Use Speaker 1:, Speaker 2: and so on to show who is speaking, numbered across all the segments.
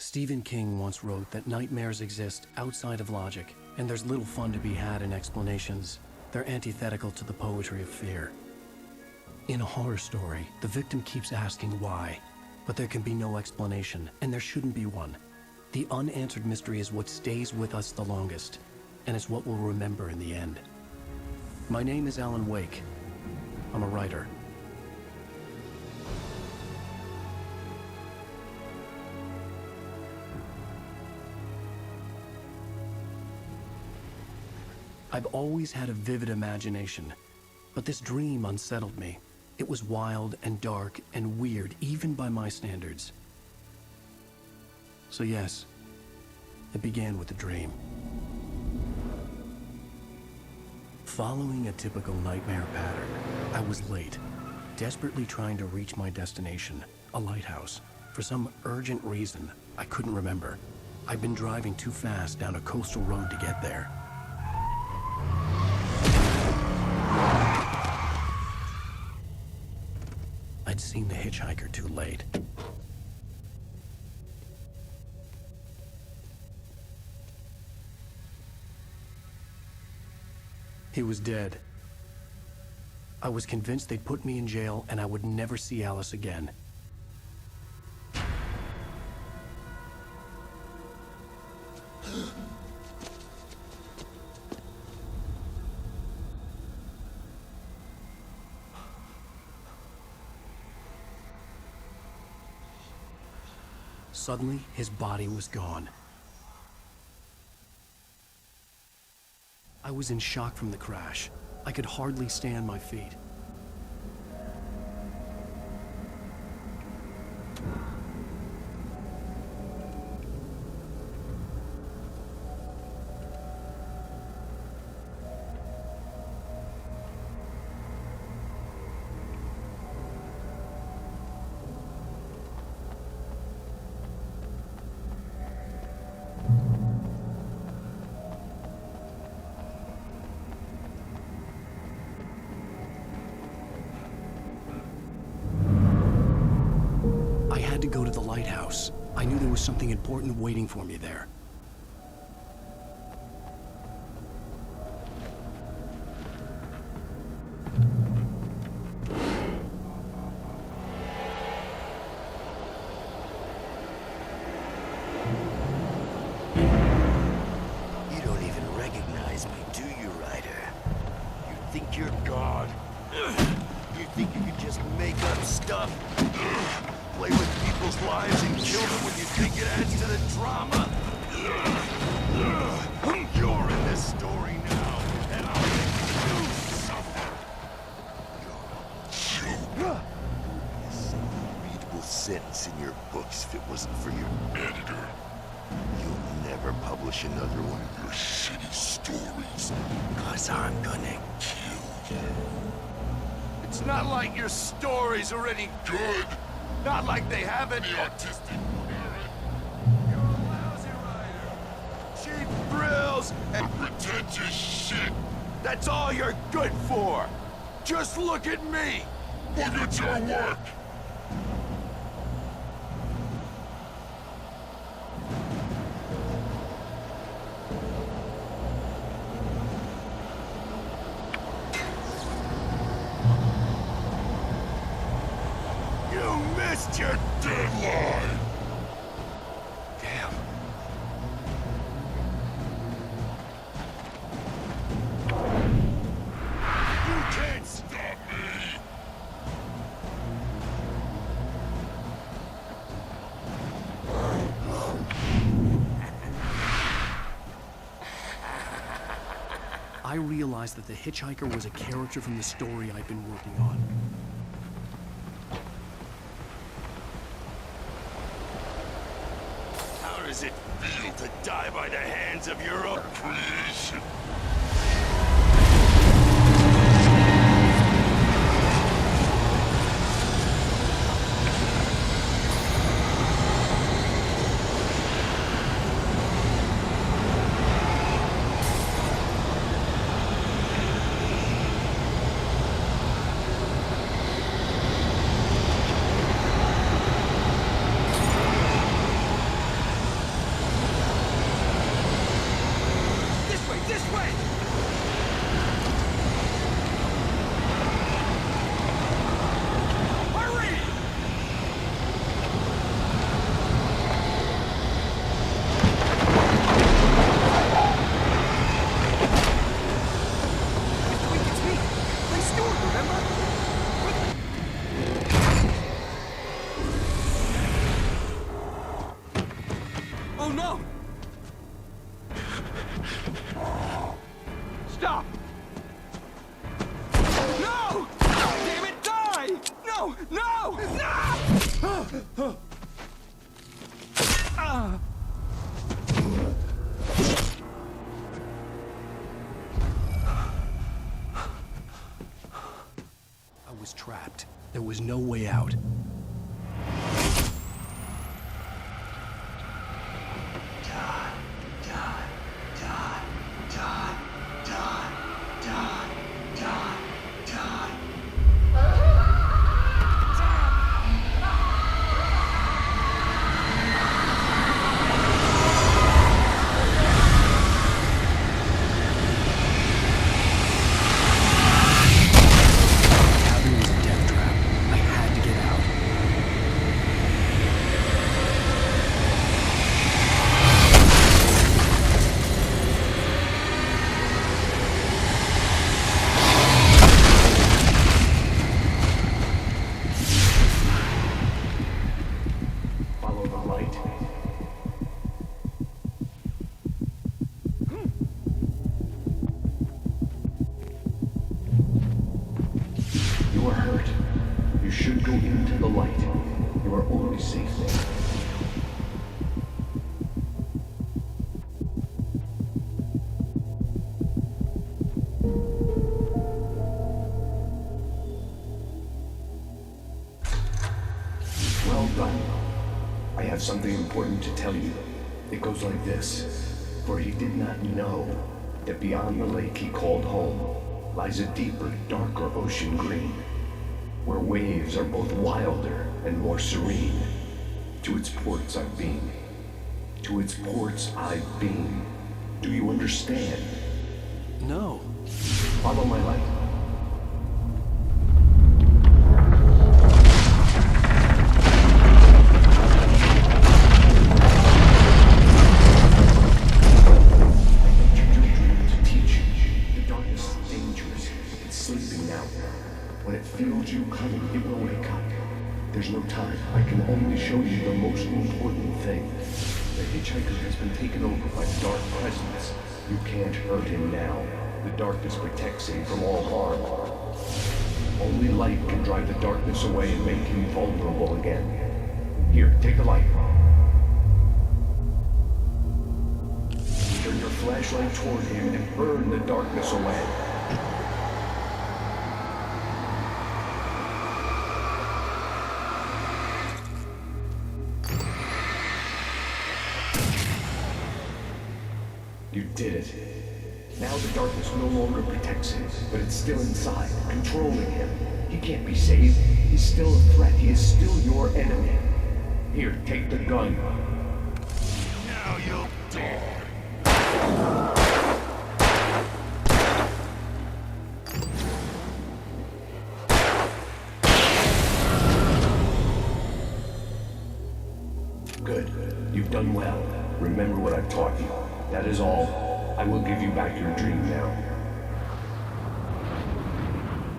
Speaker 1: Stephen King once wrote that nightmares exist outside of logic, and there's little fun to be had in explanations. They're antithetical to the poetry of fear. In a horror story, the victim keeps asking why, but there can be no explanation, and there shouldn't be one. The unanswered mystery is what stays with us the longest, and it's what we'll remember in the end. My name is Alan Wake. I'm a writer. I've always had a vivid imagination, but this dream unsettled me. It was wild and dark and weird, even by my standards. So yes, it began with a dream. Following a typical nightmare pattern, I was late, desperately trying to reach my destination, a lighthouse. For some urgent reason, I couldn't remember. I'd been driving too fast down a coastal road to get there. I'd seen the hitchhiker too late. He was dead. I was convinced they'd put me in jail and I would never see Alice again. Suddenly, his body was gone. I was in shock from the crash. I could hardly stay on my feet. To go to the lighthouse. I knew there was something important waiting for me there.
Speaker 2: You don't even recognize me, do you, Ryder? You think you're God? You think you can just make up stuff? Play with people's lives and kill them when you think it adds to the drama? You're in this story now, and I'll make you suffer. You're a This unreadable sentence in your books if it wasn't for your editor. You'll never publish another one of your shitty stories, 'cause I'm gonna kill you. It's not like your stories are any good. Not like they haven't. The artistic parent. You're a lousy writer. Cheap thrills and pretentious shit. That's all you're good for. Just look at me. Look at your work. Missed your deadline! Damn. You can't stop me!
Speaker 1: I realized that the hitchhiker was a character from the story I'd been working on.
Speaker 2: How does it feel to die by the hands of your own creation?
Speaker 3: Stop! No! Damn it, die! No! No! No!
Speaker 1: I was trapped. There was no way out.
Speaker 4: Something important to tell you. It goes like this. For he did not know that beyond the lake he called home lies a deeper, darker ocean green, where waves are both wilder and more serene. To its ports I've been. To its ports I've been. Do you understand?
Speaker 1: No.
Speaker 4: Follow my light. There's no time. I can only show you the most important thing. The hitchhiker has been taken over by dark presence. You can't hurt him now. The darkness protects him from all harm. Only light can drive the darkness away and make him vulnerable again. Here, take the light. Turn your flashlight toward him and burn the darkness away. You did it. Now the darkness no longer protects him, but it's still inside, controlling him. He can't be saved. He's still a threat. He is still your enemy. Here, take the gun.
Speaker 2: Now you'll die.
Speaker 4: Good. You've done well. Remember what I've taught you. That is all. I will give you back your dream now.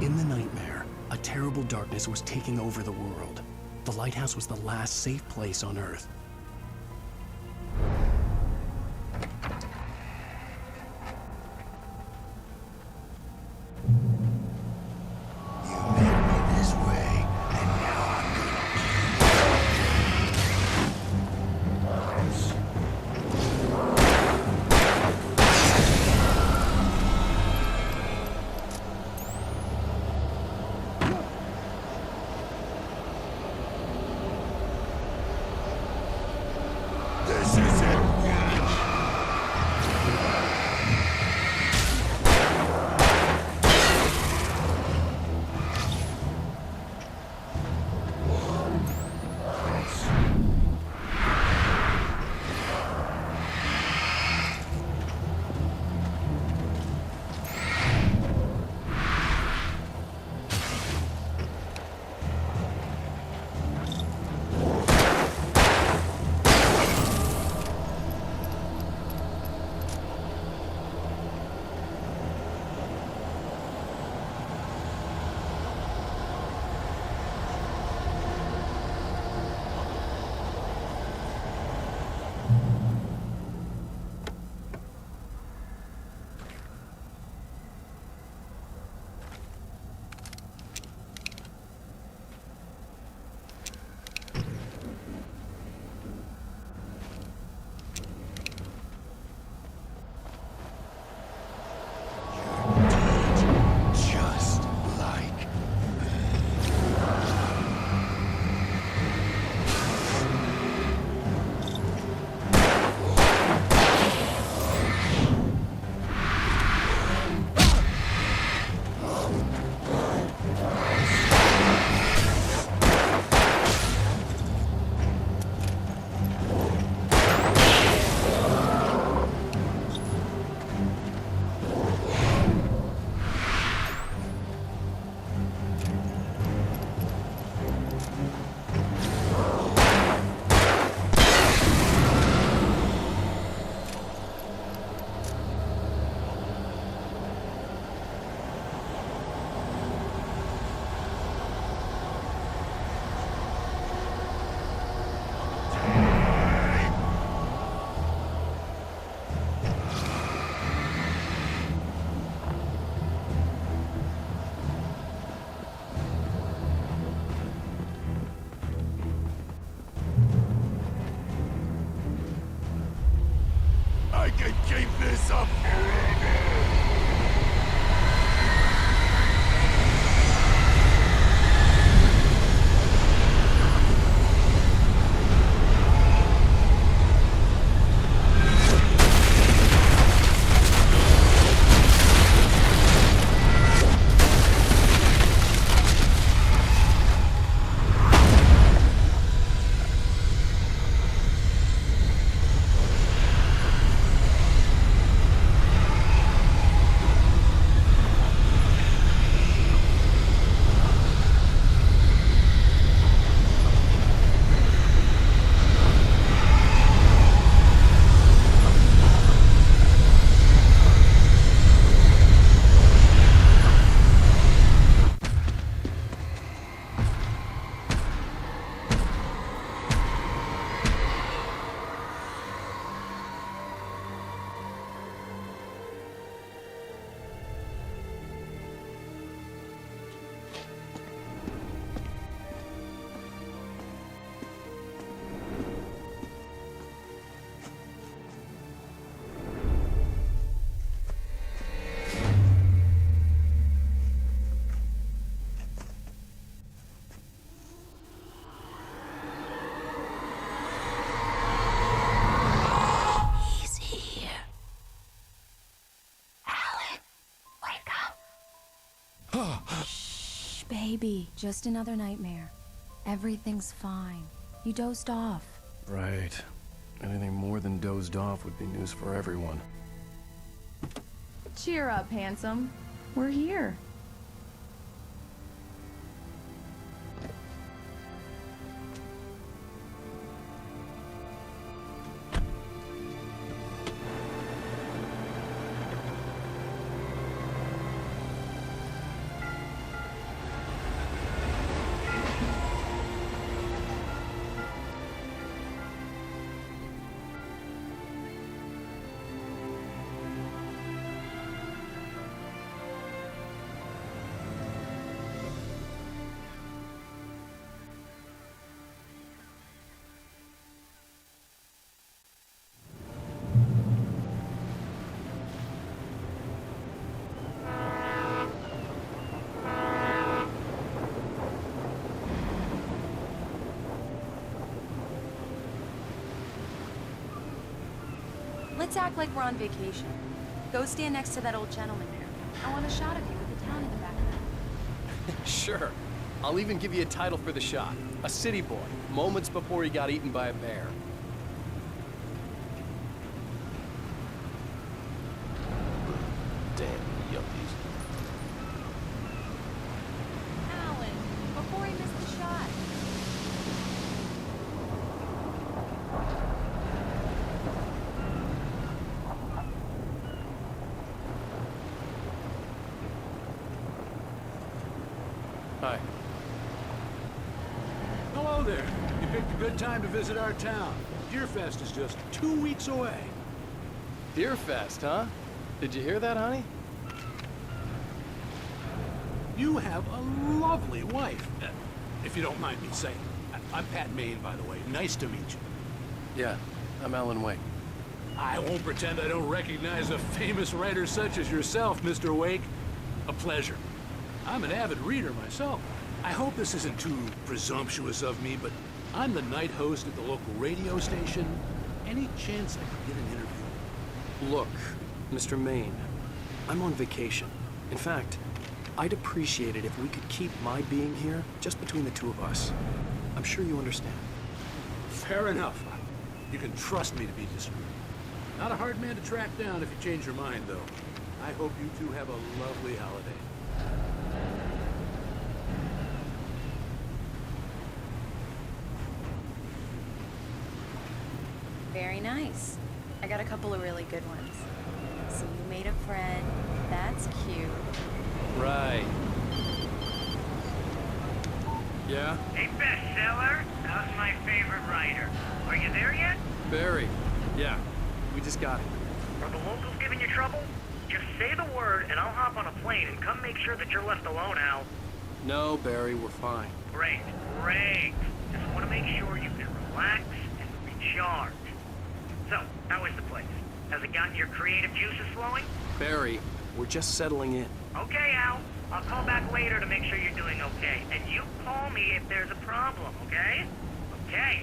Speaker 1: In the nightmare, a terrible darkness was taking over the world. The lighthouse was the last safe place on Earth.
Speaker 2: can keep this up forever!
Speaker 5: Shh, baby. Just another nightmare. Everything's fine. You dozed off.
Speaker 1: Right. Anything more than dozed off would be news for everyone.
Speaker 6: Cheer up, handsome. We're here.
Speaker 5: Let's act like we're on vacation. Go stand next to that old gentleman there. I want a shot of you with the town in the background.
Speaker 7: Sure. I'll even give you a title for the shot. A city boy, moments before he got eaten by a bear.
Speaker 2: Damn yuppies.
Speaker 5: Alan, before he missed the shot.
Speaker 7: Hi.
Speaker 8: Hello there. You picked a good time to visit our town. Deerfest is just 2 weeks away.
Speaker 7: Deerfest, huh? Did you hear that, honey?
Speaker 8: You have a lovely wife, if you don't mind me saying. I'm Pat Maine, by the way. Nice to meet you.
Speaker 7: Yeah, I'm Alan Wake.
Speaker 8: I won't pretend I don't recognize a famous writer such as yourself, Mr. Wake. A pleasure. I'm an avid reader myself. I hope this isn't too presumptuous of me, but I'm the night host at the local radio station. Any chance I could get an interview?
Speaker 1: Look, Mr. Maine, I'm on vacation. In fact, I'd appreciate it if we could keep my being here just between the two of us. I'm sure you understand.
Speaker 8: Fair enough. You can trust me to be discreet. Not a hard man to track down if you change your mind, though. I hope you two have a lovely holiday.
Speaker 5: Very nice. I got a couple of really good ones. So you made a friend. That's cute.
Speaker 7: Right. Yeah?
Speaker 9: Hey, bestseller, how's my favorite writer? Are you there yet?
Speaker 7: Barry. Yeah, we just got it.
Speaker 9: Are the locals giving you trouble? Just say the word and I'll hop on a plane and come make sure that you're left alone, Al.
Speaker 7: No, Barry, we're fine.
Speaker 9: Great, great. Just want to make sure you can relax and recharge. So, how is the place? Has it gotten your creative juices flowing?
Speaker 1: Barry, we're just settling in.
Speaker 9: Okay, Al. I'll call back later to make sure you're doing okay. And you call me if there's a problem, okay? Okay.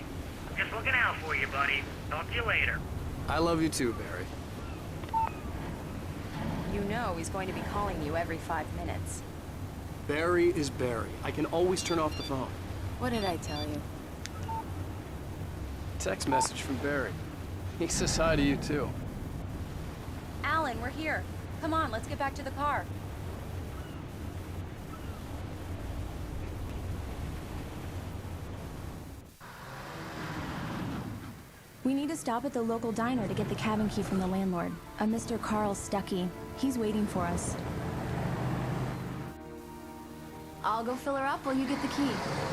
Speaker 9: I'm just looking out for you, buddy. Talk to you later.
Speaker 7: I love you too, Barry.
Speaker 5: You know he's going to be calling you every 5 minutes.
Speaker 7: Barry is Barry. I can always turn off the phone.
Speaker 5: What did I tell you?
Speaker 7: Text message from Barry. He says hi to you too.
Speaker 5: Alan, we're here. Come on, let's get back to the car.
Speaker 6: We need to stop at the local diner to get the cabin key from the landlord, a Mr. Carl Stuckey. He's waiting for us. I'll go fill her up while you get the key.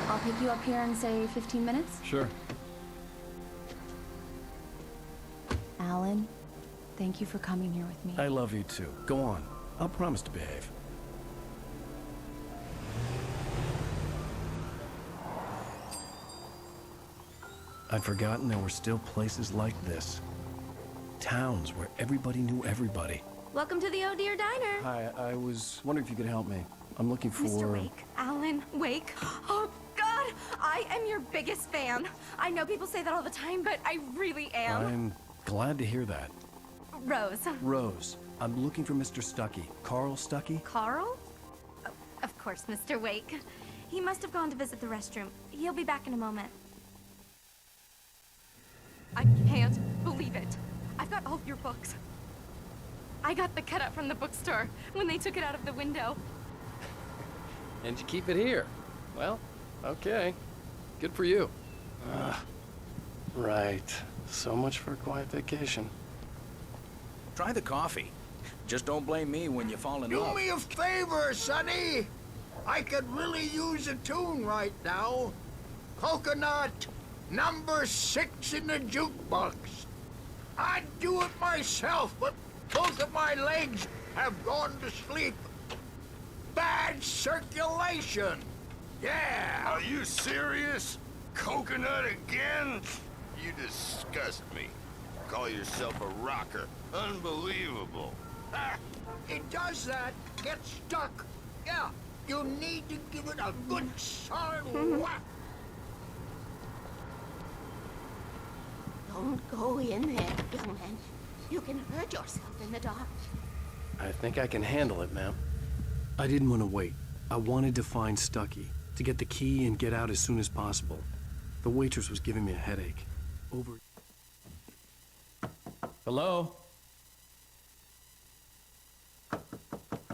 Speaker 6: I'll pick you up here in, say, 15 minutes?
Speaker 7: Sure.
Speaker 6: Alan, thank you for coming here with me.
Speaker 1: I love you too. Go on. I'll promise to behave. I'd forgotten there were still places like this. Towns where everybody knew everybody.
Speaker 10: Welcome to the Oh Dear Diner.
Speaker 1: Hi, I was wondering if you could help me. I'm looking for...
Speaker 10: Mr. Wake. Alan Wake. Oh, God! I am your biggest fan. I know people say that all the time, but I really am.
Speaker 1: I'm glad to hear that.
Speaker 10: Rose.
Speaker 1: Rose, I'm looking for Mr. Stuckey. Carl Stuckey?
Speaker 10: Carl? Oh, of course, Mr. Wake. He must have gone to visit the restroom. He'll be back in a moment. I can't believe it. I've got all of your books. I got the cutout from the bookstore when they took it out of the window.
Speaker 7: And you keep it here. Well, okay. Good for you. Right. So much for a quiet vacation.
Speaker 11: Try the coffee. Just don't blame me when you fall in
Speaker 12: Do
Speaker 11: love.
Speaker 12: me a favor, Sonny. I could really use a tune right now. Coconut, number 6 in the jukebox. I'd do it myself, but both of my legs have gone to sleep. Bad circulation. Yeah.
Speaker 2: Are you serious? Coconut again? You disgust me. Call yourself a rocker. Unbelievable.
Speaker 12: Ah, it does that. Get stuck. Yeah, you need to give it a good solid whack.
Speaker 13: Don't go in there, young man. You can hurt yourself in the dark.
Speaker 7: I think I can handle it, ma'am.
Speaker 1: I didn't want to wait. I wanted to find Stuckey, to get the key and get out as soon as possible. The waitress was giving me a headache. Over... Hello?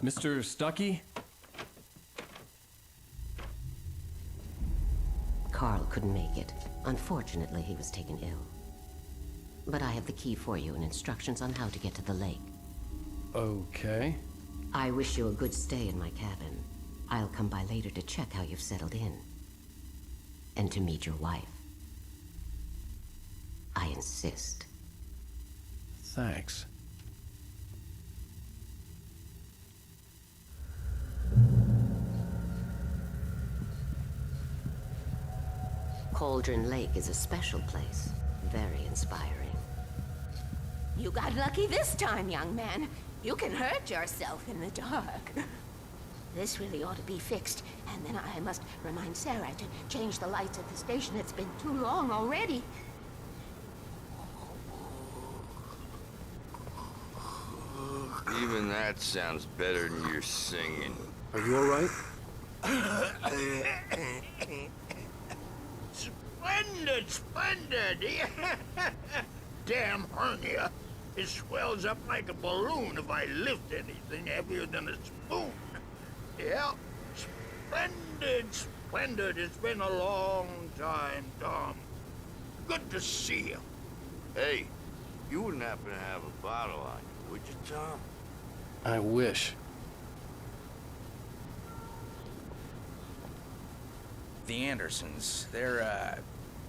Speaker 1: Mr. Stuckey?
Speaker 13: Carl couldn't make it. Unfortunately, he was taken ill. But I have the key for you and instructions on how to get to the lake.
Speaker 1: Okay.
Speaker 13: I wish you a good stay in my cabin. I'll come by later to check how you've settled in. And to meet your wife. I insist.
Speaker 1: Thanks.
Speaker 13: Cauldron Lake is a special place. Very inspiring.
Speaker 14: You got lucky this time, young man. You can hurt yourself in the dark. This really ought to be fixed, and then I must remind Sarah to change the lights at the station. It's been too long already.
Speaker 2: Even that sounds better than your singing.
Speaker 7: Are you all right?
Speaker 12: Splendid, splendid. Damn hernia. It swells up like a balloon if I lift anything heavier than a spoon. Yeah, splendid, splendid. It's been a long time, Tom. Good to see you.
Speaker 2: Hey, you wouldn't happen to have a bottle on you, would you, Tom?
Speaker 7: I wish.
Speaker 11: The Andersons, they're,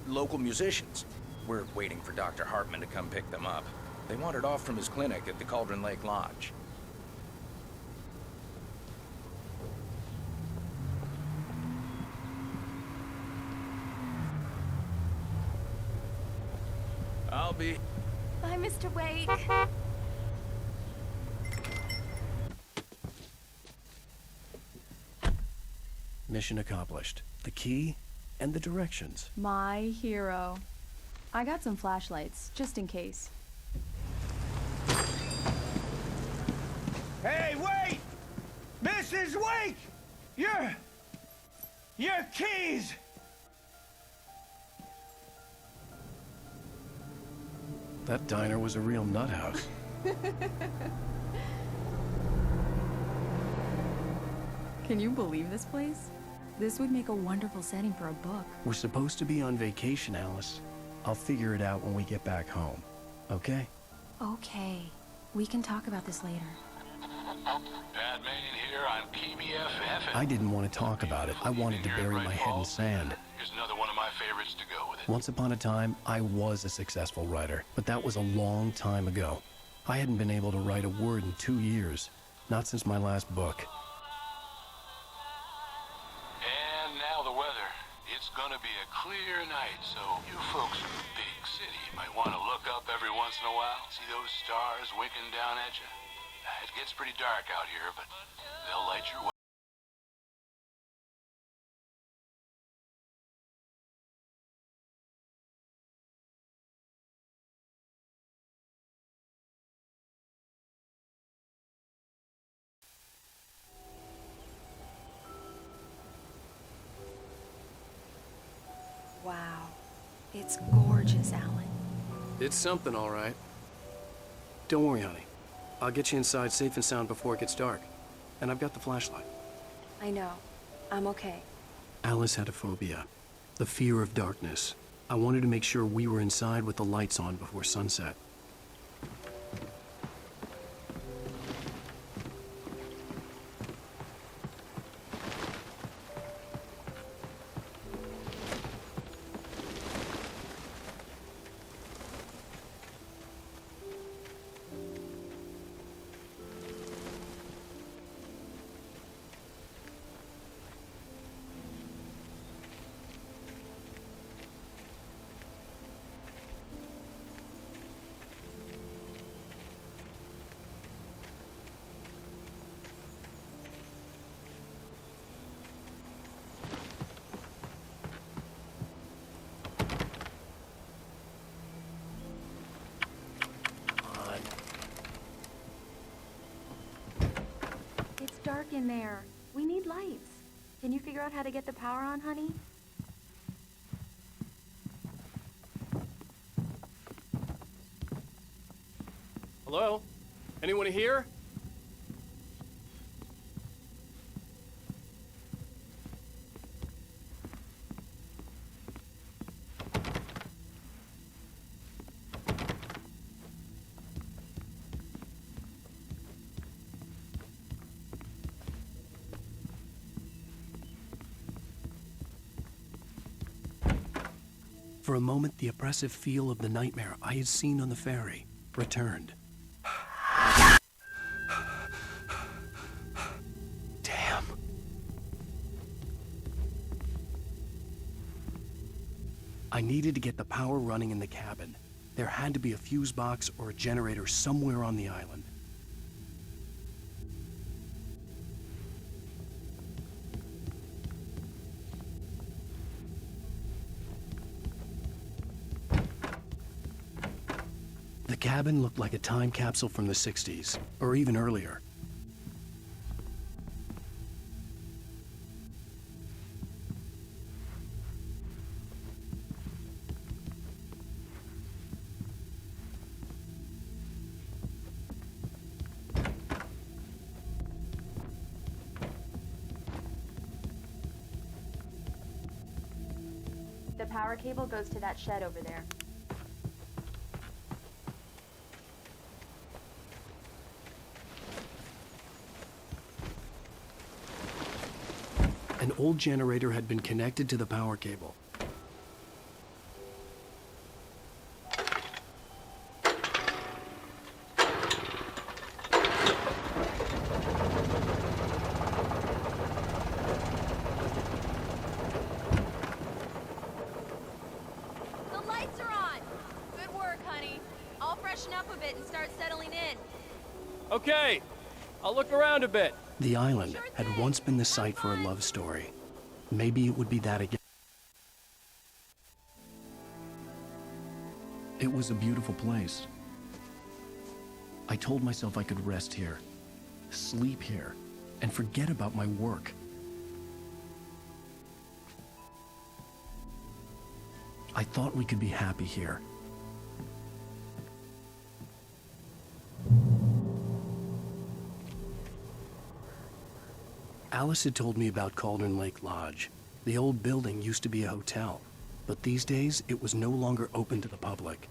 Speaker 11: local musicians. We're waiting for Dr. Hartman to come pick them up. They wandered off from his clinic at the Cauldron Lake Lodge. I'll be...
Speaker 10: Bye, Mr. Wake.
Speaker 1: Mission accomplished. The key and the directions.
Speaker 6: My hero. I got some flashlights, just in case.
Speaker 3: Hey, wait! Mrs. Wake! Your keys!
Speaker 1: That diner was a real nut house.
Speaker 6: Can you believe this place? This would make a wonderful setting for a book.
Speaker 1: We're supposed to be on vacation, Alice. I'll figure it out when we get back home. Okay?
Speaker 6: Okay. We can talk about this later.
Speaker 8: Batman here on PBFF.
Speaker 1: I didn't want to talk about it. I wanted to bury my head in sand.
Speaker 8: Here's another one of my favorites to go with it.
Speaker 1: Once upon a time, I was a successful writer, but that was a long time ago. I hadn't been able to write a word in 2 years. Not since my last book.
Speaker 8: And now the weather. It's gonna be a clear night, so you folks in the big city might want to look up every once in a while. See those stars winking down at you? It gets pretty dark out here, but they'll light your way.
Speaker 5: Wow. It's gorgeous, Alan.
Speaker 7: It's something, all right.
Speaker 1: Don't worry, honey. I'll get you inside safe and sound before it gets dark. And I've got the flashlight.
Speaker 5: I know. I'm okay.
Speaker 1: Alice had a phobia. The fear of darkness. I wanted to make sure we were inside with the lights on before sunset.
Speaker 5: It's dark in there. We need lights. Can you figure out how to get the power on, honey?
Speaker 7: Hello? Anyone here?
Speaker 1: For a moment, the oppressive feel of the nightmare I had seen on the ferry returned. Damn. I needed to get the power running in the cabin. There had to be a fuse box or a generator somewhere on the island. The cabin looked like a time capsule from the 60s, or even earlier.
Speaker 5: The power cable goes to that shed over there.
Speaker 1: An old generator had been connected to the power cable.
Speaker 5: The lights are on! Good work, honey. I'll freshen up a bit and start settling in.
Speaker 7: Okay, I'll look around a bit.
Speaker 1: The island had once been the site for a love story. maybe it would be that again. It was a beautiful place. I told myself I could rest here, sleep here, and forget about my work. I thought we could be happy here. Alice had told me about Cauldron Lake Lodge. The old building used to be a hotel, but these days it was no longer open to the public.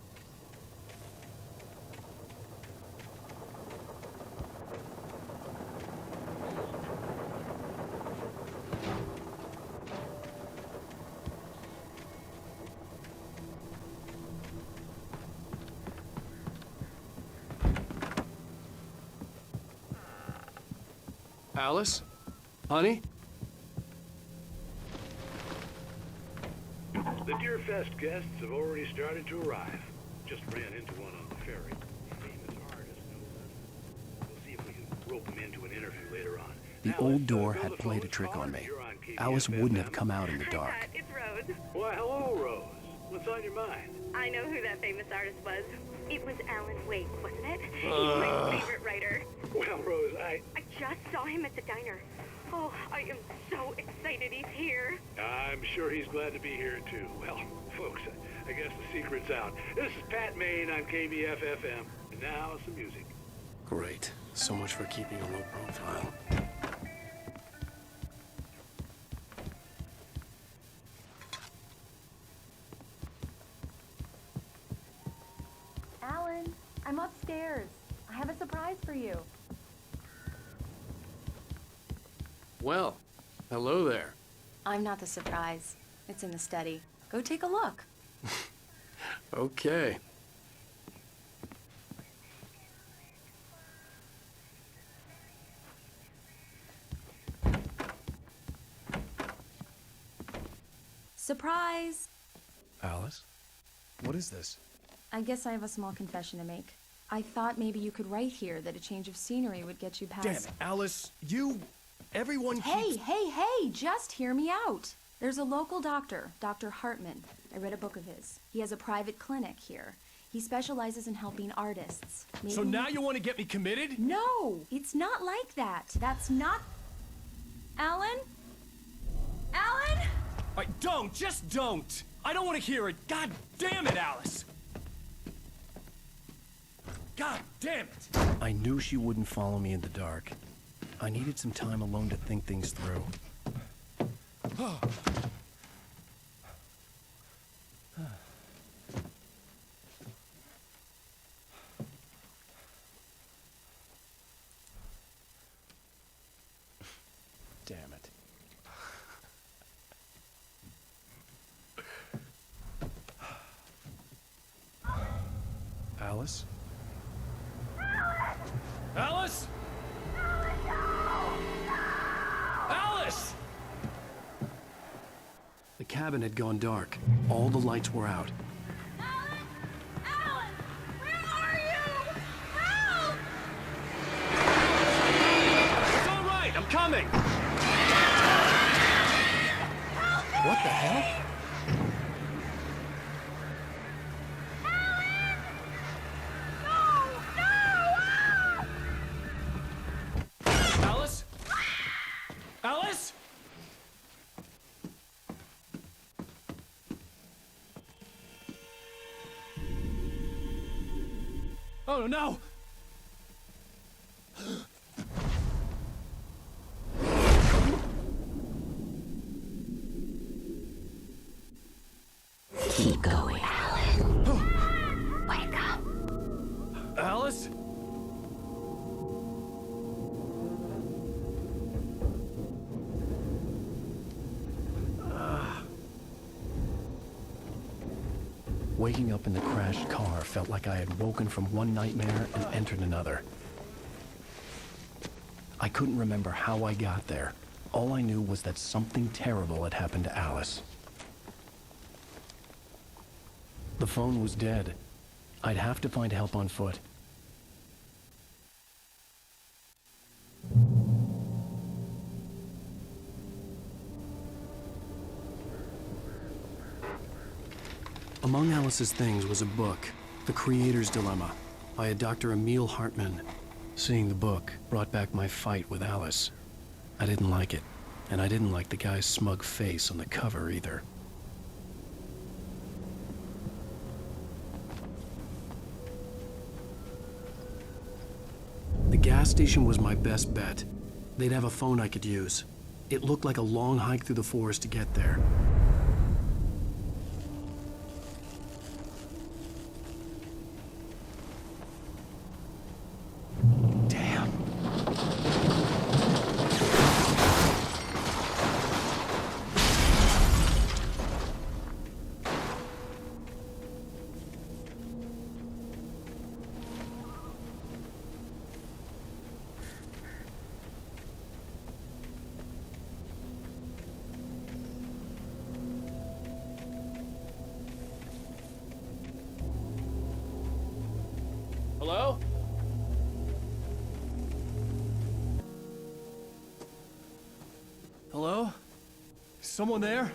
Speaker 7: Alice? Honey?
Speaker 8: The Deerfest guests have already started to arrive. Just ran into one on the ferry. Famous artist, no less. We'll see if we can rope him into an interview later on.
Speaker 1: The old door had played a trick on me. Alice wouldn't have come out in the dark.
Speaker 15: Hi, Pat. It's Rose.
Speaker 8: Why, hello, Rose. What's on your mind?
Speaker 15: I know who that famous artist was. It was Alan Wake, wasn't it? He's my favorite writer.
Speaker 8: Well, Rose, I
Speaker 15: just saw him at the diner. Oh, I am so excited he's here.
Speaker 8: I'm sure he's glad to be here, too. Well, folks, I guess the secret's out. This is Pat Maine on KBF-FM. And now, some music.
Speaker 1: Great. So much for keeping a low profile.
Speaker 6: Alan, I'm upstairs. I have a surprise for you.
Speaker 7: Well, hello there.
Speaker 5: I'm not the surprise. It's in the study. Go take a look.
Speaker 7: Okay.
Speaker 5: Surprise!
Speaker 1: Alice? What is this?
Speaker 6: I guess I have a small confession to make. I thought maybe you could write here that a change of scenery would get you past...
Speaker 1: Damn it, Alice, everyone
Speaker 6: Hey, just hear me out. There's a local doctor, Dr. Hartman. I read a book of his. He has a private clinic here. He specializes in helping artists. Maybe...
Speaker 7: So now you want to get me committed?
Speaker 6: No, it's not like that. That's not... Alan? Alan?
Speaker 7: Just don't! I don't want to hear it! God damn it, Alice! God damn it!
Speaker 1: I knew she wouldn't follow me in the dark. I needed some time alone to think things through. Damn it. Alice?
Speaker 7: Alice? Alice!
Speaker 1: The cabin had gone dark. All the lights were out.
Speaker 15: Alan! Where are you? Help!
Speaker 7: It's all right, I'm coming!
Speaker 1: What the hell?
Speaker 7: Alice? Alice? Oh no!
Speaker 13: Keep going, Alan. Wake up.
Speaker 7: Alice?
Speaker 1: Waking up in the crashed car felt like I had woken from one nightmare and entered another. I couldn't remember how I got there. All I knew was that something terrible had happened to Alice. The phone was dead. I'd have to find help on foot. Among Alice's things was a book, The Creator's Dilemma, by a Dr. Emil Hartman. Seeing the book brought back my fight with Alice. I didn't like it, and I didn't like the guy's smug face on the cover either. The gas station was my best bet. They'd have a phone I could use. It looked like a long hike through the forest to get there.
Speaker 7: Hello? Hello? Someone there?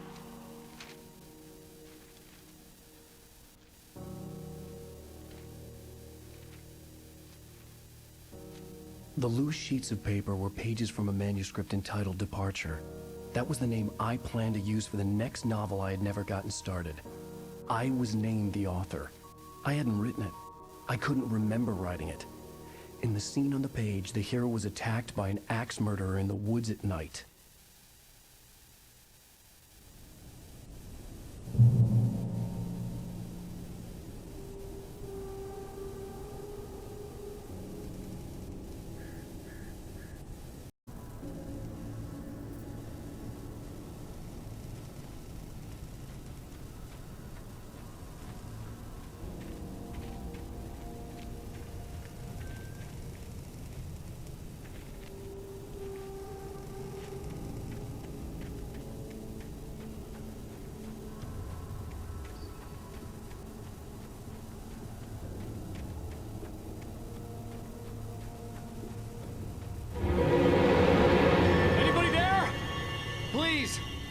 Speaker 1: The loose sheets of paper were pages from a manuscript entitled Departure. That was the name I planned to use for the next novel I had never gotten started. I was named the author. I hadn't written it. I couldn't remember writing it. In the scene on the page, the hero was attacked by an axe murderer in the woods at night.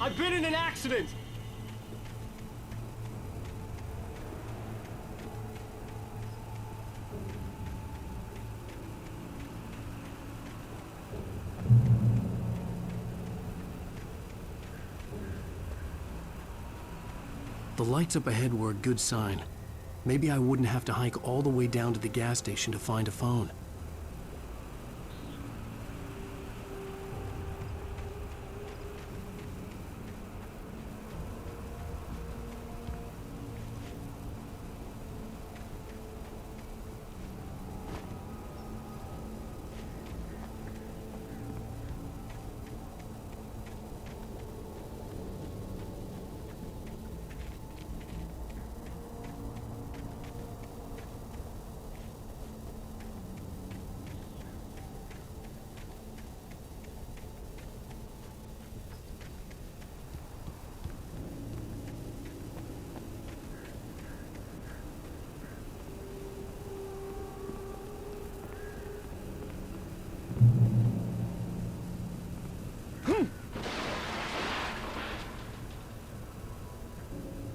Speaker 7: I've been in an accident!
Speaker 1: The lights up ahead were a good sign. Maybe I wouldn't have to hike all the way down to the gas station to find a phone.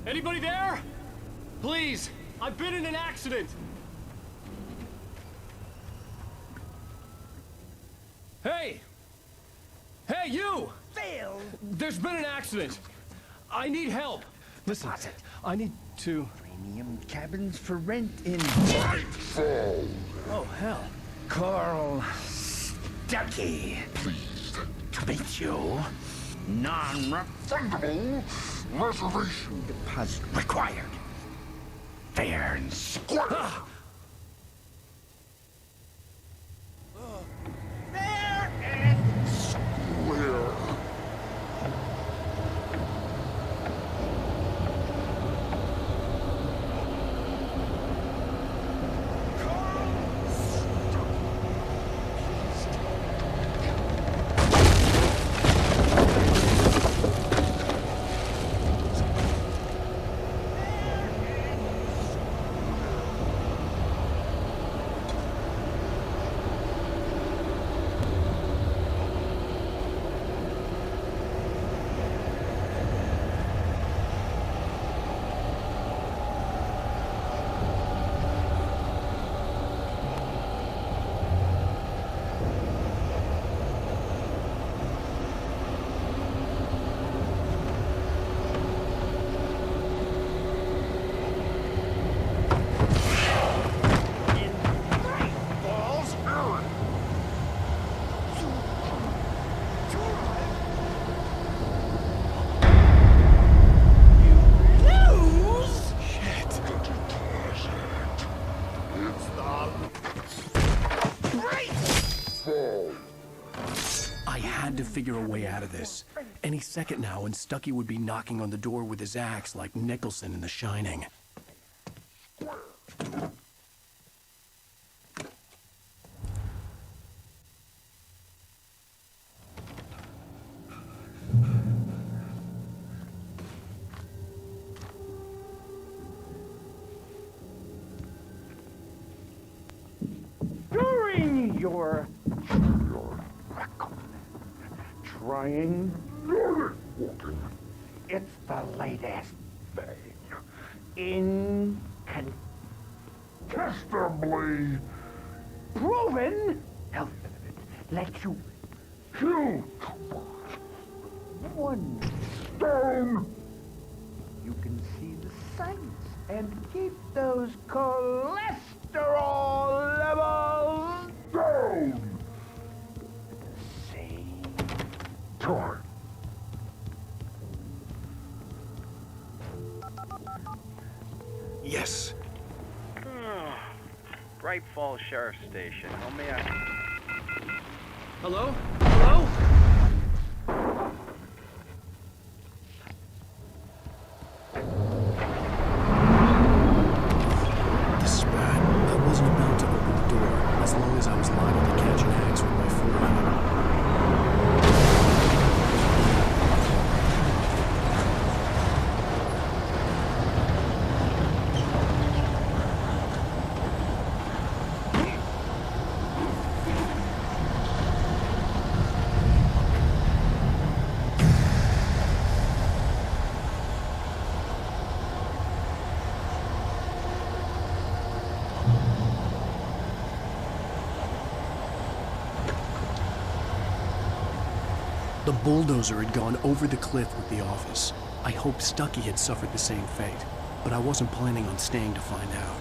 Speaker 7: Anybody there? Please, I've been in an accident. Hey! Hey, you!
Speaker 3: Phil!
Speaker 7: There's been an accident. I need help. Listen, I need to...
Speaker 3: Premium cabins for rent in...
Speaker 2: Nightfall!
Speaker 7: Oh, hell.
Speaker 3: Carl Stuckey.
Speaker 2: Pleased
Speaker 3: to meet you. Non-refundable
Speaker 2: reservation
Speaker 3: deposit required. Fair and square. Fair and
Speaker 2: square. fall.
Speaker 1: I had to figure a way out of this. Any second now, and Stucky would be knocking on the door with his axe like Nicholson in The Shining.
Speaker 3: During your trying, it's the latest thing. Incontestably proven health benefits let you kill one stone. You can see the sights and keep those cholesterol levels down at the same time.
Speaker 1: Yes.
Speaker 16: Bright Falls Sheriff Station. How may I...
Speaker 7: Hello? Hello?
Speaker 1: This is bad. I wasn't about to open the door, as long as I was liable to catch an axe with my forearm. The bulldozer had gone over the cliff with the office. I hoped Stucky had suffered the same fate, but I wasn't planning on staying to find out.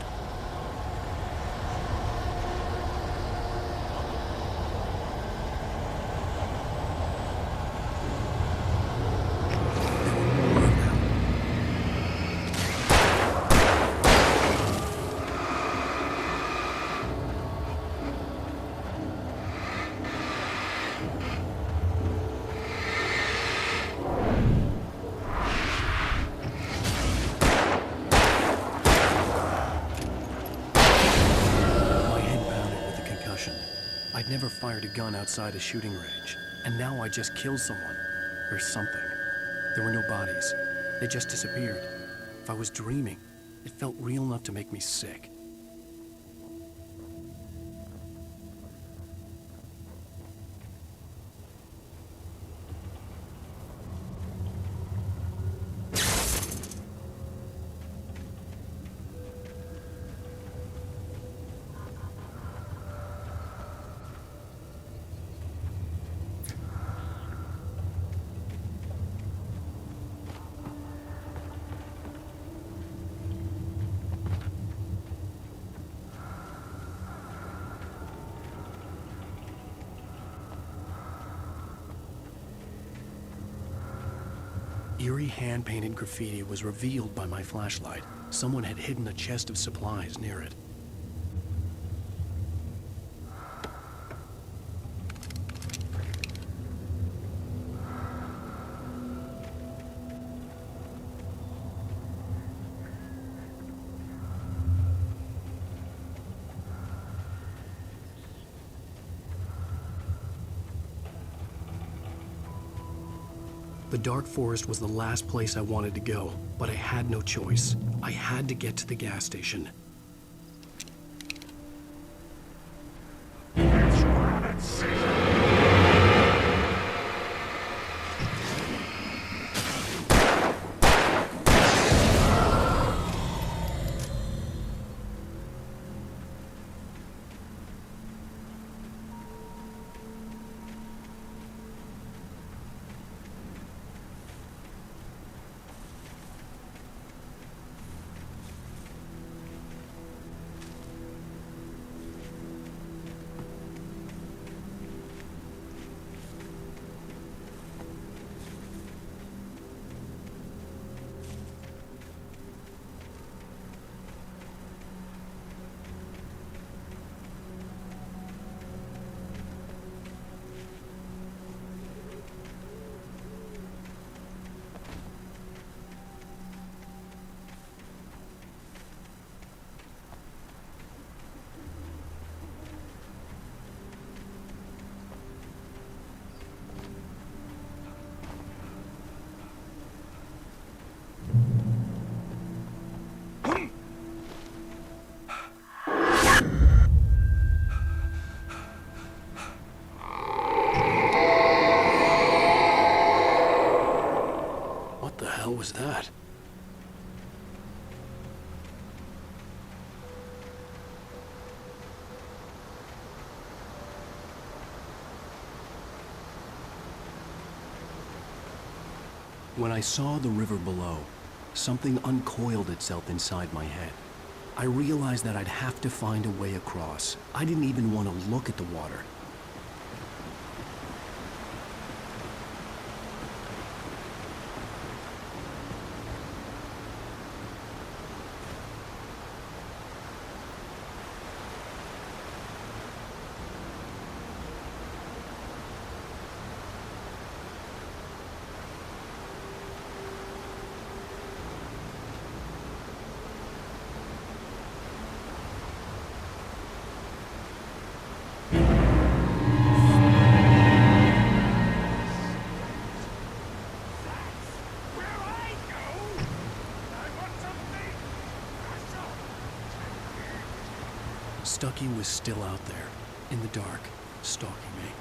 Speaker 1: I'd never fired a gun outside a shooting range, and now I just killed someone. Or something. There were no bodies. They just disappeared. If I was dreaming, it felt real enough to make me sick. Eerie hand-painted graffiti was revealed by my flashlight. Someone had hidden a chest of supplies near it. The dark forest was the last place I wanted to go, but I had no choice. I had to get to the gas station. hell was that? When I saw the river below, something uncoiled itself inside my head. I realized that I'd have to find a way across. I didn't even want to look at the water. Stucky was still out there, in the dark, stalking me.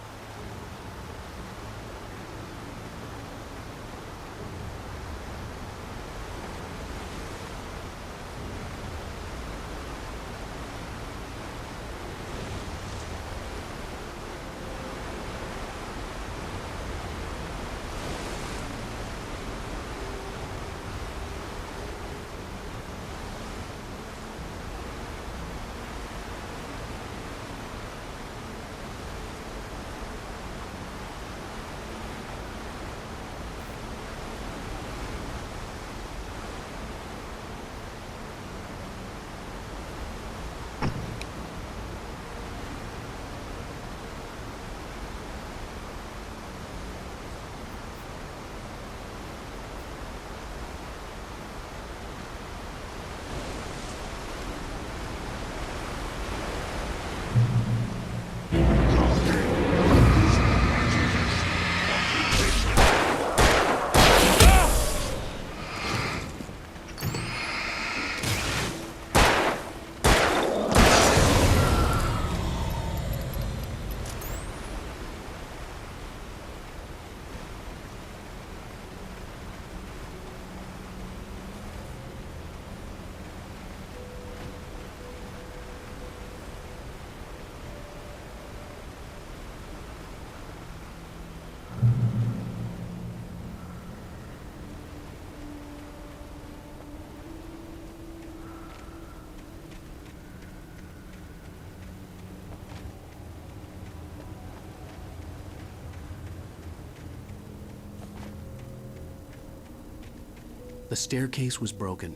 Speaker 1: The staircase was broken.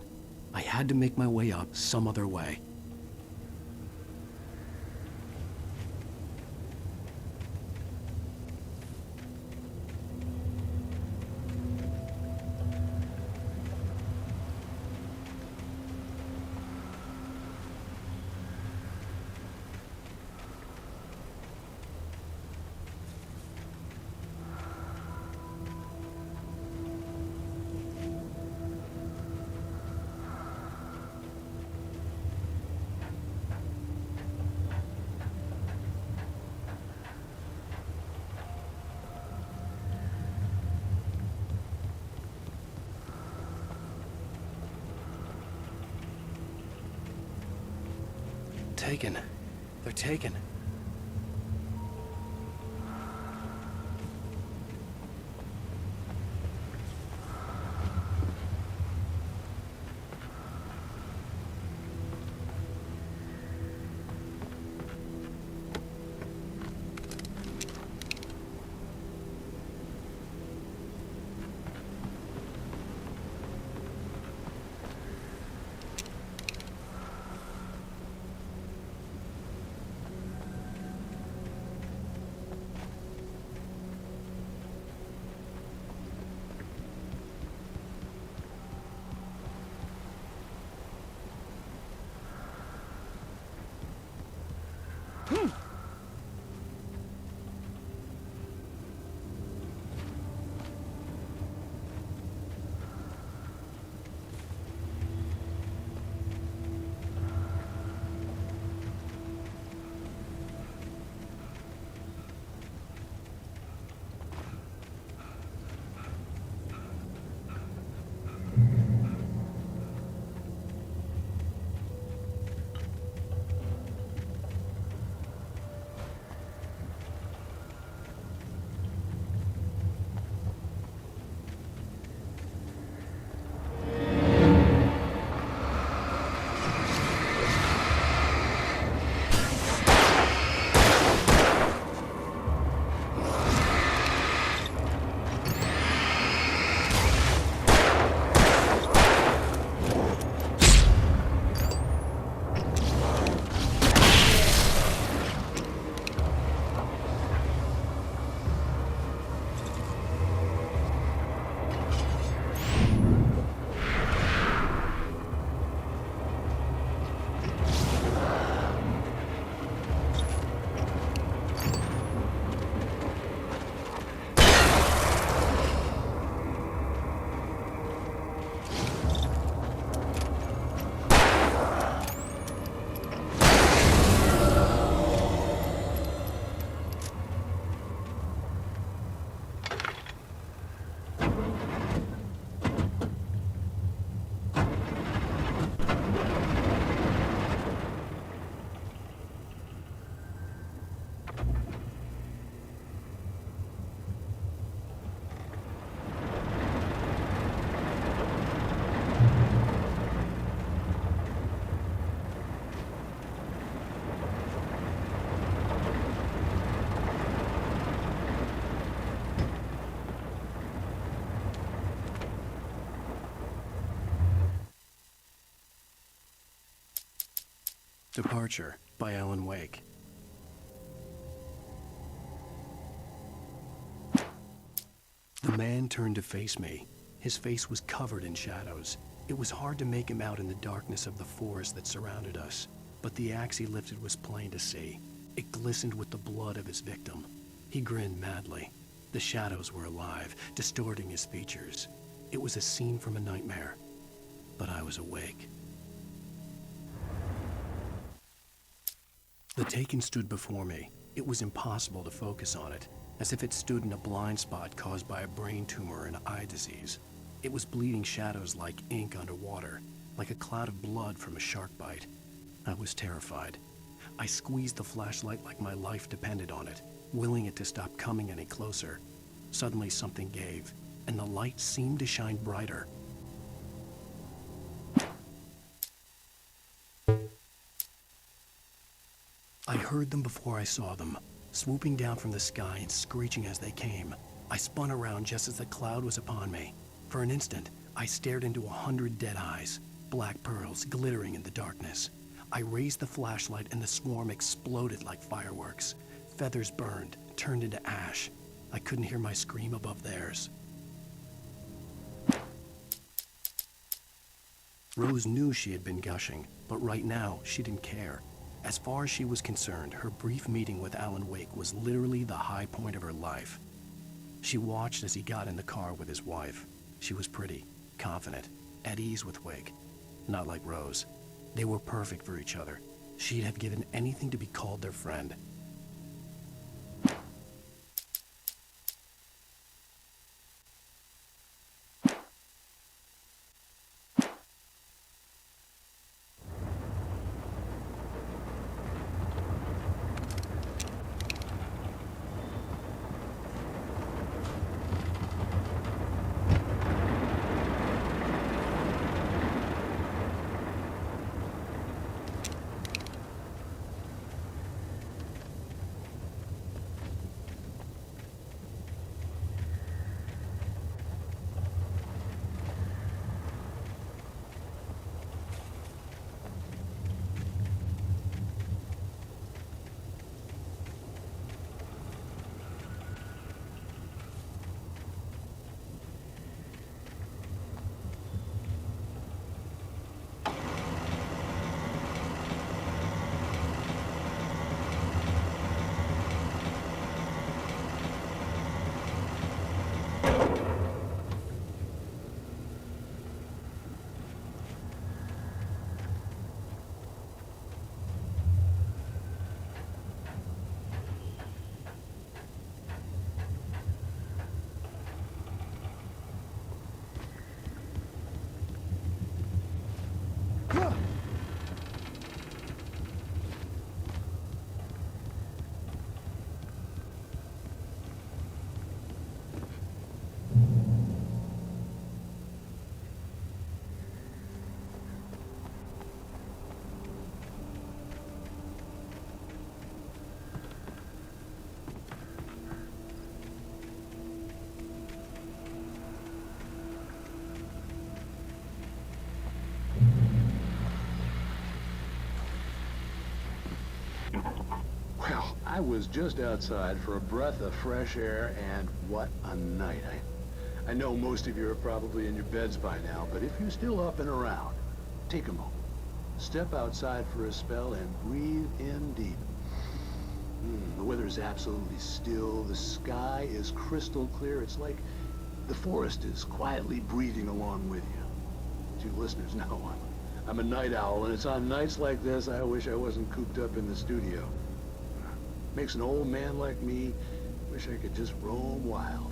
Speaker 1: I had to make my way up some other way. Taken. They're taken. Departure by Alan Wake. The man turned to face me. His face was covered in shadows. It was hard to make him out in the darkness of the forest that surrounded us, but the axe he lifted was plain to see. It glistened with the blood of his victim. He grinned madly. The shadows were alive, distorting his features. It was a scene from a nightmare, but I was awake. The Taken stood before me. It was impossible to focus on it, as if it stood in a blind spot caused by a brain tumor and eye disease. It was bleeding shadows like ink underwater, like a cloud of blood from a shark bite. I was terrified. I squeezed the flashlight like my life depended on it, willing it to stop coming any closer. Suddenly something gave, and the light seemed to shine brighter. I heard them before I saw them, swooping down from the sky and screeching as they came. I spun around just as the cloud was upon me. For an instant, I stared into 100 dead eyes, black pearls glittering in the darkness. I raised the flashlight and the swarm exploded like fireworks. Feathers burned, turned into ash. I couldn't hear my scream above theirs. Rose knew she had been gushing, but right now she didn't care. As far as she was concerned, her brief meeting with Alan Wake was literally the high point of her life. She watched as he got in the car with his wife. She was pretty, confident, at ease with Wake. Not like Rose. They were perfect for each other. She'd have given anything to be called their friend.
Speaker 17: Well, I was just outside for a breath of fresh air, and what a night. I know most of you are probably in your beds by now, but if you're still up and around, take a moment. Step outside for a spell and breathe in deep. The weather is absolutely still. The sky is crystal clear. It's like the forest is quietly breathing along with you. As you listeners know, I'm a night owl, and it's on nights like this I wish I wasn't cooped up in the studio. Makes an old man like me wish I could just roam wild.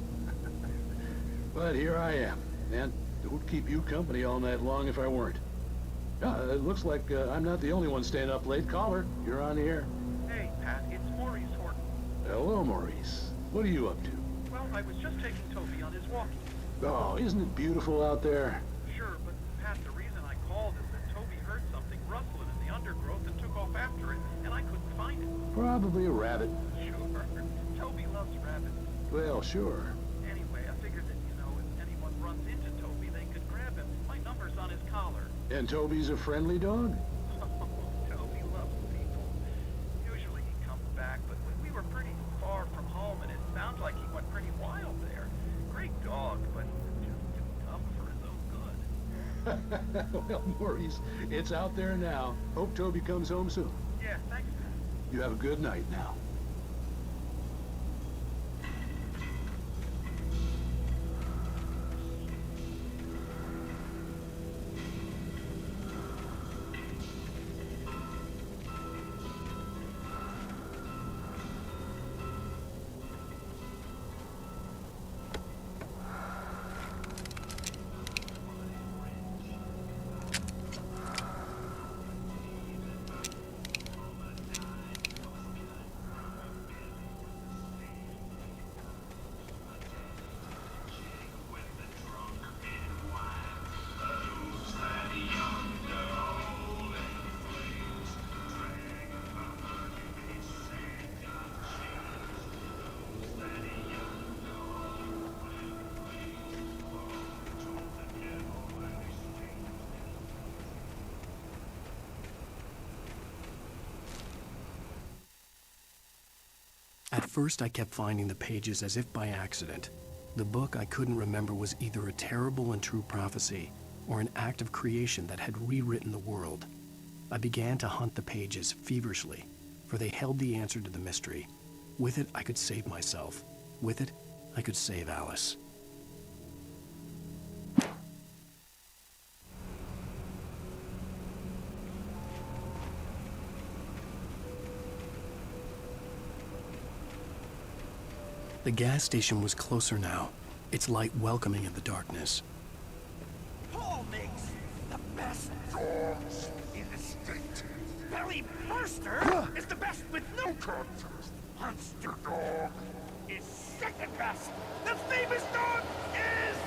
Speaker 17: But here I am, and it would keep you company all night long if I weren't. It looks like I'm not the only one staying up late. Caller, you're on the air.
Speaker 18: Hey, Pat, it's Maurice Horton.
Speaker 17: Hello, Maurice. What are you up to?
Speaker 18: Well, I was just taking Toby on his walkie.
Speaker 17: Oh, isn't it beautiful out there?
Speaker 18: Sure, but Pat, the reason I called is that Toby heard something rustling in the undergrowth and took off after it, and I couldn't find it.
Speaker 17: Probably a rabbit.
Speaker 18: Sure. Toby loves rabbits.
Speaker 17: Well, sure.
Speaker 18: Anyway, I figured that, if anyone runs into Toby, they could grab him. My number's on his collar.
Speaker 17: And Toby's a friendly dog?
Speaker 18: Toby loves
Speaker 17: Well, Maurice, it's out there now. Hope Toby comes home soon.
Speaker 18: Yeah, thanks.
Speaker 17: You have a good night now.
Speaker 1: At first, I kept finding the pages as if by accident. The book I couldn't remember was either a terrible and true prophecy or an act of creation that had rewritten the world. I began to hunt the pages feverishly, for they held the answer to the mystery. With it, I could save myself. With it, I could save Alice. The gas station was closer now, its light welcoming in the darkness.
Speaker 12: Paul makes the best dogs in the state. Belly Burster is the best with no contest. Monster Dog is second best. The famous dog is...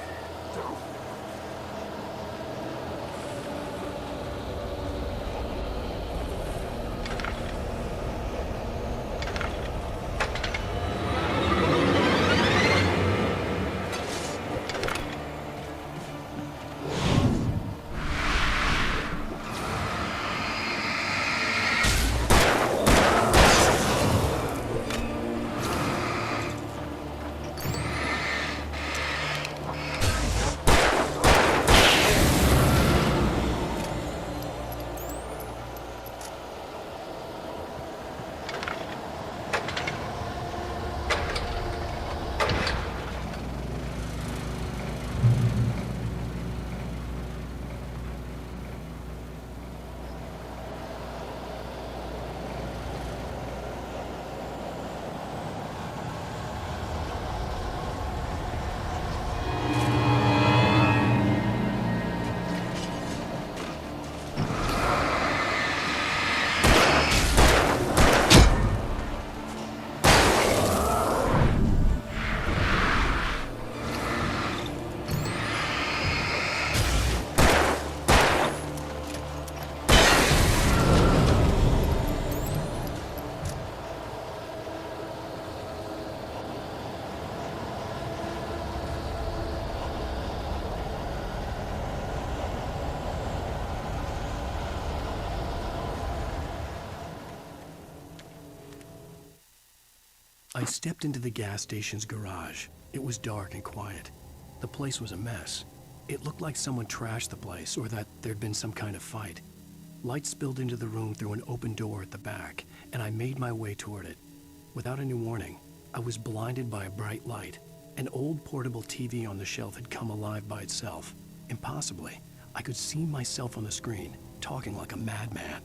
Speaker 12: I stepped into the gas station's garage. It was dark and quiet. The place was a mess. It looked like someone trashed the place or that there'd been some kind of fight. Light spilled into the room through an open door at the back, and I made my way toward it. Without any warning, I was blinded by a bright light. An old portable TV on the shelf had come alive by itself. Impossibly, I could see myself on the screen, talking like a madman.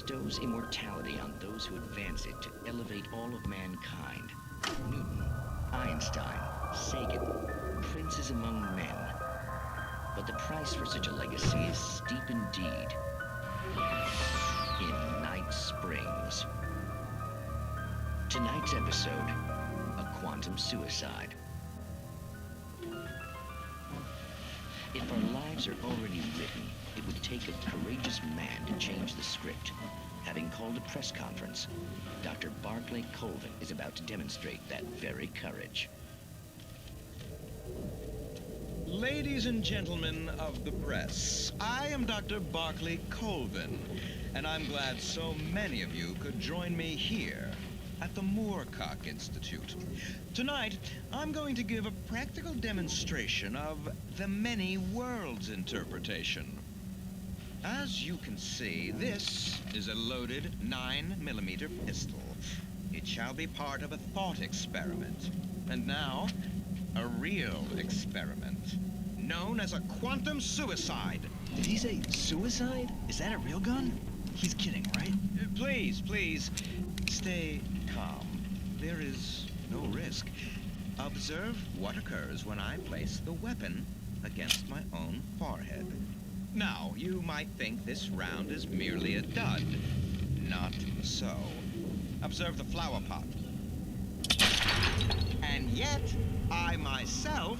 Speaker 19: bestows immortality on those who advance it to elevate all of mankind. Newton, Einstein, Sagan, princes among men. But the price for such a legacy is steep indeed. In Night Springs. Tonight's episode, a quantum suicide. If our lives are already written, it would take a courageous man to change the script. Having called a press conference, Dr. Barclay Colvin is about to demonstrate that very courage.
Speaker 20: Ladies and gentlemen of the press, I am Dr. Barclay Colvin, and I'm glad so many of you could join me here at the Moorcock Institute. Tonight, I'm going to give a practical demonstration of the many worlds interpretation. As you can see, this is a loaded 9mm pistol. It shall be part of a thought experiment. And now, a real experiment, known as a quantum suicide.
Speaker 19: Did he say suicide? Is that a real gun? He's kidding, right?
Speaker 20: Please, stay calm. There is no risk. Observe what occurs when I place the weapon against my own forehead. Now, you might think this round is merely a dud. Not so. Observe the flower pot. And yet, I myself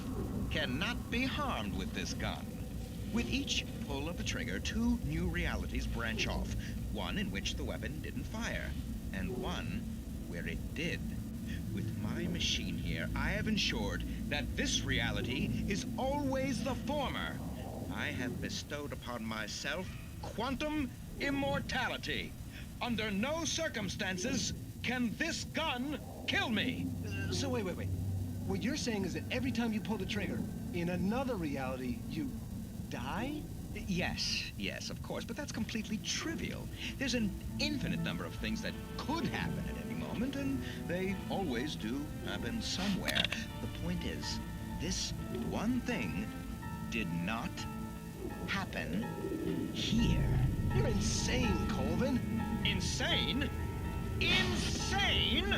Speaker 20: cannot be harmed with this gun. With each pull of the trigger, 2 new realities branch off. One in which the weapon didn't fire, and one where it did. With my machine here, I have ensured that this reality is always the former. I have bestowed upon myself quantum immortality. Under no circumstances can this gun kill me.
Speaker 21: So wait. What you're saying is that every time you pull the trigger, in another reality, you die?
Speaker 20: Yes, of course, but that's completely trivial. There's an infinite number of things that could happen at any moment, and they always do happen somewhere. The point is, this one thing did not happen here.
Speaker 21: You're insane, Colvin.
Speaker 20: Insane? Insane?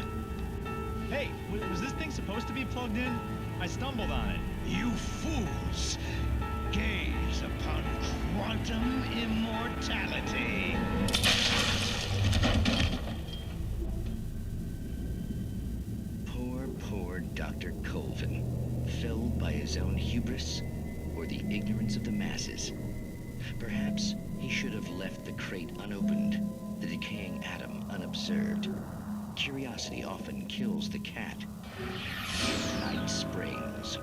Speaker 22: Hey, was this thing supposed to be plugged in? I stumbled on it.
Speaker 20: You fools! Gaze upon quantum immortality.
Speaker 19: Poor Dr. Colvin, felled by his own hubris or the ignorance of the masses. Perhaps he should have left the crate unopened, the decaying atom unobserved. Curiosity often kills the cat. Night Springs.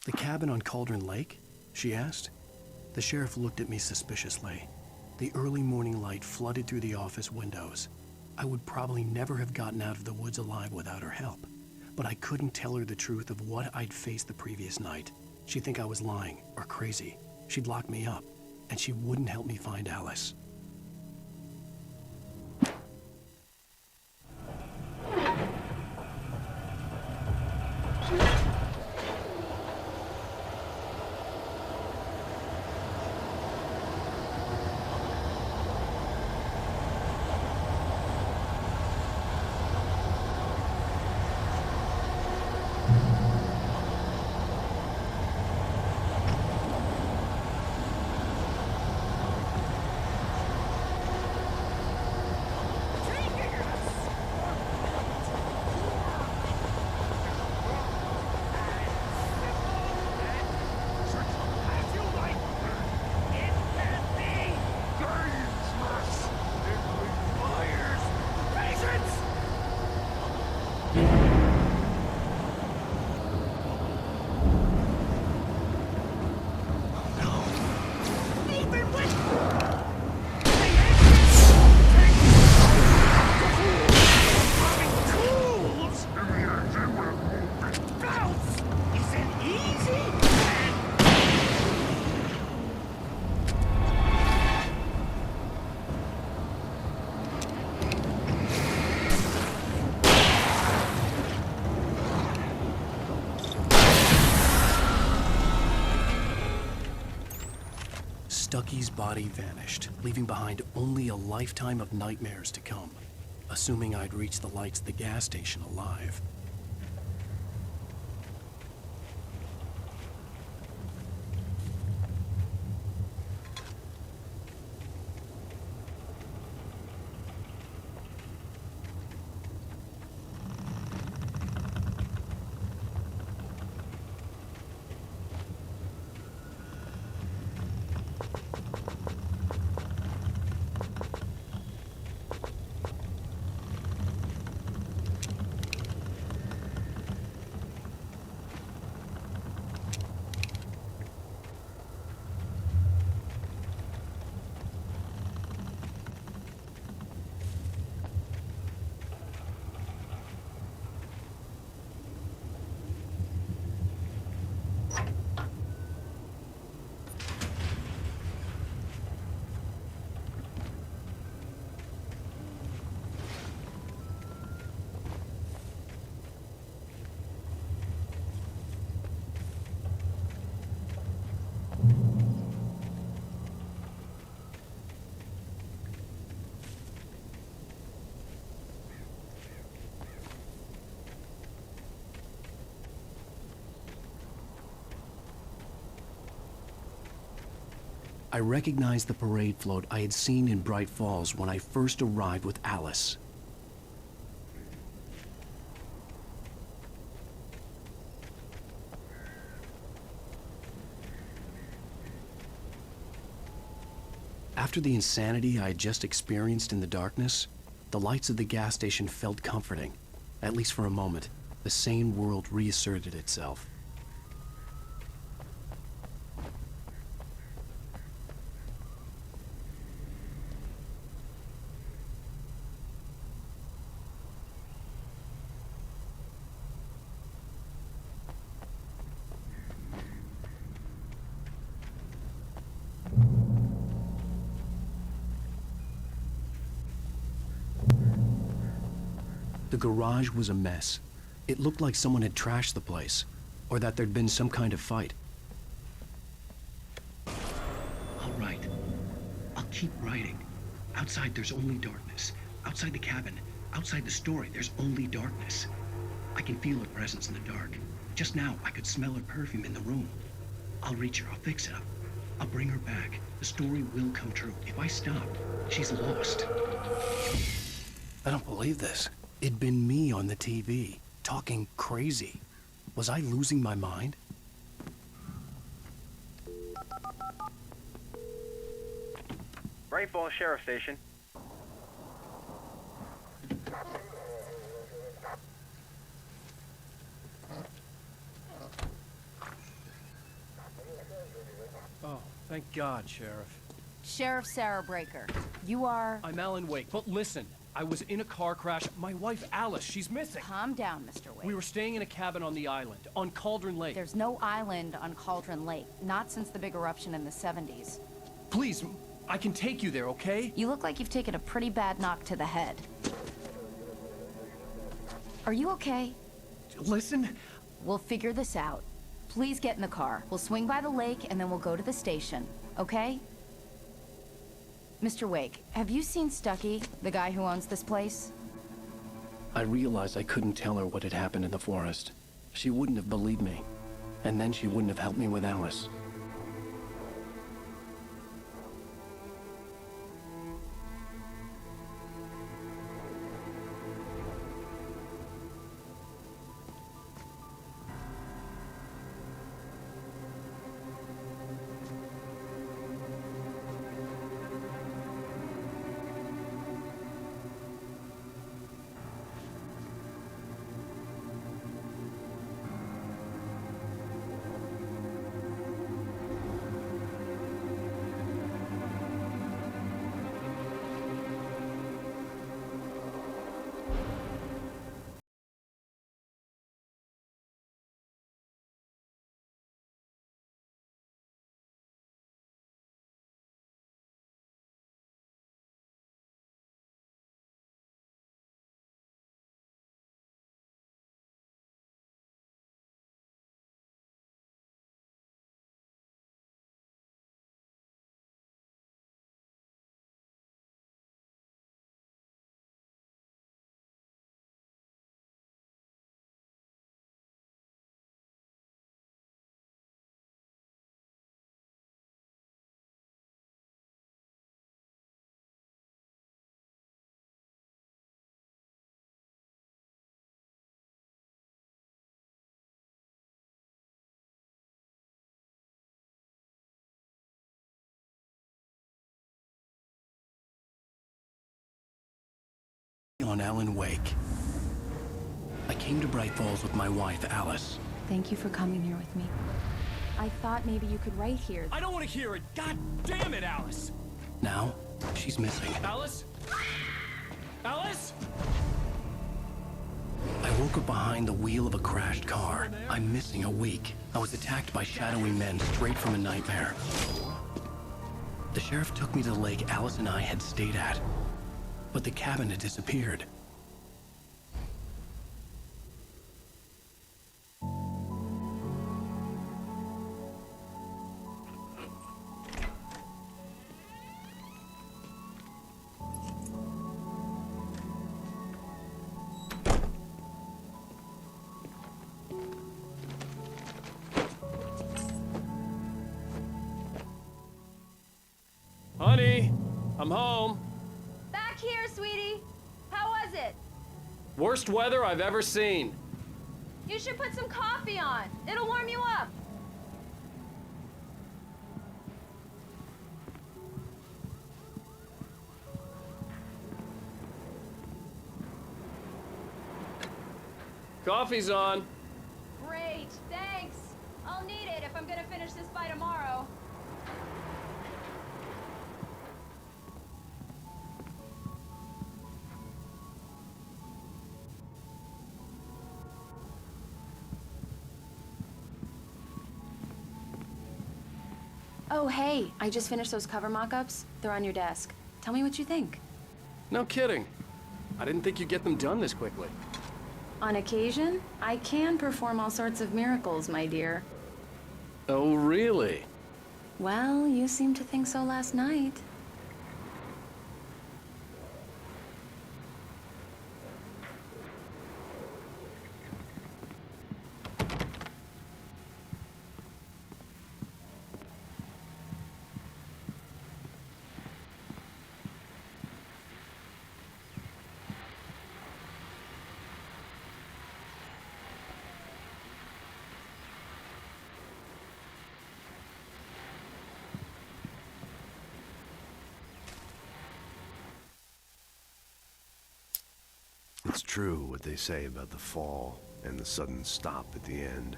Speaker 1: The cabin on Cauldron Lake? She asked. The sheriff looked at me suspiciously. The early morning light flooded through the office windows. I would probably never have gotten out of the woods alive without her help, but I couldn't tell her the truth of what I'd faced the previous night. She'd think I was lying or crazy. She'd lock me up, and she wouldn't help me find Alice. Stucky's body vanished, leaving behind only a lifetime of nightmares to come, assuming I'd reach the lights at the gas station alive. I recognized the parade float I had seen in Bright Falls when I first arrived with Alice. After the insanity I had just experienced in the darkness, the lights of the gas station felt comforting. At least for a moment, the sane world reasserted itself. The garage was a mess. It looked like someone had trashed the place, or that there'd been some kind of fight. All right. I'll keep writing. Outside, there's only darkness. Outside the cabin, outside the story, there's only darkness. I can feel her presence in the dark. Just now, I could smell her perfume in the room. I'll reach her. I'll fix it up. I'll bring her back. The story will come true. If I stop, she's lost. I don't believe this. It'd been me on the TV, talking crazy. Was I losing my mind?
Speaker 16: Bright Falls Sheriff Station.
Speaker 7: Oh, thank God, Sheriff.
Speaker 6: Sheriff Sarah Breaker, you are...
Speaker 7: I'm Alan Wake, but listen. I was in a car crash. My wife, Alice, she's missing.
Speaker 6: Calm down, Mr. Wake.
Speaker 7: We were staying in a cabin on the island, on Cauldron Lake.
Speaker 6: There's no island on Cauldron Lake, not since the big eruption in the 70s.
Speaker 7: Please, I can take you there, okay?
Speaker 6: You look like you've taken a pretty bad knock to the head. Are you okay?
Speaker 7: Listen.
Speaker 6: We'll figure this out. Please get in the car. We'll swing by the lake and then we'll go to the station, okay? Mr. Wake, have you seen Stucky, the guy who owns this place?
Speaker 1: I realized I couldn't tell her what had happened in the forest. She wouldn't have believed me. And then she wouldn't have helped me with Alice. on Alan Wake. I came to Bright Falls with my wife, Alice.
Speaker 6: Thank you for coming here with me. I thought maybe you could write here.
Speaker 4: I don't want to hear it! God damn it, Alice!
Speaker 1: Now, she's missing.
Speaker 4: Alice? Alice?
Speaker 1: I woke up behind the wheel of a crashed car. I'm missing a week. I was attacked by shadowy men straight from a nightmare. The sheriff took me to the lake Alice and I had stayed at, but the cabin had disappeared.
Speaker 7: Honey, I'm home.
Speaker 6: Back here, sweetie. How was it?
Speaker 7: Worst weather I've ever seen.
Speaker 6: You should put some coffee on. It'll warm you up.
Speaker 7: Coffee's on.
Speaker 6: Great, thanks. I'll need it if I'm gonna finish this by tomorrow. Oh, hey, I just finished those cover mock-ups. They're on your desk. Tell me what you think.
Speaker 7: No kidding. I didn't think you'd get them done this quickly.
Speaker 6: On occasion, I can perform all sorts of miracles, my dear.
Speaker 7: Oh, really?
Speaker 6: Well, you seemed to think so last night.
Speaker 9: It's true what they say about the fall and the sudden stop at the end.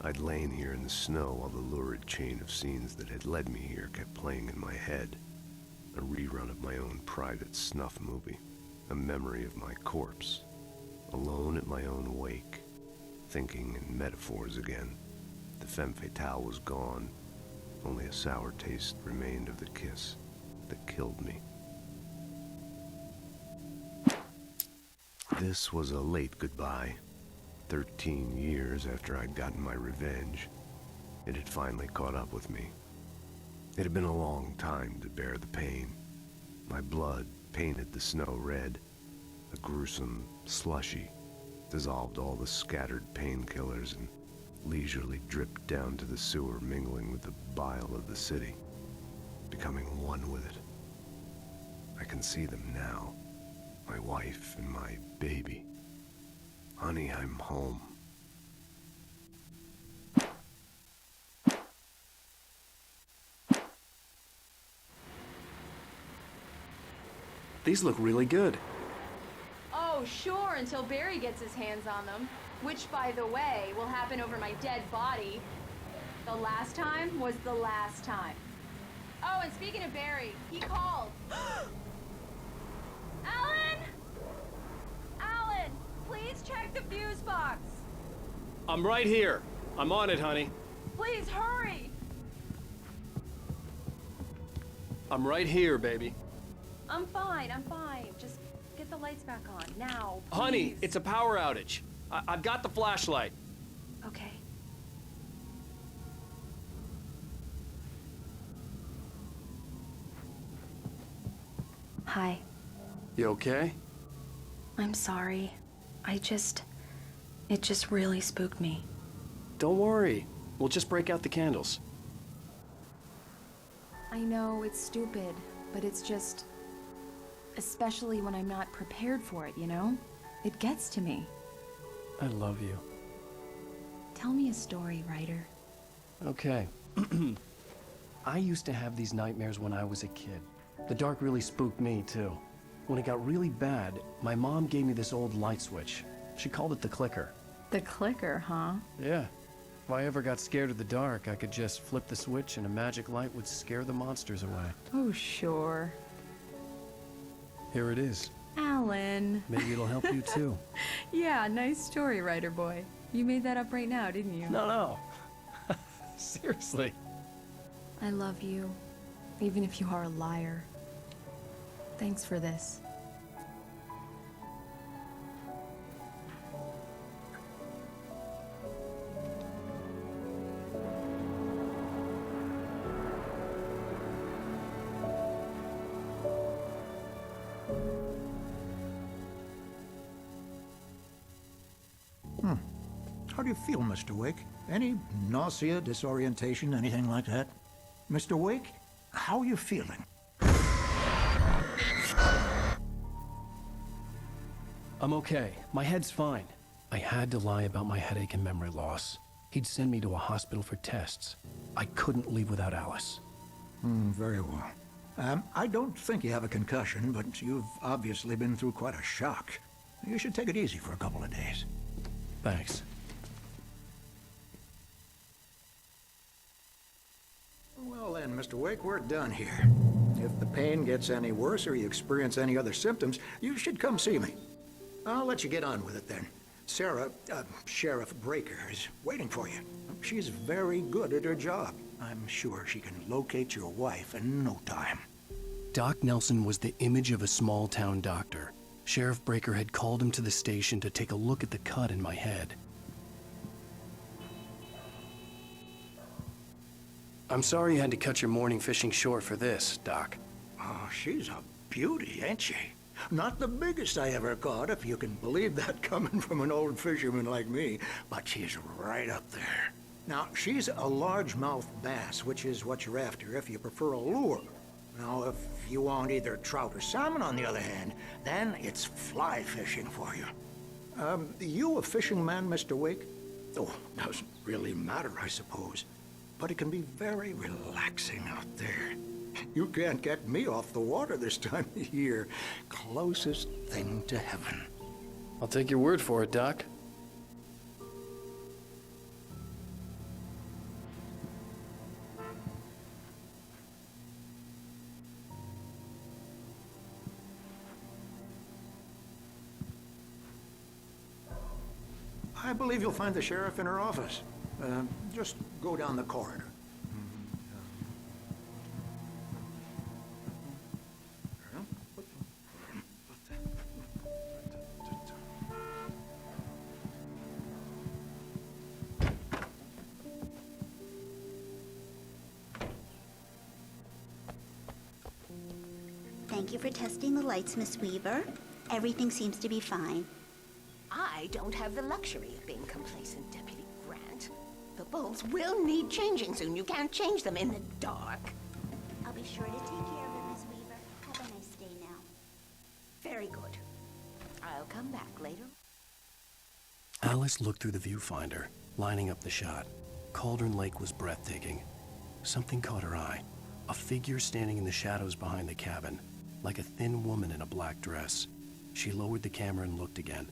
Speaker 9: I'd lain here in the snow while the lurid chain of scenes that had led me here kept playing in my head. A rerun of my own private snuff movie. A memory of my corpse. Alone at my own wake. Thinking in metaphors again. The femme fatale was gone. Only a sour taste remained of the kiss that killed me. This was a late goodbye. 13 years after I'd gotten my revenge, it had finally caught up with me. It had been a long time to bear the pain. My blood painted the snow red. A gruesome slushy dissolved all the scattered painkillers and leisurely dripped down to the sewer, mingling with the bile of the city, becoming one with it. I can see them now. My wife and my baby. Honey, I'm home.
Speaker 7: These look really good.
Speaker 6: Oh, sure, until Barry gets his hands on them. Which, by the way, will happen over my dead body. The last time was the last time. Oh, and speaking of Barry, he called. Alan! Alan, please check the fuse box.
Speaker 7: I'm right here. I'm on it, honey.
Speaker 6: Please hurry.
Speaker 7: I'm right here, baby.
Speaker 6: I'm fine, I'm fine. Just get the lights back on, now, please.
Speaker 7: Honey, it's a power outage. I've got the flashlight.
Speaker 6: Okay. Hi.
Speaker 7: You okay?
Speaker 6: I'm sorry. It just really spooked me.
Speaker 7: Don't worry. We'll just break out the candles.
Speaker 6: I know it's stupid, but it's just... especially when I'm not prepared for it, you know? It gets to me.
Speaker 1: I love you.
Speaker 6: Tell me a story, writer.
Speaker 1: Okay. I used to have these nightmares when I was a kid. The dark really spooked me, too. When it got really bad, my mom gave me this old light switch. She called it the clicker.
Speaker 6: The clicker, huh?
Speaker 1: Yeah. If I ever got scared of the dark, I could just flip the switch and a magic light would scare the monsters away.
Speaker 6: Oh, sure.
Speaker 1: Here it is.
Speaker 6: Alan.
Speaker 1: Maybe it'll help you too.
Speaker 6: Yeah, nice story, writer boy. You made that up right now, didn't you?
Speaker 1: No. Seriously.
Speaker 6: I love you, even if you are a liar. Thanks for this.
Speaker 3: How do you feel, Mr. Wake? Any nausea, disorientation, anything like that? Mr. Wake, how are you feeling?
Speaker 1: I'm okay. My head's fine. I had to lie about my headache and memory loss. He'd send me to a hospital for tests. I couldn't leave without Alice.
Speaker 3: Very well. I don't think you have a concussion, but you've obviously been through quite a shock. You should take it easy for a couple of days.
Speaker 1: Thanks.
Speaker 3: Well then, Mr. Wake, we're done here. If the pain gets any worse or you experience any other symptoms, you should come see me. I'll let you get on with it then. Sarah, Sheriff Breaker, is waiting for you. She's very good at her job. I'm sure she can locate your wife in no time.
Speaker 1: Doc Nelson was the image of a small-town doctor. Sheriff Breaker had called him to the station to take a look at the cut in my head. I'm sorry you had to cut your morning fishing short for this, Doc.
Speaker 3: Oh, she's a beauty, ain't she? Not the biggest I ever caught, if you can believe that coming from an old fisherman like me, but she's right up there. Now, she's a largemouth bass, which is what you're after if you prefer a lure. Now, if you want either trout or salmon, on the other hand, then it's fly fishing for you. You a fishing man, Mr. Wake? Oh, doesn't really matter, I suppose. But it can be very relaxing out there. You can't get me off the water this time of year. Closest thing to heaven.
Speaker 1: I'll take your word for it, Doc.
Speaker 3: I believe you'll find the sheriff in her office. Just go down the corridor.
Speaker 11: Thank you for testing the lights, Miss Weaver. Everything seems to be fine.
Speaker 13: I don't have the luxury of being complacent, Deputy Grant. The bulbs will need changing soon. You can't change them in the dark.
Speaker 11: I'll be sure to take care of it, Miss Weaver. Have a nice day now.
Speaker 13: Very good. I'll come back later.
Speaker 1: Alice looked through the viewfinder, lining up the shot. Cauldron Lake was breathtaking. Something caught her eye. A figure standing in the shadows behind the cabin, like a thin woman in a black dress. She lowered the camera and looked again.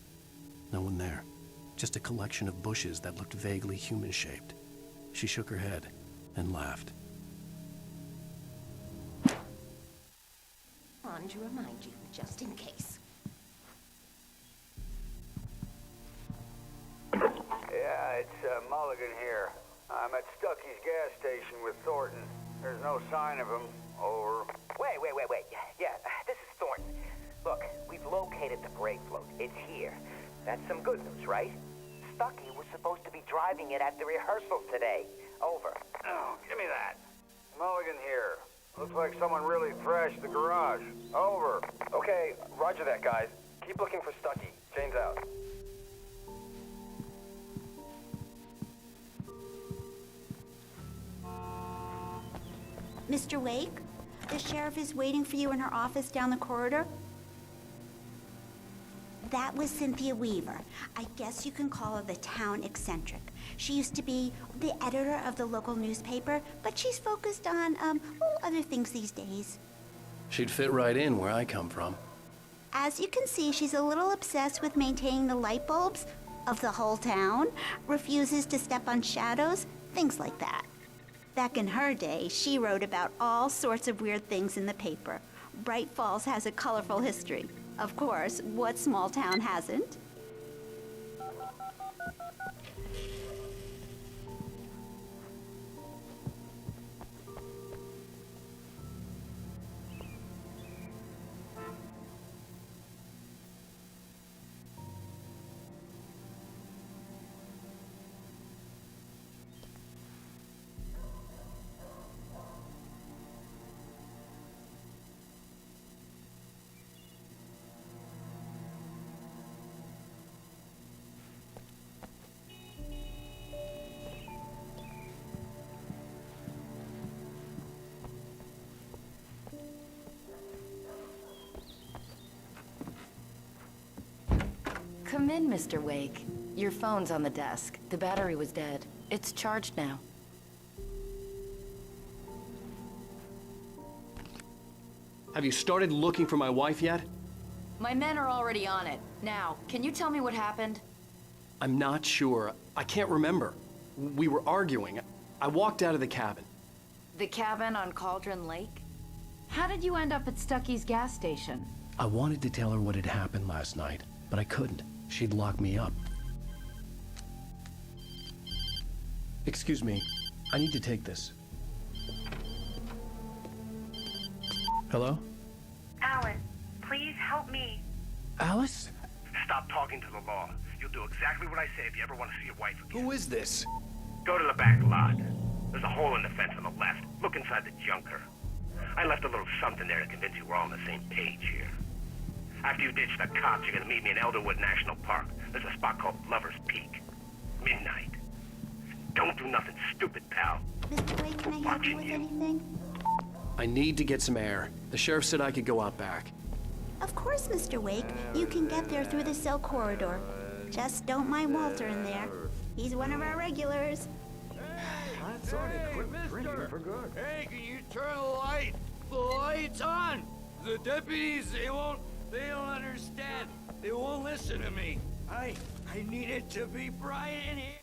Speaker 1: No one there. Just a collection of bushes that looked vaguely human-shaped. She shook her head and laughed.
Speaker 13: On to remind you, just in case.
Speaker 14: Yeah, it's Mulligan here. I'm at Stucky's gas station with Thornton. There's no sign of him. Over.
Speaker 23: Wait. Yeah, this is Thornton. Look, we've located the brake float. It's here. That's some good news, right? Stucky was supposed to be driving it at the rehearsal today. Over.
Speaker 14: Oh, give me that. Mulligan here. Looks like someone really thrashed the garage. Over.
Speaker 23: Okay, roger that, guys. Keep looking for Stucky. Jane's out.
Speaker 11: Mr. Wake, the sheriff is waiting for you in her office down the corridor. That was Cynthia Weaver. I guess you can call her the town eccentric. She used to be the editor of the local newspaper, but she's focused on, other things these days.
Speaker 1: She'd fit right in where I come from.
Speaker 11: As you can see, she's a little obsessed with maintaining the light bulbs of the whole town, refuses to step on shadows, things like that. Back in her day, she wrote about all sorts of weird things in the paper. Bright Falls has a colorful history. Of course, what small town hasn't?
Speaker 5: Come in, Mr. Wake. Your phone's on the desk. The battery was dead. It's charged now.
Speaker 7: Have you started looking for my wife yet?
Speaker 5: My men are already on it. Now, can you tell me what happened?
Speaker 7: I'm not sure. I can't remember. We were arguing. I walked out of the cabin.
Speaker 5: The cabin on Cauldron Lake? How did you end up at Stucky's gas station?
Speaker 1: I wanted to tell her what had happened last night, but I couldn't. She'd lock me up. Excuse me. I need to take this. Hello?
Speaker 8: Alan, please help me.
Speaker 1: Alice?
Speaker 10: Stop talking to the law. You'll do exactly what I say if you ever want to see your wife again.
Speaker 7: Who is this?
Speaker 10: Go to the back lot. There's a hole in the fence on the left. Look inside the junker. I left a little something there to convince you we're all on the same page here. After you ditch the cops, you're gonna meet me in Elderwood National Park. There's a spot called Lover's Peak. Midnight. Don't do nothing stupid, pal.
Speaker 11: Mr. Wake, can I help you with anything?
Speaker 7: I need to get some air. The sheriff said I could go out back.
Speaker 11: Of course, Mr. Wake. You can get there through the cell corridor. Just don't mind Walter in there. He's one of our regulars.
Speaker 12: I thought he quit drinking for good.
Speaker 24: Hey, can you turn the light? The light's on! The deputies, they don't understand. They won't listen to me. I need it to be bright in here.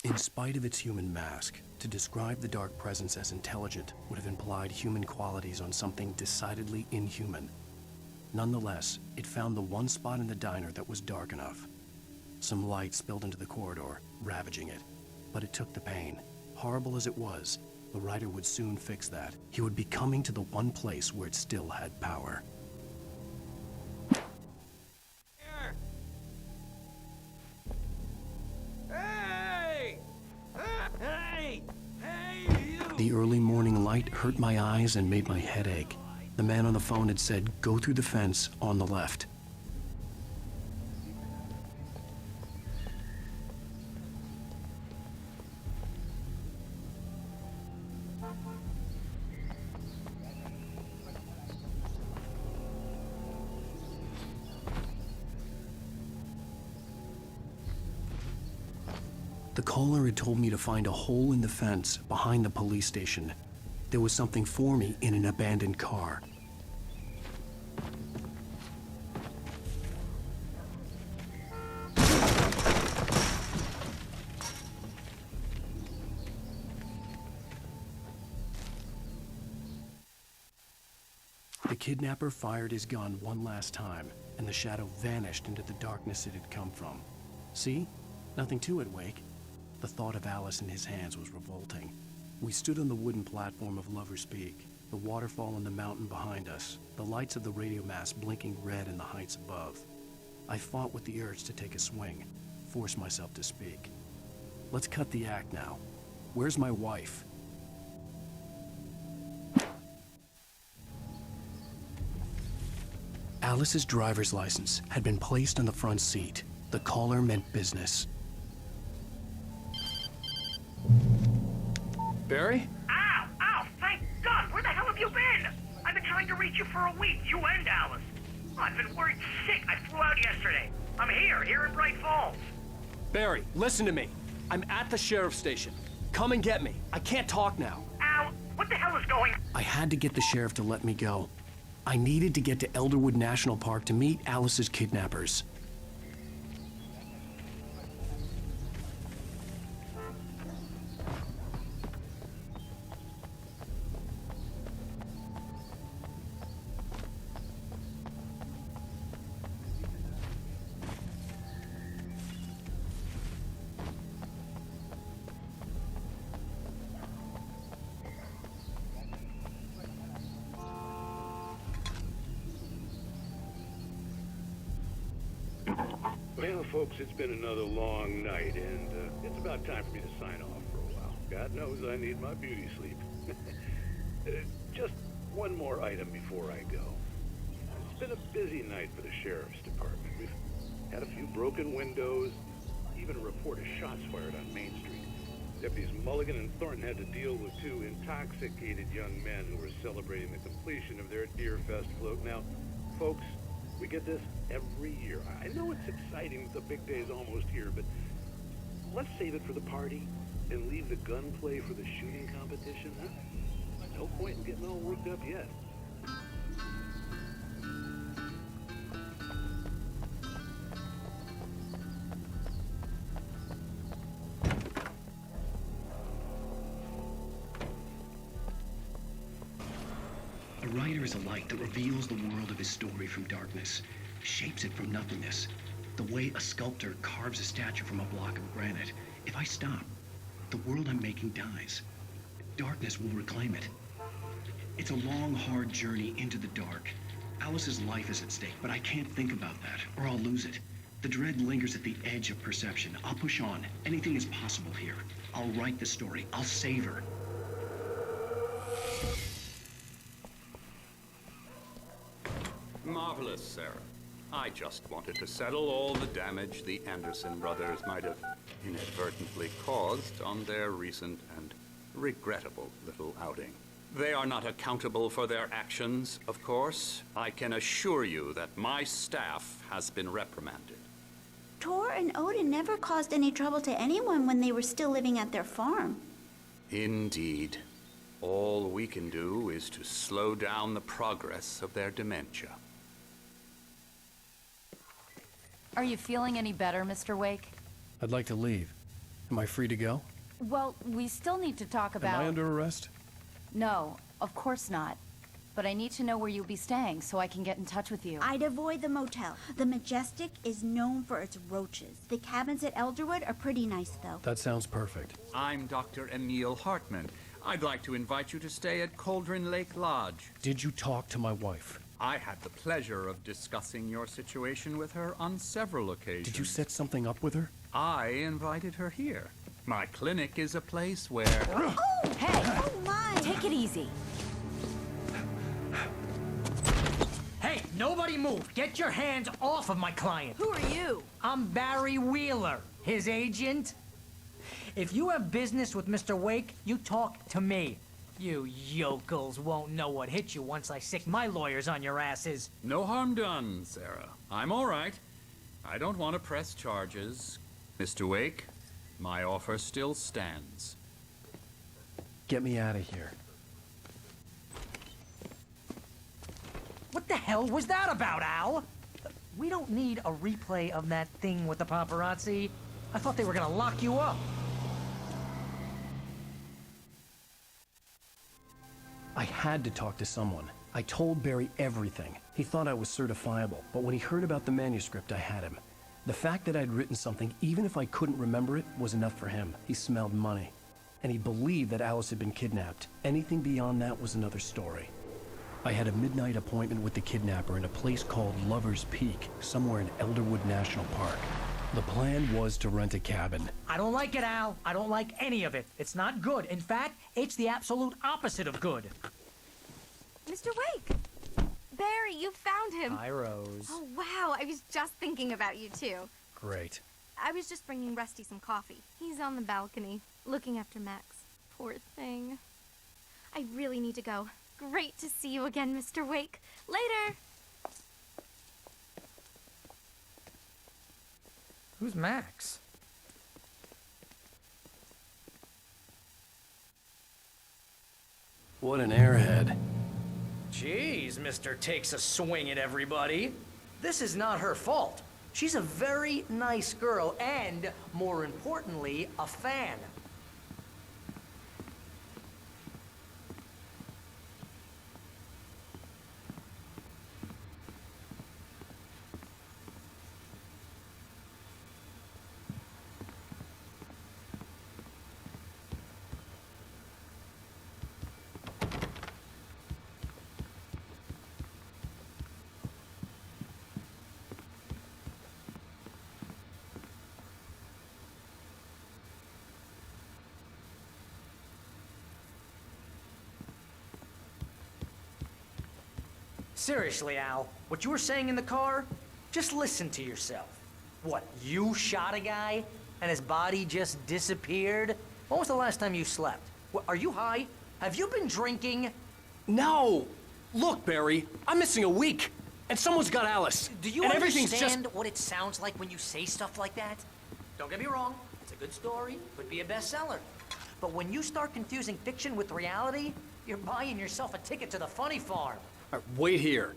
Speaker 1: In spite of its human mask, to describe the dark presence as intelligent would have implied human qualities on something decidedly inhuman. Nonetheless, it found the one spot in the diner that was dark enough. Some light spilled into the corridor, ravaging it. But it took the pain. Horrible as it was, the writer would soon fix that. He would be coming to the one place where it still had power.
Speaker 24: Hey! Hey! Hey, you!
Speaker 1: The early morning light hurt my eyes and made my head ache. The man on the phone had said, "Go through the fence on the left." The caller had told me to find a hole in the fence behind the police station. There was something for me in an abandoned car. The kidnapper fired his gun one last time, and the shadow vanished into the darkness it had come from. See? Nothing to it, Wake. The thought of Alice in his hands was revolting. We stood on the wooden platform of Lover's Peak, the waterfall on the mountain behind us, the lights of the radio mast blinking red in the heights above. I fought with the urge to take a swing, force myself to speak. Let's cut the act now. Where's my wife? Alice's driver's license had been placed on the front seat. The caller meant business.
Speaker 7: Barry?
Speaker 10: Ow! Ow! Thank God! Where the hell have you been? I've been trying to reach you for a week, you and Alice. I've been worried sick. I flew out yesterday. I'm here in Bright Falls.
Speaker 7: Barry, listen to me. I'm at the sheriff's station. Come and get me. I can't talk now.
Speaker 10: Al, what the hell is going on?
Speaker 1: I had to get the sheriff to let me go. I needed to get to Elderwood National Park to meet Alice's kidnappers.
Speaker 2: Well, folks, it's been another long night, and it's about time for me to sign off for a while. God knows I need my beauty sleep. Just one more item before I go. It's been a busy night for the Sheriff's Department. We've had a few broken windows, even a report of shots fired on Main Street. Deputies Mulligan and Thornton had to deal with two intoxicated young men who were celebrating the completion of their Deer Fest float. Now, folks, we get this every year. I know it's exciting, the big day's almost here, but let's save it for the party and leave the gunplay for the shooting competition, huh? No point in getting all worked up yet.
Speaker 1: A writer is a light that reveals the world of his story from darkness, shapes it from nothingness. The way a sculptor carves a statue from a block of granite. If I stop, the world I'm making dies. Darkness will reclaim it. It's a long, hard journey into the dark. Alice's life is at stake, but I can't think about that, or I'll lose it. The dread lingers at the edge of perception. I'll push on. Anything is possible here. I'll write the story. I'll save her.
Speaker 15: Marvelous, Sarah. I just wanted to settle all the damage the Anderson brothers might have inadvertently caused on their recent and regrettable little outing. They are not accountable for their actions, of course. I can assure you that my staff has been reprimanded.
Speaker 11: Tor and Odin never caused any trouble to anyone when they were still living at their farm.
Speaker 15: Indeed. All we can do is to slow down the progress of their dementia.
Speaker 5: Are you feeling any better, Mr. Wake?
Speaker 1: I'd like to leave. Am I free to go?
Speaker 5: Well, we still need to talk about...
Speaker 1: Am I under arrest?
Speaker 5: No, of course not. But I need to know where you'll be staying so I can get in touch with you.
Speaker 11: I'd avoid the motel. The Majestic is known for its roaches. The cabins at Elderwood are pretty nice, though.
Speaker 1: That sounds perfect.
Speaker 15: I'm Dr. Emil Hartman. I'd like to invite you to stay at Cauldron Lake Lodge.
Speaker 1: Did you talk to my wife?
Speaker 15: I had the pleasure of discussing your situation with her on several occasions.
Speaker 1: Did you set something up with her?
Speaker 15: I invited her here. My clinic is a place where...
Speaker 5: Oh, hey! Oh, my! Take it easy.
Speaker 17: Hey, nobody move! Get your hands off of my client!
Speaker 18: Who are you?
Speaker 17: I'm Barry Wheeler, his agent. If you have business with Mr. Wake, you talk to me. You yokels won't know what hit you once I sick my lawyers on your asses.
Speaker 15: No harm done, Sarah. I'm all right. I don't want to press charges. Mr. Wake, my offer still stands.
Speaker 1: Get me out of here.
Speaker 17: What the hell was that about, Al? We don't need a replay of that thing with the paparazzi. I thought they were gonna lock you up.
Speaker 1: I had to talk to someone. I told Barry everything. He thought I was certifiable, but when he heard about the manuscript, I had him. The fact that I'd written something, even if I couldn't remember it, was enough for him. He smelled money. And he believed that Alice had been kidnapped. Anything beyond that was another story. I had a midnight appointment with the kidnapper in a place called Lover's Peak, somewhere in Elderwood National Park. The plan was to rent a cabin.
Speaker 17: I don't like it, Al. I don't like any of it. It's not good. In fact, it's the absolute opposite of good.
Speaker 18: Mr. Wake! Barry, you found him.
Speaker 17: Hi, Rose.
Speaker 18: Oh, wow. I was just thinking about you, too.
Speaker 1: Great.
Speaker 18: I was just bringing Rusty some coffee. He's on the balcony, looking after Max. Poor thing. I really need to go. Great to see you again, Mr. Wake. Later!
Speaker 17: Who's Max?
Speaker 1: What an airhead.
Speaker 17: Jeez, Mr. Takes a swing at everybody. This is not her fault. She's a very nice girl and, more importantly, a fan. Seriously, Al, what you were saying in the car, just listen to yourself. What, you shot a guy and his body just disappeared? When was the last time you slept? What, are you high? Have you been drinking?
Speaker 7: No! Look, Barry, I'm missing a week, and someone's got Alice.
Speaker 17: Do you
Speaker 7: and everything's
Speaker 17: understand what it sounds like when you say stuff like that? Don't get me wrong, it's a good story, could be a bestseller. But when you start confusing fiction with reality, you're buying yourself a ticket to the funny farm.
Speaker 7: All right, wait here.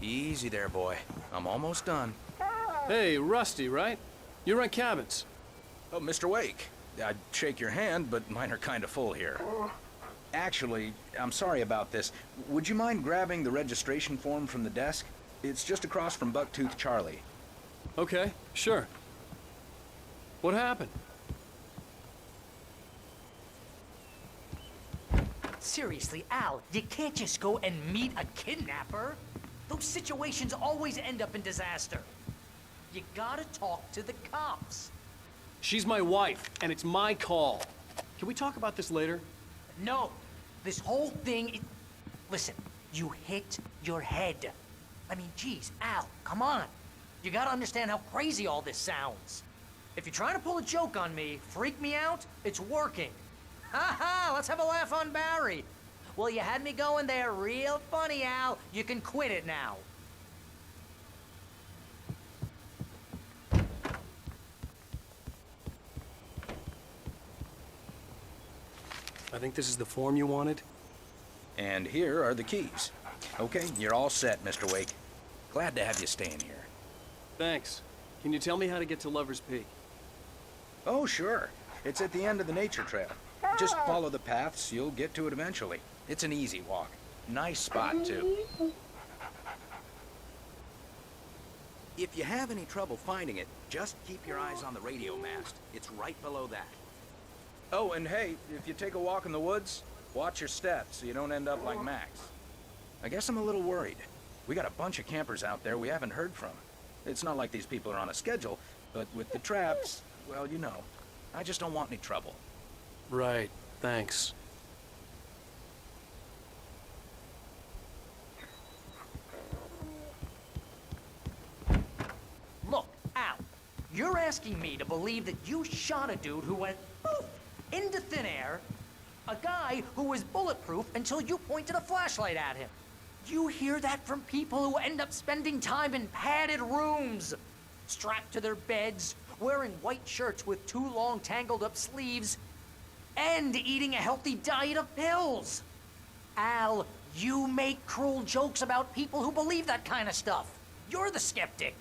Speaker 19: Easy there, boy. I'm almost done.
Speaker 7: Hey, Rusty, right? You rent cabins.
Speaker 19: Oh, Mr. Wake. I'd shake your hand, but mine are kind of full here. Actually, I'm sorry about this. Would you mind grabbing the registration form from the desk? It's just across from Bucktooth Charlie.
Speaker 7: Okay, sure. What happened?
Speaker 17: Seriously, Al, you can't just go and meet a kidnapper. Those situations always end up in disaster. You gotta talk to the cops.
Speaker 7: She's my wife, and it's my call. Can we talk about this later?
Speaker 17: No, this whole thing Listen, you hit your head. I mean, geez, Al, come on. You gotta understand how crazy all this sounds. If you're trying to pull a joke on me, freak me out, it's working. Ha ha, let's have a laugh on Barry. Well, you had me going there real funny, Al. You can quit it now.
Speaker 7: I think this is the form you wanted.
Speaker 19: And here are the keys. Okay, you're all set, Mr. Wake. Glad to have you staying here.
Speaker 7: Thanks. Can you tell me how to get to Lover's Peak?
Speaker 19: Oh, sure. It's at the end of the nature trail. Just follow the paths, you'll get to it eventually. It's an easy walk. Nice spot, too. If you have any trouble finding it, just keep your eyes on the radio mast. It's right below that. Oh, and hey, if you take a walk in the woods, watch your steps so you don't end up like Max. I guess I'm a little worried. We got a bunch of campers out there we haven't heard from. It's not like these people are on a schedule, but with the traps, well, you know, I just don't want any trouble.
Speaker 7: Right, thanks.
Speaker 17: Look, Al, you're asking me to believe that you shot a dude who went poof into thin air, a guy who was bulletproof until you pointed a flashlight at him. You hear that from people who end up spending time in padded rooms, strapped to their beds, wearing white shirts with too long tangled up sleeves, and eating a healthy diet of pills. Al, you make cruel jokes about people who believe that kind of stuff. You're the skeptic.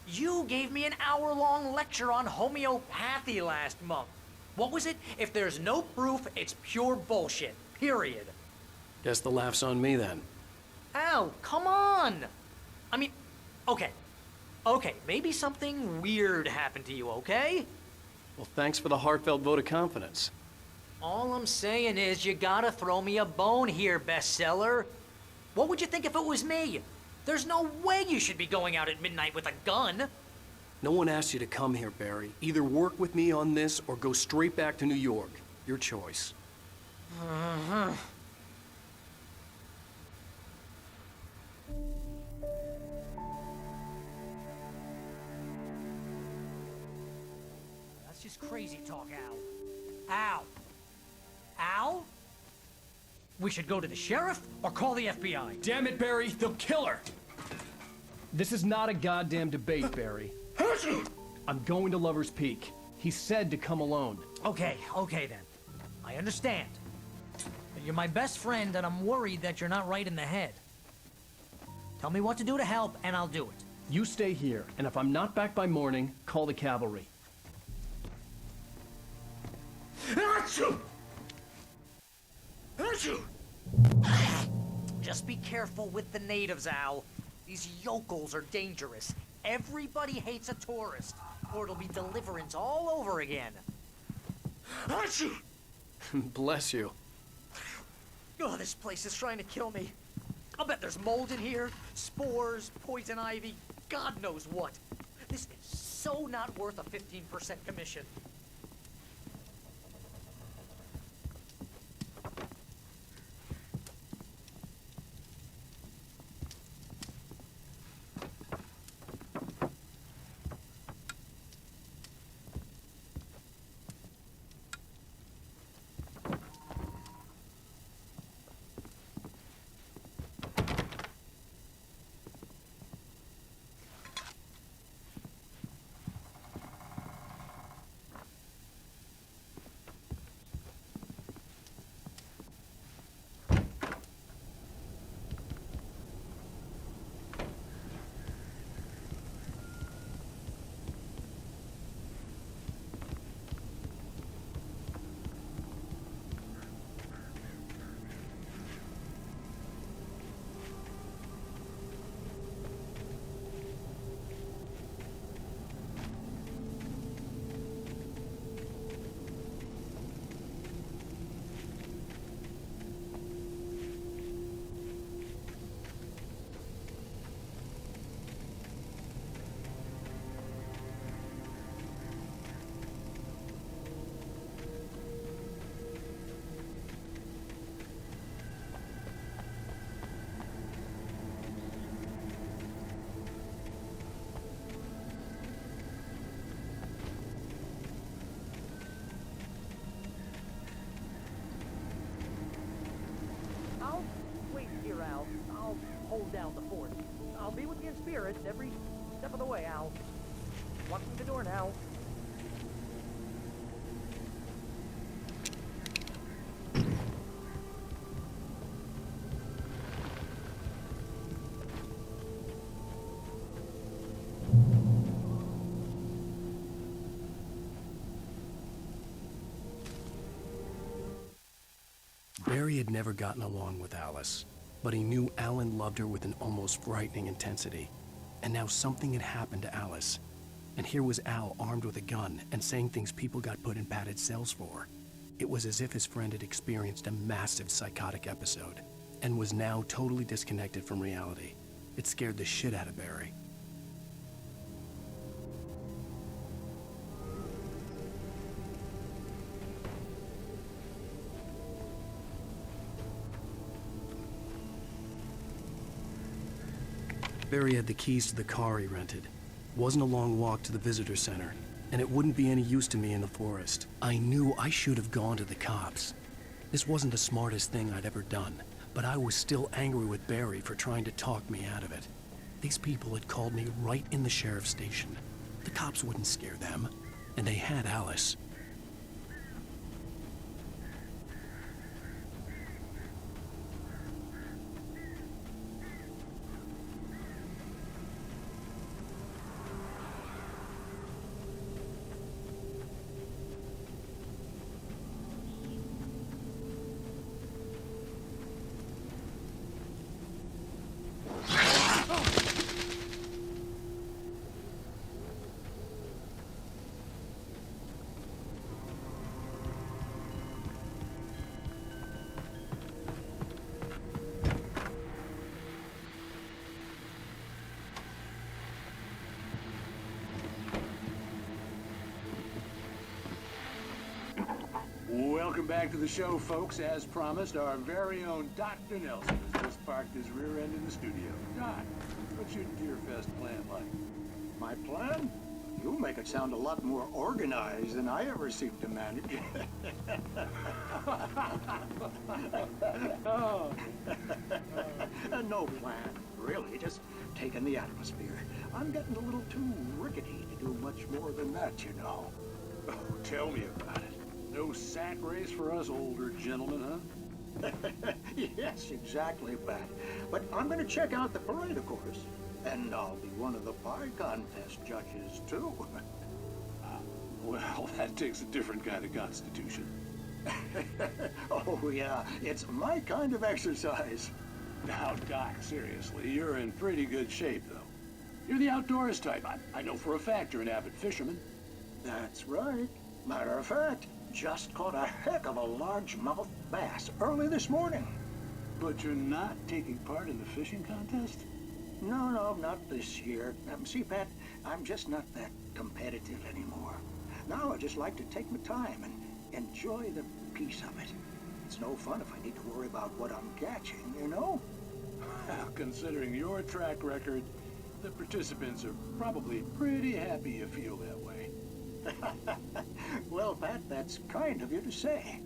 Speaker 17: You gave me an hour-long lecture on homeopathy last month. What was it? If there's no proof, it's pure bullshit. Period.
Speaker 7: Guess the laugh's on me then.
Speaker 17: Al, come on! I mean, okay. Okay, maybe something weird happened to you, okay?
Speaker 7: Well, thanks for the heartfelt vote of confidence.
Speaker 17: All I'm saying is you gotta throw me a bone here, bestseller. What would you think if it was me? There's no way you should be going out at midnight with a gun.
Speaker 7: No one asked you to come here, Barry. Either work with me on this or go straight back to New York. Your choice.
Speaker 17: Uh-huh. That's just crazy talk, Al. Al! Al? We should go to the sheriff or call the FBI.
Speaker 7: Damn it, Barry, they'll kill her! This is not a goddamn debate, Barry. I'm going to Lover's Peak. He said to come alone.
Speaker 17: Okay then. I understand. But you're my best friend, and I'm worried that you're not right in the head. Tell me what to do to help, and I'll do it.
Speaker 7: You stay here, and if I'm not back by morning, call the cavalry.
Speaker 17: Just be careful with the natives, Al. These yokels are dangerous. Everybody hates a tourist, or it'll be Deliverance all over again.
Speaker 7: Bless you.
Speaker 17: Oh, this place is trying to kill me. I'll bet there's mold in here, spores, poison ivy, God knows what. This is so not worth a 15% commission. I'll hold down the fort. I'll be with you in spirit every step of the way, Al. Walk through the door now.
Speaker 1: Barry had never gotten along with Alice, but he knew Alan loved her with an almost frightening intensity. And now something had happened to Alice. And here was Al armed with a gun and saying things people got put in padded cells for. It was as if his friend had experienced a massive psychotic episode and was now totally disconnected from reality. It scared the shit out of Barry. Barry had the keys to the car he rented. Wasn't a long walk to the visitor center, and it wouldn't be any use to me in the forest. I knew I should have gone to the cops. This wasn't the smartest thing I'd ever done, but I was still angry with Barry for trying to talk me out of it. These people had called me right in the sheriff's station. The cops wouldn't scare them, and they had Alice.
Speaker 16: Welcome back to the show, folks. As promised, our very own Dr. Nelson has just parked his rear end in the studio. Doc, what's your Deerfest plan like? My plan?
Speaker 3: You make it sound a lot more organized than I ever seem to manage. No plan, really, just taking the atmosphere. I'm getting a little too rickety to do much more than that, you know.
Speaker 16: Oh, tell me about it. No sack race for us older gentlemen, huh?
Speaker 3: Yes, exactly, Pat. But I'm going to check out the parade, of course. And I'll be one of the pie contest judges, too.
Speaker 16: Well, that takes a different kind of constitution.
Speaker 3: Oh, yeah. It's my kind of exercise.
Speaker 16: Now, Doc, seriously, you're in pretty good shape, though. You're the outdoors type. I know for a fact you're an avid fisherman.
Speaker 3: That's right. Matter of fact, just caught a heck of a largemouth bass early this morning.
Speaker 16: But you're not taking part in the fishing contest?
Speaker 3: No, not this year. See, Pat, I'm just not that competitive anymore. Now I just like to take my time and enjoy the peace of it. It's no fun if I need to worry about what I'm catching, you know?
Speaker 16: Well, considering your track record, the participants are probably pretty happy you feel that way.
Speaker 3: Well, Pat, that's kind of you to say.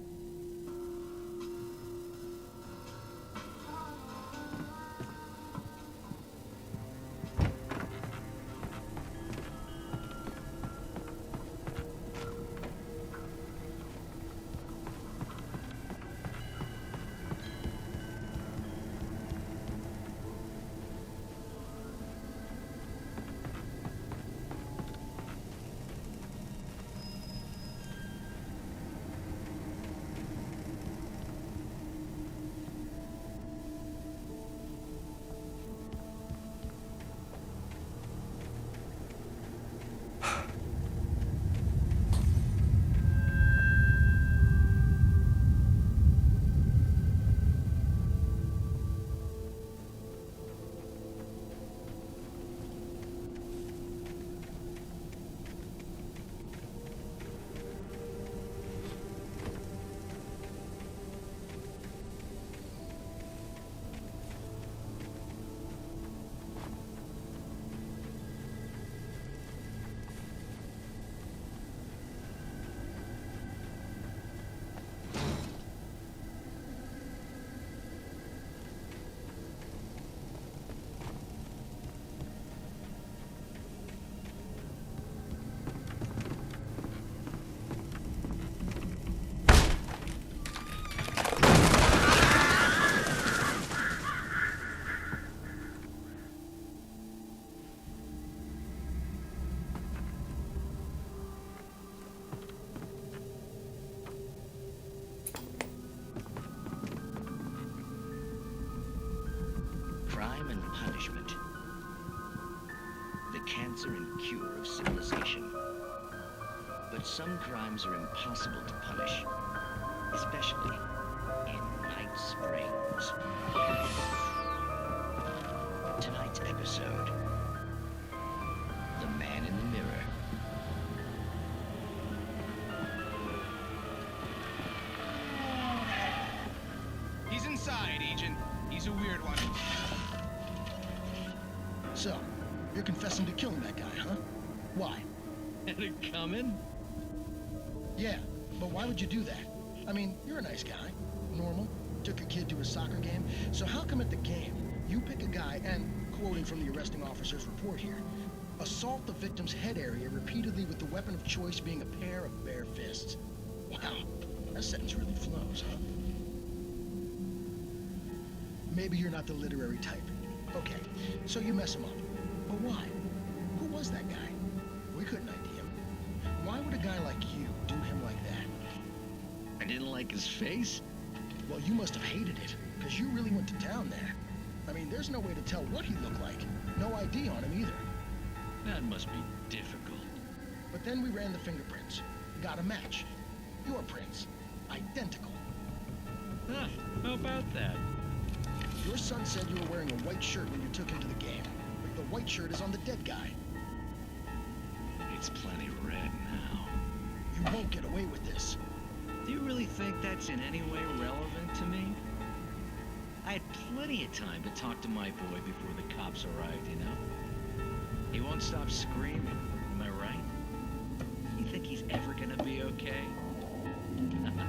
Speaker 4: Crime and punishment. The cancer and cure of civilization. But some crimes are impossible to punish, especially in Night Springs. Tonight's episode, The Man in the Mirror.
Speaker 20: He's inside, Agent. He's a weird one.
Speaker 21: So, you're confessing to killing that guy, huh? Why?
Speaker 4: Had it coming?
Speaker 21: Yeah, but why would you do that? I mean, you're a nice guy. Normal. Took your kid to a soccer game. So how come at the game, you pick a guy and, quoting from the arresting officer's report here, assault the victim's head area repeatedly with the weapon of choice being a pair of bare fists? Wow, that sentence really flows, huh? Maybe you're not the literary type. Okay, so you mess him up. But why? Who was that guy? We couldn't ID him. Why would a guy like you do him like that?
Speaker 4: I didn't like his face?
Speaker 21: Well, you must have hated it, because you really went to town there. I mean, there's no way to tell what he looked like. No ID on him either.
Speaker 4: That must be difficult.
Speaker 21: But then we ran the fingerprints. Got a match. Your prints. Identical.
Speaker 4: Huh, how about that?
Speaker 21: Your son said you were wearing a white shirt when you took him to the game. But the white shirt is on the dead guy.
Speaker 4: It's plenty red now.
Speaker 21: You won't get away with this.
Speaker 4: Do you really think that's in any way relevant to me? I had plenty of time to talk to my boy before the cops arrived, you know? He won't stop screaming, am I right? think he's ever gonna be okay?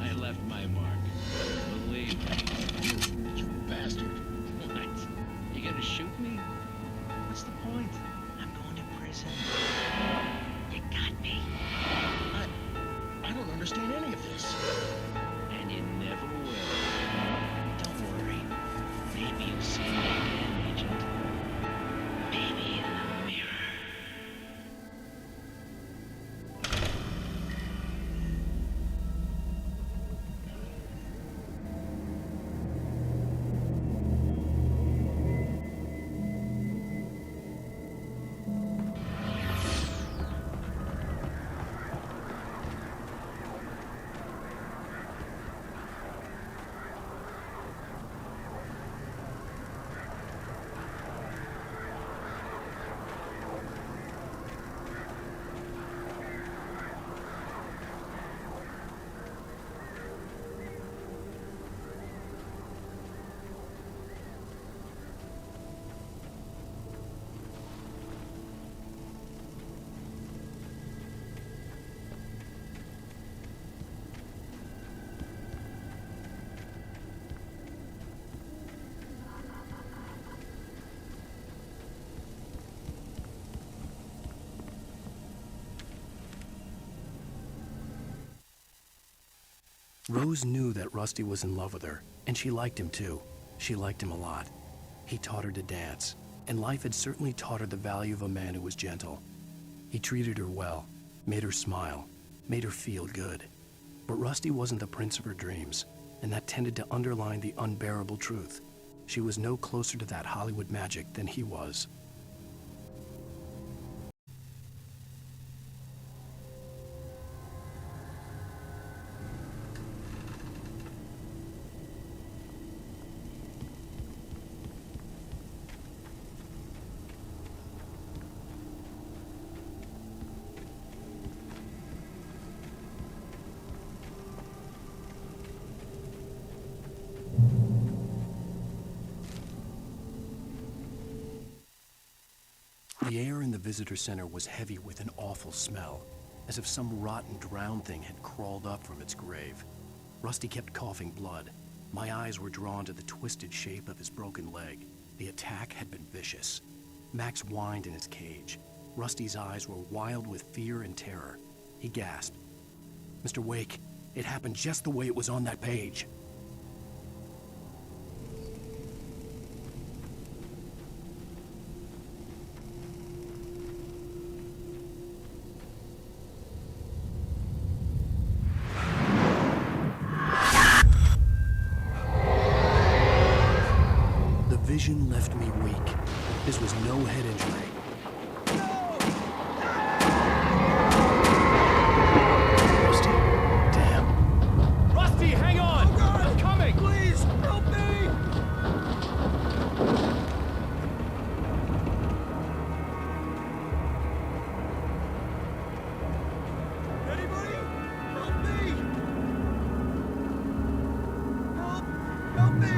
Speaker 4: I left my mark. Believe me.
Speaker 21: You bastard.
Speaker 4: What? You gonna shoot me? What's the point? I'm going to prison. You got me.
Speaker 21: I don't understand any of this.
Speaker 4: And you never will. Don't worry. Maybe you'll see me again, Agent. Maybe in the mirror.
Speaker 1: Rose knew that Rusty was in love with her, and she liked him too. She liked him a lot. He taught her to dance, and life had certainly taught her the value of a man who was gentle. He treated her well, made her smile, made her feel good. But Rusty wasn't the prince of her dreams, and that tended to underline the unbearable truth. She was no closer to that Hollywood magic than he was. The air in the visitor center was heavy with an awful smell, as if some rotten drowned thing had crawled up from its grave. Rusty kept coughing blood. My eyes were drawn to the twisted shape of his broken leg. The attack had been vicious. Max whined in his cage. Rusty's eyes were wild with fear and terror. He gasped. "Mr. Wake, it happened just the way it was on that page." Vision left me weak. This was no head injury. Rusty? Damn.
Speaker 7: Rusty, hang on!
Speaker 12: Oh God!
Speaker 7: I'm coming!
Speaker 12: Please, help me! Anybody? Help me! Help me!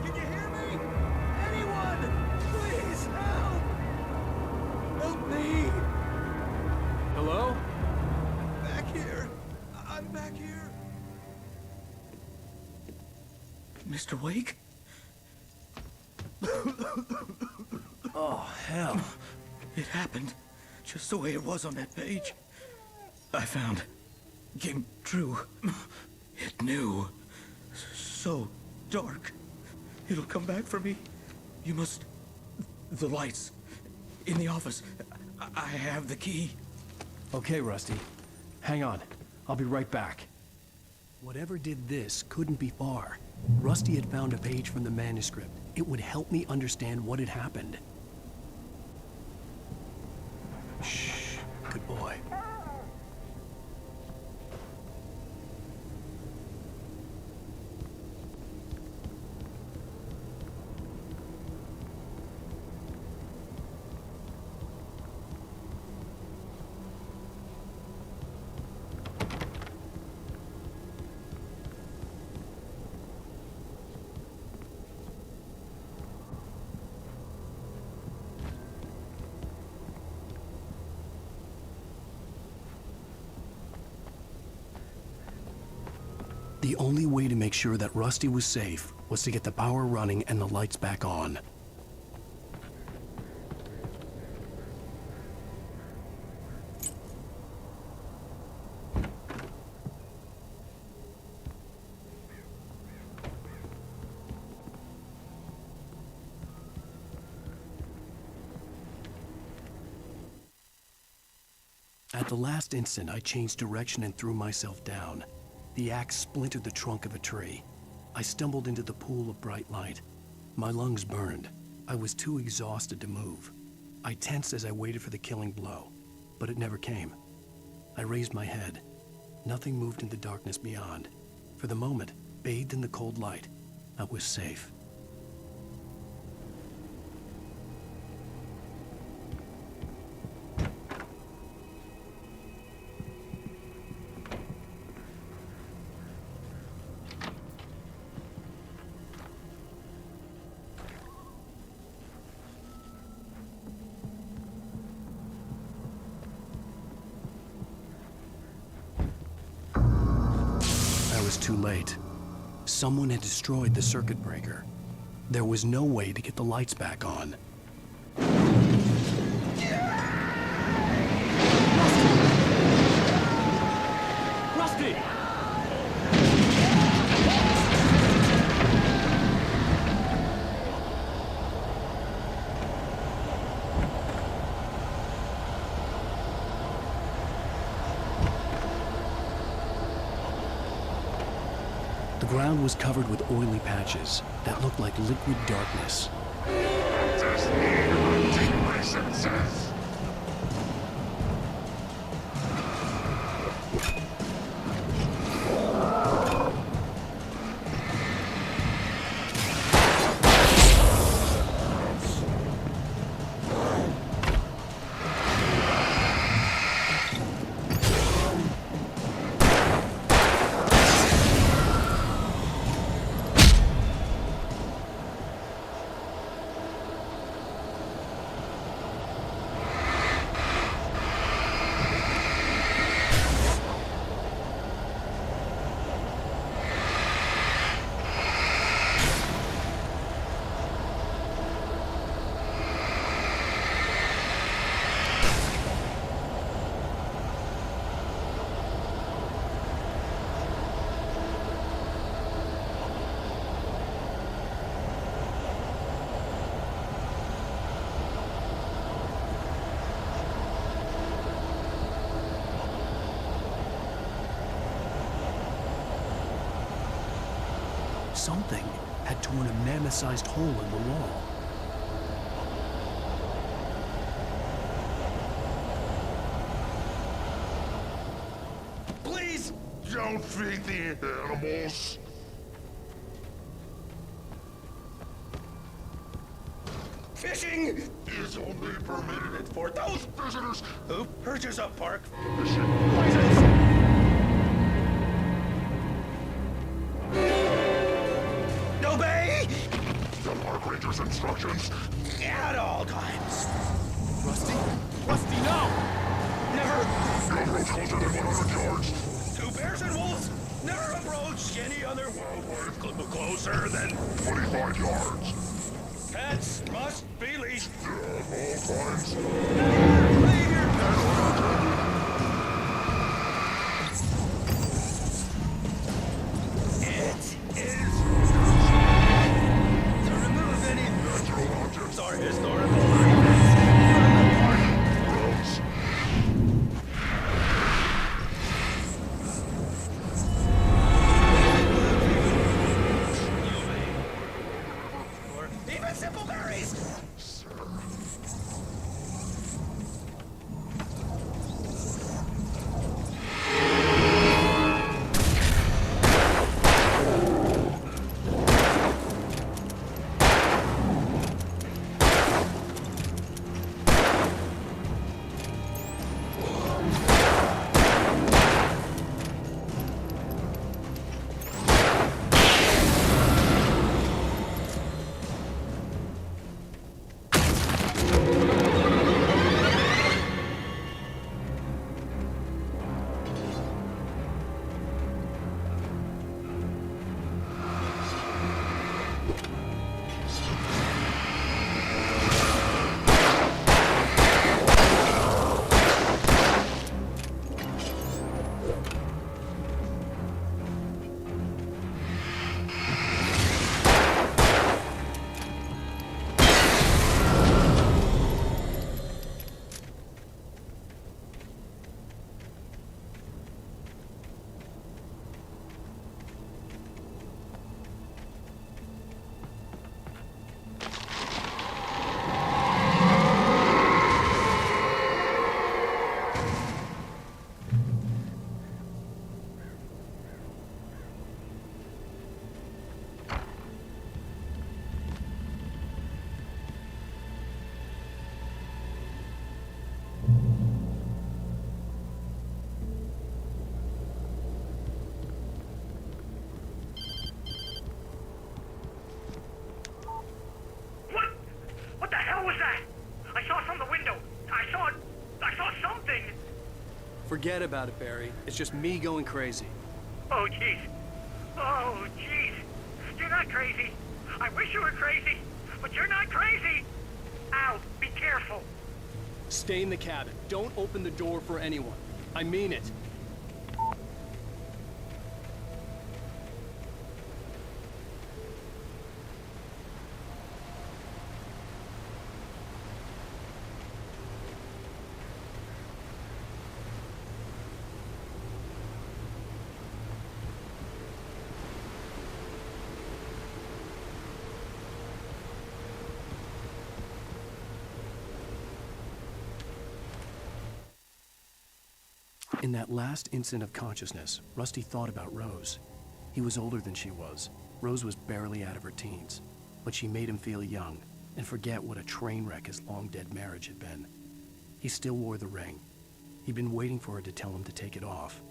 Speaker 12: Can you hear me? Anyone? Please help! Help me!
Speaker 7: Hello?
Speaker 12: Back here. I'm back here.
Speaker 6: Mr. Wake?
Speaker 1: Oh, hell.
Speaker 6: It happened just the way it was on that page. I found. Came true. It knew. So dark. It'll come back for me. You must... The lights. In the office. I have the key.
Speaker 1: Okay, Rusty. Hang on. I'll be right back. Whatever did this couldn't be far. Rusty had found a page from the manuscript. It would help me understand what had happened. Shh. Good boy. The only way to make sure that Rusty was safe was to get the power running and the lights back on. At the last instant, I changed direction and threw myself down. The axe splintered the trunk of a tree. I stumbled into the pool of bright light. My lungs burned. I was too exhausted to move. I tensed as I waited for the killing blow, but it never came. I raised my head. Nothing moved in the darkness beyond. For the moment, bathed in the cold light, I was safe. Too late. Someone had destroyed the circuit breaker. There was no way to get the lights back on.
Speaker 7: Rusty!
Speaker 1: The ground was covered with oily patches that looked like liquid darkness.
Speaker 9: Just need to take my senses.
Speaker 1: Something had torn a mammoth-sized hole in the wall.
Speaker 9: Please don't feed the animals.
Speaker 6: Fishing is only permitted for those visitors who purchase a park fishing license. Obey
Speaker 9: the park ranger's instructions
Speaker 6: at all times.
Speaker 7: Rusty? Rusty, no!
Speaker 6: Never.
Speaker 9: No roads closer than 100 yards.
Speaker 6: Two bears and wolves never approach any other wildlife closer than
Speaker 9: 25 yards.
Speaker 6: Pets must be leashed.
Speaker 9: At all times.
Speaker 6: Never leave your pets. It is to remove any natural objects or historical monuments from the park grounds. Or even simple berries.
Speaker 7: Forget about it, Barry. It's just me going crazy.
Speaker 10: Oh, jeez. Oh, jeez. You're not crazy. I wish you were crazy, but you're not crazy. Ow, be careful.
Speaker 7: Stay in the cabin. Don't open the door for anyone. I mean it. In that last instant of consciousness, Rusty thought about Rose. He was older than she was. Rose was barely out of her teens, but she made him feel young and forget what a train wreck his long-dead marriage had been. He still wore the ring. He'd been waiting for her to tell him to take it off.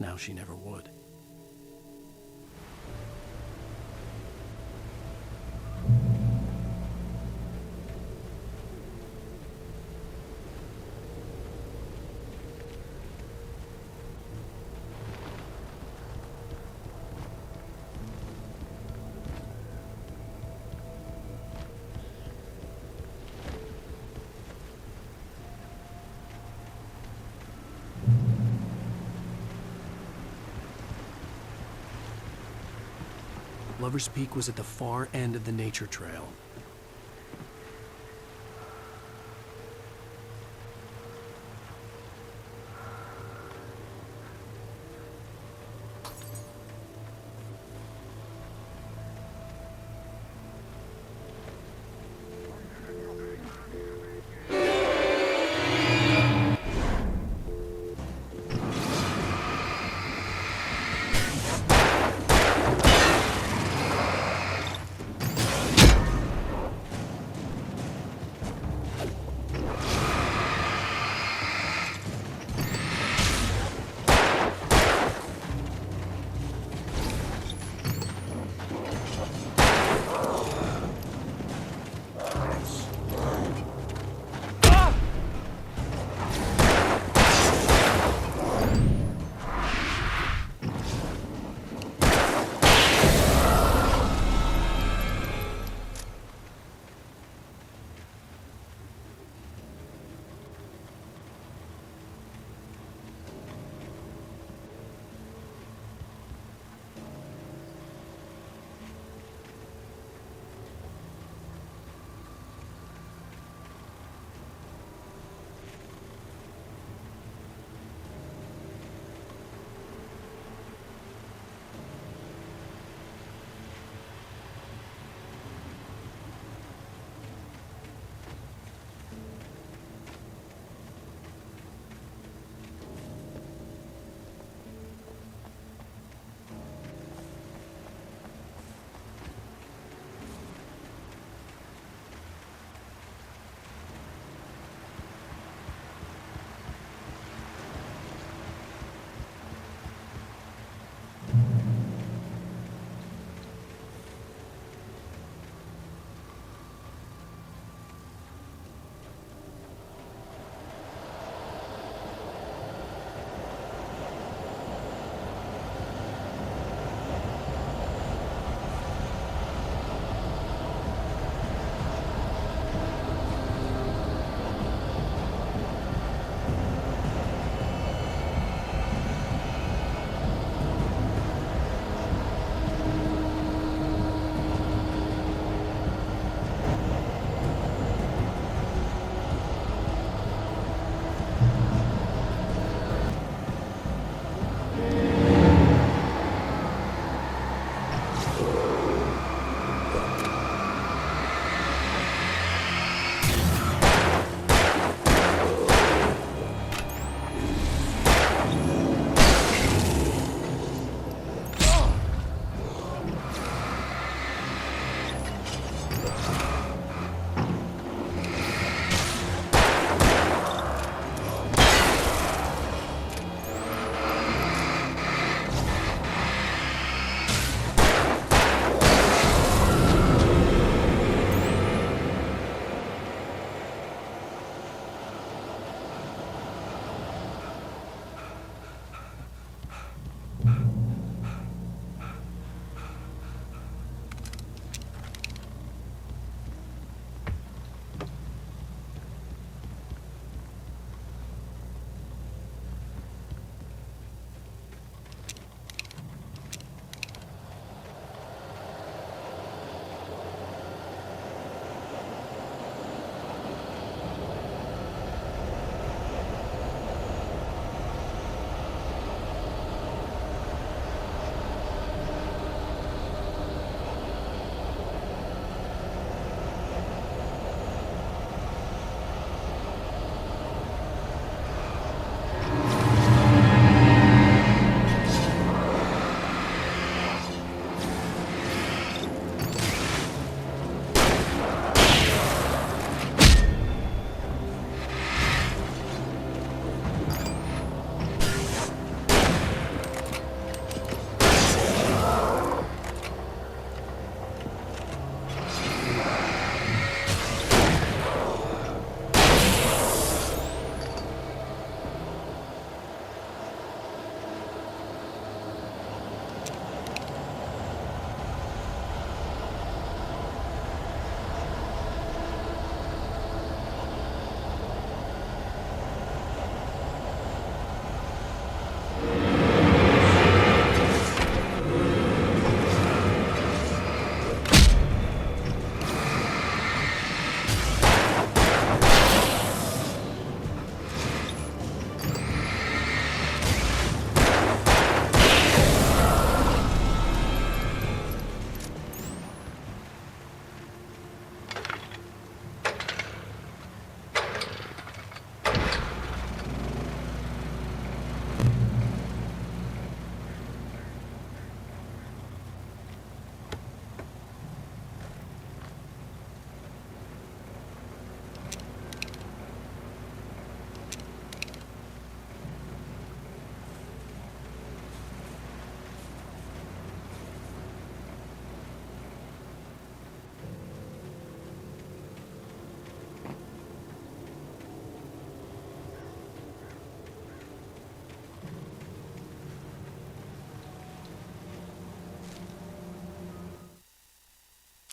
Speaker 7: Now she never would. Lover's Peak was at the far end of the nature trail.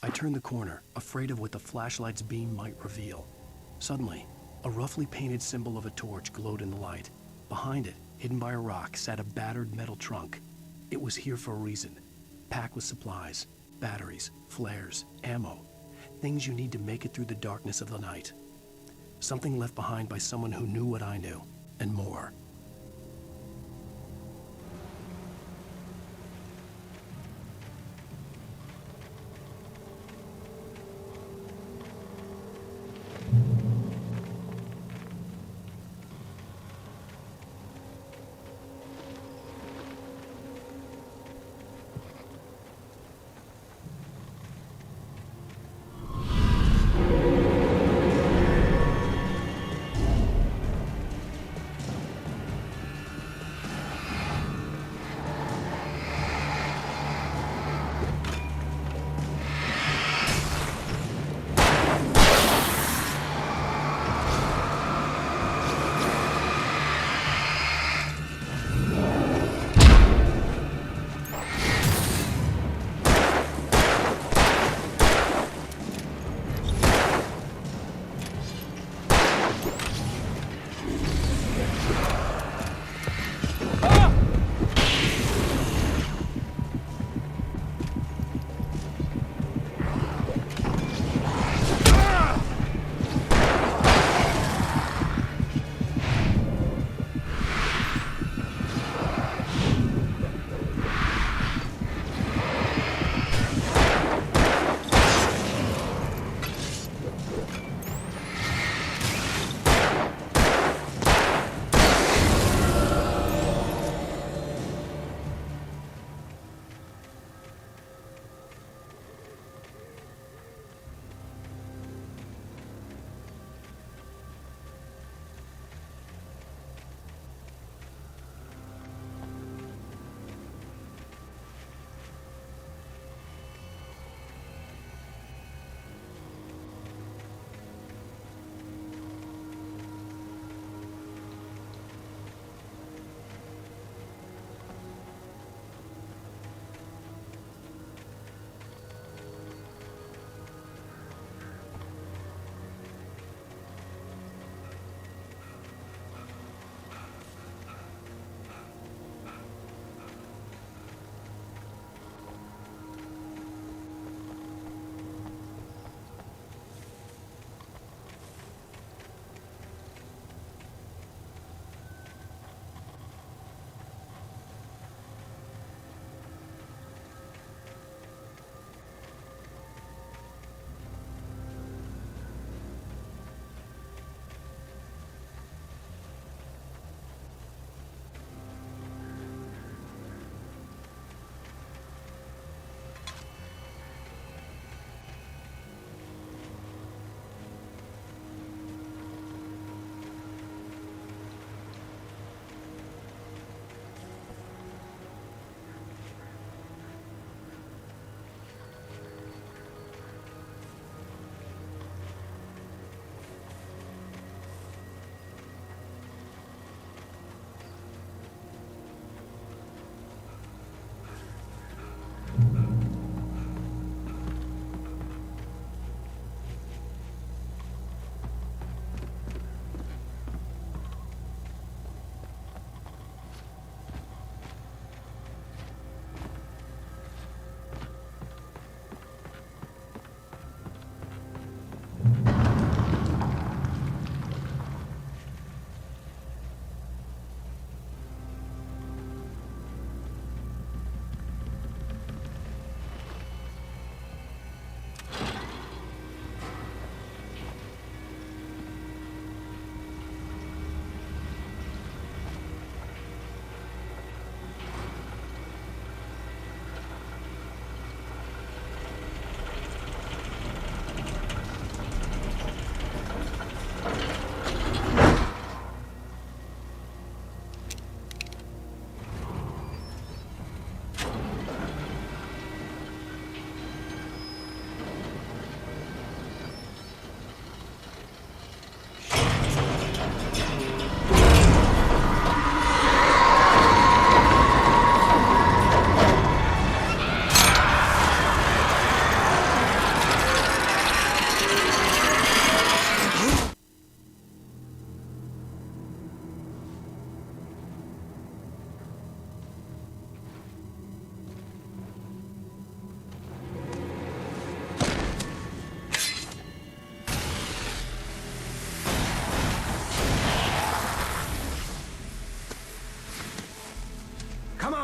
Speaker 1: I turned the corner, afraid of what the flashlight's beam might reveal. Suddenly, a roughly painted symbol of a torch glowed in the light. Behind it, hidden by a rock, sat a battered metal trunk. It was here for a reason, packed with supplies, batteries, flares, ammo, things you need to make it through the darkness of the night. Something left behind by someone who knew what I knew, and more.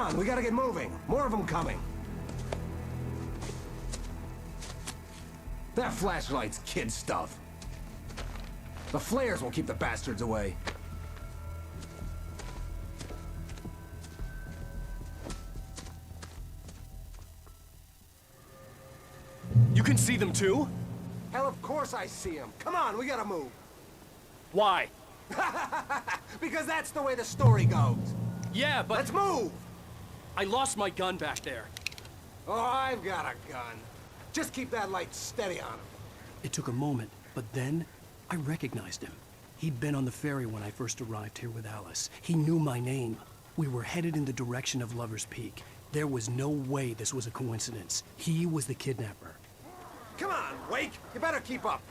Speaker 13: on, we gotta get moving. More of them coming. That flashlight's kid stuff. The flares will keep the bastards away.
Speaker 7: You can see them too?
Speaker 13: Hell, of course I see them. Come on, we gotta move.
Speaker 7: Why?
Speaker 13: Because that's the way the story goes.
Speaker 7: Yeah, but...
Speaker 13: Let's move!
Speaker 7: I lost my gun back there.
Speaker 13: Oh, I've got a gun. Just keep that light steady on him.
Speaker 1: It took a moment, but then I recognized him. He'd been on the ferry when I first arrived here with Alice. He knew my name. We were headed in the direction of Lover's Peak. There was no way this was a coincidence. He was the kidnapper.
Speaker 13: Come on, Wake! You better keep up.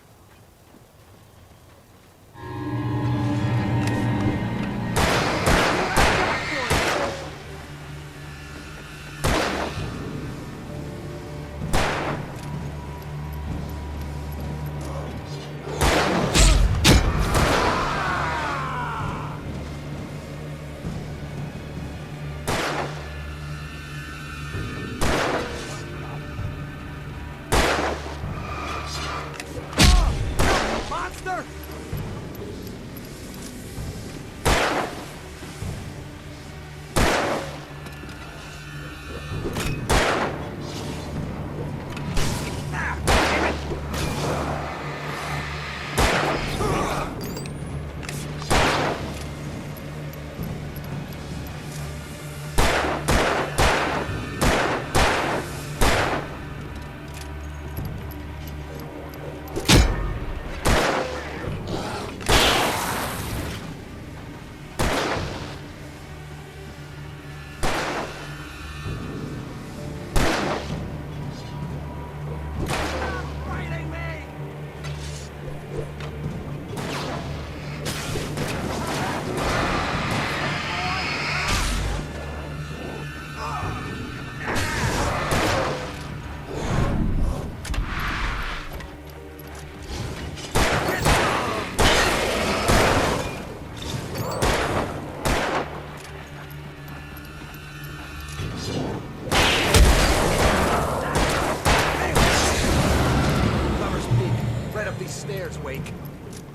Speaker 13: Wake.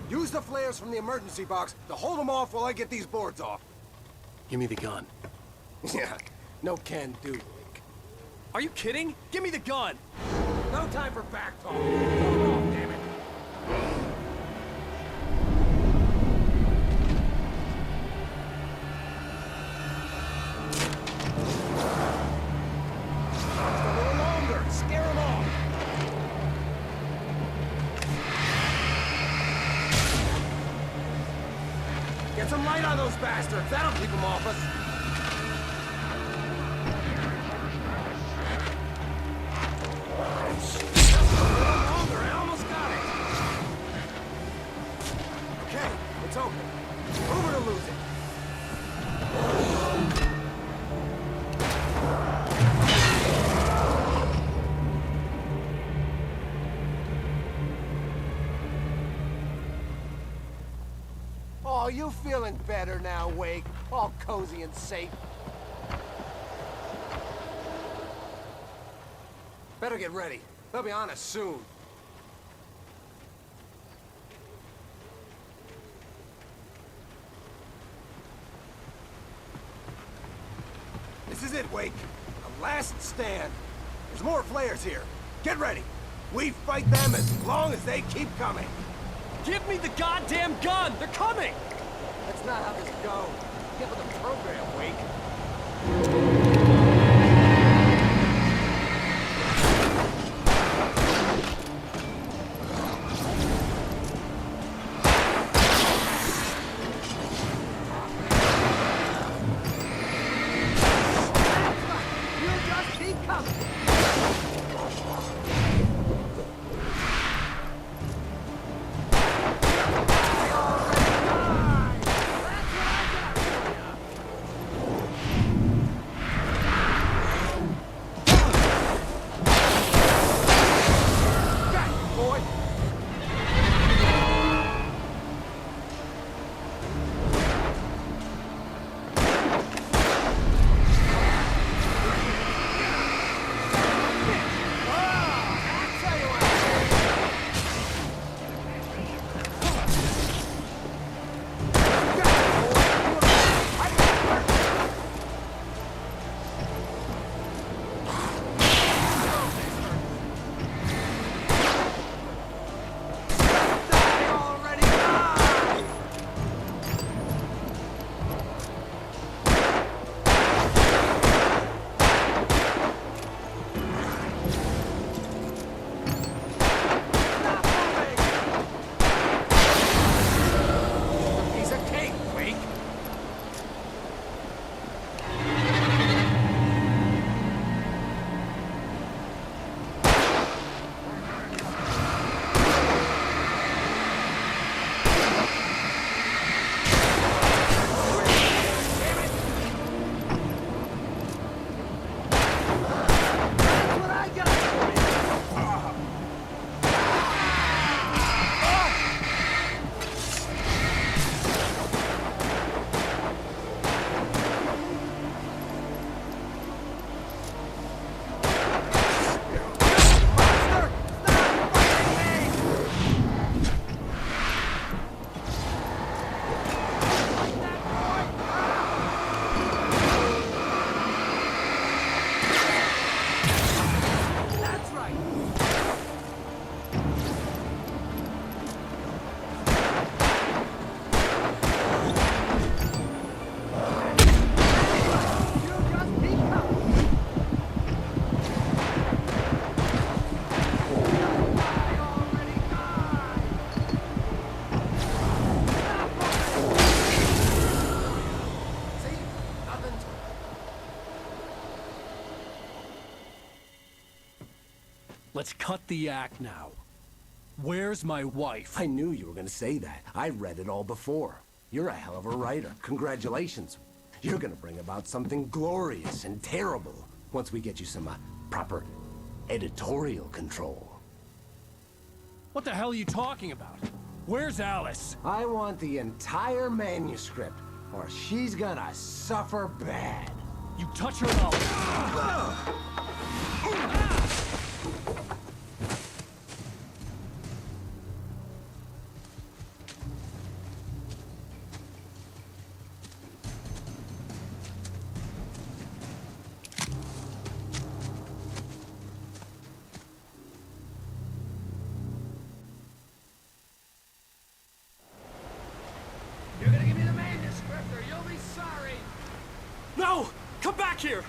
Speaker 13: Use the flares from the emergency box to hold them off while I get these boards off.
Speaker 1: Give me the gun.
Speaker 13: Yeah, no can do, Wake.
Speaker 7: Are you kidding? Give me the gun!
Speaker 13: No time for back talk. Hold off, damn it. Just a little longer. Scare them off. Get some light on those bastards. That'll keep them off us. Just a little longer. I almost got it. Okay, it's open. Move it or lose it. Oh, you feeling better now, Wake? All cozy and safe. Better get ready. They'll be on us soon. This is it, Wake. A last stand. There's more flares here. Get ready. We fight them as long as they keep coming.
Speaker 7: Give me the goddamn gun! They're coming!
Speaker 13: That's not how this goes. Get with the program, Wake. You just keep coming.
Speaker 1: let's cut the act now. Where's my wife?
Speaker 8: I knew you were gonna say that. I read it all before. You're a hell of a writer. Congratulations. You're gonna bring about something glorious and terrible once we get you some proper editorial control.
Speaker 1: What the hell are you talking about? Where's Alice?
Speaker 8: I want the entire manuscript, or she's gonna suffer bad.
Speaker 1: You touch her and I'll...
Speaker 24: You're gonna give me the manuscript or you'll be sorry.
Speaker 1: No! Come back here!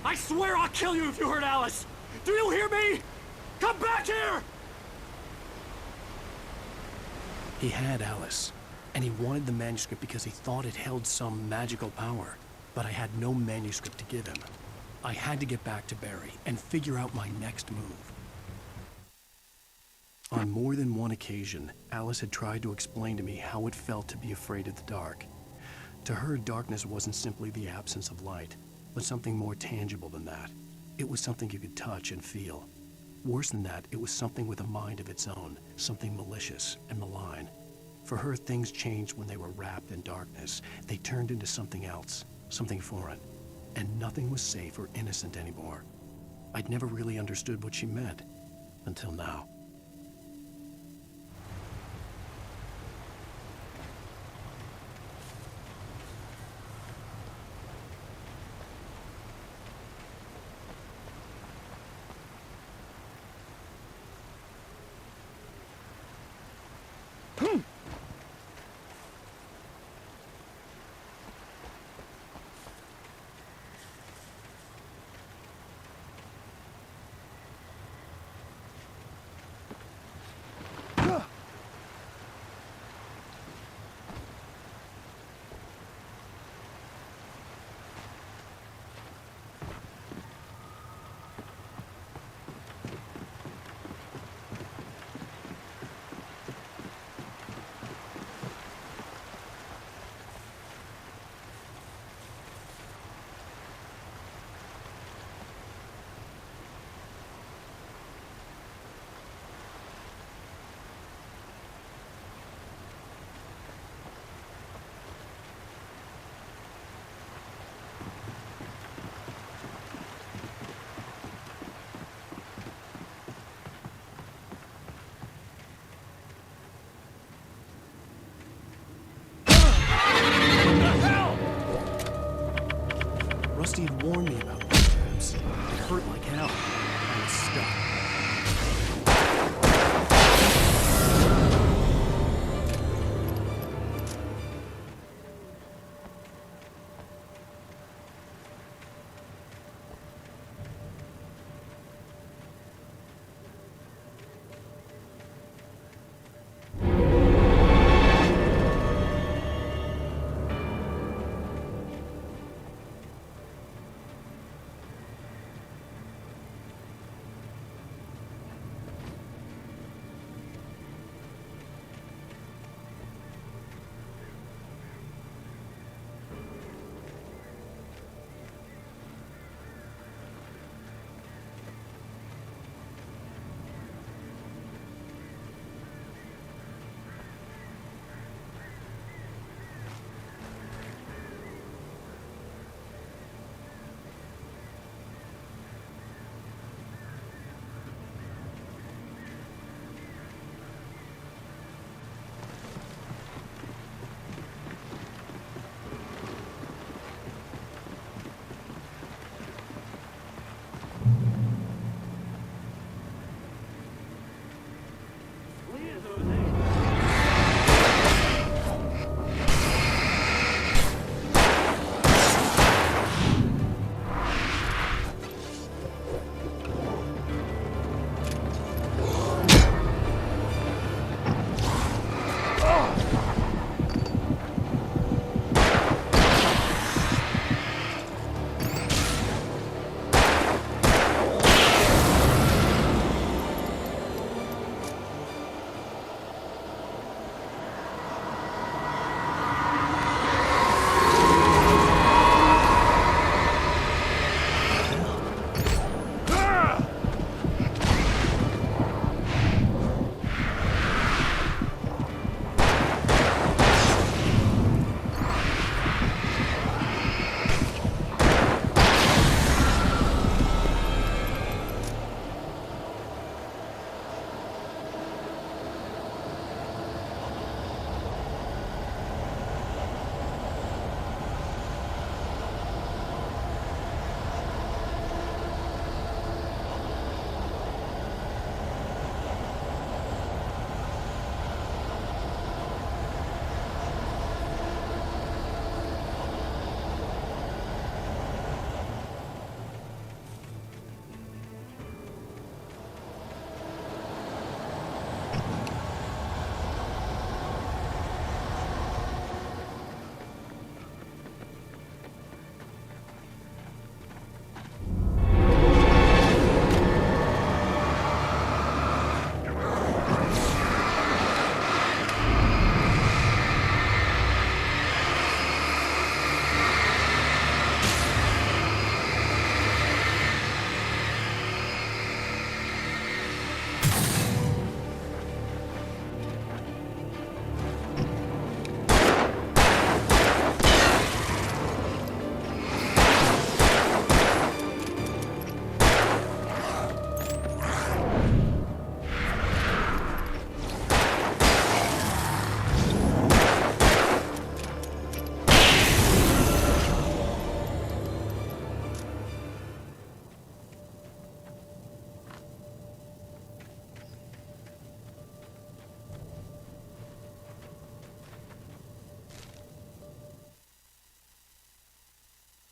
Speaker 1: I swear I'll kill you if you hurt Alice! Do you hear me? Come back here! He had Alice, and he wanted the manuscript because he thought it held some magical power. But I had no manuscript to give him. I had to get back to Barry and figure out my next move. On more than one occasion, Alice had tried to explain to me how it felt to be afraid of the dark. To her, darkness wasn't simply the absence of light, but something more tangible than that. It was something you could touch and feel. Worse than that, it was something with a mind of its own, something malicious and malign. For her, things changed when they were wrapped in darkness. They turned into something else, something foreign, and nothing was safe or innocent anymore. I'd never really understood what she meant, until now.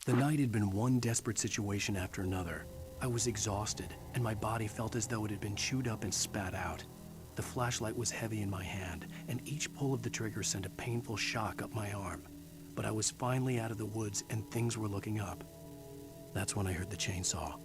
Speaker 1: The night had been one desperate situation after another. I was exhausted, and my body felt as though it had been chewed up and spat out. The flashlight was heavy in my hand, and each pull of the trigger sent a painful shock up my arm. But I was finally out of the woods, and things were looking up. That's when I heard the chainsaw.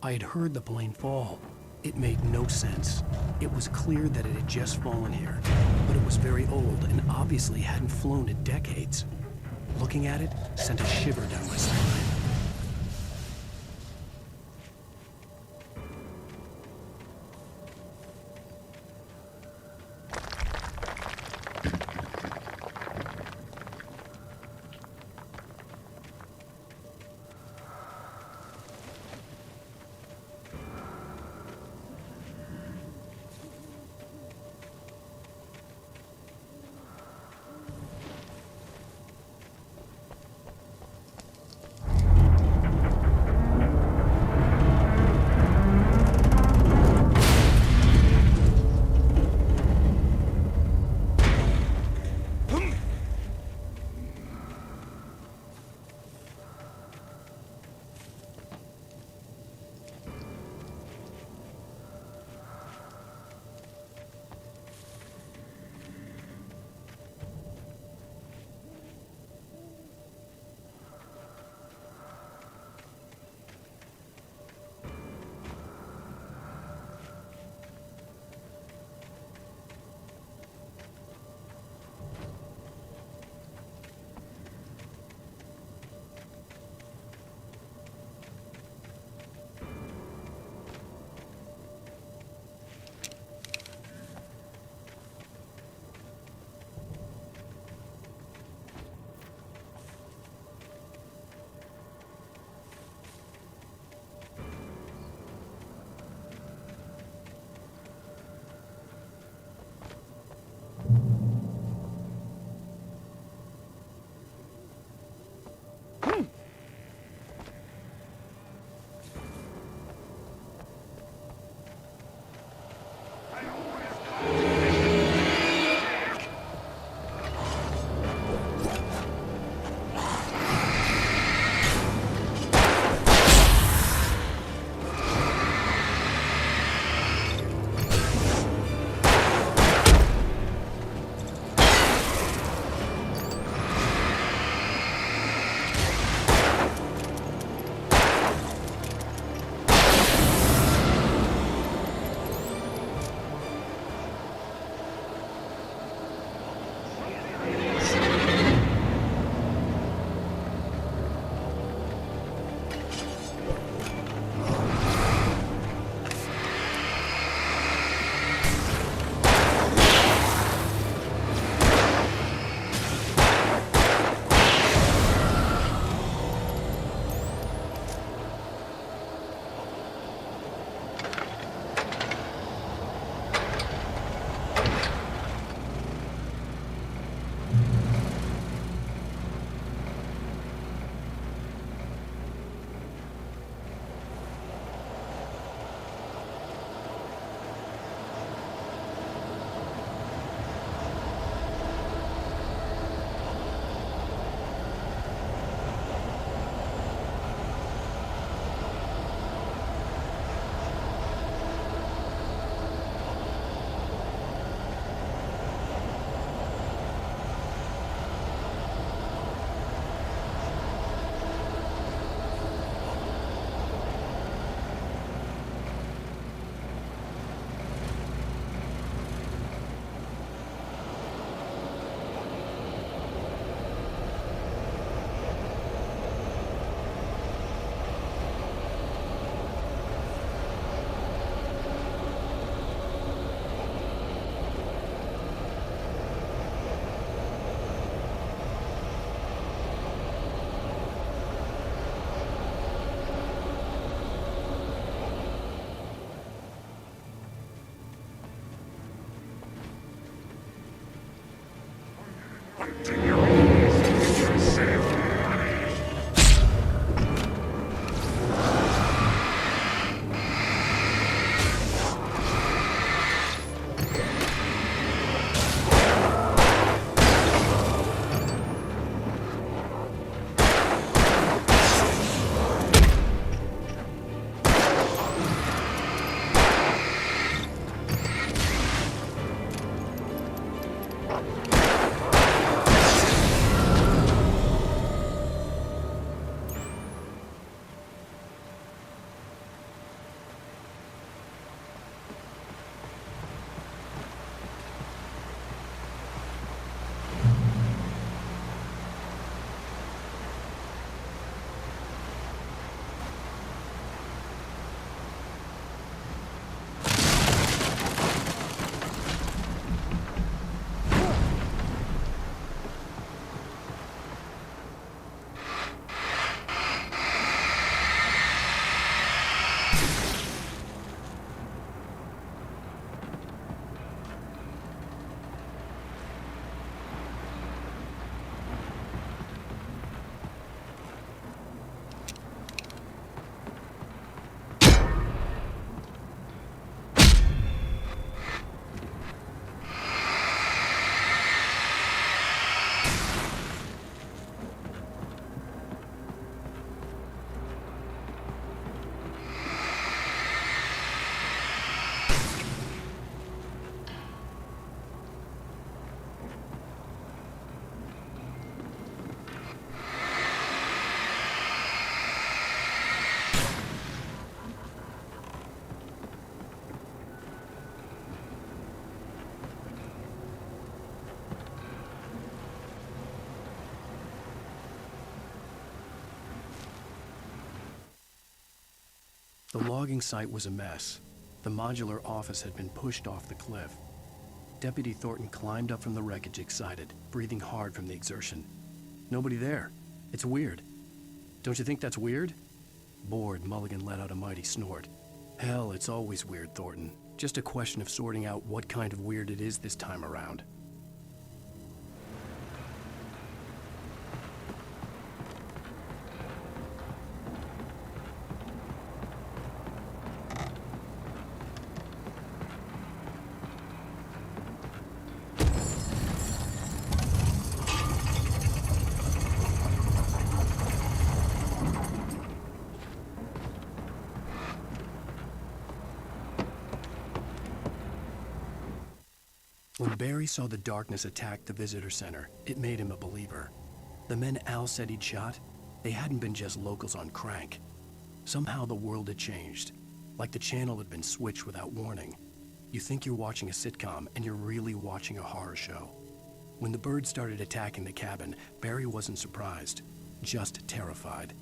Speaker 1: I had heard the plane fall. It made no sense. It was clear that it had just fallen here, but it was very old and obviously hadn't flown in decades. Looking at it sent a shiver down my spine. logging site was a mess. The modular office had been pushed off the cliff. Deputy Thornton climbed up from the wreckage excited, breathing hard from the exertion. Nobody there. It's weird. Don't you think that's weird? Bored, Mulligan let out a mighty snort. Hell, it's always weird, Thornton. Just a question of sorting out what kind of weird it is this time around. When Barry saw the darkness attack the visitor center, it made him a believer. The men Al said he'd shot, they hadn't been just locals on crank. Somehow the world had changed, like the channel had been switched without warning. You think you're watching a sitcom, and you're really watching a horror show. When the birds started attacking the cabin, Barry wasn't surprised, just terrified.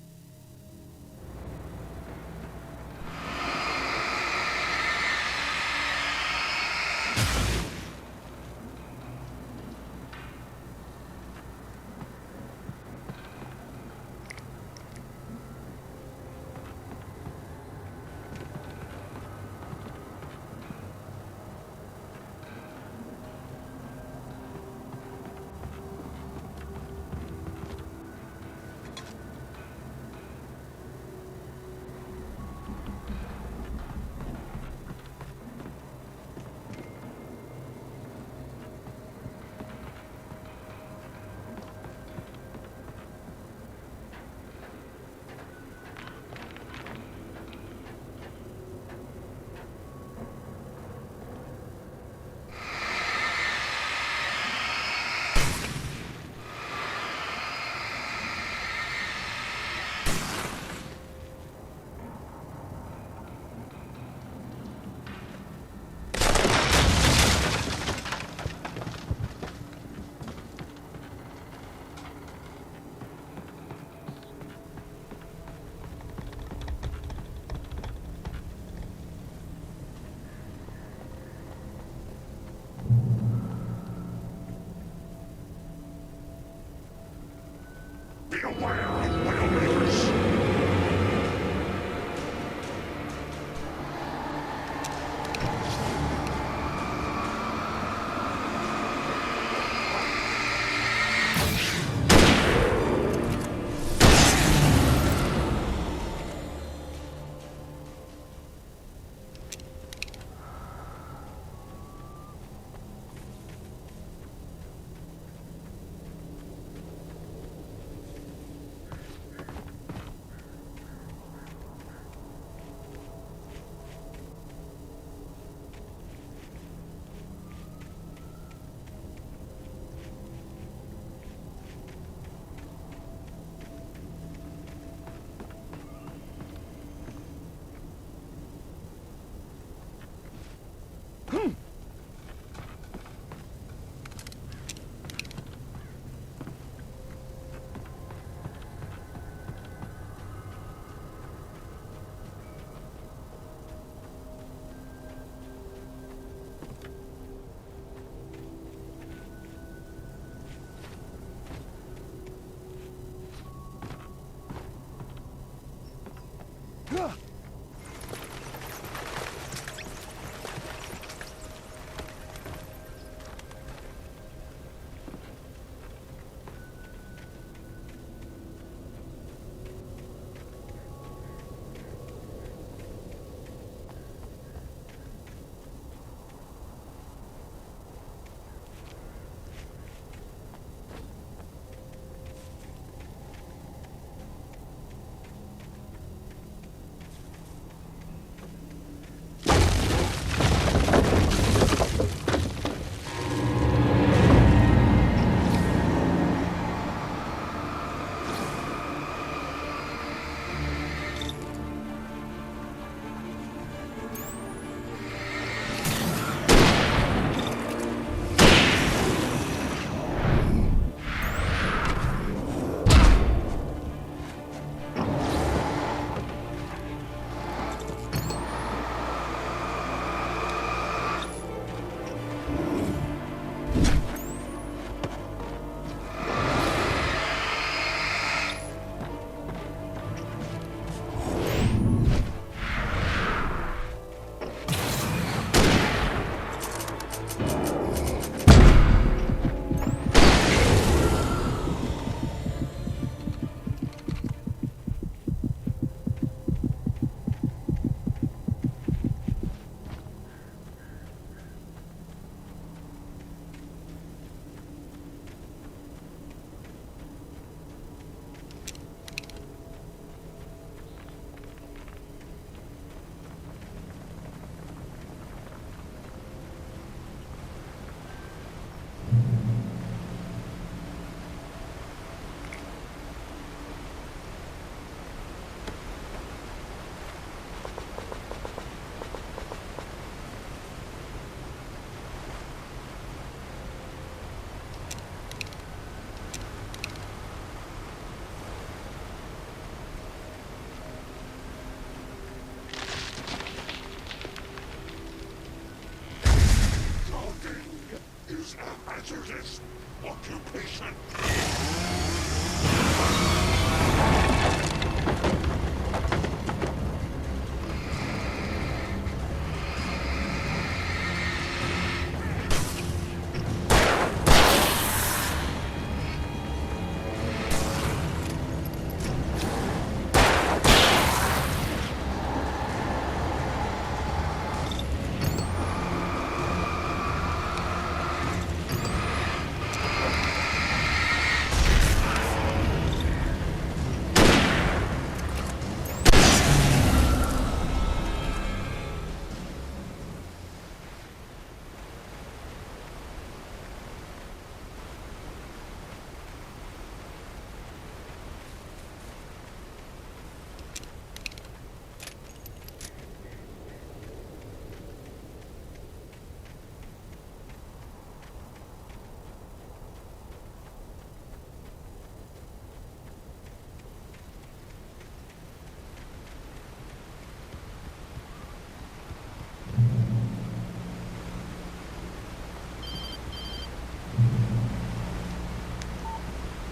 Speaker 9: hazardous occupation.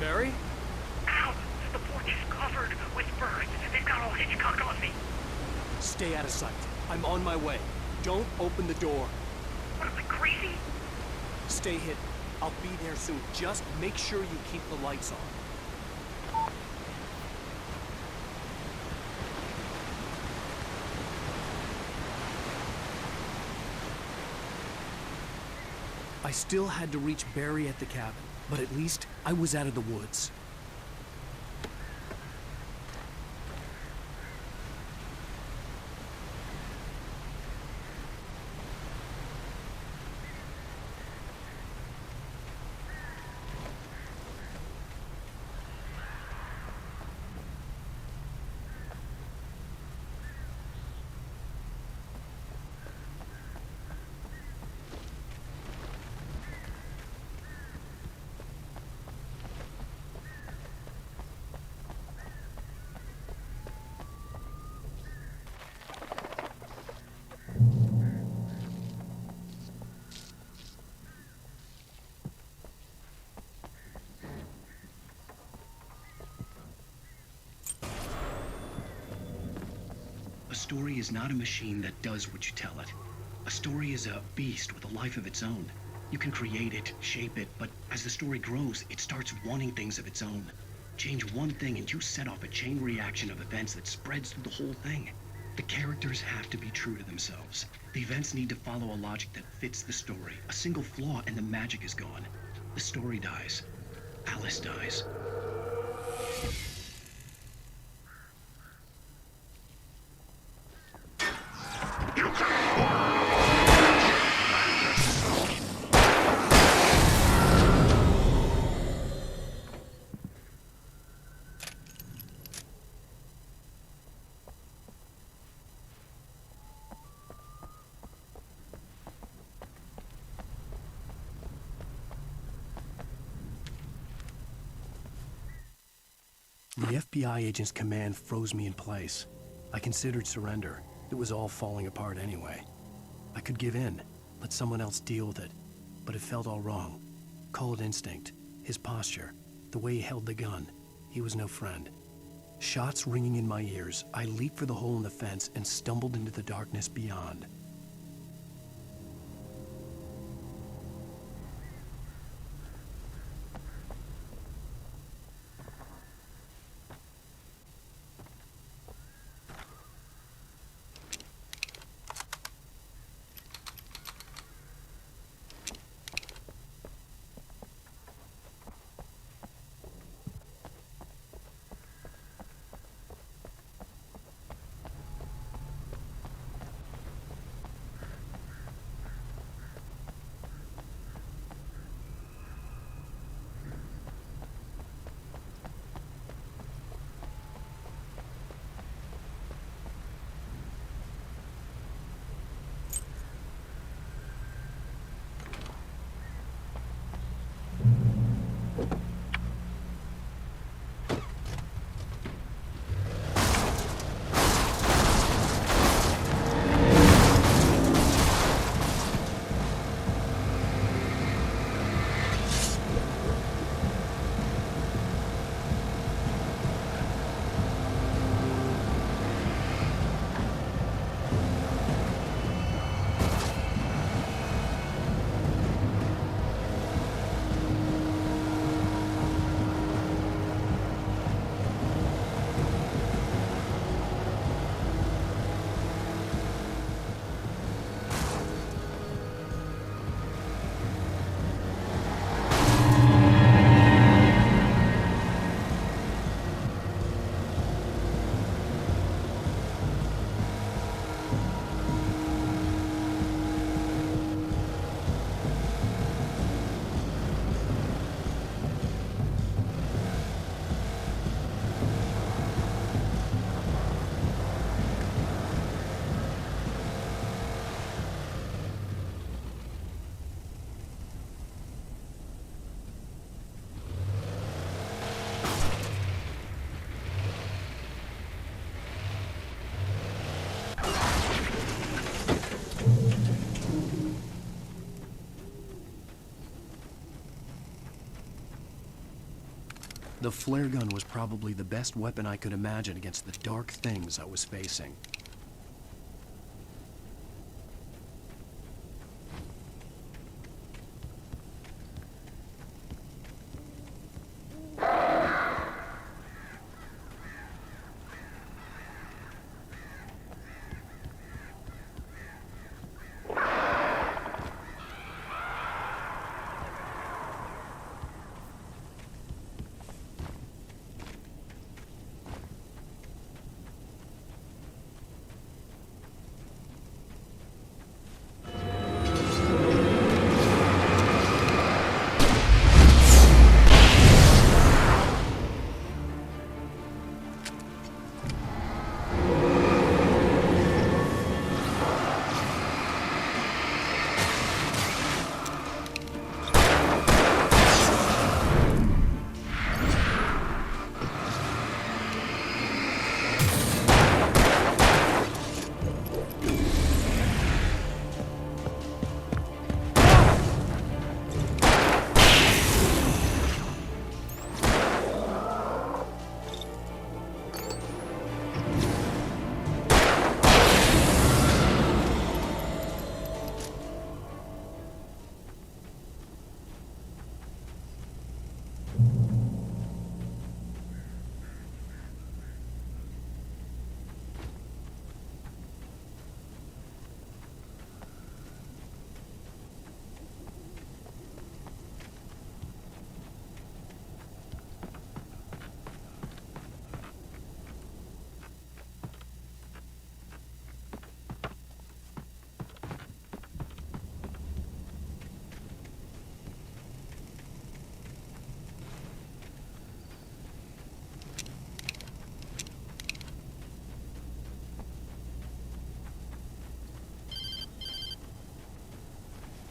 Speaker 1: Barry?
Speaker 10: Ow! The porch is covered with birds. They've got all Hitchcock on me.
Speaker 1: Stay out of sight. I'm on my way. Don't open the door.
Speaker 10: What, am I crazy?
Speaker 1: Stay hidden. I'll be there soon. Just make sure you keep the lights on. I still had to reach Barry at the cabin, but at least I was out of the woods.
Speaker 2: A story is not a machine that does what you tell it. A story is a beast with a life of its own. You can create it, shape it, but as the story grows, it starts wanting things of its own. Change one thing and you set off a chain reaction of events that spreads through the whole thing. The characters have to be true to themselves. The events need to follow a logic that fits the story. A single flaw and the magic is gone. The story dies. Alice dies.
Speaker 1: The FBI agent's command froze me in place. I considered surrender. It was all falling apart anyway. I could give in, let someone else deal with it, but it felt all wrong. Call it instinct, his posture, the way he held the gun. He was no friend. Shots ringing in my ears, I leaped for the hole in the fence and stumbled into the darkness beyond. The flare gun was probably the best weapon I could imagine against the dark things I was facing.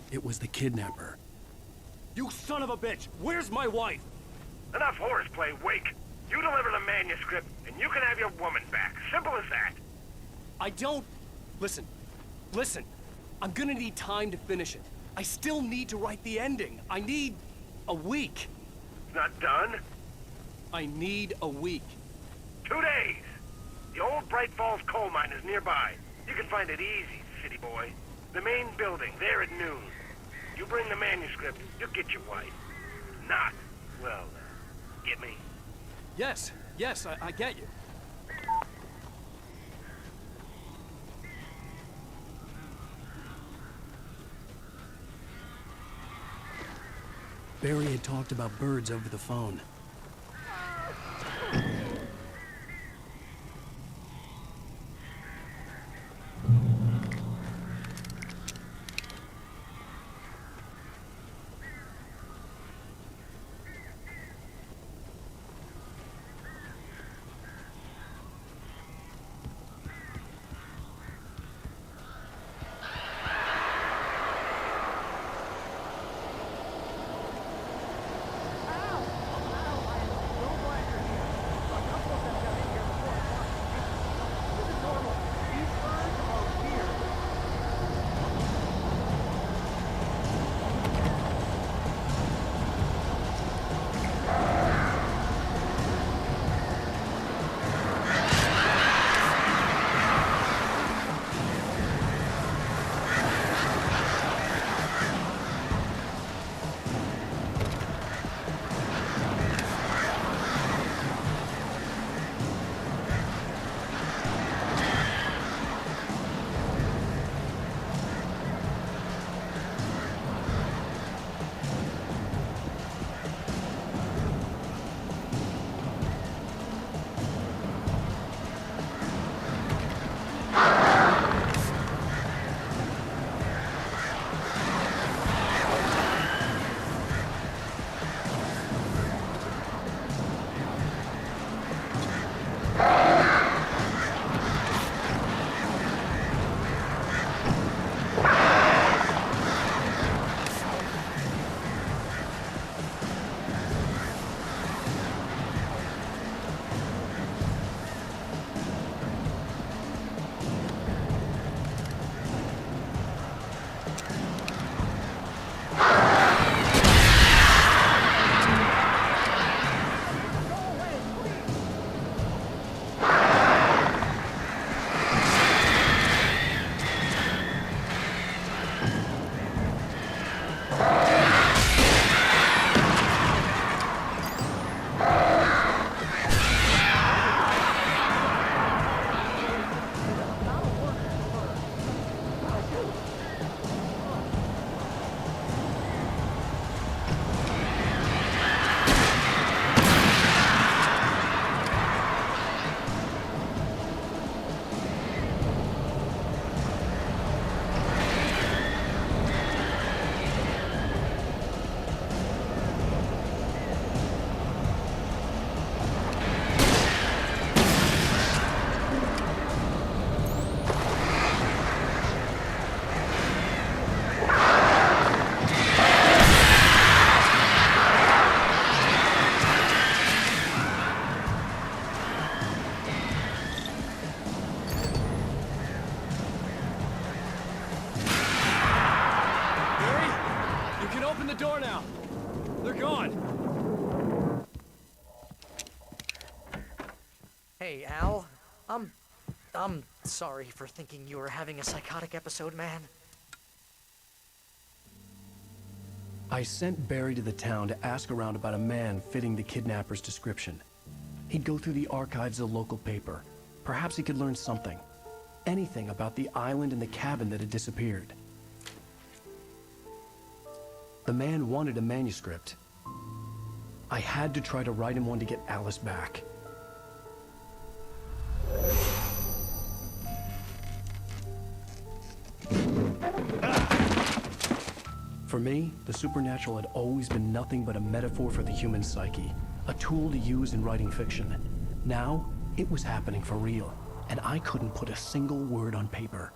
Speaker 1: It was the kidnapper.
Speaker 10: You son of a bitch! Where's my wife? Enough horseplay, Wake. You deliver the manuscript, and you can have your woman back. Simple as that.
Speaker 1: I don't... Listen. I'm gonna need time to finish it. I still need to write the ending. I need a week.
Speaker 10: It's not done?
Speaker 1: I need a week.
Speaker 10: 2 days. The old Bright Falls coal mine is nearby. You can find it easy, city boy. The main building, there at noon. You bring the manuscript, you'll get your wife. Not, well, get me?
Speaker 1: Yes, I get you. Barry had talked about birds over the phone.
Speaker 11: Open the door now. They're gone.
Speaker 17: Hey, Al. I'm sorry for thinking you were having a psychotic episode, man.
Speaker 1: I sent Barry to the town to ask around about a man fitting the kidnapper's description. He'd go through the archives of the local paper. Perhaps he could learn something. Anything about the island and the cabin that had disappeared. The man wanted a manuscript. I had to try to write him one to get Alice back. For me, the supernatural had always been nothing but a metaphor for the human psyche, a tool to use in writing fiction. Now, it was happening for real, and I couldn't put a single word on paper.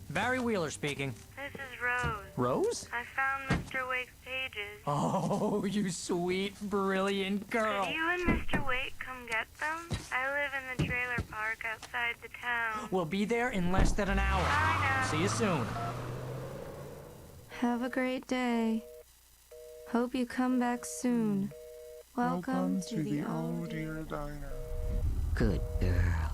Speaker 17: Barry Wheeler speaking.
Speaker 14: This is Rose.
Speaker 17: Rose?
Speaker 14: I found Mr. Wake's pages.
Speaker 17: Oh, you sweet, brilliant girl.
Speaker 14: Could you and Mr. Wake come get them? I live in the trailer park outside the town.
Speaker 17: We'll be there in less than an hour.
Speaker 14: Bye now.
Speaker 17: See you soon.
Speaker 18: Have a great day. Hope you come back soon. Welcome to the
Speaker 9: Oh Dear Diner.
Speaker 17: Good girl.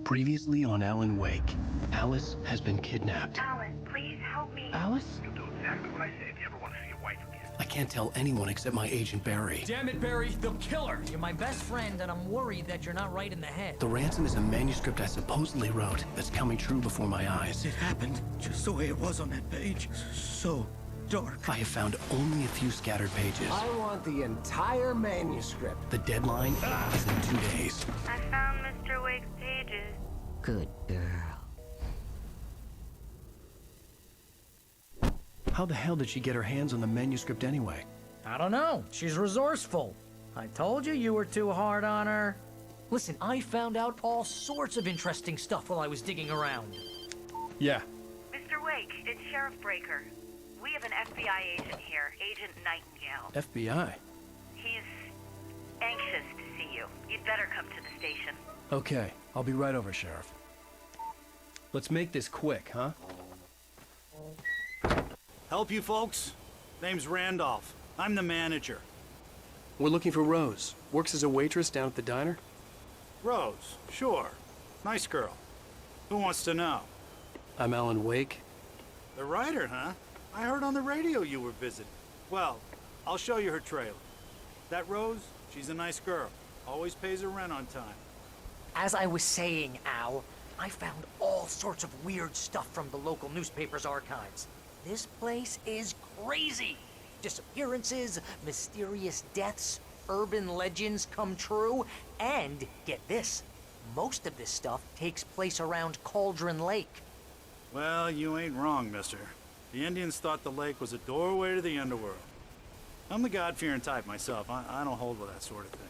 Speaker 1: Previously on Alan Wake, Alice has been kidnapped.
Speaker 14: Alan, please help me.
Speaker 1: Alice?
Speaker 10: You'll do exactly what I say if you ever want to see your wife again.
Speaker 1: I can't tell anyone except my agent Barry.
Speaker 11: Damn it, Barry, they'll kill her.
Speaker 17: You're my best friend, and I'm worried that you're not right in the head.
Speaker 1: The ransom is a manuscript I supposedly wrote that's coming true before my eyes.
Speaker 6: It happened just the way it was on that page. So dark.
Speaker 1: I have found only a few scattered pages.
Speaker 8: I want the entire manuscript.
Speaker 1: The deadline is in 2 days.
Speaker 14: I found Mr. Wake's pages.
Speaker 17: Good girl.
Speaker 1: How the hell did she get her hands on the manuscript anyway?
Speaker 17: I don't know. She's resourceful. I told you were too hard on her. Listen, I found out all sorts of interesting stuff while I was digging around.
Speaker 1: Yeah.
Speaker 14: Mr. Wake, it's Sheriff Breaker. We have an FBI agent here, Agent Nightingale.
Speaker 1: FBI?
Speaker 14: He's anxious to see you. You'd better come to the station.
Speaker 1: Okay, I'll be right over, Sheriff. Let's make this quick, huh?
Speaker 22: Help you folks? Name's Randolph. I'm the manager.
Speaker 1: We're looking for Rose. Works as a waitress down at the diner.
Speaker 22: Rose, sure. Nice girl. Who wants to know?
Speaker 1: I'm Alan Wake.
Speaker 22: The writer, huh? I heard on the radio you were visiting. Well, I'll show you her trailer. That Rose, she's a nice girl. Always pays her rent on time.
Speaker 17: As I was saying, Al, I found all sorts of weird stuff from the local newspaper's archives. This place is crazy. Disappearances, mysterious deaths, urban legends come true, and get this, most of this stuff takes place around Cauldron Lake.
Speaker 22: Well, you ain't wrong, mister. The Indians thought the lake was a doorway to the underworld. I'm the God-fearing type myself. I don't hold with that sort of thing.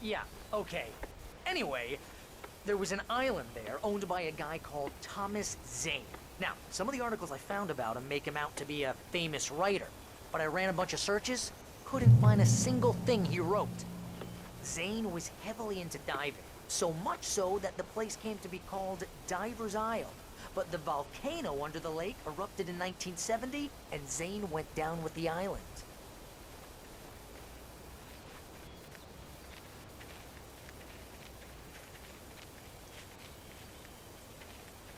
Speaker 17: Yeah, okay. Anyway, there was an island there owned by a guy called Thomas Zane. Now, some of the articles I found about him make him out to be a famous writer, but I ran a bunch of searches, couldn't find a single thing he wrote. Zane was heavily into diving, so much so that the place came to be called Diver's Isle. But the volcano under the lake erupted in 1970, and Zane went down with the island.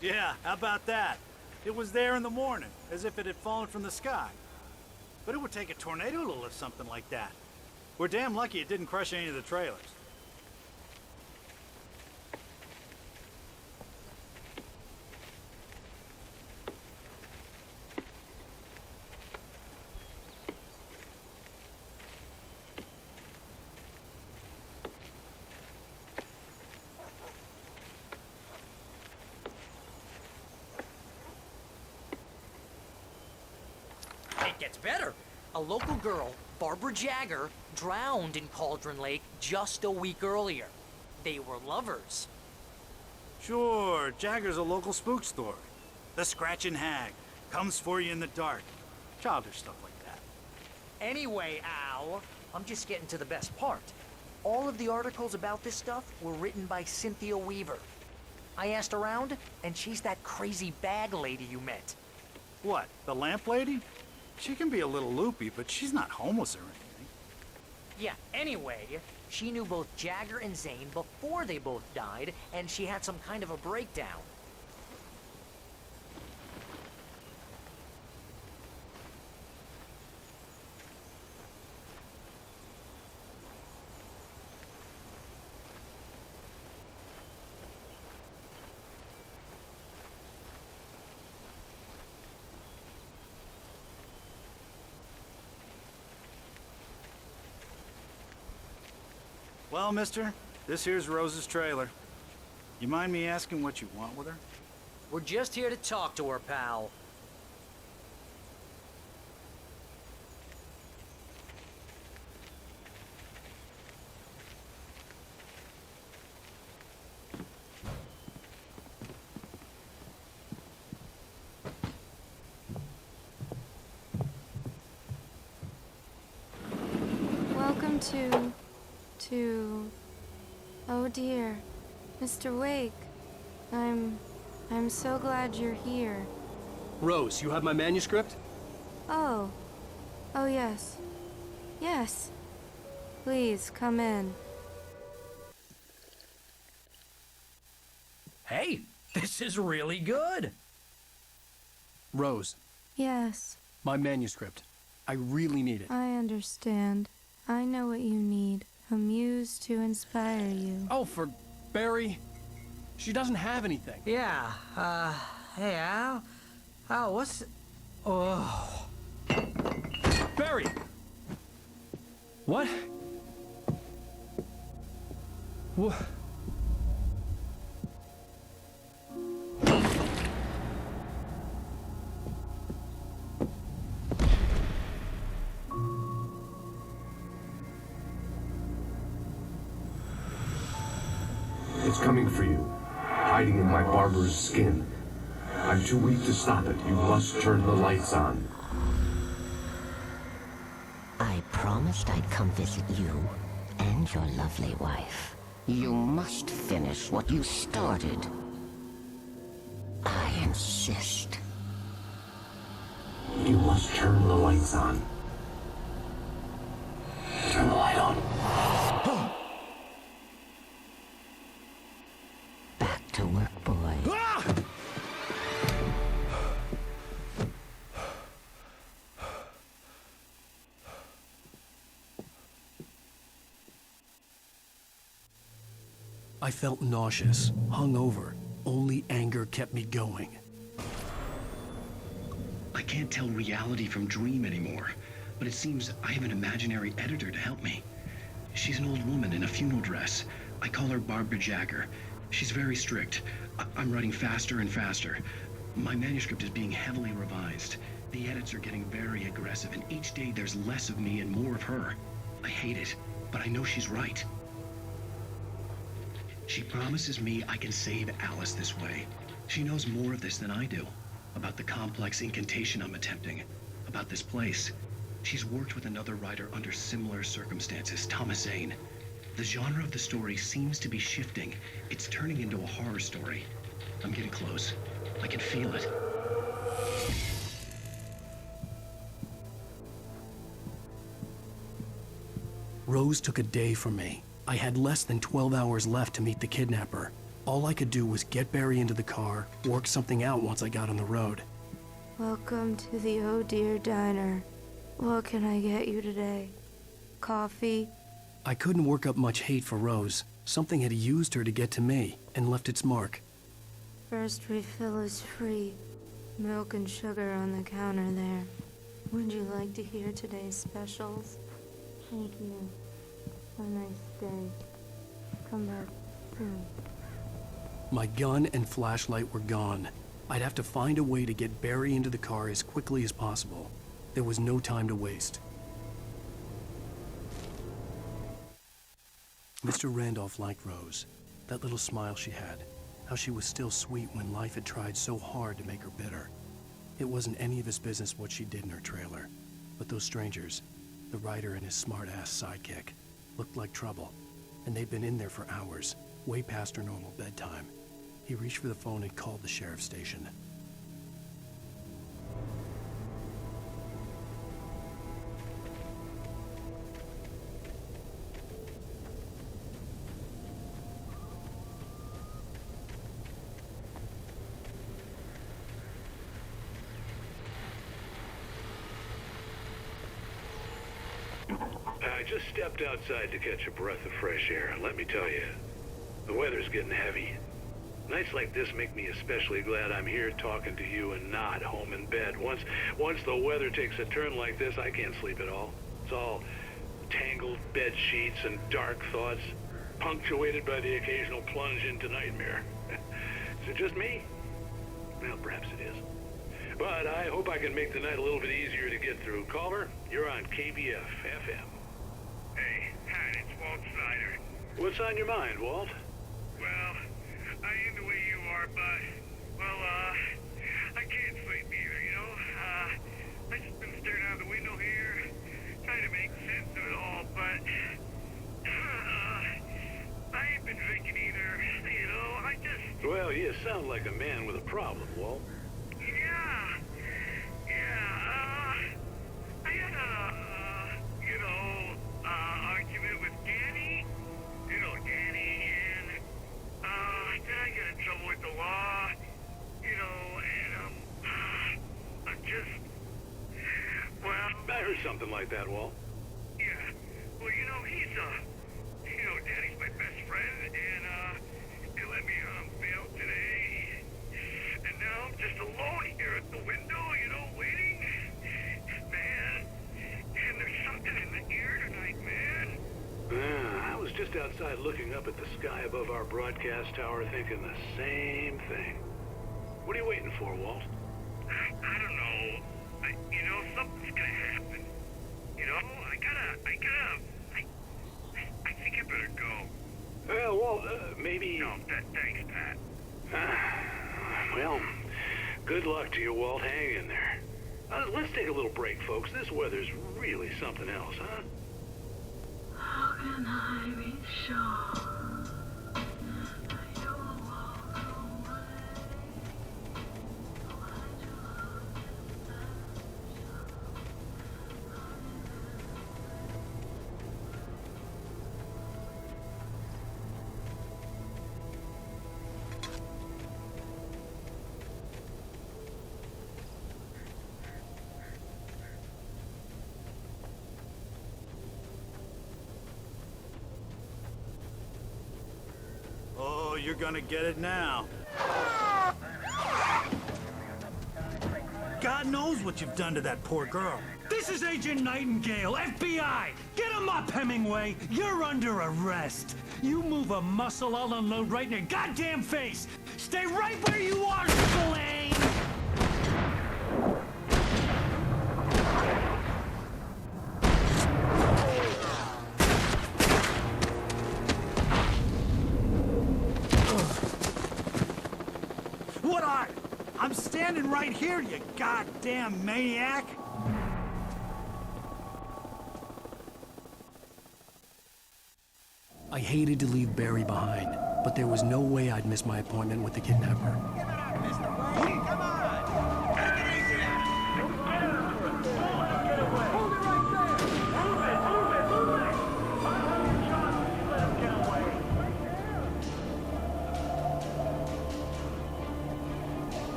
Speaker 22: Yeah, how about that? It was there in the morning, as if it had fallen from the sky. But it would take a tornado to lift something like that. We're damn lucky it didn't crush any of the trailers.
Speaker 17: It gets better. A local girl, Barbara Jagger, drowned in Cauldron Lake just a week earlier. They were lovers.
Speaker 22: Sure, Jagger's a local spook story. The Scratching Hag comes for you in the dark. Childish stuff like that.
Speaker 17: Anyway, Al, I'm just getting to the best part. All of the articles about this stuff were written by Cynthia Weaver. I asked around, and she's that crazy bag lady you met.
Speaker 22: What, the lamp lady? She can be a little loopy, but she's not homeless or anything.
Speaker 17: Yeah, anyway, she knew both Jagger and Zane before they both died, and she had some kind of a breakdown.
Speaker 22: Well, mister, this here's Rose's trailer. You mind me asking what you want with her?
Speaker 17: We're just here to talk to her, pal.
Speaker 18: Welcome to... Oh dear, Mr. Wake. I'm so glad you're here.
Speaker 1: Rose, you have my manuscript?
Speaker 18: Oh. Oh yes. Yes. Please, come in.
Speaker 17: Hey, this is really good.
Speaker 1: Rose,
Speaker 18: Yes,
Speaker 1: my manuscript. I really need it.
Speaker 18: I understand. I know what you need. A muse to inspire you.
Speaker 1: Oh, for Barry. She doesn't have anything.
Speaker 17: Yeah, hey, Al? Al, what's... Oh...
Speaker 1: Barry! What? What?
Speaker 8: It's coming for you, hiding in my barber's skin. I'm too weak to stop it. You must turn the lights on.
Speaker 5: I promised I'd come visit you and your lovely wife. You must finish what you started. I insist.
Speaker 8: You must turn the lights on. Turn the light on.
Speaker 5: Back to work, boy.
Speaker 1: I felt nauseous, hungover. Only anger kept me going.
Speaker 2: I can't tell reality from dream anymore, but it seems I have an imaginary editor to help me. She's an old woman in a funeral dress. I call her Barbara Jagger. She's very strict. I'm writing faster and faster. My manuscript is being heavily revised. The edits are getting very aggressive, and each day there's less of me and more of her. I hate it, but I know she's right. She promises me I can save Alice this way. She knows more of this than I do. About the complex incantation I'm attempting. About this place. She's worked with another writer under similar circumstances, Thomas Zane. The genre of the story seems to be shifting. It's turning into a horror story. I'm getting close. I can feel it.
Speaker 1: Rose took a day from me. I had less than 12 hours left to meet the kidnapper. All I could do was get Barry into the car, work something out once I got on the road.
Speaker 15: Welcome to the Oh Dear Diner. What can I get you today? Coffee?
Speaker 1: I couldn't work up much hate for Rose. Something had used her to get to me, and left its mark.
Speaker 15: First refill is free. Milk and sugar on the counter there. Would you like to hear today's specials? Thank you. Have a nice day. Come back soon.
Speaker 1: My gun and flashlight were gone. I'd have to find a way to get Barry into the car as quickly as possible. There was no time to waste. Mr. Randolph liked Rose. That little smile she had. How she was still sweet when life had tried so hard to make her bitter. It wasn't any of his business what she did in her trailer. But those strangers, the writer and his smart-ass sidekick, looked like trouble. And they'd been in there for hours, way past her normal bedtime. He reached for the phone and called the sheriff's station.
Speaker 16: I just stepped outside to catch a breath of fresh air, and let me tell you, the weather's getting heavy. Nights like this make me especially glad I'm here talking to you and not home in bed. Once the weather takes a turn like this, I can't sleep at all. It's all tangled bed sheets and dark thoughts, punctuated by the occasional plunge into nightmare. Is it just me? Well, perhaps it is. But I hope I can make the night a little bit easier to get through. Caller, you're on KBF FM.
Speaker 10: Hey, Pat, it's Walt Snyder.
Speaker 16: What's on your mind, Walt?
Speaker 10: Well, I am the way you are, but, well, I can't sleep either, you know? I just been staring out the window here, trying to make sense of it all, but, I ain't been drinking either, you know? I just...
Speaker 16: Well, you sound like a man with a problem, Walt.
Speaker 10: I had argument with Danny. You know Danny, and, then I got in trouble with the law. You know, and, I'm just... Well...
Speaker 16: I heard something like that, Walt.
Speaker 10: Yeah. Well, you know, Danny's my best friend, and, he let me, bail today. And now I'm just alone here at the window, you know, waiting. Man, and there's something in the air tonight, man.
Speaker 16: I was just outside looking up at the sky above our broadcast tower thinking the same thing. What are you waiting for, Walt?
Speaker 10: I don't know. You know, something's gonna happen. You know, I think I better go.
Speaker 16: Well, Walt, maybe...
Speaker 10: No, thanks, Pat.
Speaker 16: Well, good luck to you, Walt. Hang in there. Let's take a little break, folks. This weather's really something else, huh?
Speaker 19: How can I be sure?
Speaker 22: Oh, you're gonna get it now. God knows what you've done to that poor girl.
Speaker 23: This is Agent Nightingale, FBI! Get him up, Hemingway! You're under arrest! You move a muscle, I'll unload right in your goddamn face! Stay right where you are, Spillane!
Speaker 22: What are you? I'm standing right here, you goddamn maniac!
Speaker 1: I hated to leave Barry behind, but there was no way I'd miss my appointment with the kidnapper.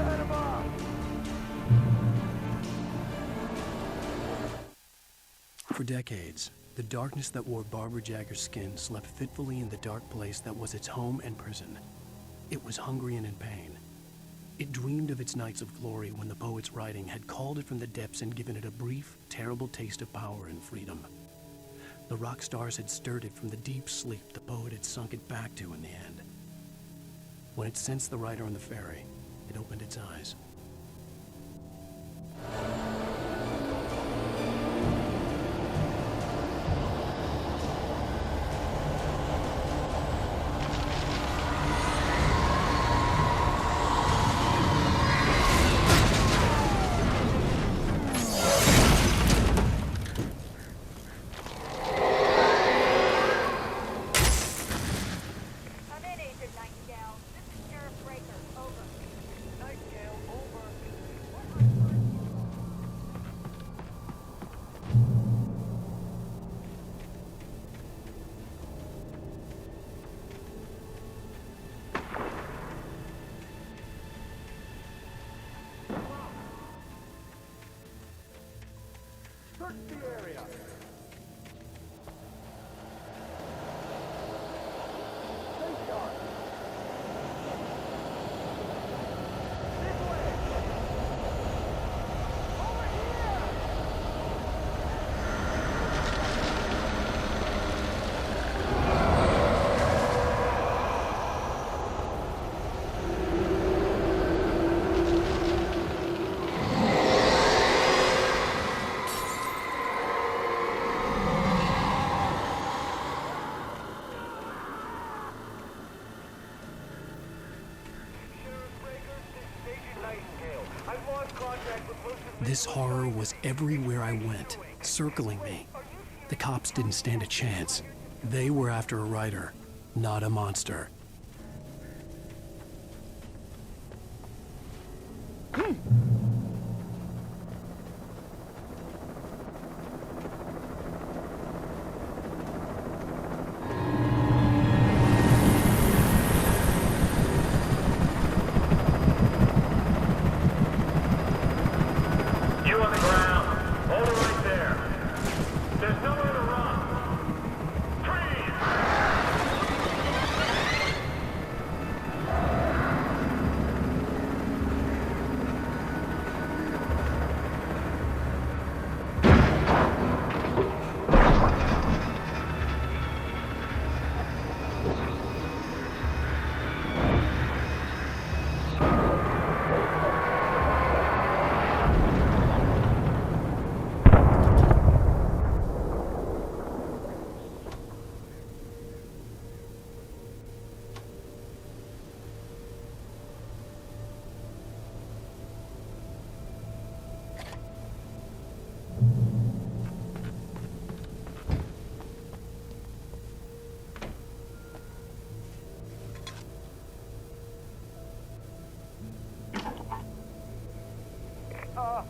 Speaker 24: Head him off!
Speaker 1: For decades, the darkness that wore Barbara Jagger's skin slept fitfully in the dark place that was its home and prison. It was hungry and in pain. It dreamed of its nights of glory when the poet's writing had called it from the depths and given it a brief, terrible taste of power and freedom. The rock stars had stirred it from the deep sleep the poet had sunk it back to in the end. When it sensed the writer on the ferry, it opened its eyes. This horror was everywhere I went, circling me. The cops didn't stand a chance. They were after a writer, not a monster.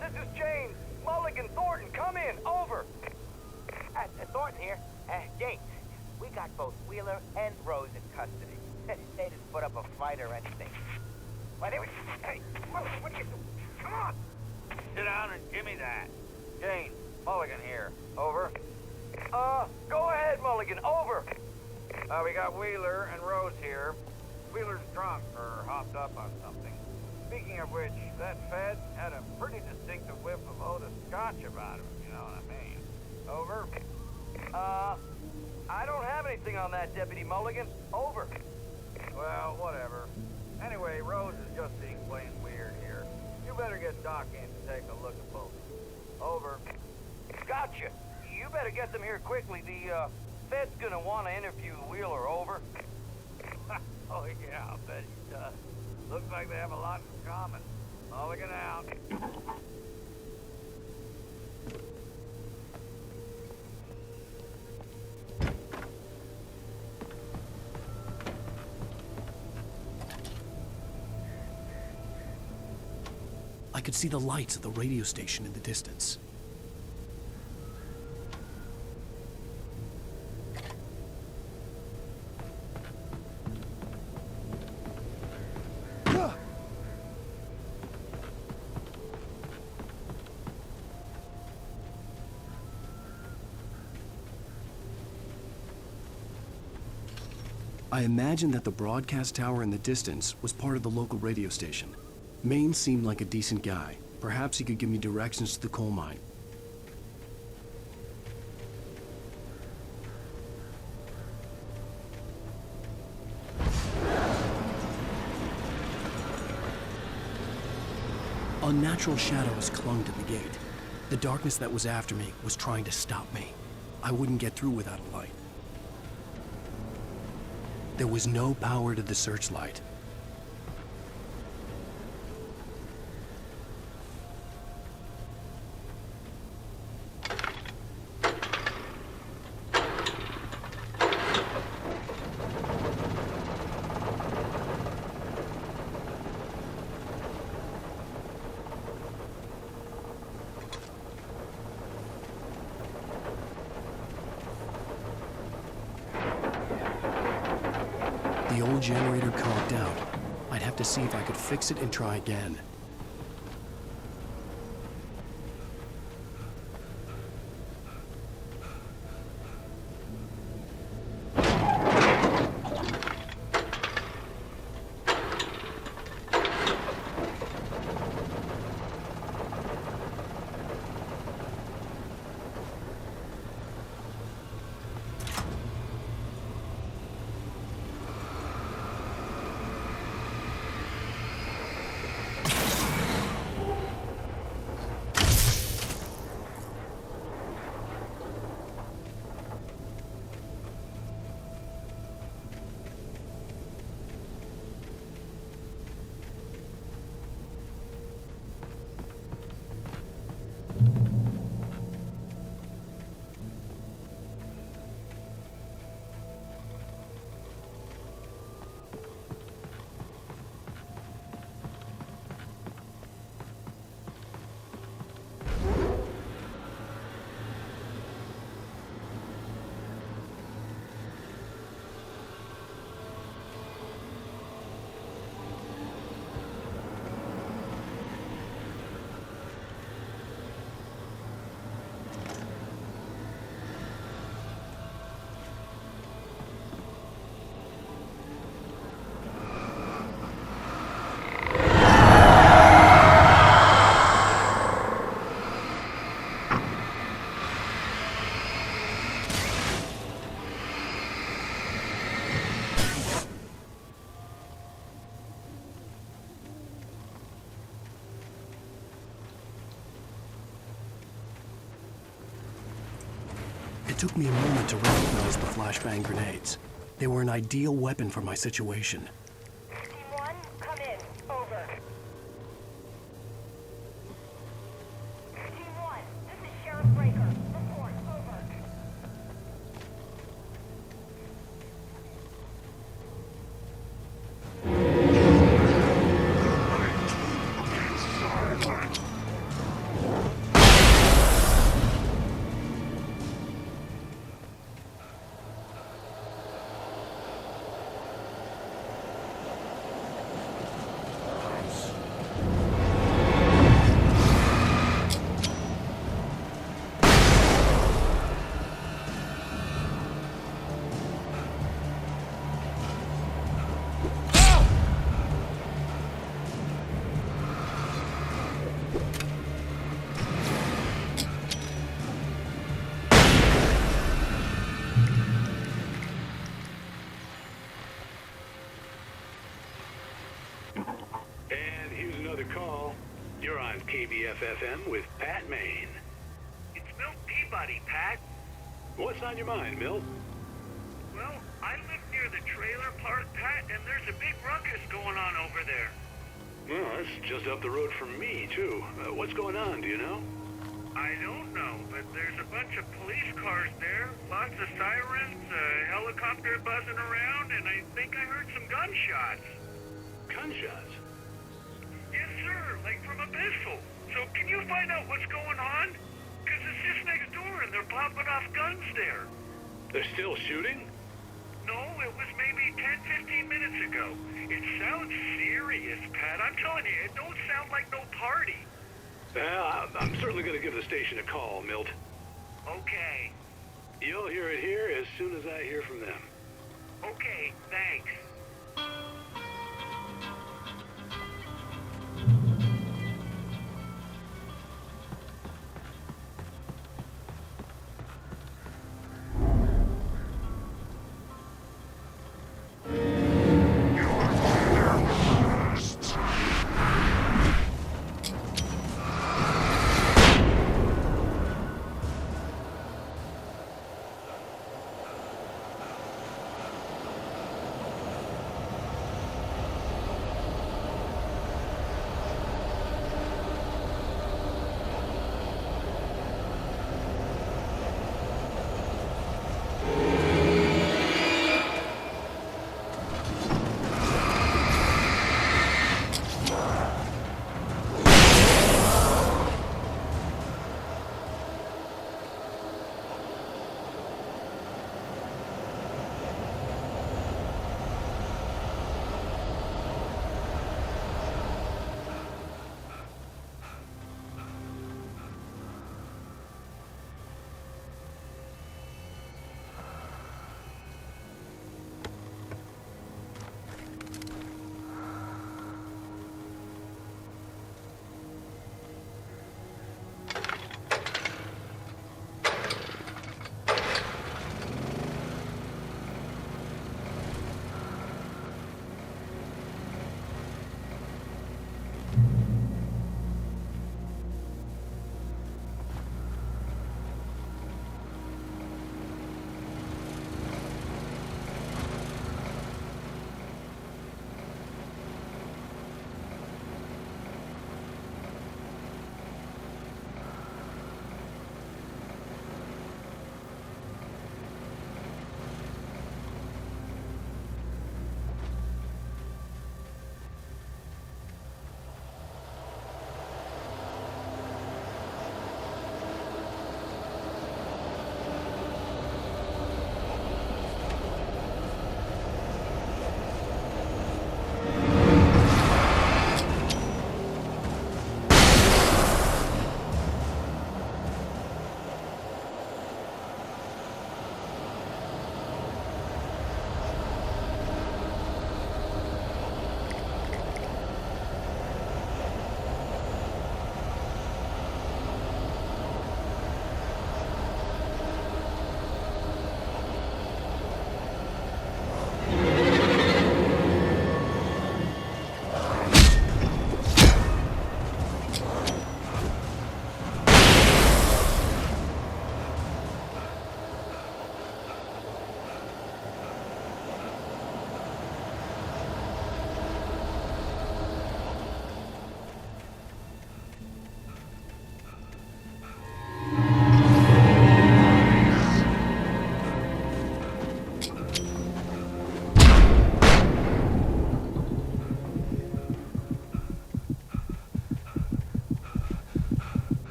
Speaker 10: This is James. Mulligan, Thornton, come in. Over.
Speaker 3: Thornton here. James, we got both Wheeler and Rose in custody. They didn't put up a fight or anything. Why, they were... Hey, Mulligan, what are you doing? Come on!
Speaker 24: Sit down and give me that.
Speaker 10: Jane, Mulligan here. Over. Go ahead, Mulligan. Over.
Speaker 24: We got Wheeler and Rose here. Wheeler's drunk or hopped up on something. Speaking of which, that Fed had a pretty distinctive whiff of Otis Scotch about him, you know what I mean. Over.
Speaker 10: I don't have anything on that, Deputy Mulligan. Over.
Speaker 24: Well, whatever. Anyway, Rose is just being plain weird here. You better get Doc in to take a look at both. Over.
Speaker 10: Gotcha. You better get them here quickly. The, Fed's gonna want to interview Wheeler. Over.
Speaker 24: Oh, yeah, I'll bet he does. Looks like they have a lot in common. Mulligan out.
Speaker 1: I could see the lights of the radio station in the distance.
Speaker 7: I imagined that the broadcast tower in the distance was part of the local radio station. Maine seemed like a decent guy. Perhaps he could give me directions to the coal mine. Unnatural shadows clung to the gate. The darkness that was after me was trying to stop me. I wouldn't get through without a light. There was no power to the searchlight. The old generator conked out. I'd have to see if I could fix it and try again. It took me a moment to recognize the flashbang grenades. They were an ideal weapon for my situation.
Speaker 3: Team 1, come in. Over. Team 1, this is Sheriff Breaker. Report. Over.
Speaker 16: And here's another call. You're on KBF-FM with Pat Maine.
Speaker 10: It's Milt Peabody, Pat.
Speaker 16: What's on your mind, Milt?
Speaker 10: Well, I live near the trailer park, Pat, and there's a big ruckus going on over there.
Speaker 16: Well, that's just up the road from me, too. What's going on, do you know?
Speaker 10: I don't know, but there's a bunch of police cars there, lots of sirens, a helicopter buzzing around, and I think I heard some gunshots.
Speaker 16: Gunshots?
Speaker 10: Yes, sir, like from a pistol. So can you find out what's going on? Because it's just next door and they're popping off guns there.
Speaker 16: They're still shooting?
Speaker 10: No, it was maybe 10, 15 minutes ago. It sounds serious, Pat. I'm telling you, it don't sound like no party.
Speaker 16: Well, I'm certainly going to give the station a call, Milt.
Speaker 10: Okay.
Speaker 16: You'll hear it here as soon as I hear from them.
Speaker 10: Okay, thanks.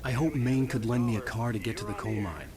Speaker 1: I hope Maine could lend me a car to get to the coal mine.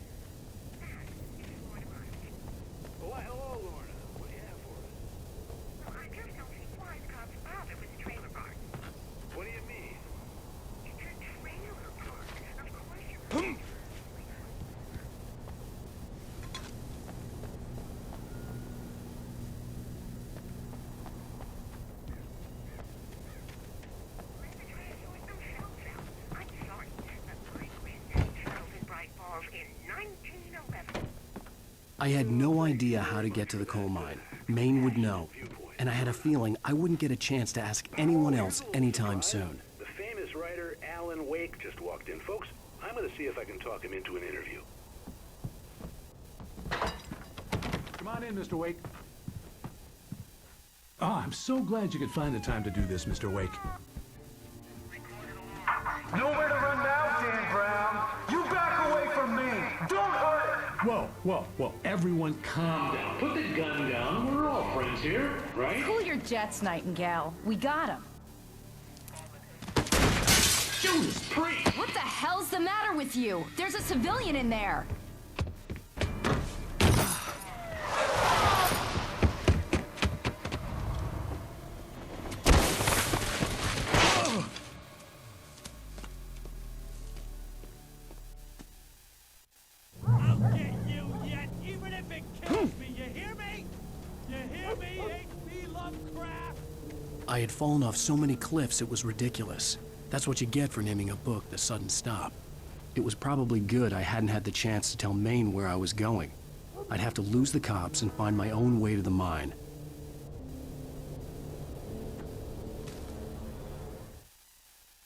Speaker 1: I had no idea how to get to the coal mine. Maine would know. And I had a feeling I wouldn't get a chance to ask anyone else anytime soon.
Speaker 16: The famous writer Alan Wake just walked in. Folks, I'm going to see if I can talk him into an interview.
Speaker 4: Come on in, Mr. Wake. Oh, I'm so glad you could find the time to do this, Mr. Wake.
Speaker 9: Nowhere to run now, Dan Brown. You back away from me. Don't hurt her.
Speaker 4: Whoa. Everyone calm down. Put the gun down. We're all friends here, right?
Speaker 12: Cool your jets, Nightingale. We got him.
Speaker 4: Judas Priest!
Speaker 12: What the hell's the matter with you? There's a civilian in there.
Speaker 1: had fallen off so many cliffs it was ridiculous. That's what you get for naming a book The Sudden Stop. It was probably good I hadn't had the chance to tell Maine where I was going. I'd have to lose the cops and find my own way to the mine.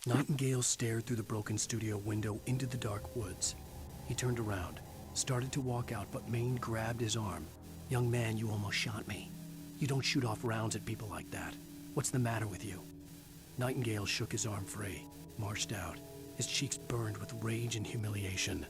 Speaker 1: Nightingale stared through the broken studio window into the dark woods. He turned around, started to walk out, but Maine grabbed his arm. "Young man, you almost shot me. You don't shoot off rounds at people like that. What's the matter with you?" Nightingale shook his arm free, marched out. His cheeks burned with rage and humiliation.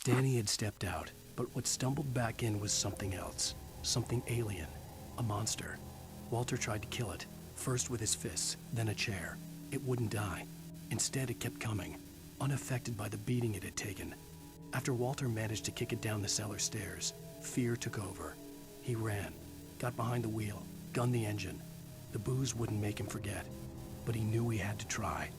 Speaker 1: Danny had stepped out, but what stumbled back in was something else. Something alien. A monster. Walter tried to kill it, first with his fists, then a chair. It wouldn't die. Instead, it kept coming, unaffected by the beating it had taken. After Walter managed to kick it down the cellar stairs, fear took over. He ran, got behind the wheel, gunned the engine. The booze wouldn't make him forget, but he knew he had to try.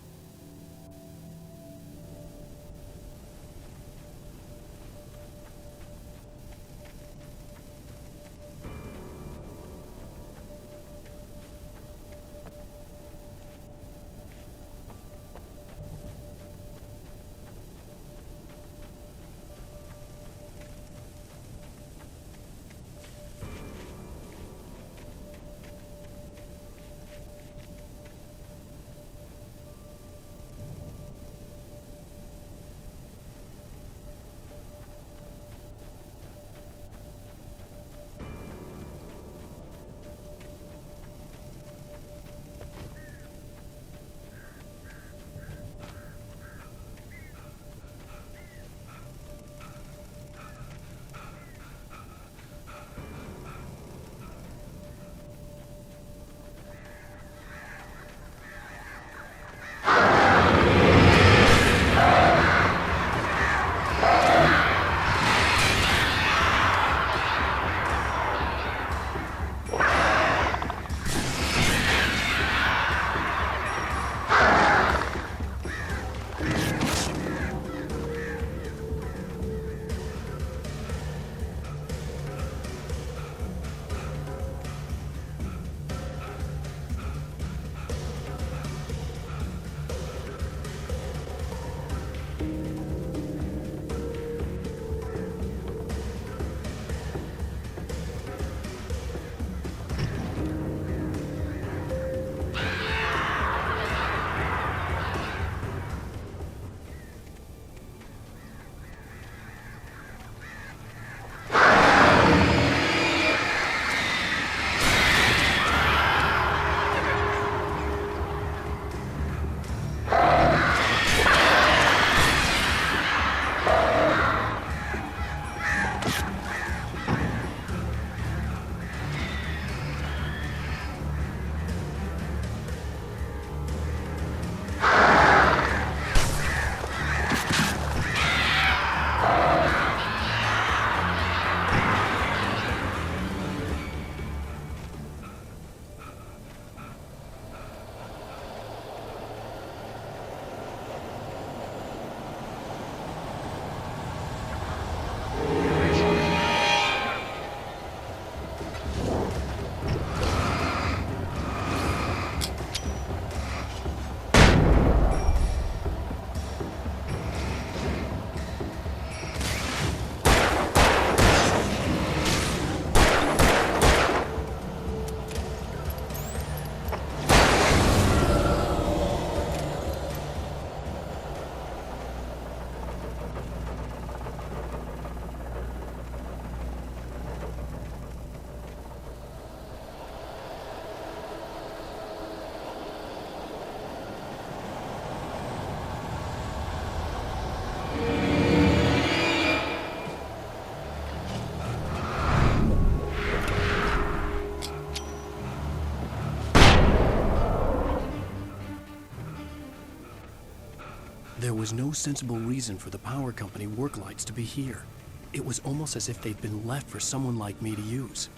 Speaker 1: There was no sensible reason for the power company work lights to be here. It was almost as if they'd been left for someone like me to use.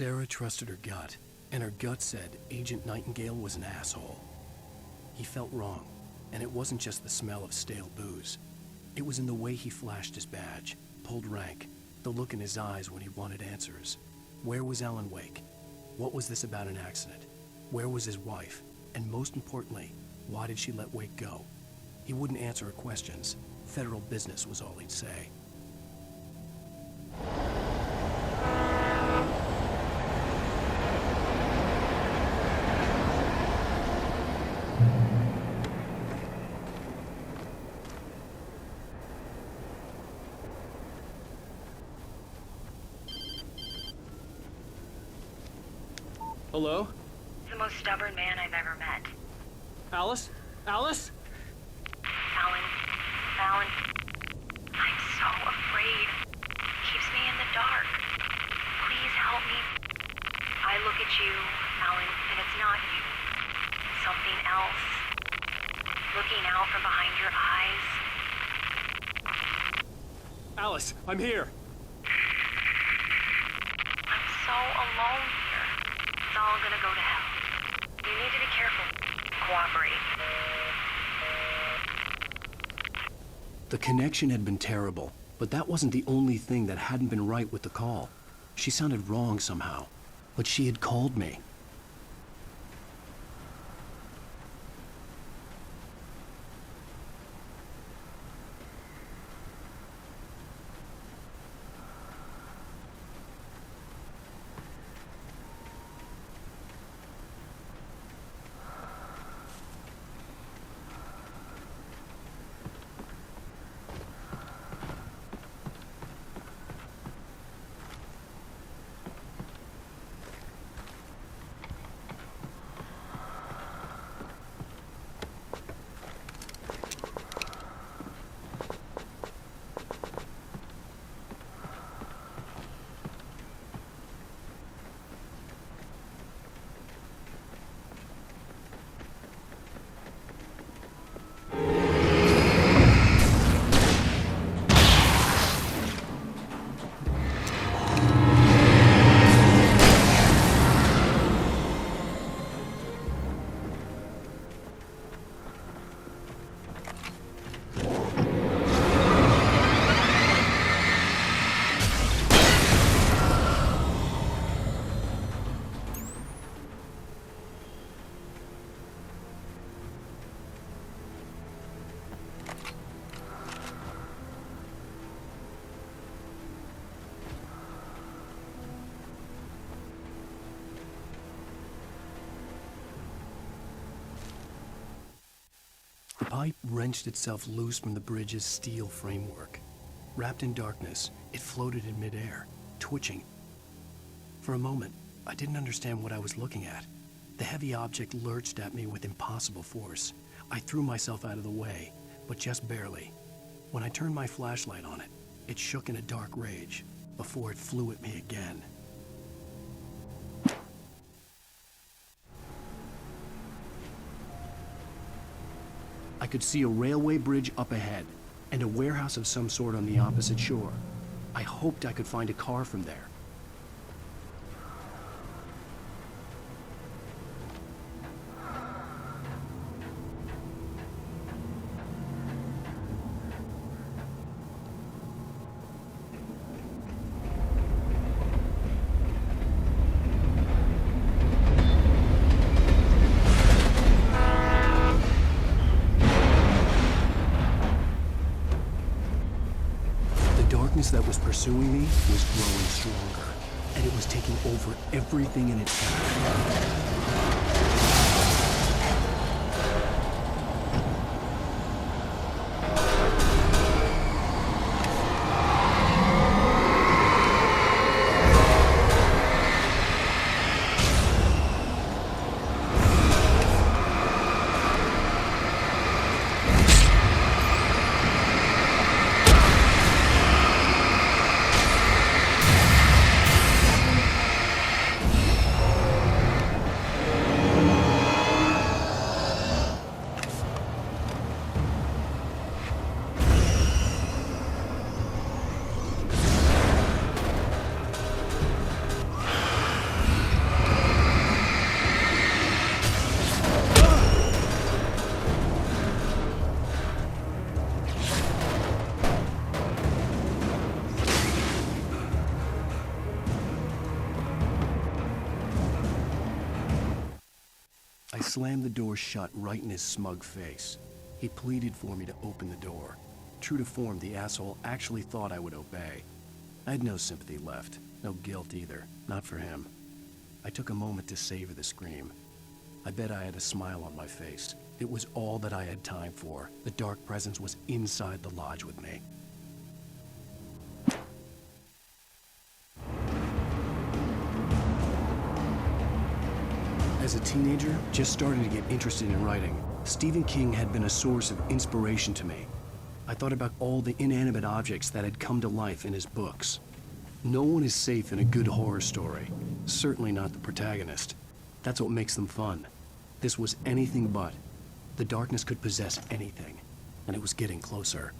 Speaker 1: Sarah trusted her gut, and her gut said Agent Nightingale was an asshole. He felt wrong, and it wasn't just the smell of stale booze. It was in the way he flashed his badge, pulled rank, the look in his eyes when he wanted answers. Where was Alan Wake? What was this about an accident? Where was his wife? And most importantly, why did she let Wake go? He wouldn't answer her questions. Federal business was all he'd say.
Speaker 11: Hello?
Speaker 14: The most stubborn man I've ever met.
Speaker 11: Alice? Alice?
Speaker 14: Alan. Alan. I'm so afraid. Keeps me in the dark. Please help me. I look at you, Alan, and it's not you. Something else. Looking out from behind your eyes.
Speaker 11: Alice, I'm here.
Speaker 14: I'm so alone here. It's all gonna go to hell. You need to be careful. Cooperate.
Speaker 1: The connection had been terrible, but that wasn't the only thing that hadn't been right with the call. She sounded wrong somehow, but she had called me. pipe wrenched itself loose from the bridge's steel framework. Wrapped in darkness, it floated in midair, twitching. For a moment, I didn't understand what I was looking at. The heavy object lurched at me with impossible force. I threw myself out of the way, but just barely. When I turned my flashlight on it, it shook in a dark rage before it flew at me again. I could see a railway bridge up ahead and a warehouse of some sort on the opposite shore. I hoped I could find a car from there. That was pursuing me was growing stronger, and it was taking over everything in its path. I slammed the door shut right in his smug face. He pleaded for me to open the door. True to form, the asshole actually thought I would obey. I had no sympathy left, no guilt either, not for him. I took a moment to savor the scream. I bet I had a smile on my face. It was all that I had time for. The dark presence was inside the lodge with me. As a teenager, just starting to get interested in writing, Stephen King had been a source of inspiration to me. I thought about all the inanimate objects that had come to life in his books. No one is safe in a good horror story, certainly not the protagonist. That's what makes them fun. This was anything but. The darkness could possess anything, and it was getting closer.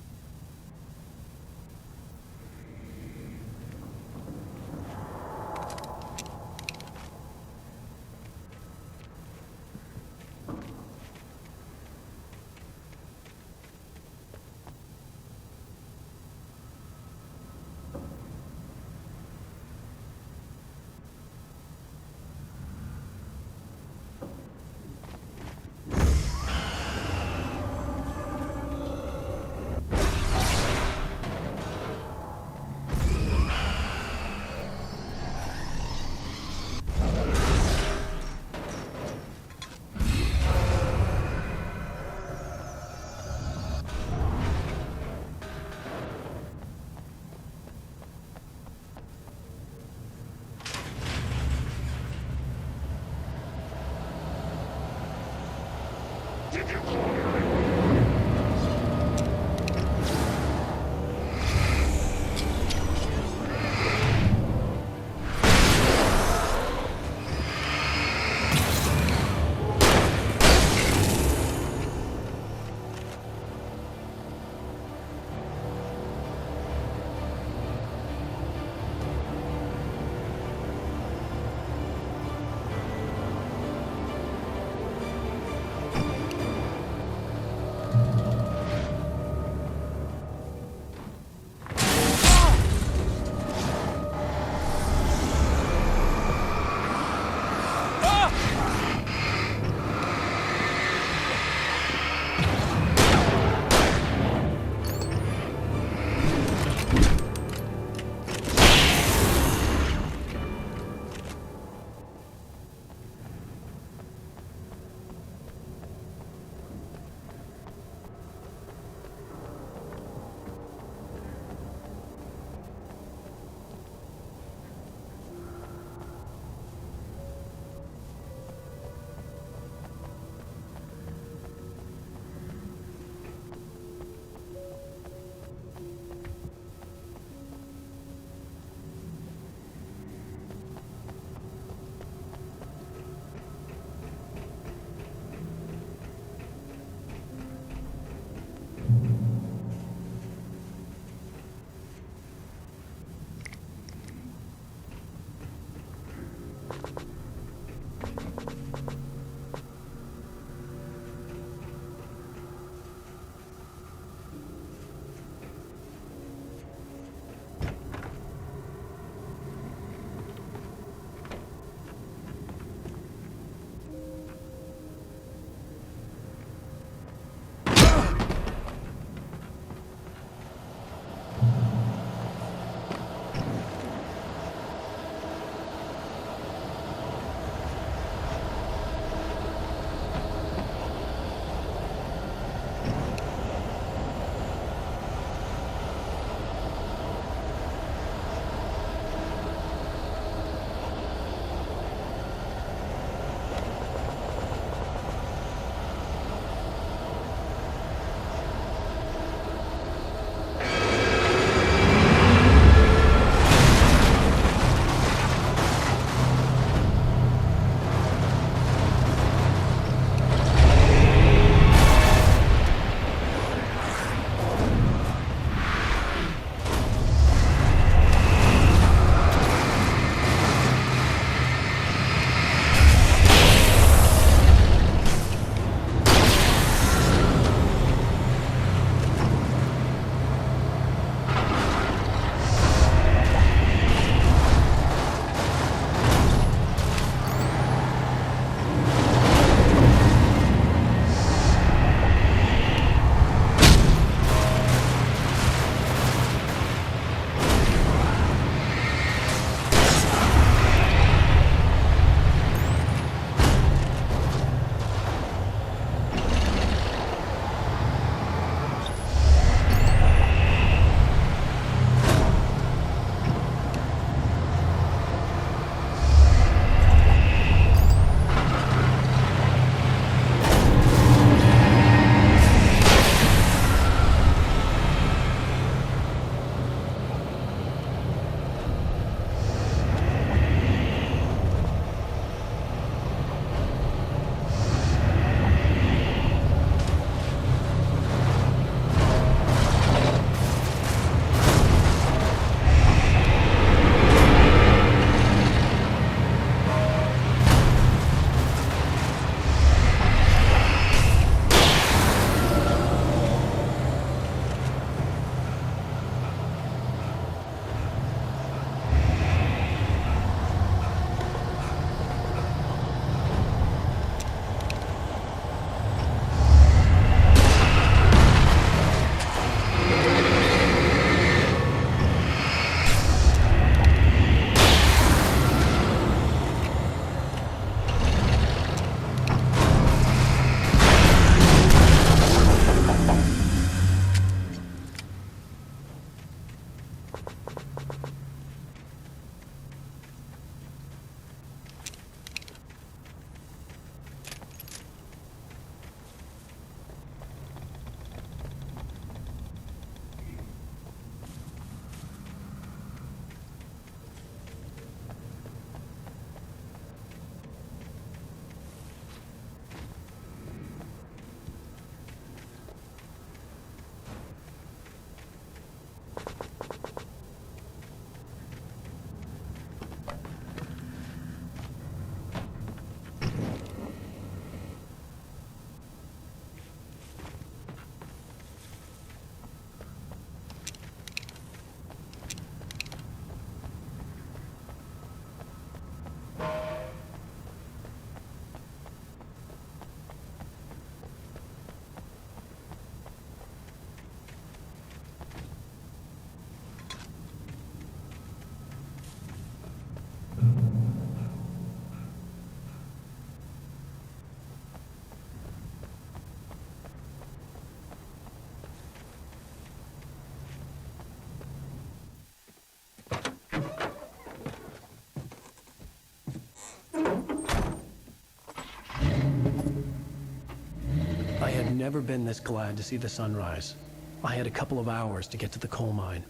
Speaker 1: I had never been this glad to see the sunrise. I had a couple of hours to get to the coal mine.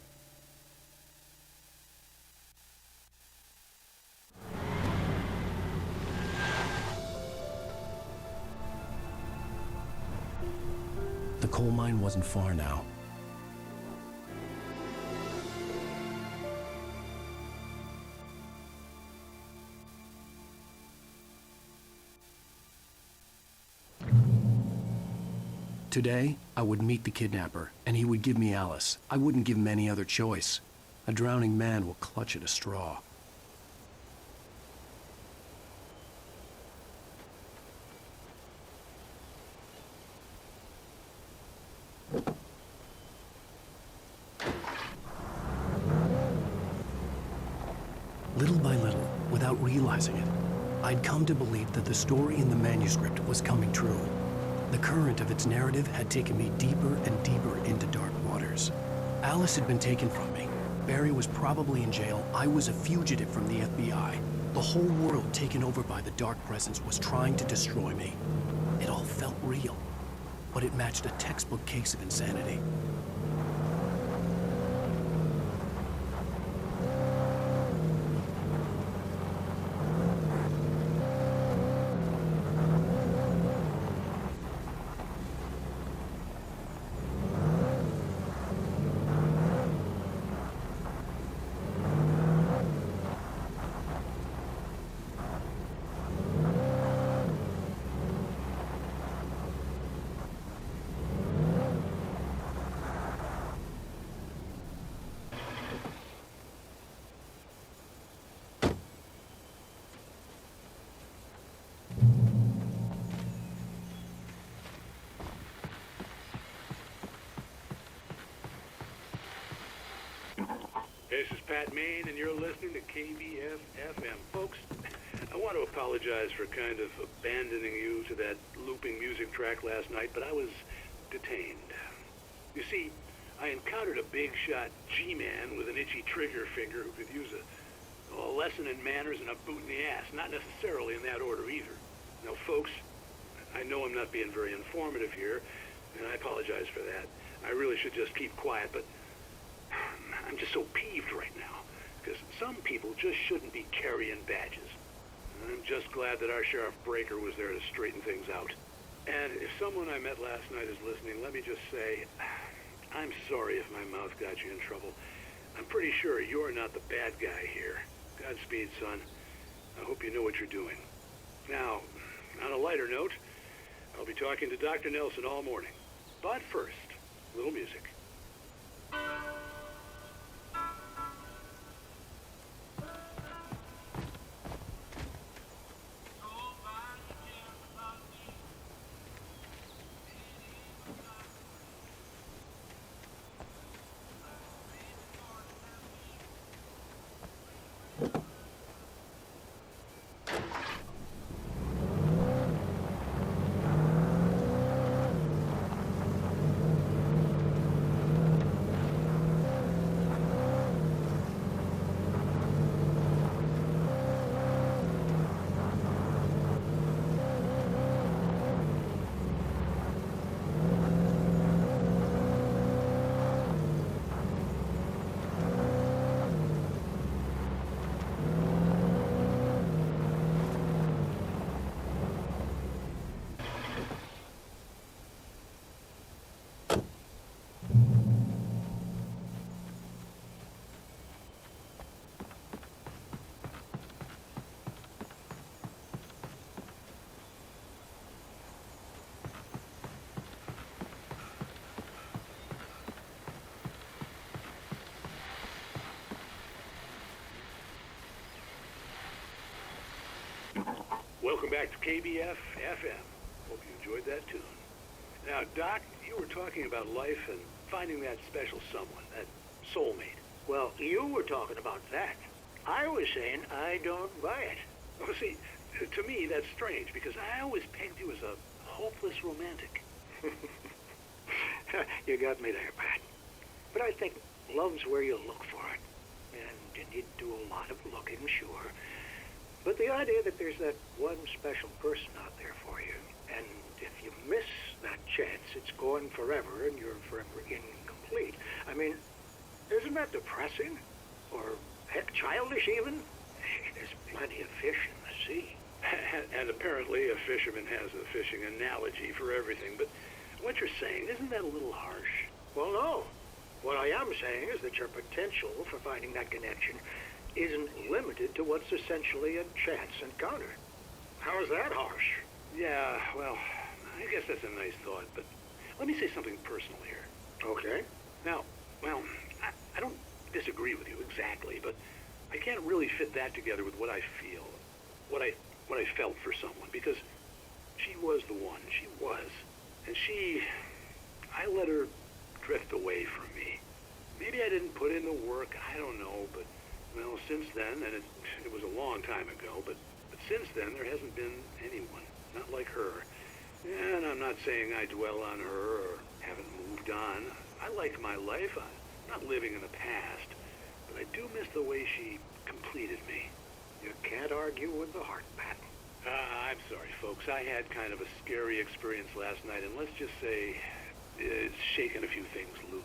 Speaker 1: The coal mine wasn't far now. Today, I would meet the kidnapper, and he would give me Alice. I wouldn't give him any other choice. A drowning man will clutch at a straw. Little by little, without realizing it, I'd come to believe that the story in the manuscript was coming true. The current of its narrative had taken me deeper and deeper into dark waters. Alice had been taken from me. Barry was probably in jail. I was a fugitive from the FBI. The whole world taken over by the Dark Presence was trying to destroy me. It all felt real, but it matched a textbook case of insanity.
Speaker 16: This is Pat Main, and you're listening to KBF-FM. Folks, I want to apologize for kind of abandoning you to that looping music track last night, but I was detained. You see, I encountered a big-shot G-man with an itchy trigger finger who could use a lesson in manners and a boot in the ass. Not necessarily in that order, either. Now, folks, I know I'm not being very informative here, and I apologize for that. I really should just keep quiet, but I'm just so peeved right now, because some people just shouldn't be carrying badges. I'm just glad that our Sheriff Breaker was there to straighten things out. And if someone I met last night is listening, let me just say, I'm sorry if my mouth got you in trouble. I'm pretty sure you're not the bad guy here. Godspeed, son. I hope you know what you're doing. Now, on a lighter note, I'll be talking to Dr. Nelson all morning. But first, a little music. Welcome back to KBF-FM. Hope you enjoyed that tune. Now, Doc, you were talking about life and finding that special someone, that soulmate.
Speaker 6: Well, you were talking about that. I was saying I don't buy it.
Speaker 16: Well, see, to me, that's strange, because I always pegged you as a hopeless romantic.
Speaker 6: You got me there, Pat. But I think love's where you look for it. And you need to do a lot of looking, sure. But the idea that there's that one special person out there for you, and if you miss that going forever and you're forever incomplete. I mean, isn't that depressing? Or, heck, childish even? There's plenty of fish in the sea.
Speaker 16: And apparently a fisherman has a fishing analogy for everything, but what you're saying, isn't that a little harsh?
Speaker 6: Well, no. What I am saying is that your potential for finding that connection isn't limited to what's essentially a chance encounter. How is that harsh?
Speaker 16: Yeah, well, I guess that's a nice thought, but let me say something personal here.
Speaker 6: Okay.
Speaker 16: Now, well, I don't disagree with you exactly, but I can't really fit that together with what I feel, what I felt for someone, because she was the one. She was. And I let her drift away from me. Maybe I didn't put in the work, I don't know, but, well, since then, and it was a long time ago, but since then, there hasn't been anyone, not like her. And I'm not saying I dwell on her or haven't moved on. I like my life. I'm not living in the past, but I do miss the way she completed me.
Speaker 6: You can't argue with the heart, Pat.
Speaker 16: I'm sorry, folks. I had kind of a scary experience last night, and let's just say it's shaken a few things loose.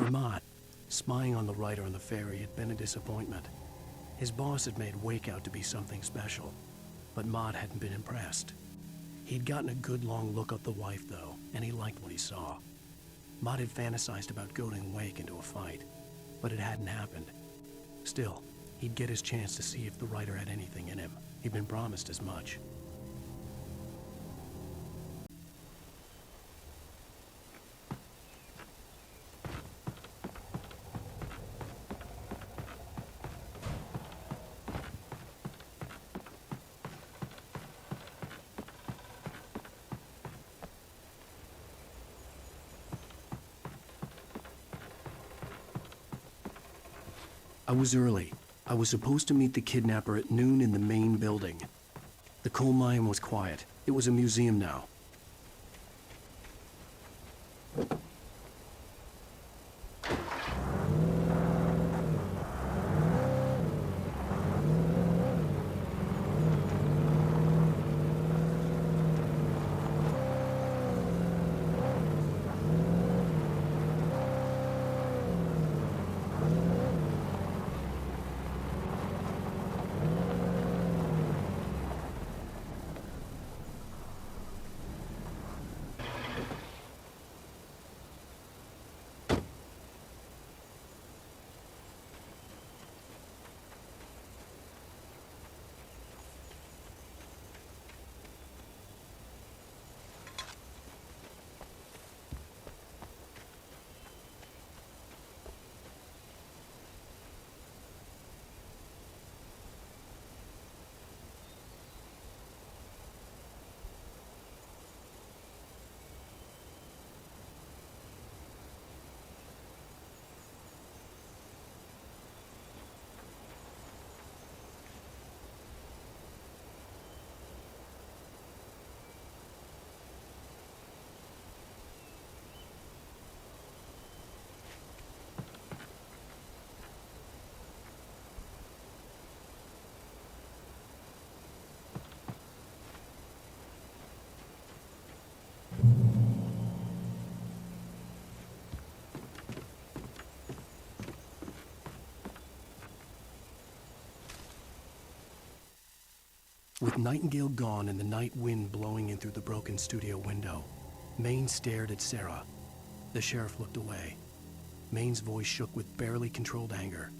Speaker 1: For Mott, spying on the writer on the ferry had been a disappointment. His boss had made Wake out to be something special, but Mott hadn't been impressed. He'd gotten a good long look at the wife, though, and he liked what he saw. Mott had fantasized about goading Wake into a fight, but it hadn't happened. Still, he'd get his chance to see if the writer had anything in him. He'd been promised as much. I was early. I was supposed to meet the kidnapper at noon in the main building. The coal mine was quiet. It was a museum now. With Nightingale gone and the night wind blowing in through the broken studio window, Maine stared at Sarah. The sheriff looked away. Maine's voice shook with barely controlled anger.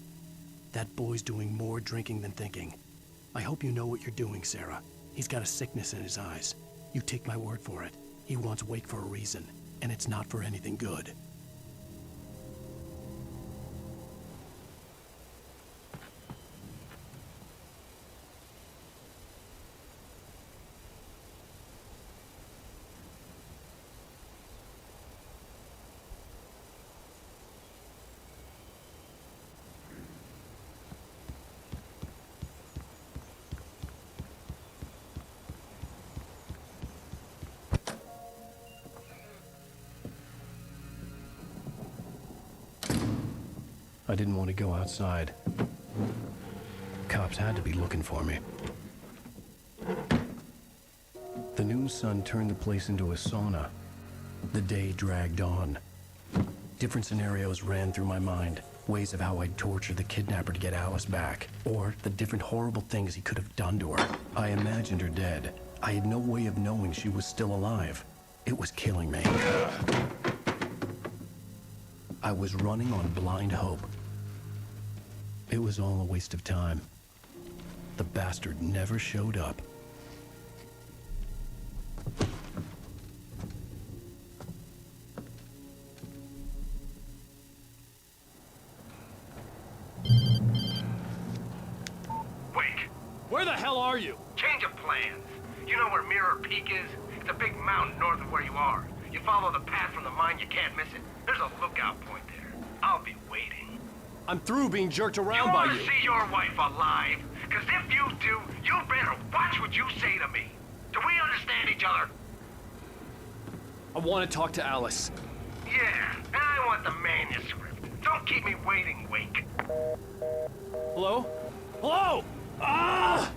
Speaker 1: That boy's doing more drinking than thinking. I hope you know what you're doing, Sarah. He's got a sickness in his eyes. You take my word for it. He wants Wake for a reason, and it's not for anything good. I didn't want to go outside. Cops had to be looking for me. The noon sun turned the place into a sauna. The day dragged on. Different scenarios ran through my mind. Ways of how I'd torture the kidnapper to get Alice back. Or the different horrible things he could have done to her. I imagined her dead. I had no way of knowing she was still alive. It was killing me. I was running on blind hope. It was all a waste of time. The bastard never showed up.
Speaker 10: Wake!
Speaker 11: Where the hell are you?
Speaker 10: Change of plans. You know where Mirror Peak is? It's a big mountain north of where you are. You follow the path from the mine, you can't miss it. There's a lookout point there. I'll be waiting.
Speaker 11: I'm through being jerked around by you.
Speaker 10: You want to see your wife alive? Because if you do, you better watch what you say to me. Do we understand each other?
Speaker 11: I want to talk to Alice.
Speaker 10: Yeah, and I want the manuscript. Don't keep me waiting, Wake.
Speaker 11: Hello? Hello? Ah!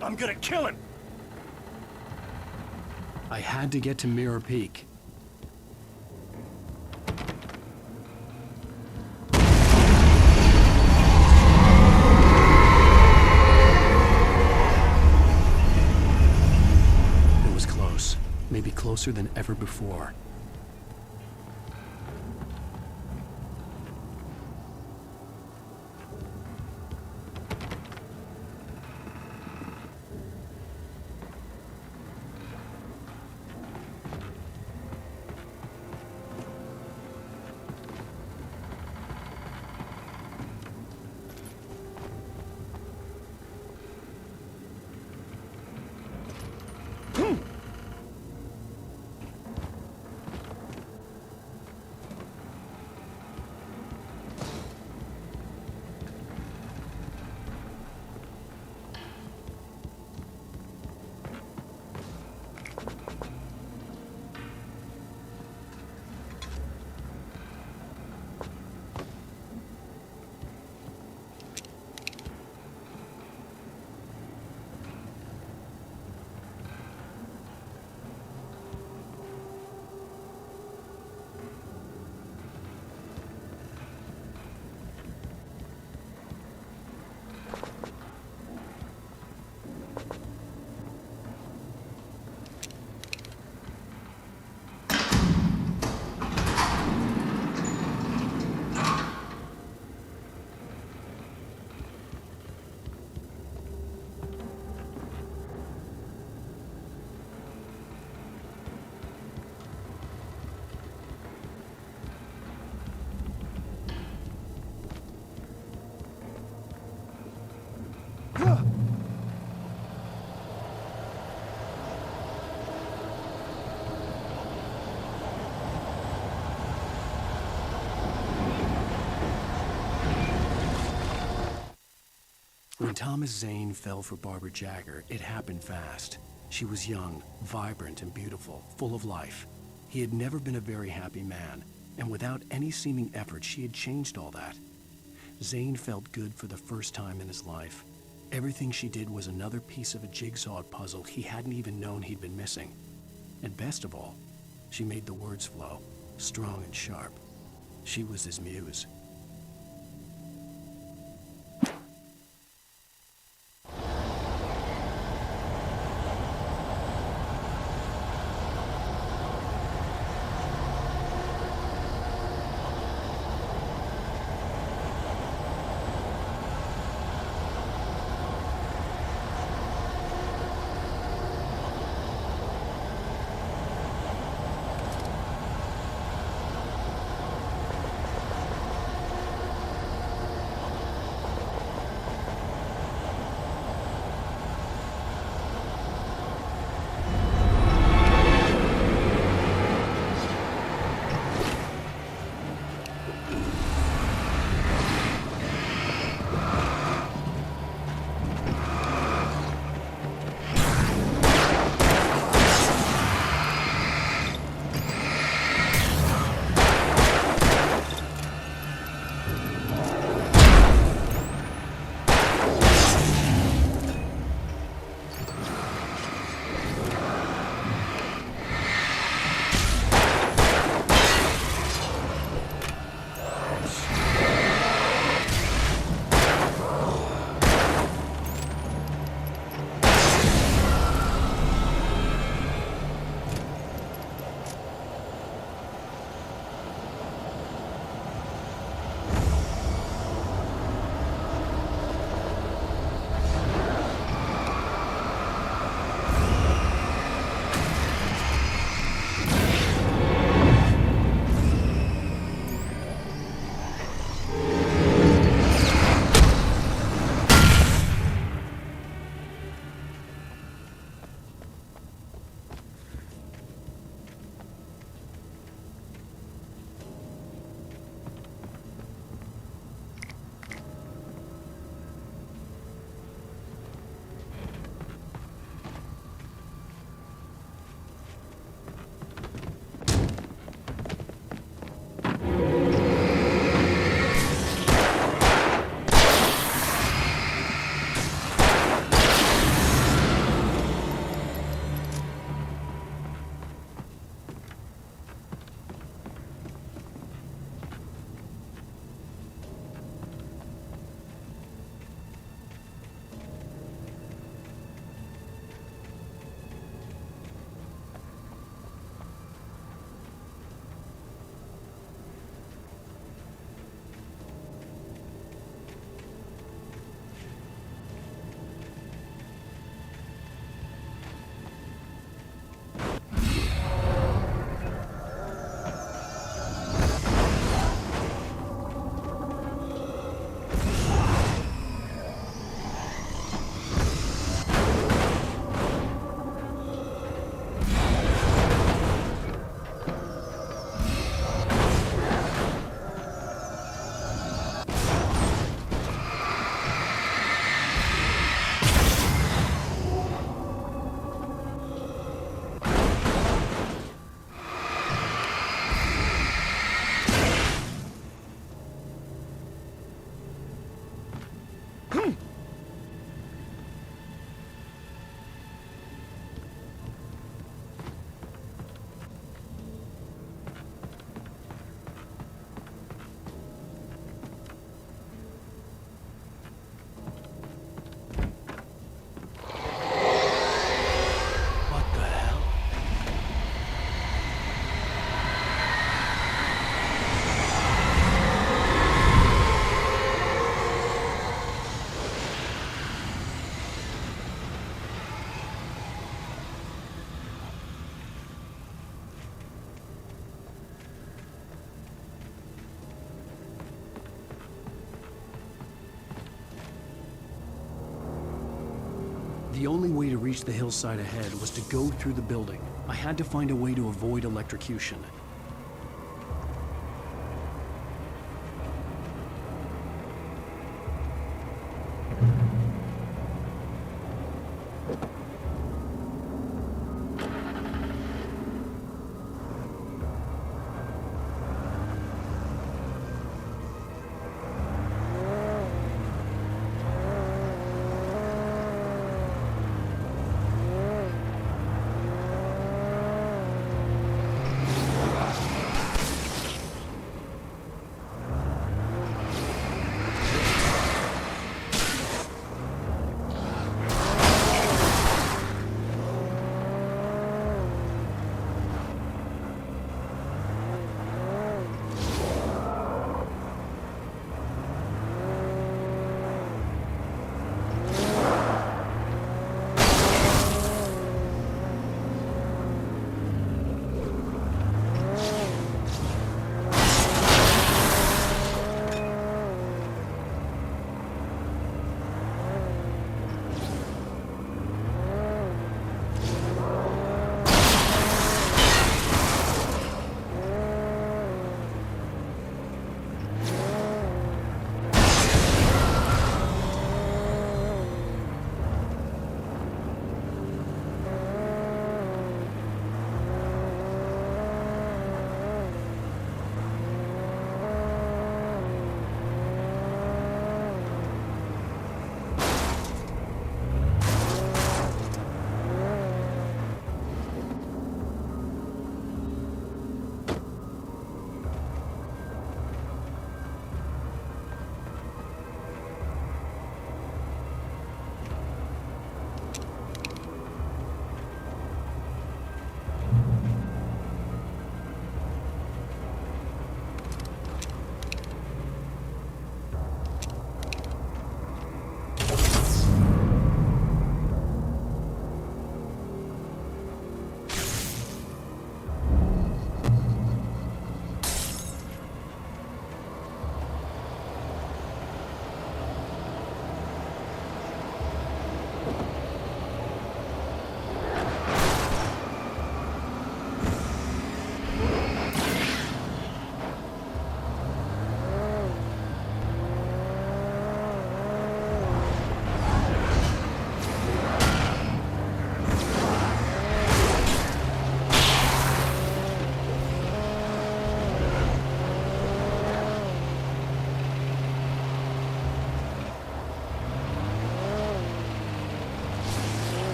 Speaker 11: I'm gonna kill him.
Speaker 1: I had to get to Mirror Peak. It was close. Maybe closer than ever before. When Thomas Zane fell for Barbara Jagger, it happened fast. She was young, vibrant, and beautiful, full of life. He had never been a very happy man, and without any seeming effort, she had changed all that. Zane felt good for the first time in his life. Everything she did was another piece of a jigsaw puzzle he hadn't even known he'd been missing. And best of all, she made the words flow, strong and sharp. She was his muse. The only way to reach the hillside ahead was to go through the building. I had to find a way to avoid electrocution.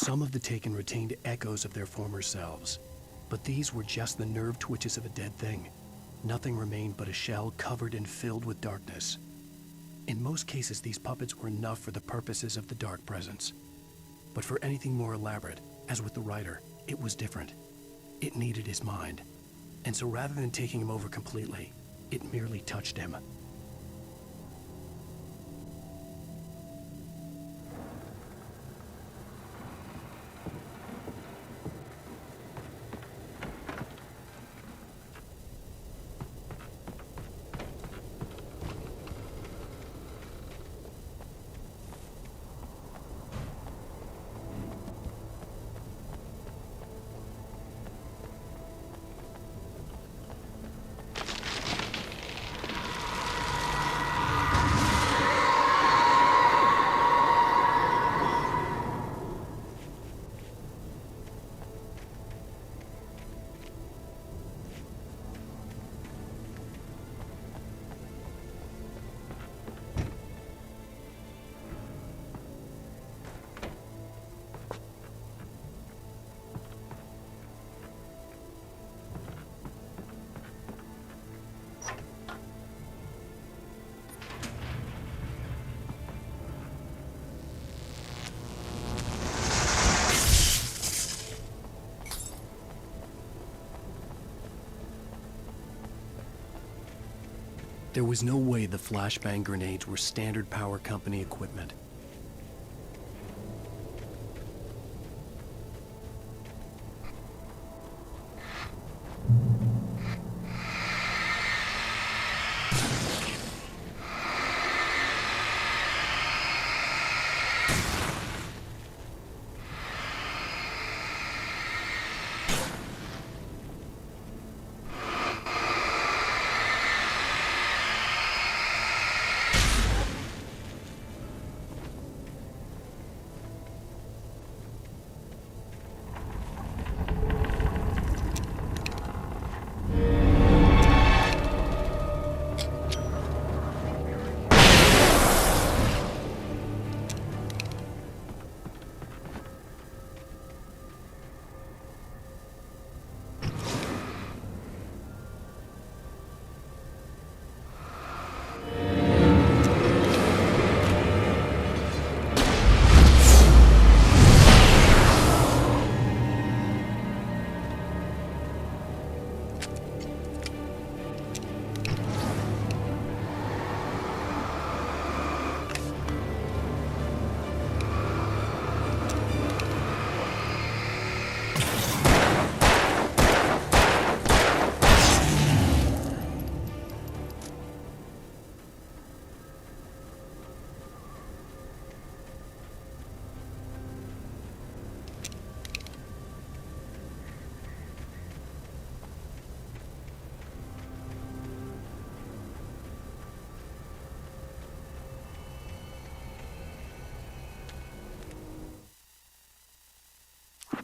Speaker 1: Some of the Taken retained echoes of their former selves, but these were just the nerve twitches of a dead thing. Nothing remained but a shell covered and filled with darkness. In most cases, these puppets were enough for the purposes of the Dark Presence. But for anything more elaborate, as with the writer, it was different. It needed his mind. And so rather than taking him over completely, it merely touched him. There was no way the flashbang grenades were standard power company equipment.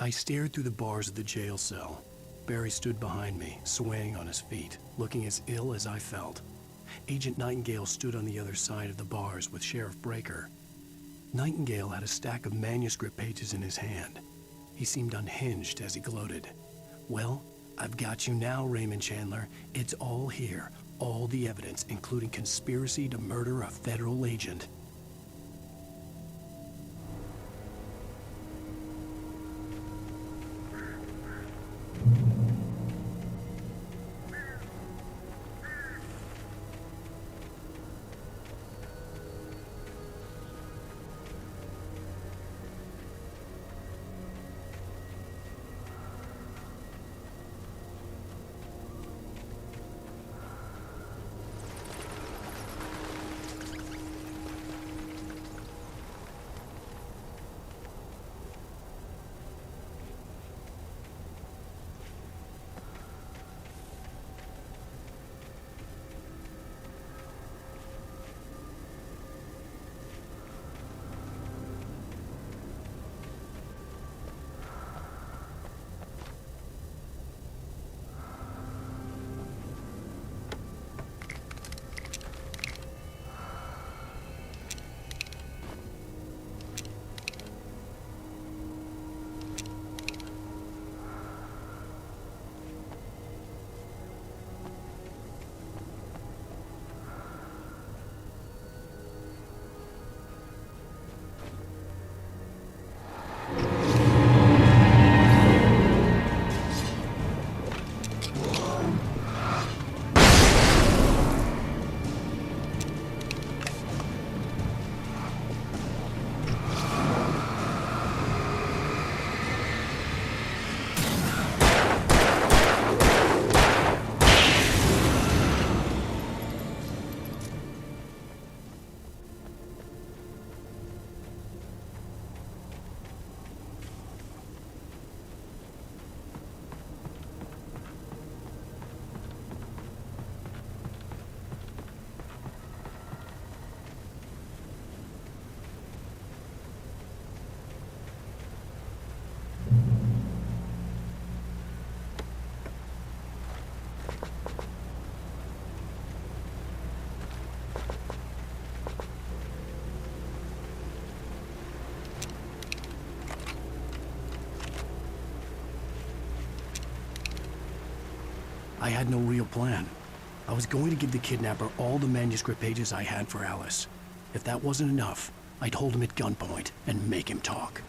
Speaker 1: I stared through the bars of the jail cell. Barry stood behind me, swaying on his feet, looking as ill as I felt. Agent Nightingale stood on the other side of the bars with Sheriff Breaker. Nightingale had a stack of manuscript pages in his hand. He seemed unhinged as he gloated. "Well, I've got you now, Raymond Chandler. It's all here. All the evidence, including conspiracy to murder a federal agent." I had no real plan. I was going to give the kidnapper all the manuscript pages I had for Alice. If that wasn't enough, I'd hold him at gunpoint and make him talk.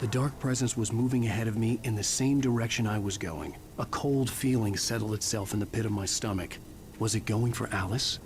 Speaker 1: The dark presence was moving ahead of me in the same direction I was going. A cold feeling settled itself in the pit of my stomach. Was it going for Alice?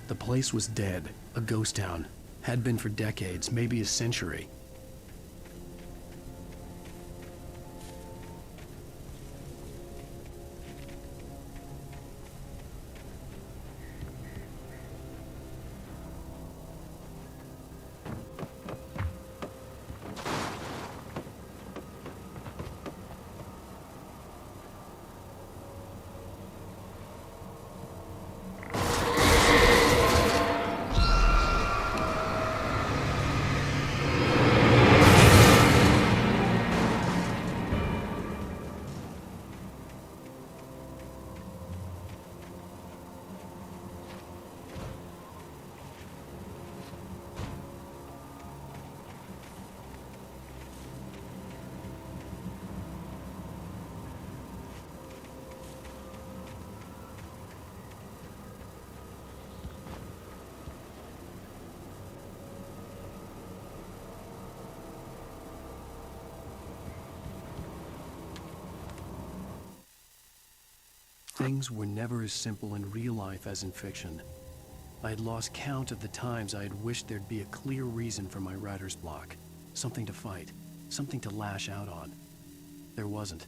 Speaker 1: The place was dead, a ghost town. Had been for decades, maybe a century. Things were never as simple in real life as in fiction. I had lost count of the times I had wished there'd be a clear reason for my writer's block. Something to fight, something to lash out on. There wasn't.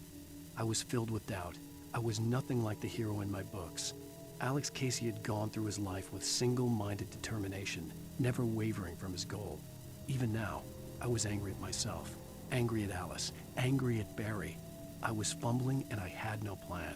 Speaker 1: I was filled with doubt. I was nothing like the hero in my books. Alex Casey had gone through his life with single-minded determination, never wavering from his goal. Even now, I was angry at myself, angry at Alice, angry at Barry. I was fumbling and I had no plan.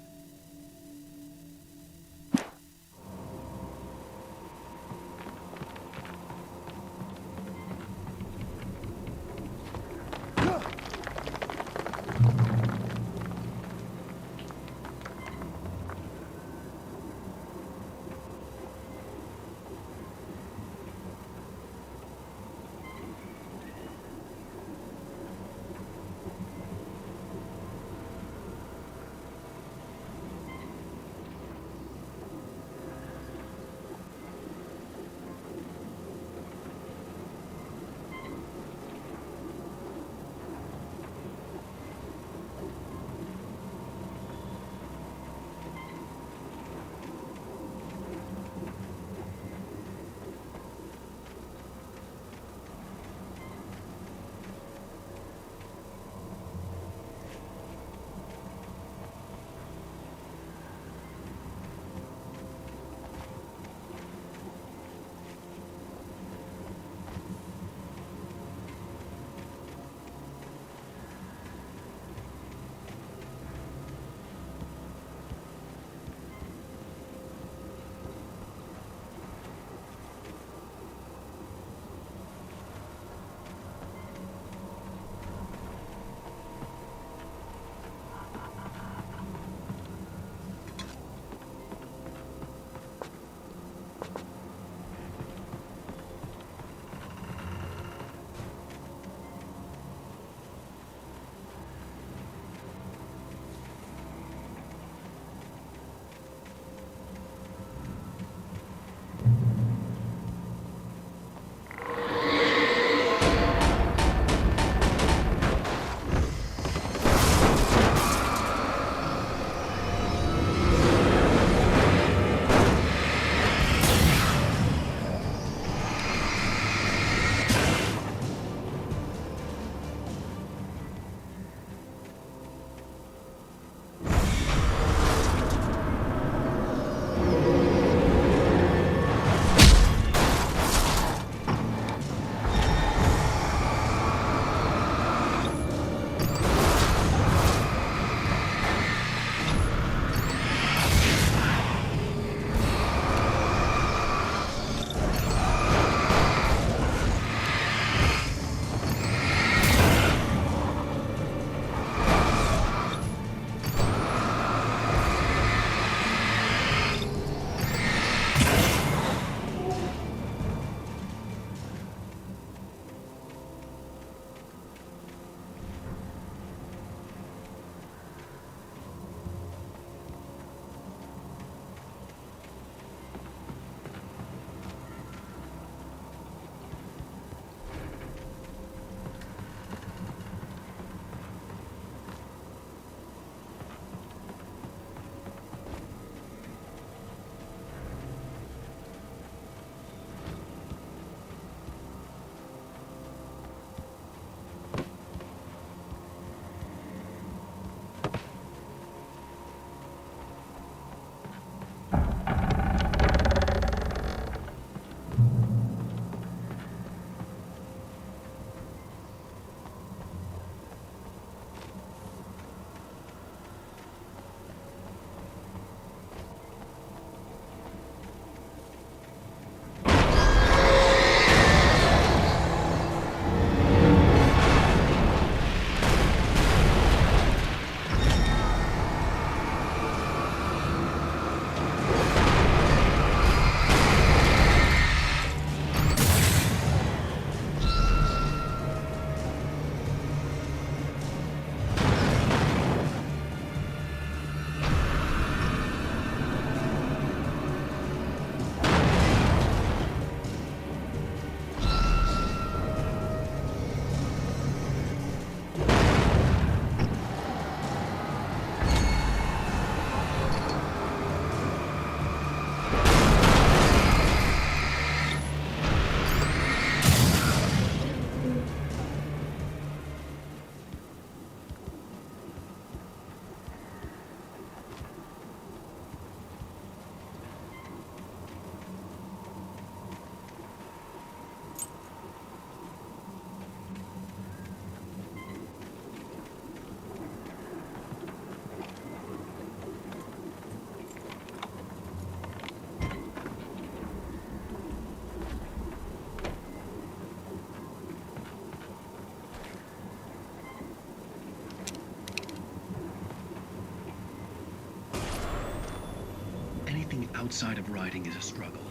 Speaker 2: outside of writing is a struggle.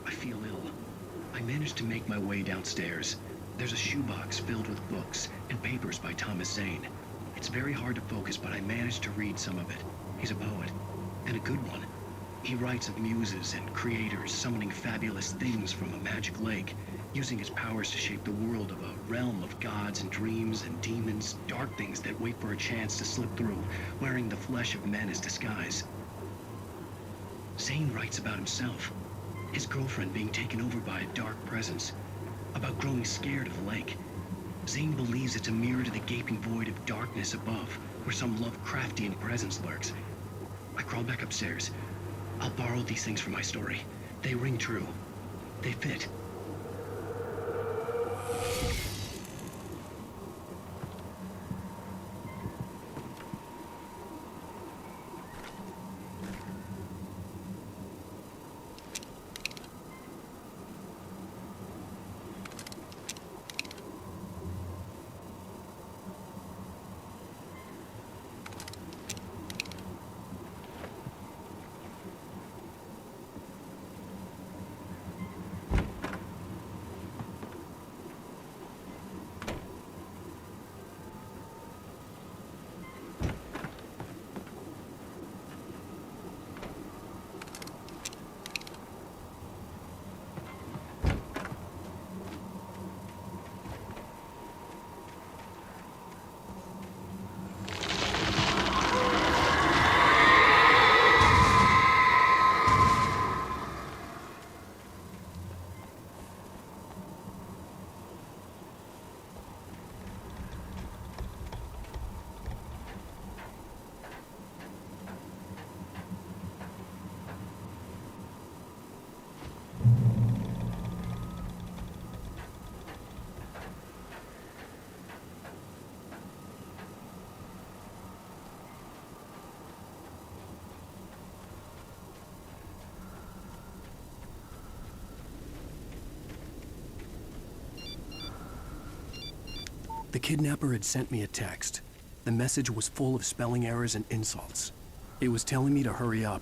Speaker 2: I feel ill. I managed to make my way downstairs. There's a shoebox filled with books and papers by Thomas Zane. It's very hard to focus, but I managed to read some of it. He's a poet, and a good one. He writes of muses and creators summoning fabulous things from a magic lake, using his powers to shape the world of a realm of gods and dreams and demons, dark things that wait for a chance to slip through, wearing the flesh of men as disguise. Zane writes about himself, his girlfriend being taken over by a dark presence, about growing scared of the lake. Zane believes it's a mirror to the gaping void of darkness above, where some Lovecraftian presence lurks. I crawl back upstairs. I'll borrow these things for my story. They ring true. They fit.
Speaker 1: The kidnapper had sent me a text. The message was full of spelling errors and insults. It was telling me to hurry up.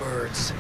Speaker 11: Birds.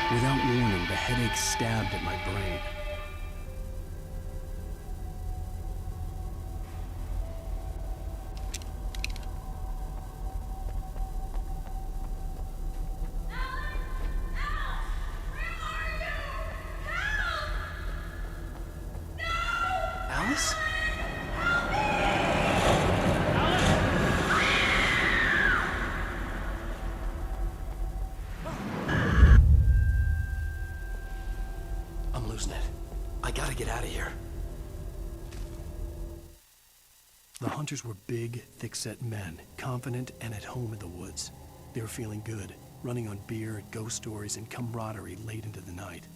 Speaker 1: Without warning, the headache stabbed at my brain. losing it. I gotta get out of here. The hunters were big, thick-set men, confident and at home in the woods. They were feeling good, running on beer, ghost stories, and camaraderie late into the night.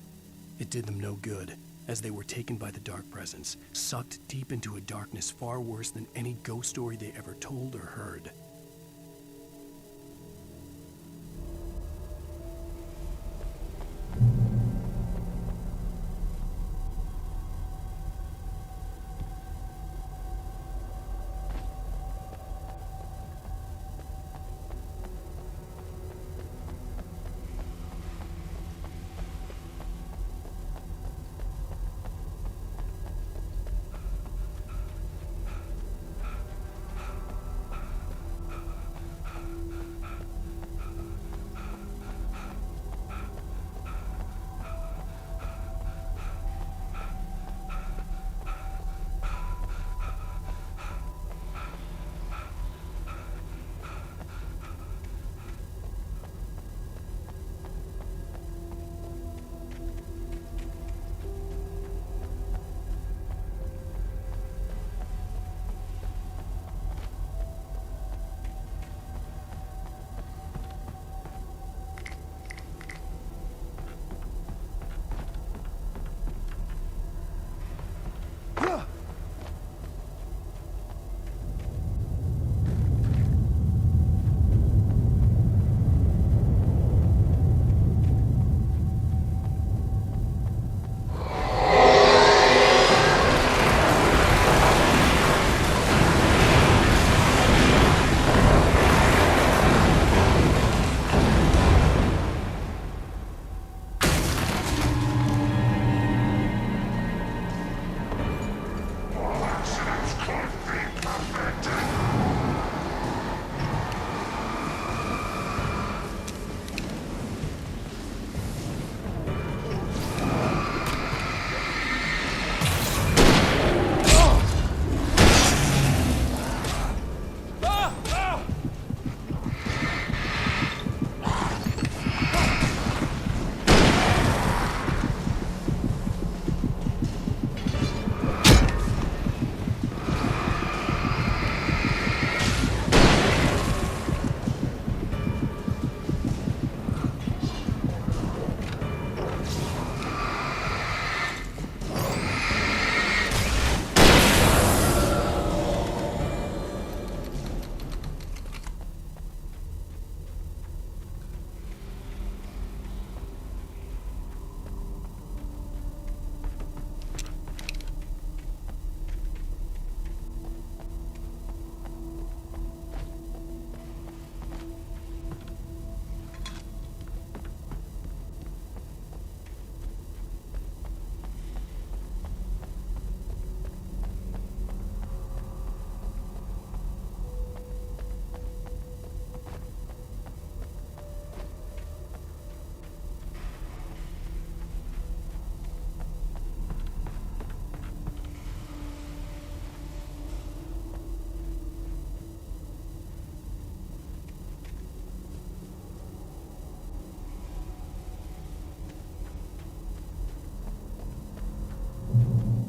Speaker 1: It did them no good, as they were taken by the dark presence, sucked deep into a darkness far worse than any ghost story they ever told or heard.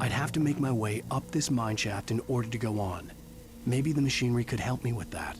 Speaker 1: I'd have to make my way up this mine shaft in order to go on. Maybe the machinery could help me with that.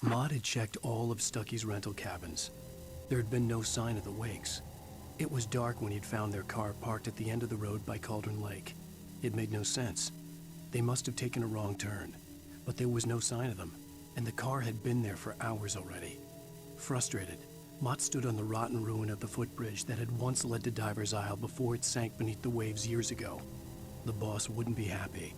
Speaker 1: Maude had checked all of Stucky's rental cabins. There had been no sign of the Wakes. It was dark when he'd found their car parked at the end of the road by Cauldron Lake. It made no sense. They must have taken a wrong turn, but there was no sign of them, and the car had been there for hours already. Frustrated, Mott stood on the rotten ruin of the footbridge that had once led to Diver's Isle before it sank beneath the waves years ago. The boss wouldn't be happy.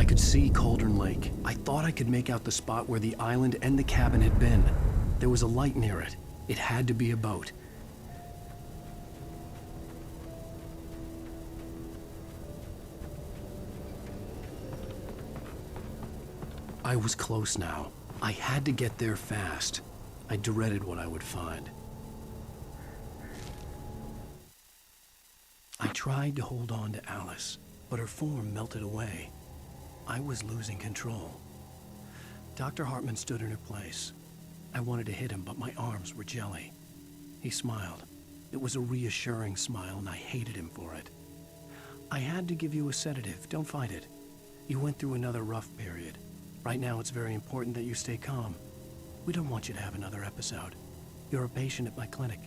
Speaker 1: I could see Cauldron Lake. I thought I could make out the spot where the island and the cabin had been. There was a light near it. It had to be a boat. I was close now. I had to get there fast. I dreaded what I would find. I tried to hold on to Alice, but her form melted away. I was losing control. Dr. Hartman stood in her place. I wanted to hit him, but my arms were jelly. He smiled. It was a reassuring smile, and I hated him for it. I had to give you a sedative. Don't fight it. You went through another rough period. Right now, it's very important that you stay calm. We don't want you to have another episode. You're a patient at my clinic.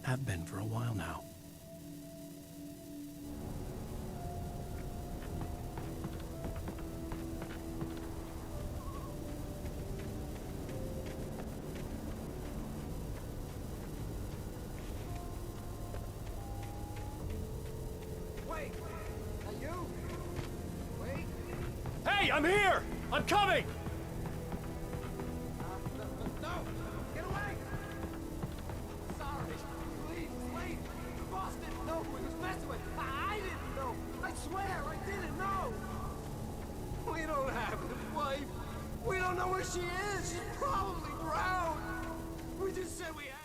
Speaker 1: Have been for a while now.
Speaker 11: Hey, I'm here! I'm coming!
Speaker 9: No! Get away! Sorry. Please, wait! The boss didn't know who he was messing with. I didn't know. I swear, I didn't know. We don't have his wife. We don't know where she is. She's probably drowned. We just said we had her.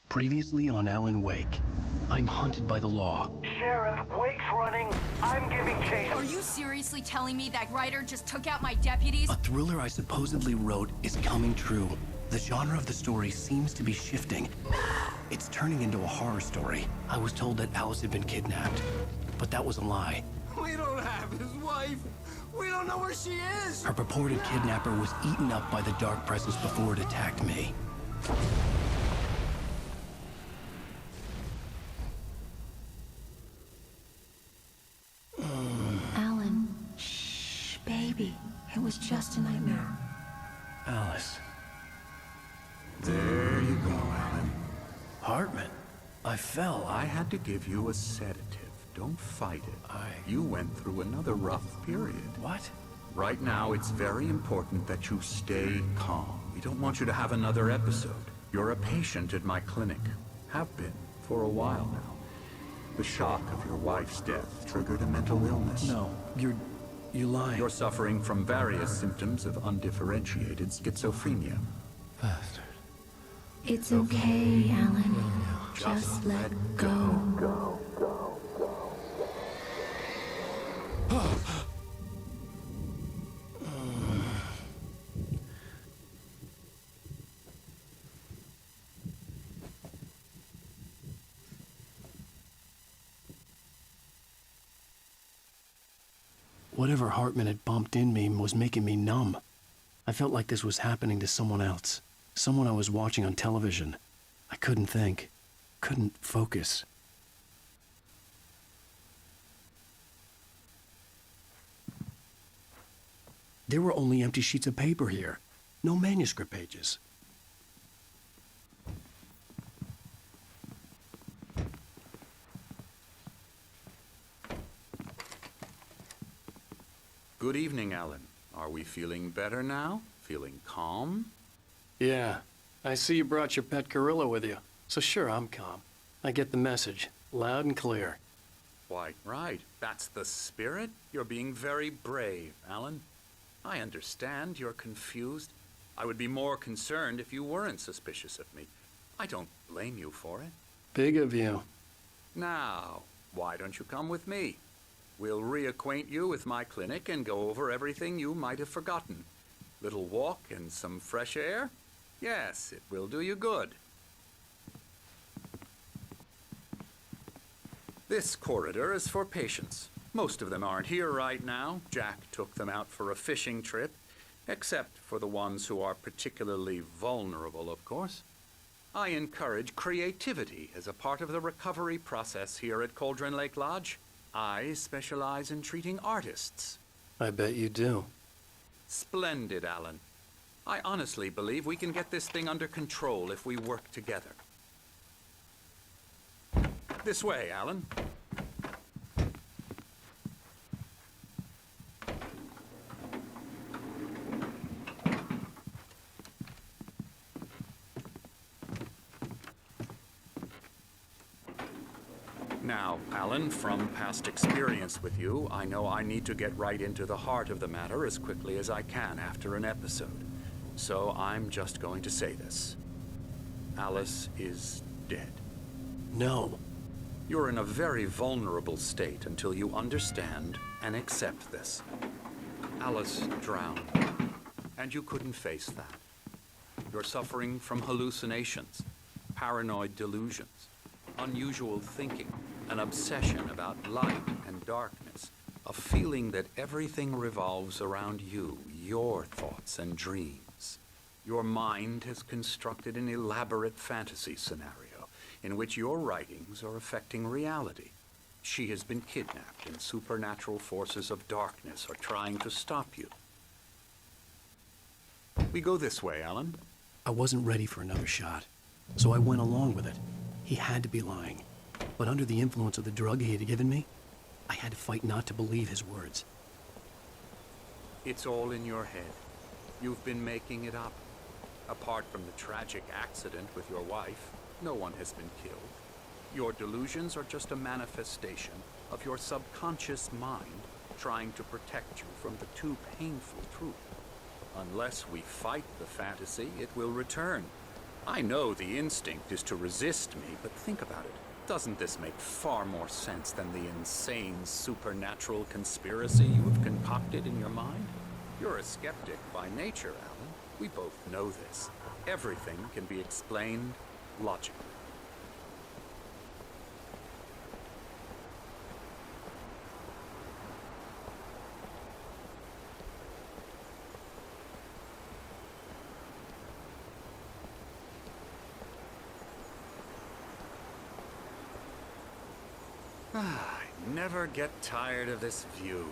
Speaker 1: Previously on Alan Wake, I'm hunted by the law.
Speaker 3: Sheriff, Wake's running. I'm giving chase.
Speaker 12: Are you seriously telling me that writer just took out my deputies?
Speaker 1: A thriller I supposedly wrote is coming true. The genre of the story seems to be shifting. It's turning into a horror story. I was told that Alice had been kidnapped, but that was a lie.
Speaker 9: We don't have his wife. We don't know where she is.
Speaker 1: Her purported kidnapper was eaten up by the dark presence before it attacked me.
Speaker 5: Alan, shh, baby. It was just a nightmare.
Speaker 1: Alice.
Speaker 13: There you go, Alan.
Speaker 1: Hartman, I fell.
Speaker 13: I had to give you a sedative. Don't fight it. You went through another rough period.
Speaker 1: What?
Speaker 13: Right now, it's very important that you stay calm. We don't want you to have another episode. You're a patient at my clinic. Have been for a while now. The shock of your wife's death triggered a mental illness.
Speaker 1: No, you're lying.
Speaker 13: You're suffering from various symptoms of undifferentiated schizophrenia.
Speaker 1: Bastard.
Speaker 5: It's okay, Alan. Just let go.
Speaker 1: Whatever Hartman had bumped in me was making me numb. I felt like this was happening to someone else. Someone I was watching on television. I couldn't think. Couldn't focus. There were only empty sheets of paper here. No manuscript pages.
Speaker 13: Good evening, Alan. Are we feeling better now? Feeling calm?
Speaker 1: Yeah. I see you brought your pet gorilla with you. So sure, I'm calm. I get the message. Loud and clear.
Speaker 13: Quite right. That's the spirit. You're being very brave, Alan. I understand you're confused. I would be more concerned if you weren't suspicious of me. I don't blame you for it.
Speaker 1: Big of you.
Speaker 13: Now, why don't you come with me? We'll reacquaint you with my clinic and go over everything you might have forgotten. Little walk and some fresh air? Yes, it will do you good. This corridor is for patients. Most of them aren't here right now. Jack took them out for a fishing trip, except for the ones who are particularly vulnerable, of course. I encourage creativity as a part of the recovery process here at Cauldron Lake Lodge. I specialize in treating artists.
Speaker 1: I bet you do.
Speaker 13: Splendid, Alan. I honestly believe we can get this thing under control if we work together. This way, Alan. Now, Alan, from past experience with you, I know I need to get right into the heart of the matter as quickly as I can after an episode. So I'm just going to say this. Alice is dead.
Speaker 1: No.
Speaker 13: You're in a very vulnerable state until you understand and accept this. Alice drowned, and you couldn't face that. You're suffering from hallucinations, paranoid delusions, unusual thinking, an obsession about light and darkness, a feeling that everything revolves around you, your thoughts and dreams. Your mind has constructed an elaborate fantasy scenario in which your writings are affecting reality. She has been kidnapped and supernatural forces of darkness are trying to stop you. We go this way, Alan.
Speaker 1: I wasn't ready for another shot, so I went along with it. He had to be lying. But under the influence of the drug he had given me, I had to fight not to believe his words.
Speaker 13: It's all in your head. You've been making it up. Apart from the tragic accident with your wife, no one has been killed. Your delusions are just a manifestation of your subconscious mind trying to protect you from the too painful truth. Unless we fight the fantasy, it will return. I know the instinct is to resist me, but think about it. Doesn't this make far more sense than the insane supernatural conspiracy you have concocted in your mind? You're a skeptic by nature, Alan. We both know this. Everything can be explained logically. I never get tired of this view.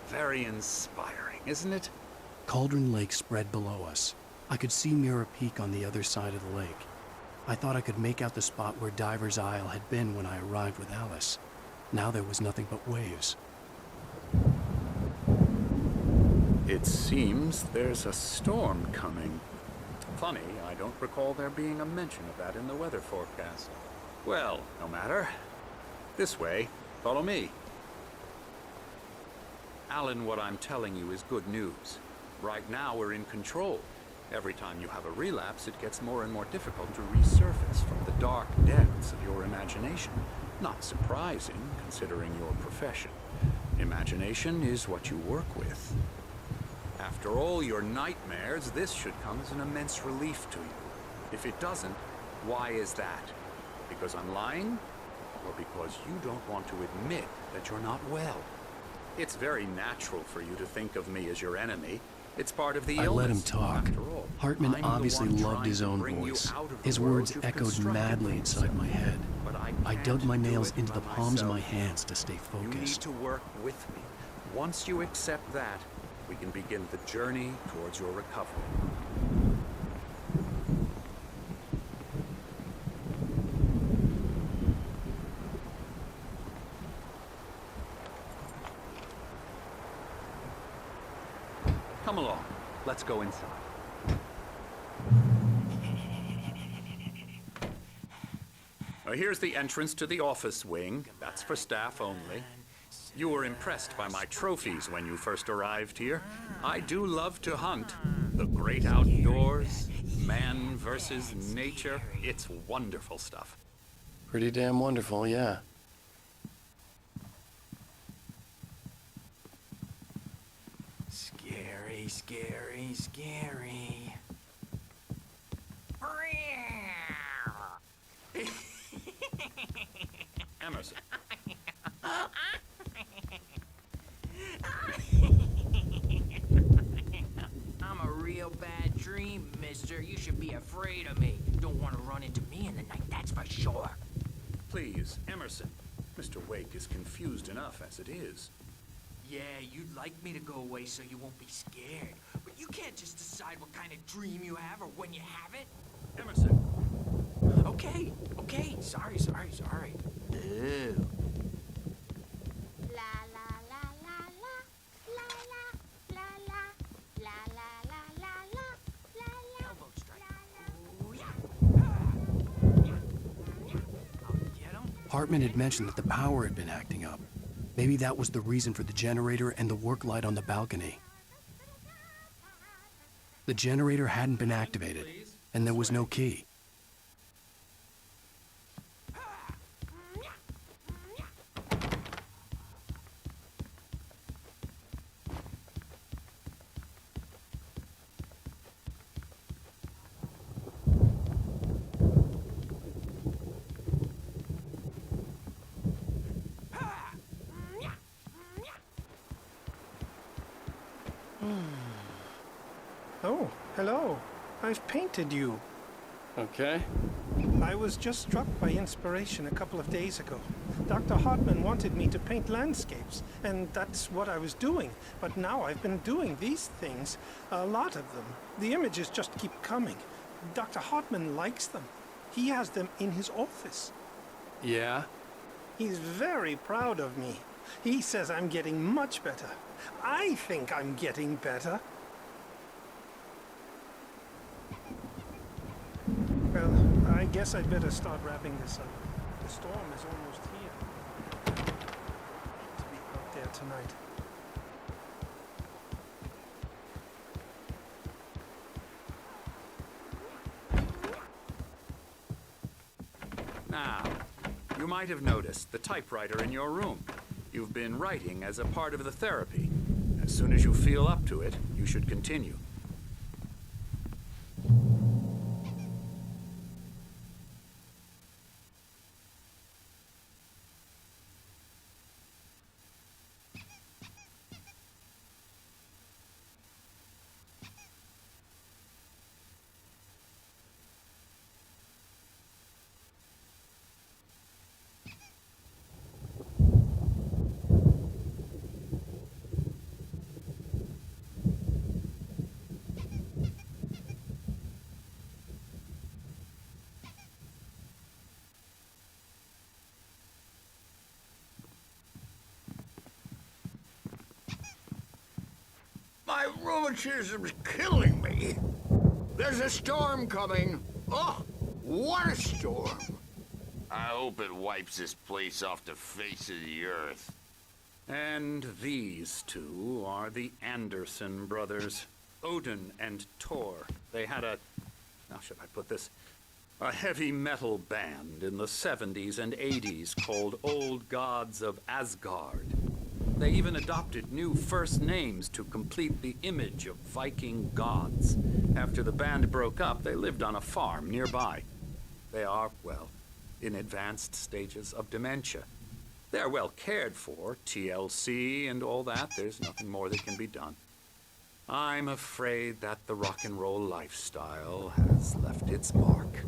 Speaker 13: Very inspiring, isn't it?
Speaker 1: Cauldron Lake spread below us. I could see Mirror Peak on the other side of the lake. I thought I could make out the spot where Diver's Isle had been when I arrived with Alice. Now there was nothing but waves.
Speaker 13: It seems there's a storm coming. Funny, I don't recall there being a mention of that in the weather forecast. Well, no matter. This way. Follow me. Alan, what I'm telling you is good news. Right now, we're in control. Every time you have a relapse, it gets more and more difficult to resurface from the dark depths of your imagination. Not surprising, considering your profession. Imagination is what you work with. After all your nightmares, this should come as an immense relief to you. If it doesn't, why is that? Because I'm lying? Or because you don't want to admit that you're not well? It's very natural for you to think of me as your enemy. It's part of the
Speaker 1: I
Speaker 13: illness,
Speaker 1: let him talk.
Speaker 13: after all.
Speaker 1: Hartman
Speaker 13: I'm the
Speaker 1: obviously
Speaker 13: one
Speaker 1: loved
Speaker 13: trying
Speaker 1: his
Speaker 13: to
Speaker 1: own
Speaker 13: bring you
Speaker 1: voice.
Speaker 13: out of the
Speaker 1: His
Speaker 13: world
Speaker 1: words
Speaker 13: you've
Speaker 1: echoed
Speaker 13: constructed
Speaker 1: madly
Speaker 13: for
Speaker 1: inside
Speaker 13: yourself.
Speaker 1: my head.
Speaker 13: But
Speaker 1: I
Speaker 13: can't
Speaker 1: dug my
Speaker 13: do
Speaker 1: nails
Speaker 13: it
Speaker 1: into the
Speaker 13: by
Speaker 1: palms of my
Speaker 13: myself.
Speaker 1: hands to stay
Speaker 13: You need
Speaker 1: focused.
Speaker 13: to work with me. Once you accept that, we can begin the journey towards your recovery. Come along. Let's go inside. Here's the entrance to the office wing. That's for staff only. You were impressed by my trophies when you first arrived here. I do love to hunt. The great outdoors, man versus nature. It's wonderful stuff.
Speaker 1: Pretty damn wonderful, yeah.
Speaker 9: Scary, scary, scary.
Speaker 13: Emerson.
Speaker 9: I'm a real bad dream, mister. You should be afraid of me. Don't want to run into me in the night, that's for sure.
Speaker 13: Please, Emerson. Mr. Wake is confused enough as it is.
Speaker 9: Yeah, you'd like me to go away so you won't be scared. But you can't just decide what kind of dream you have or when you have it.
Speaker 13: Emerson.
Speaker 9: Okay, okay. Sorry. Ew.
Speaker 1: Hartman had mentioned that the power had been acting up. Maybe that was the reason for the generator and the work light on the balcony. The generator hadn't been activated, and there was no key.
Speaker 17: Oh, hello. I've painted you.
Speaker 1: Okay.
Speaker 17: I was just struck by inspiration a couple of days ago. Dr. Hartman wanted me to paint landscapes, and that's what I was doing. But now I've been doing these things, a lot of them. The images just keep coming. Dr. Hartman likes them. He has them in his office.
Speaker 1: Yeah?
Speaker 17: He's very proud of me. He says I'm getting much better. I think I'm getting better. Well, I guess I'd better start wrapping this up. The storm is almost here. To be out there tonight.
Speaker 13: Now, you might have noticed the typewriter in your room. You've been writing as a part of the therapy. As soon as you feel up to it, you should continue.
Speaker 18: My rheumatism's killing me. There's a storm coming. Oh, what a storm.
Speaker 20: I hope it wipes this place off the face of the earth.
Speaker 13: And these two are the Anderson brothers, Odin and Tor. They had how should I put this? A heavy metal band in the 70s and 80s called Old Gods of Asgard. They even adopted new first names to complete the image of Viking gods. After the band broke up, they lived on a farm nearby. They are, well, in advanced stages of dementia. They're well cared for, TLC and all that. There's nothing more that can be done. I'm afraid that the rock and roll lifestyle has left its mark.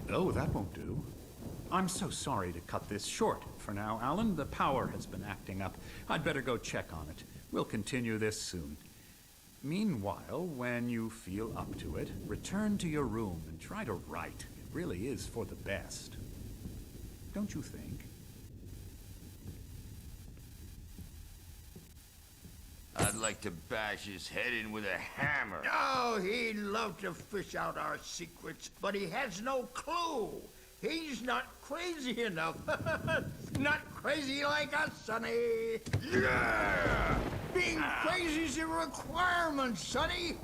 Speaker 13: Oh, that won't do. I'm so sorry to cut this short for now, Alan. The power has been acting up. I'd better go check on it. We'll continue this soon. Meanwhile, when you feel up to it, return to your room and try to write. It really is for the best. Don't you think?
Speaker 20: I'd like to bash his head in with a hammer.
Speaker 18: Oh, he'd love to fish out our secrets, but he has no clue. He's not crazy enough. Not crazy like us, Sonny.
Speaker 20: Yeah!
Speaker 18: Being crazy's a requirement, Sonny.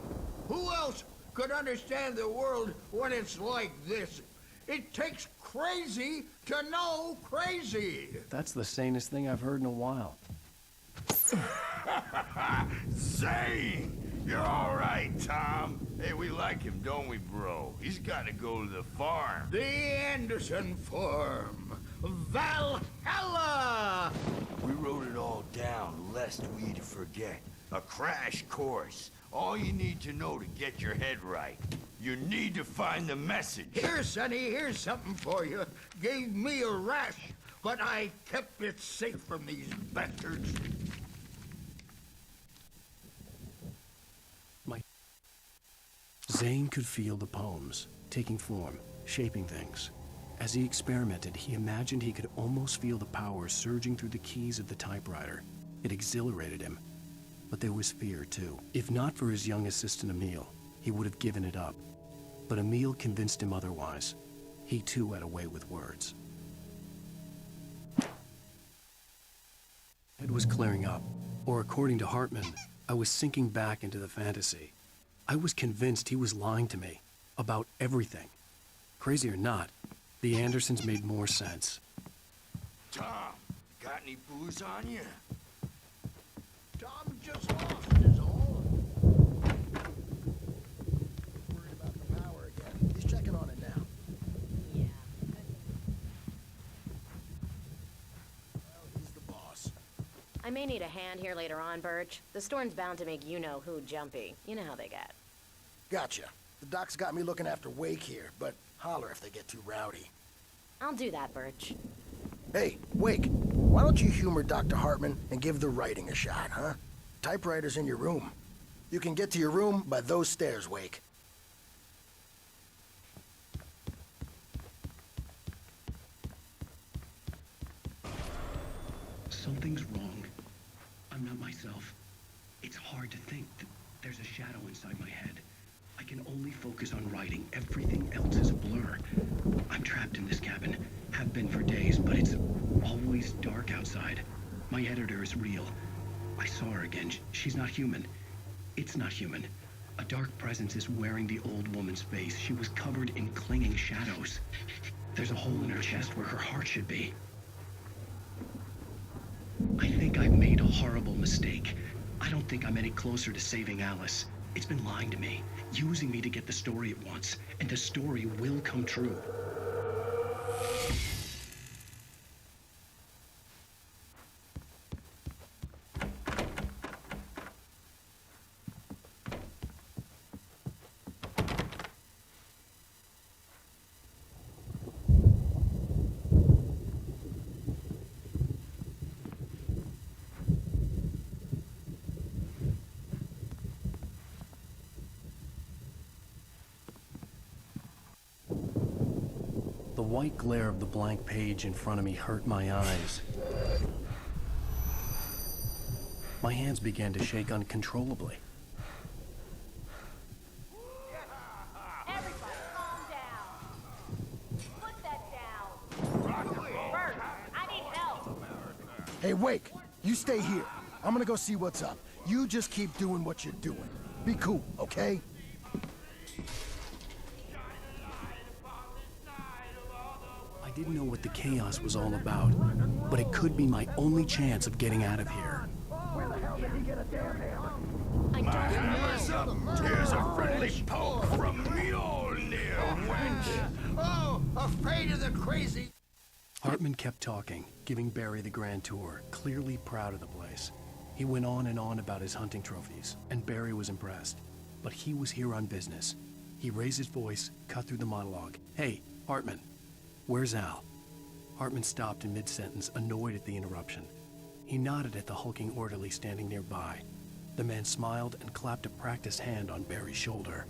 Speaker 18: Who else could understand the world when it's like this? It takes crazy to know crazy.
Speaker 1: That's the sanest thing I've heard in a while.
Speaker 20: Zane! You're all right, Tom. Hey, we like him, don't we, bro? He's got to go to the farm.
Speaker 18: The Anderson Farm. Valhalla!
Speaker 20: We wrote it all down, lest we forget. A crash course. All you need to know to get your head right. You need to find the message.
Speaker 18: Here, Sonny, here's something for you. Gave me a rash, but I kept it safe from these bastards.
Speaker 1: Zane could feel the poems, taking form, shaping things. As he experimented, he imagined he could almost feel the power surging through the keys of the typewriter. It exhilarated him. But there was fear, too. If not for his young assistant Emil, he would have given it up. But Emil convinced him otherwise. He, too, had a way with words. It was clearing up. Or according to Hartman, I was sinking back into the fantasy. I was convinced he was lying to me about everything. Crazy or not, the Andersons made more sense.
Speaker 20: Tom, got any booze on you?
Speaker 18: Tom just lost his all.
Speaker 8: Worried about the power again. He's checking on it now.
Speaker 12: Yeah.
Speaker 8: Well, he's the boss.
Speaker 15: I may need a hand here later on, Birch. The storm's bound to make you-know-who jumpy. You know how they get.
Speaker 8: Gotcha. The doc's got me looking after Wake here, but holler if they get too rowdy.
Speaker 15: I'll do that, Birch.
Speaker 8: Hey, Wake, why don't you humor Dr. Hartman and give the writing a shot, huh? Typewriter's in your room. You can get to your room by those stairs, Wake.
Speaker 2: Something's wrong. I'm not myself. It's hard to think that there's a shadow inside my head. I can only focus on writing. Everything else is a blur. I'm trapped in this cabin. Have been for days, but it's always dark outside. My editor is real. I saw her again. She's not human. It's not human. A dark presence is wearing the old woman's face. She was covered in clinging shadows. There's a hole in her chest where her heart should be. I think I've made a horrible mistake. I don't think I'm any closer to saving Alice. It's been lying to me, using me to get the story it wants, and the story will come true.
Speaker 1: The white glare of the blank page in front of me hurt my eyes. My hands began to shake uncontrollably.
Speaker 15: Everybody, calm down. Put that down. Bert, I need help.
Speaker 8: Hey, Wake, you stay here. I'm gonna go see what's up. You just keep doing what you're doing. Be cool, okay?
Speaker 1: I didn't know what the chaos was all about, but it could be my only chance of getting out of here.
Speaker 8: Where the hell did he get a damn hammer?
Speaker 20: Here's a friendly poke from Mjolnir, wench.
Speaker 18: Oh, afraid of the crazy...
Speaker 1: Hartman kept talking, giving Barry the grand tour, clearly proud of the place. He went on and on about his hunting trophies, and Barry was impressed. But he was here on business. He raised his voice, cut through the monologue. "Hey, Hartman, where's Al?" Hartman stopped in mid-sentence, annoyed at the interruption. He nodded at the hulking orderly standing nearby. The man smiled and clapped a practiced hand on Barry's shoulder.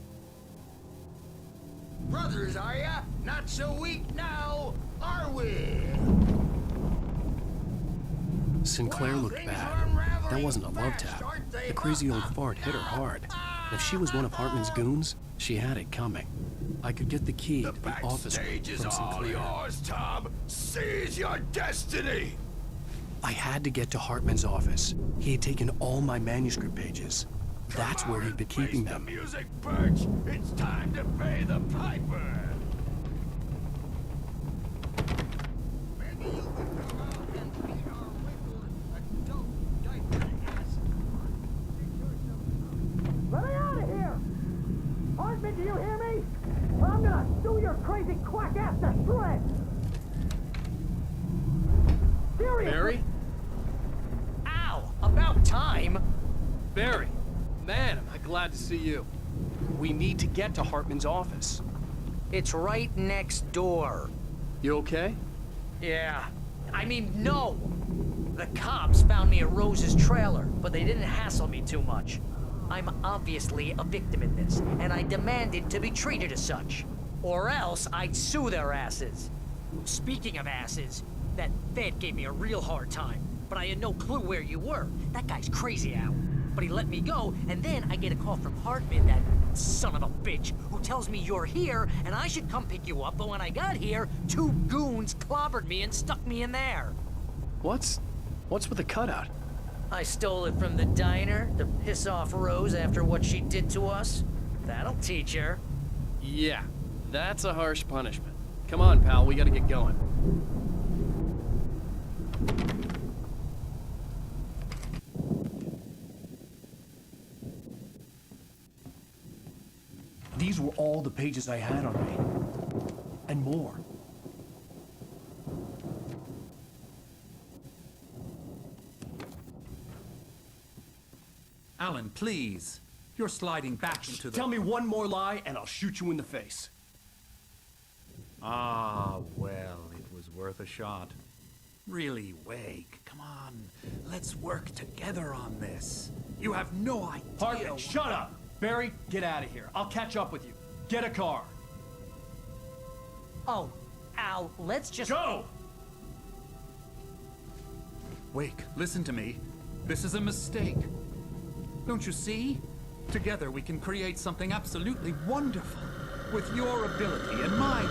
Speaker 18: Brothers, are ya? Not so weak now, are we?
Speaker 1: Sinclair looked bad. That wasn't a love tap. The crazy old fart hit her hard. If she was one of Hartman's goons, she had it coming. I could get the key to the office from Sinclair.
Speaker 20: Yours, Tom. Seize your destiny.
Speaker 1: I had to get to Hartman's office. He had taken all my manuscript pages. That's where he'd been keeping them.
Speaker 20: Music perch. It's time to pay the piper.
Speaker 9: Let me out of here! Hartman, do you hear me? Or I'm gonna sue your crazy quack ass to shreds! Seriously?
Speaker 11: Barry?
Speaker 19: Ow! About time!
Speaker 11: Barry, man, am I glad to see you. We need to get to Hartman's office.
Speaker 19: It's right next door.
Speaker 11: You okay?
Speaker 19: Yeah. I mean, no! The cops found me at Rose's trailer, but they didn't hassle me too much. I'm obviously a victim in this, and I demanded to be treated as such. Or else I'd sue their asses. Speaking of asses, that Fed gave me a real hard time, but I had no clue where you were. That guy's crazy, Al. But he let me go, and then I get a call from Hartman, that son of a bitch, who tells me you're here, and I should come pick you up, but when I got here, 2 goons clobbered me and stuck me in there.
Speaker 1: What's with the cutout?
Speaker 19: I stole it from the diner to piss off Rose after what she did to us. That'll teach her.
Speaker 11: Yeah, that's a harsh punishment. Come on, pal, we gotta get going.
Speaker 1: These were all the pages I had on me. And more.
Speaker 13: Alan, please. You're sliding back into the...
Speaker 1: Tell me one more lie and I'll shoot you in the face.
Speaker 13: Ah, well, it was worth a shot. Really, Wake, come on. Let's work together on this. You have no idea...
Speaker 11: Hartman, shut up! Barry, get out of here. I'll catch up with you. Get a car.
Speaker 19: Oh, Al, let's just...
Speaker 11: Go!
Speaker 13: Wake, listen to me. This is a mistake. Don't you see? Together we can create something absolutely wonderful. With your ability and mine.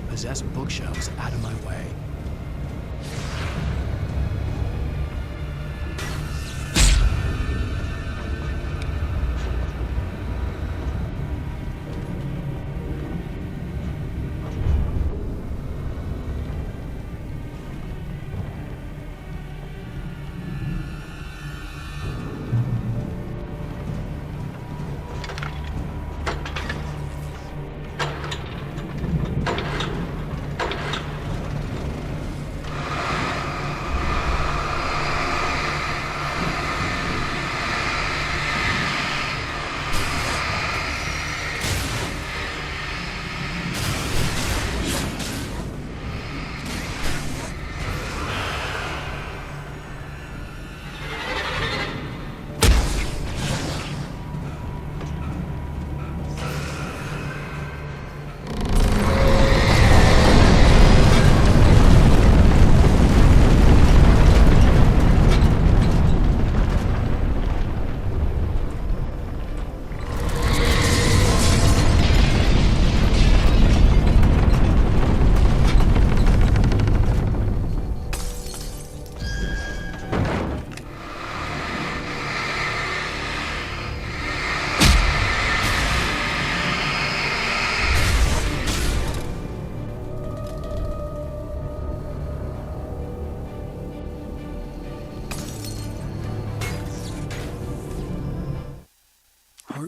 Speaker 1: Possessed bookshelves out of my way.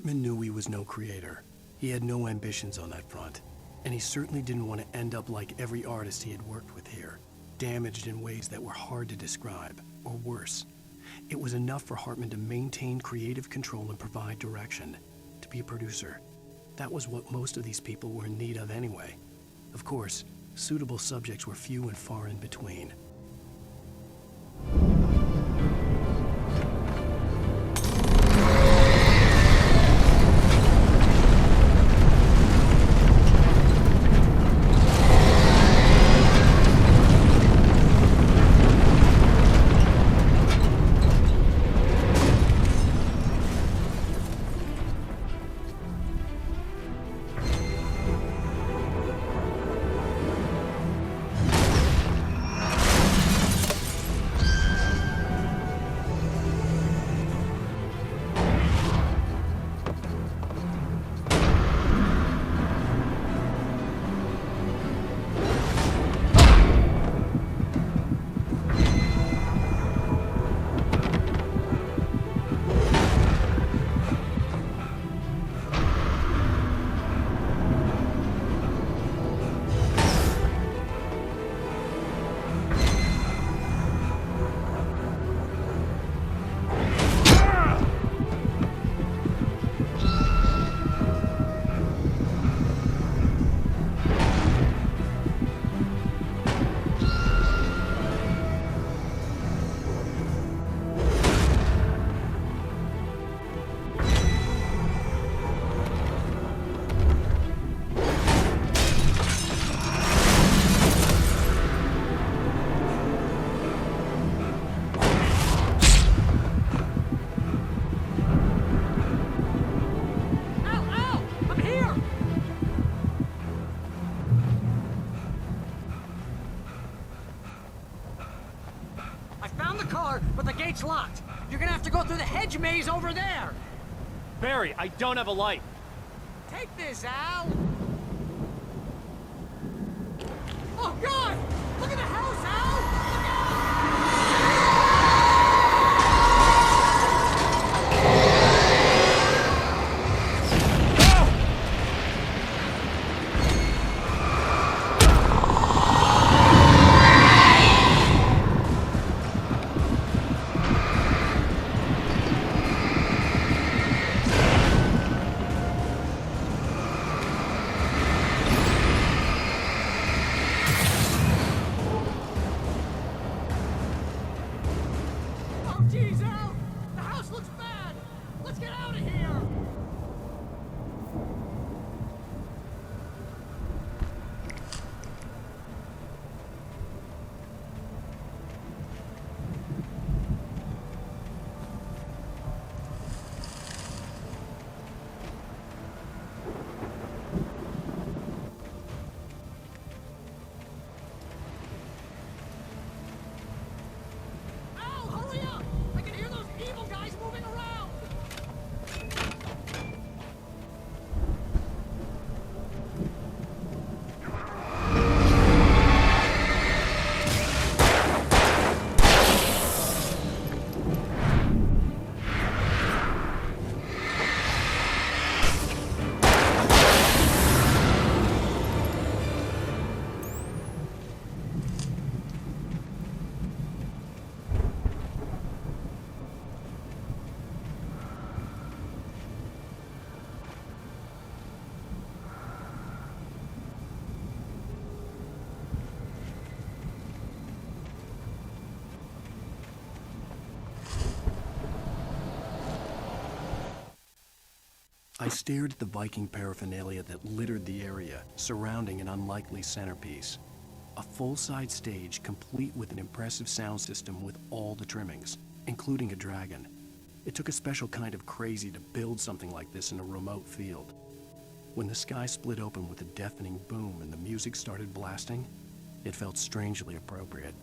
Speaker 1: Hartman knew he was no creator. He had no ambitions on that front, and he certainly didn't want to end up like every artist he had worked with here, damaged in ways that were hard to describe, or worse. It was enough for Hartman to maintain creative control and provide direction, to be a producer. That was what most of these people were in need of anyway. Of course, suitable subjects were few and far in between.
Speaker 19: It's locked. You're gonna have to go through the hedge maze over there.
Speaker 11: Barry, I don't have a light.
Speaker 19: Take this, Al. Oh, God! Look at the house, Al!
Speaker 1: I stared at the Viking paraphernalia that littered the area, surrounding an unlikely centerpiece. A full-size stage complete with an impressive sound system with all the trimmings, including a dragon. It took a special kind of crazy to build something like this in a remote field. When the sky split open with a deafening boom and the music started blasting, it felt strangely appropriate.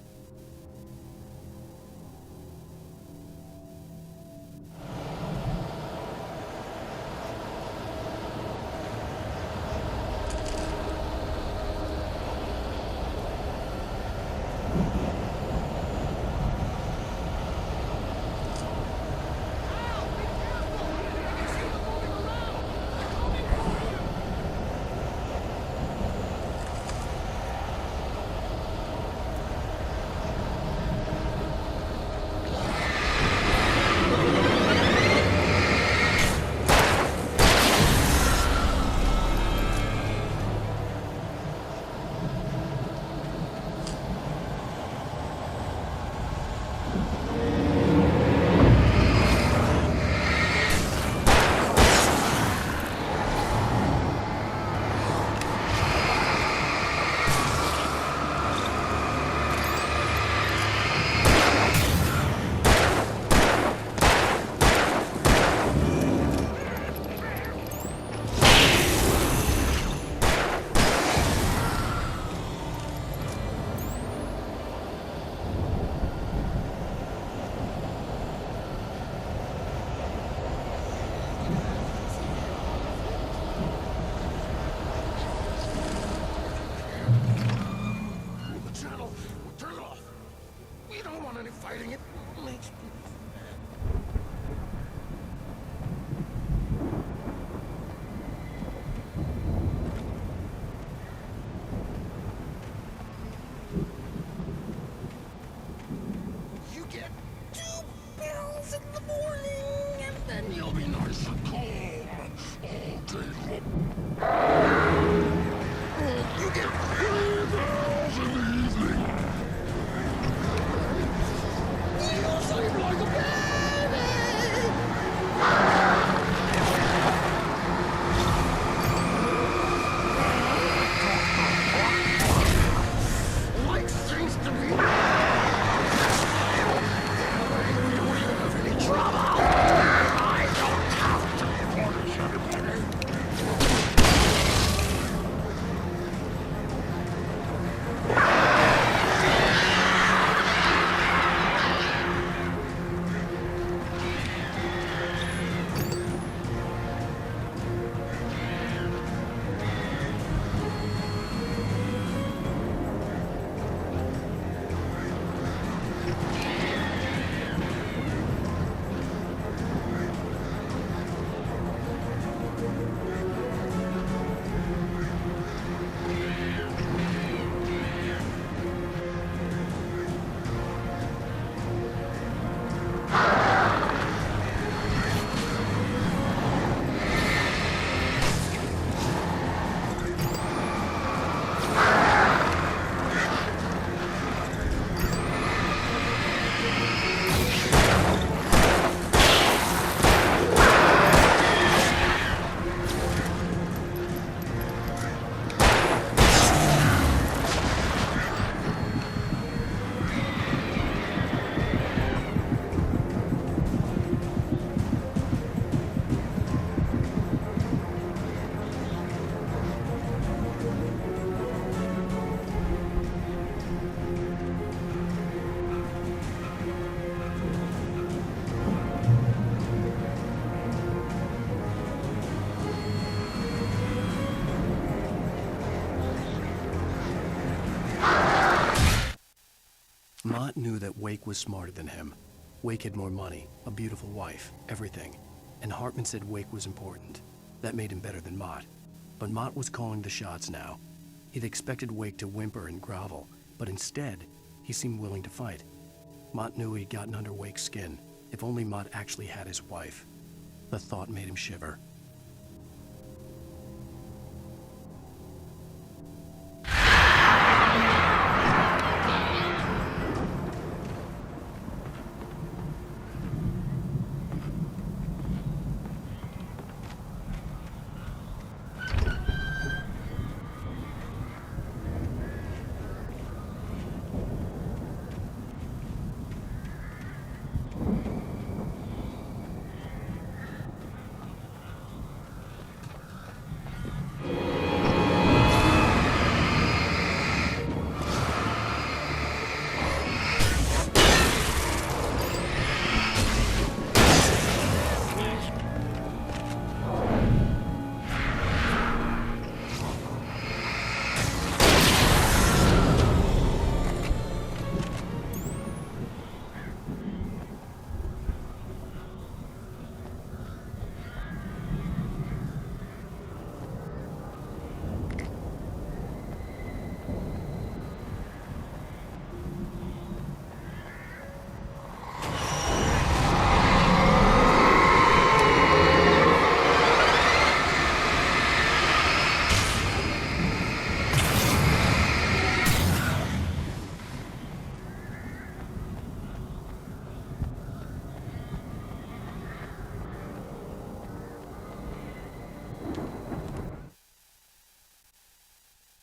Speaker 8: want any fighting. It makes me... You get 2 pills in the morning, and then you'll be nice and calm all day long. You get 3 pills in the evening. You sleep like a baby. Like things to be. Do you have any trouble? I don't have to punish anybody.
Speaker 1: Mott knew that Wake was smarter than him. Wake had more money, a beautiful wife, everything. And Hartman said Wake was important. That made him better than Mott. But Mott was calling the shots now. He'd expected Wake to whimper and grovel, but instead, he seemed willing to fight. Mott knew he'd gotten under Wake's skin. If only Mott actually had his wife. The thought made him shiver.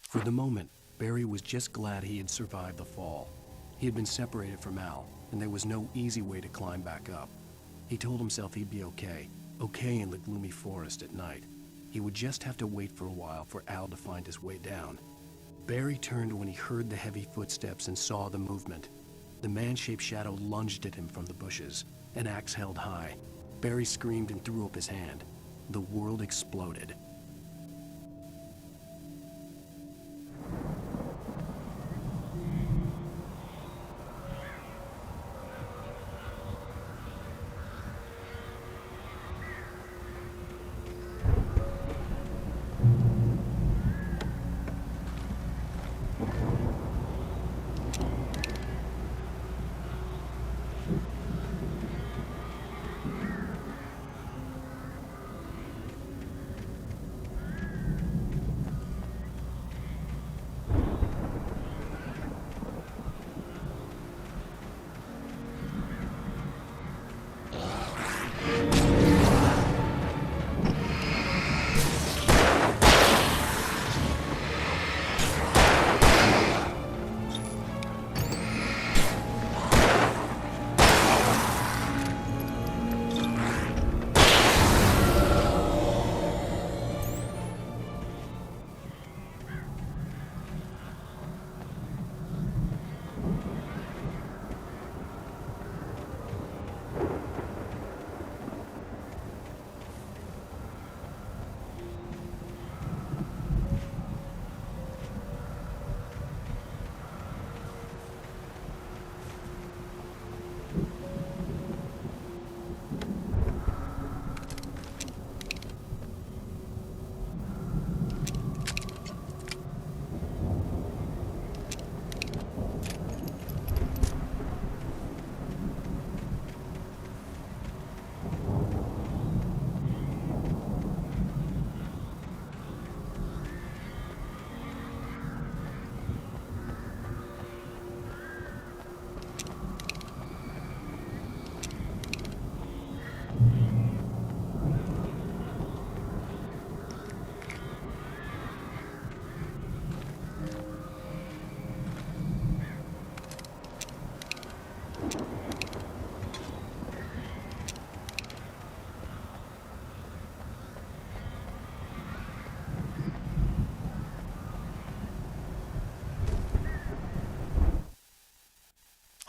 Speaker 1: For the moment, Barry was just glad he had survived the fall. He had been separated from Al, and there was no easy way to climb back up. He told himself he'd be okay in the gloomy forest at night. He would just have to wait for a while for Al to find his way down. Barry turned when he heard the heavy footsteps and saw the movement. The man-shaped shadow lunged at him from the bushes, an axe held high. Barry screamed and threw up his hand. The world exploded.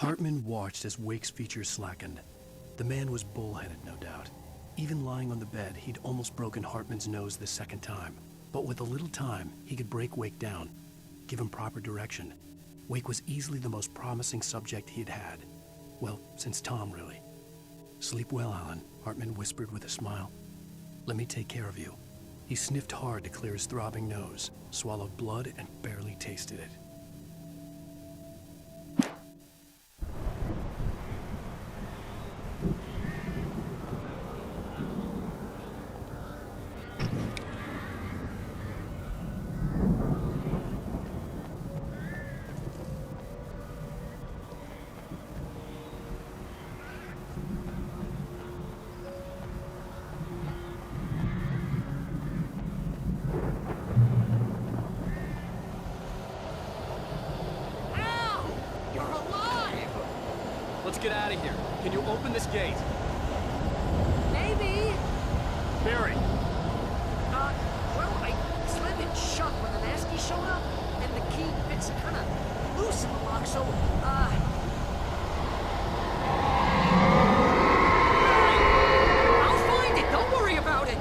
Speaker 1: Hartman watched as Wake's features slackened. The man was bullheaded, no doubt. Even lying on the bed, he'd almost broken Hartman's nose the second time. But with a little time, he could break Wake down, give him proper direction. Wake was easily the most promising subject he had had. Well, since Tom, really. Sleep well, Alan, Hartman whispered with a smile. Let me take care of you. He sniffed hard to clear his throbbing nose, swallowed blood, and barely tasted it.
Speaker 11: Let's get out of here. Can you open this gate?
Speaker 19: Maybe.
Speaker 11: Barry.
Speaker 19: Well, I slammed it shut when the nasty showed up, and the key fits kind of loose in the lock, so, I'll find it. Don't worry about it.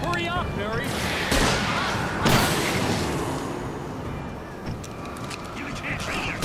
Speaker 11: Hurry up, Barry!
Speaker 10: You can't be here!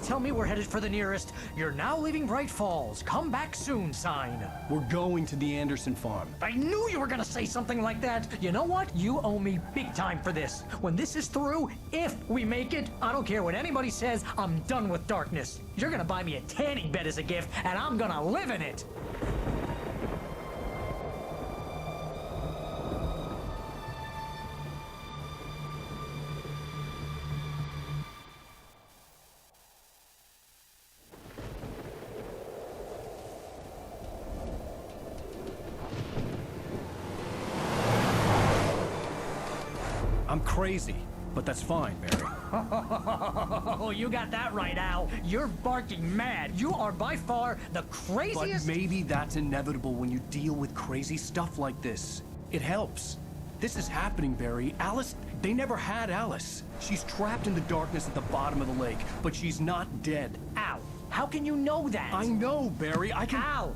Speaker 19: Tell me we're headed for the nearest "You're now leaving Bright Falls. Come back soon" sign.
Speaker 1: We're going to the Anderson farm.
Speaker 19: I knew you were gonna say something like that. You know what? You owe me big time for this. When this is through, if we make it, I don't care what anybody says, I'm done with darkness. You're gonna buy me a tanning bed as a gift, and I'm gonna live in it.
Speaker 1: I'm crazy, but that's fine, Barry.
Speaker 19: Oh, you got that right, Al. You're barking mad. You are by far the craziest...
Speaker 1: But maybe that's inevitable when you deal with crazy stuff like this. It helps. This is happening, Barry. Alice, they never had Alice. She's trapped in the darkness at the bottom of the lake, but she's not dead.
Speaker 19: Al, how can you know that?
Speaker 1: I know, Barry. I can...
Speaker 19: Al,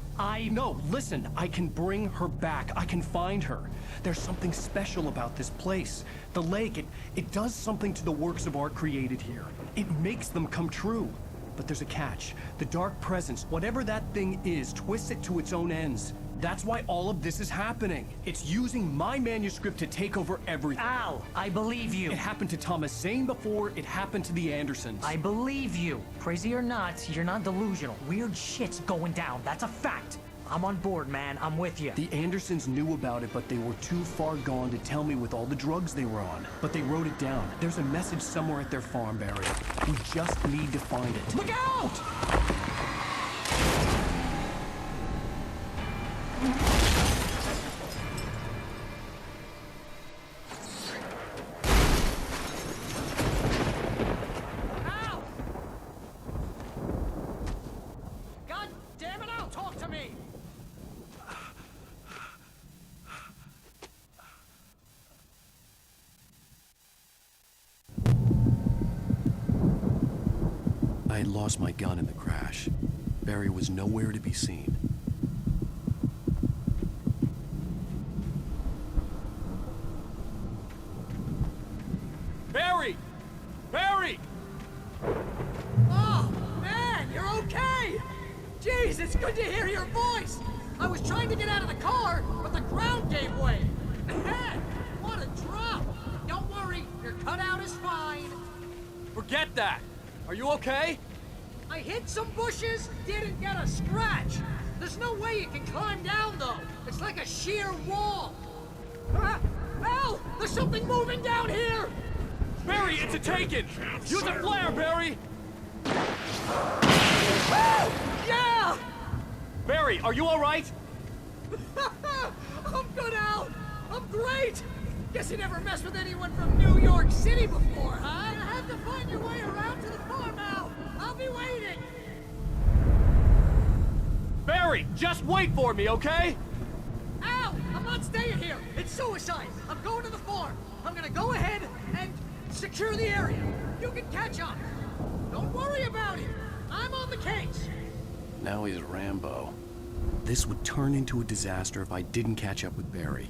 Speaker 1: No, listen. I can bring her back. I can find her. There's something special about this place. The lake, it does something to the works of art created here. It makes them come true. But there's a catch. The dark presence, whatever that thing is, twists it to its own ends. That's why all of this is happening. It's using my manuscript to take over everything.
Speaker 19: Al, I believe you.
Speaker 1: It happened to Thomas Zane before, it happened to the Andersons.
Speaker 19: I believe you. Crazy or not, you're not delusional. Weird shit's going down. That's a fact. I'm on board, man. I'm with you.
Speaker 1: The Andersons knew about it, but they were too far gone to tell me with all the drugs they were on. But they wrote it down. There's a message somewhere at their farm, Barry. We just need to find it.
Speaker 19: Look out! Al! God damn it, Al, talk to me!
Speaker 1: had lost my gun in the crash. Barry was nowhere to be seen.
Speaker 11: Barry! Barry!
Speaker 19: Oh, man, you're okay! Jeez, it's good to hear your voice! I was trying to get out of the car, but the ground gave way. Man, what a drop! Don't worry, your cutout is fine.
Speaker 11: Forget that! Are you okay?
Speaker 19: I hit some bushes, didn't get a scratch. There's no way you can climb down, though. It's like a sheer wall. Ah, Al! There's something moving down here!
Speaker 11: Barry, it's a taken! Use a flare, Barry!
Speaker 19: Yeah!
Speaker 11: Barry, are you alright?
Speaker 19: I'm good, Al! I'm great! Guess you never messed with anyone from New York City before, huh? You have to find your way around to the farm, Al! I'll be waiting!
Speaker 11: Barry, just wait for me, okay?
Speaker 19: Al! I'm not staying here! It's suicide! I'm going to the farm! I'm gonna go ahead and secure the area! You can catch up! Don't worry about it! I'm on the case!
Speaker 1: Now he's Rambo. This would turn into a disaster if I didn't catch up with Barry.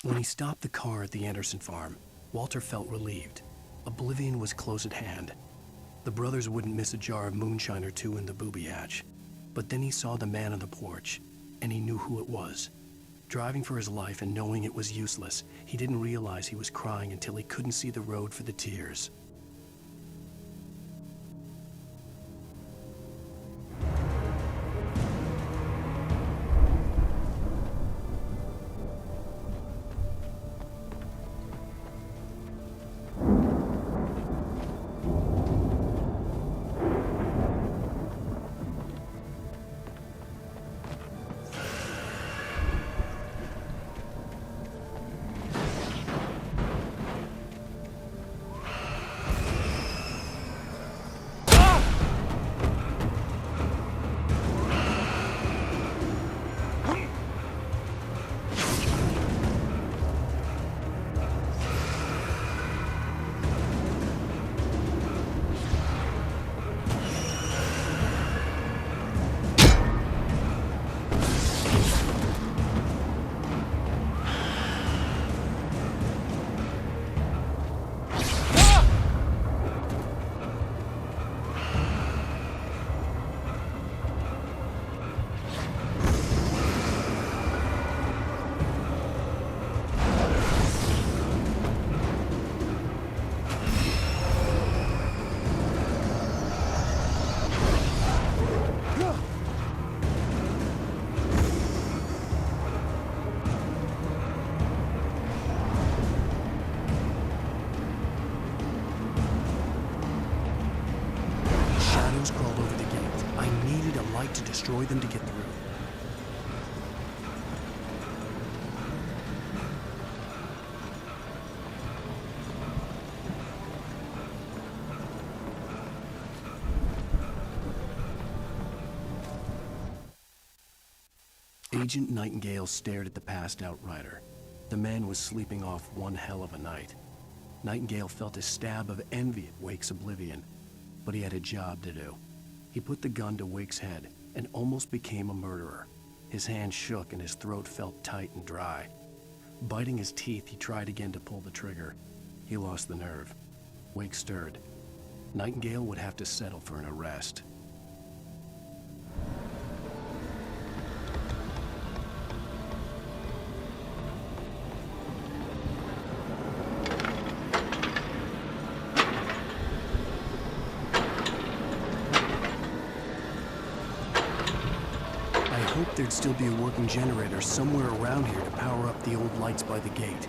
Speaker 1: When he stopped the car at the Anderson farm, Walter felt relieved. Oblivion was close at hand. The brothers wouldn't miss a jar of moonshine or two in the booby hatch. But then he saw the man on the porch, and he knew who it was. Driving for his life and knowing it was useless, he didn't realize he was crying until he couldn't see the road for the tears. Crawled over the gate. I needed a light to destroy them to get through. Agent Nightingale stared at the passed-out rider. The man was sleeping off one hell of a night. Nightingale felt a stab of envy at Wake's oblivion, but he had a job to do. He put the gun to Wake's head and almost became a murderer. His hand shook and his throat felt tight and dry. Biting his teeth, he tried again to pull the trigger. He lost the nerve. Wake stirred. Nightingale would have to settle for an arrest. there'd still be a working generator somewhere around here to power up the old lights by the gate.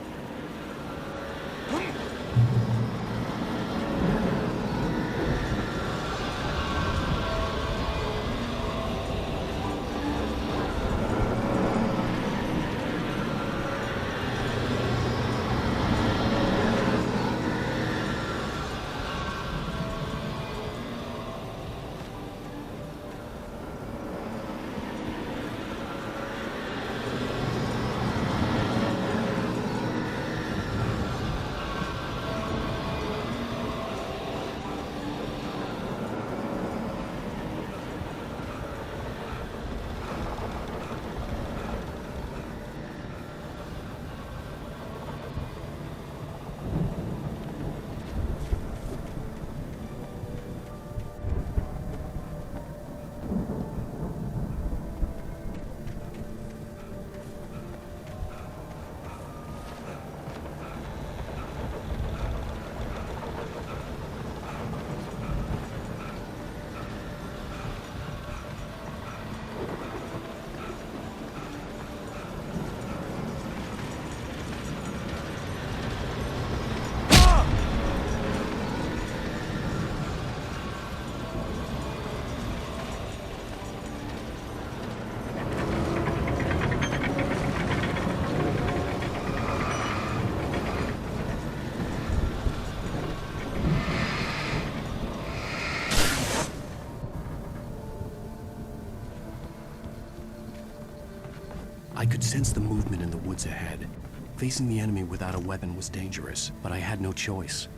Speaker 1: I could sense the movement in the woods ahead. Facing the enemy without a weapon was dangerous, but I had no choice.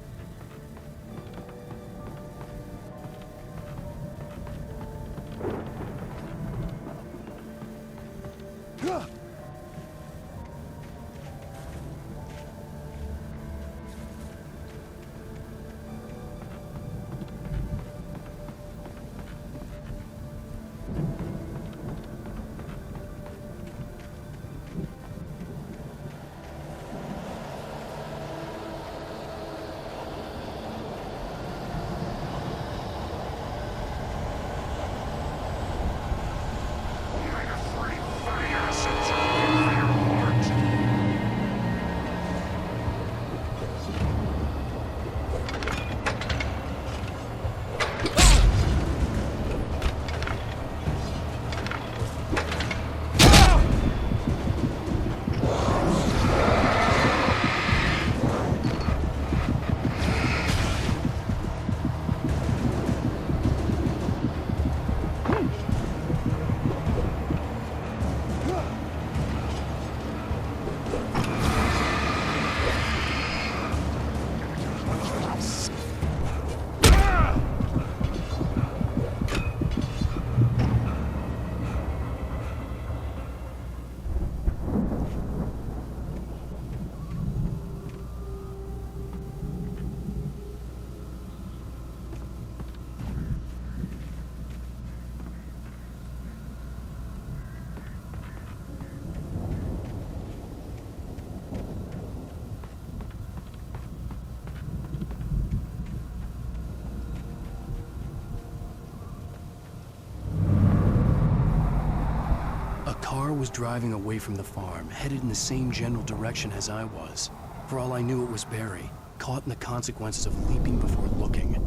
Speaker 1: Was driving away from the farm, headed in the same general direction as I was. For all I knew, it was Barry, caught in the consequences of leaping before looking.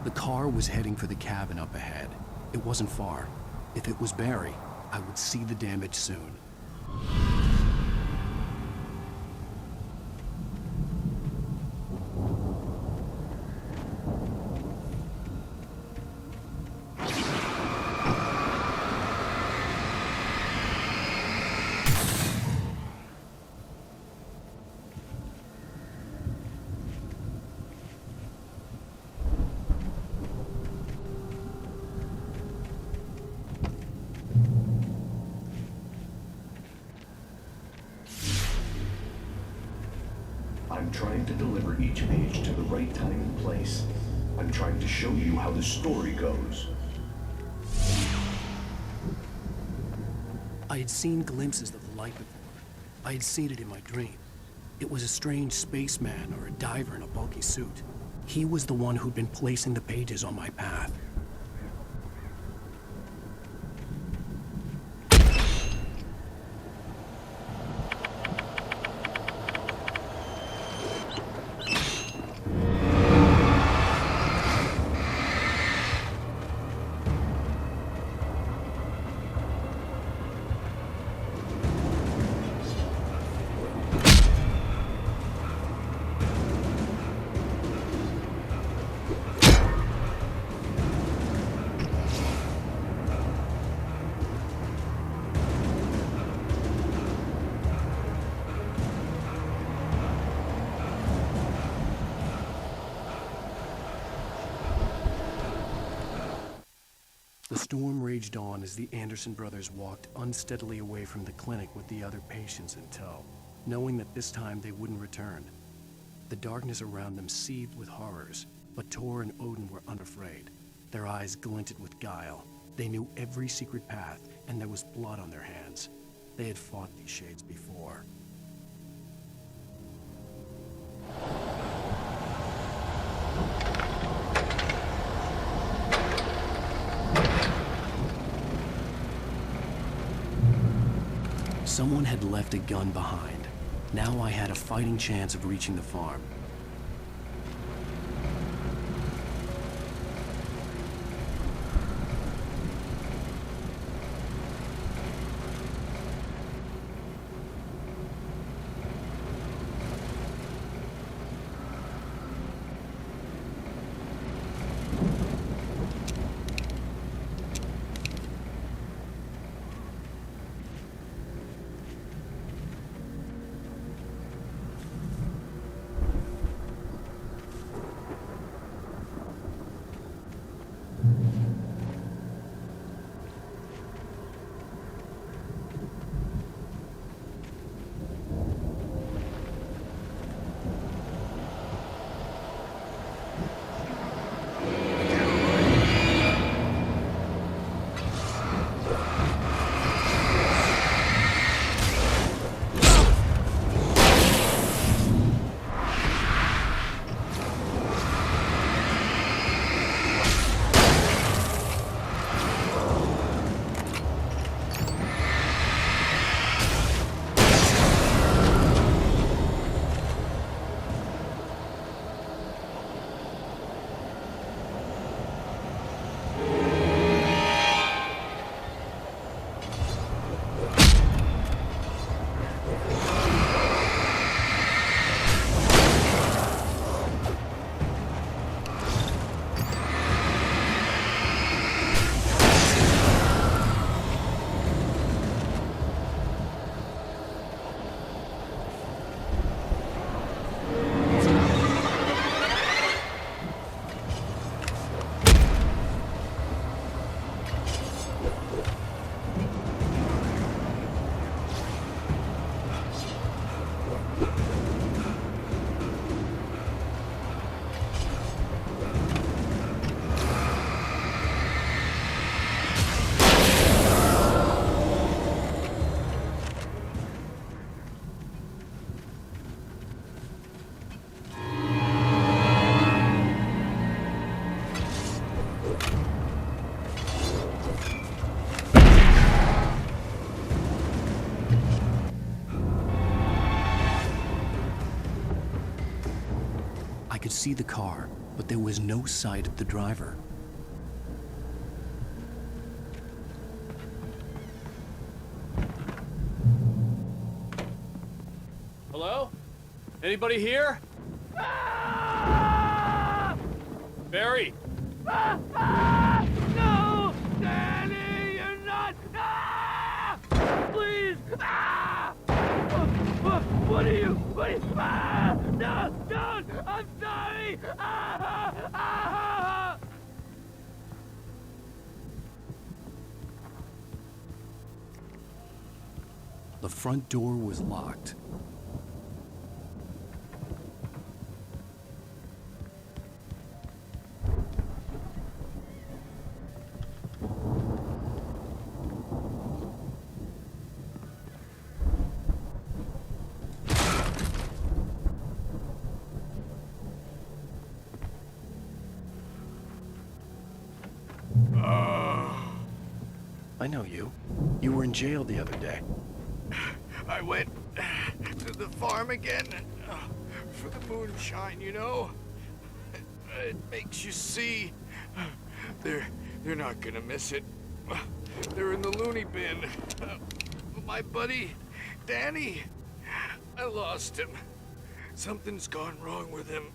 Speaker 1: The car was heading for the cabin up ahead. It wasn't far. If it was Barry, I would see the damage soon.
Speaker 4: trying to deliver each page to the right time and place. I'm trying to show you how the story goes.
Speaker 1: I had seen glimpses of the light before. I had seen it in my dream. It was a strange spaceman or a diver in a bulky suit. He was the one who'd been placing the pages on my path. The storm raged on as the Anderson brothers walked unsteadily away from the clinic with the other patients in tow, knowing that this time they wouldn't return. The darkness around them seethed with horrors, but Tor and Odin were unafraid. Their eyes glinted with guile. They knew every secret path, and there was blood on their hands. They had fought these shades before. Someone had left a gun behind. Now I had a fighting chance of reaching the farm. I could see the car, but there was no sight of the driver.
Speaker 11: Hello? Anybody here? Barry!
Speaker 9: No! Danny, you're not! Please! What are you? No! Don't! I'm sorry!
Speaker 1: The front door was locked. I know you. You were in jail the other day.
Speaker 20: I went to the farm again for the moonshine, you know? It makes you see. They're not gonna miss it. They're in the loony bin. My buddy, Danny, I lost him. Something's gone wrong with him.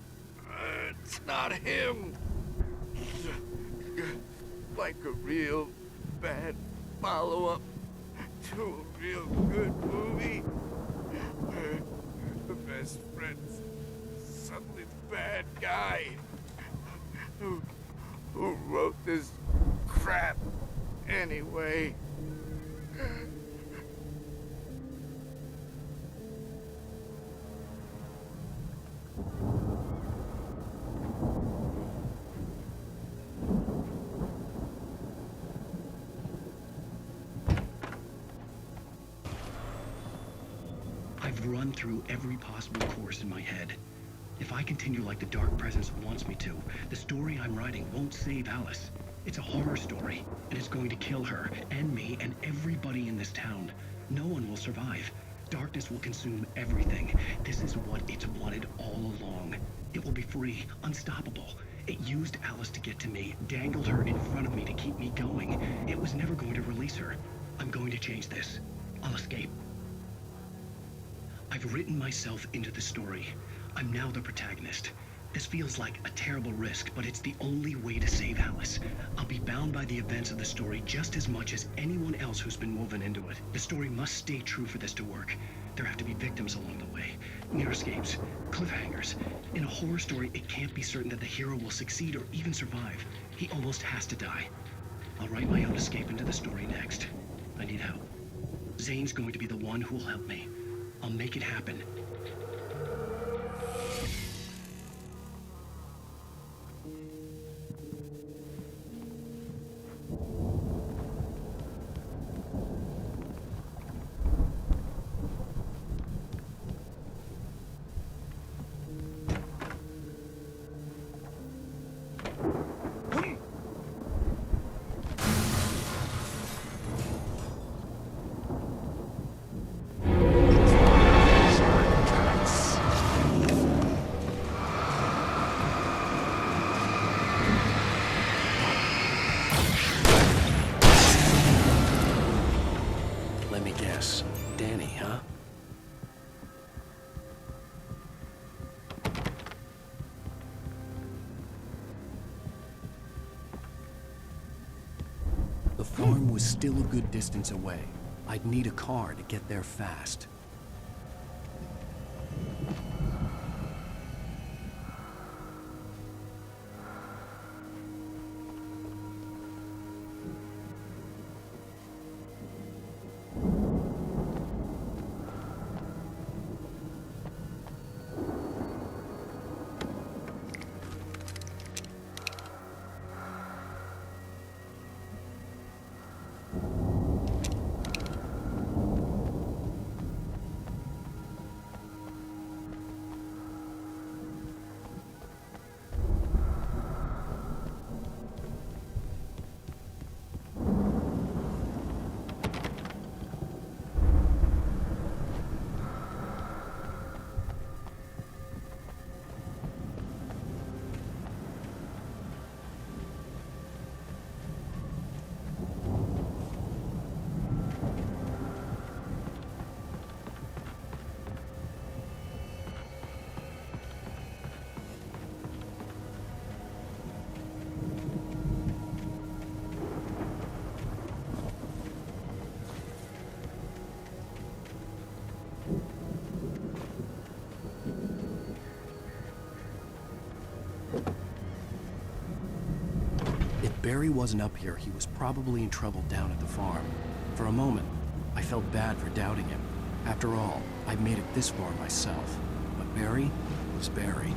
Speaker 20: It's not him. Like a real bad follow-up to a real good movie. The best friend's suddenly the bad guy. Who wrote this crap anyway?
Speaker 2: I've run through every possible course in my head. If I continue like the Dark Presence wants me to, the story I'm writing won't save Alice. It's a horror story, and it's going to kill her, and me, and everybody in this town. No one will survive. Darkness will consume everything. This is what it's wanted all along. It will be free, unstoppable. It used Alice to get to me, dangled her in front of me to keep me going. It was never going to release her. I'm going to change this. I'll escape. I've written myself into the story. I'm now the protagonist. This feels like a terrible risk, but it's the only way to save Alice. I'll be bound by the events of the story just as much as anyone else who's been woven into it. The story must stay true for this to work. There have to be victims along the way, near escapes, cliffhangers. In a horror story, it can't be certain that the hero will succeed or even survive. He almost has to die. I'll write my own escape into the story next. I need help. Zane's going to be the one who will help me. I'll make it happen.
Speaker 1: Danny, huh? The farm was still a good distance away. I'd need a car to get there fast. Barry wasn't up here, he was probably in trouble down at the farm. For a moment, I felt bad for doubting him. After all, I'd made it this far myself. But Barry was Barry.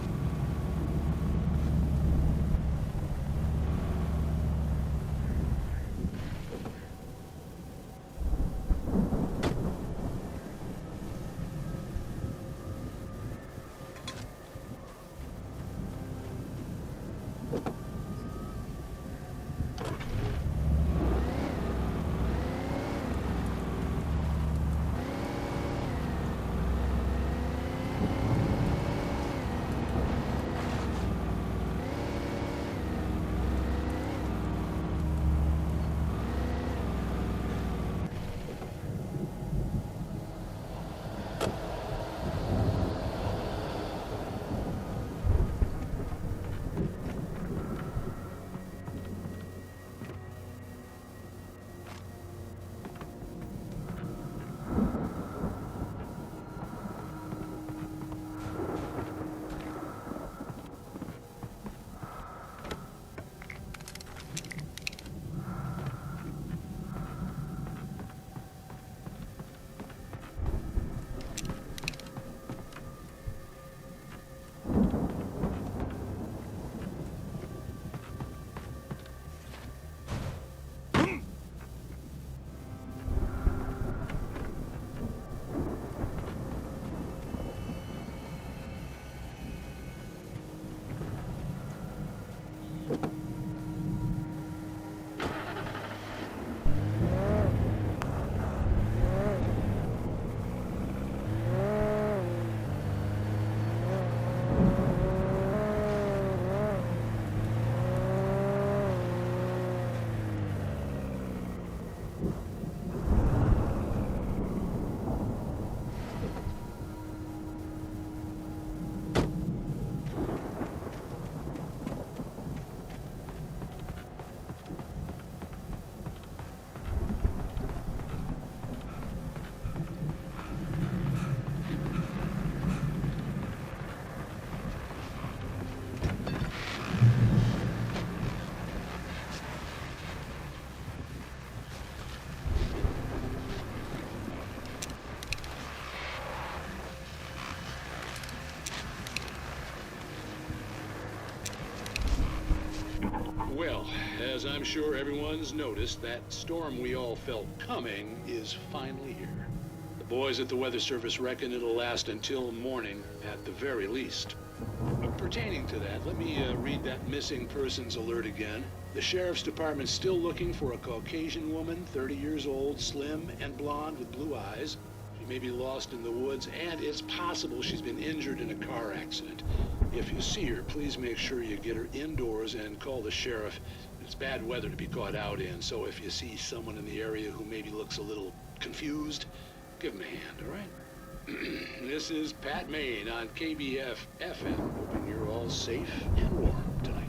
Speaker 4: as I'm sure everyone's noticed, that storm we all felt coming is finally here. The boys at the Weather Service reckon it'll last until morning at the very least. Pertaining to that, let me read that missing persons alert again. The Sheriff's Department's still looking for a Caucasian woman, 30 years old, slim and blonde with blue eyes. She may be lost in the woods, and it's possible she's been injured in a car accident. If you see her, please make sure you get her indoors and call the sheriff. It's bad weather to be caught out in, so if you see someone in the area who maybe looks a little confused, give him a hand, all right? This is Pat Main on KBF FM, hoping you're all safe and warm tonight.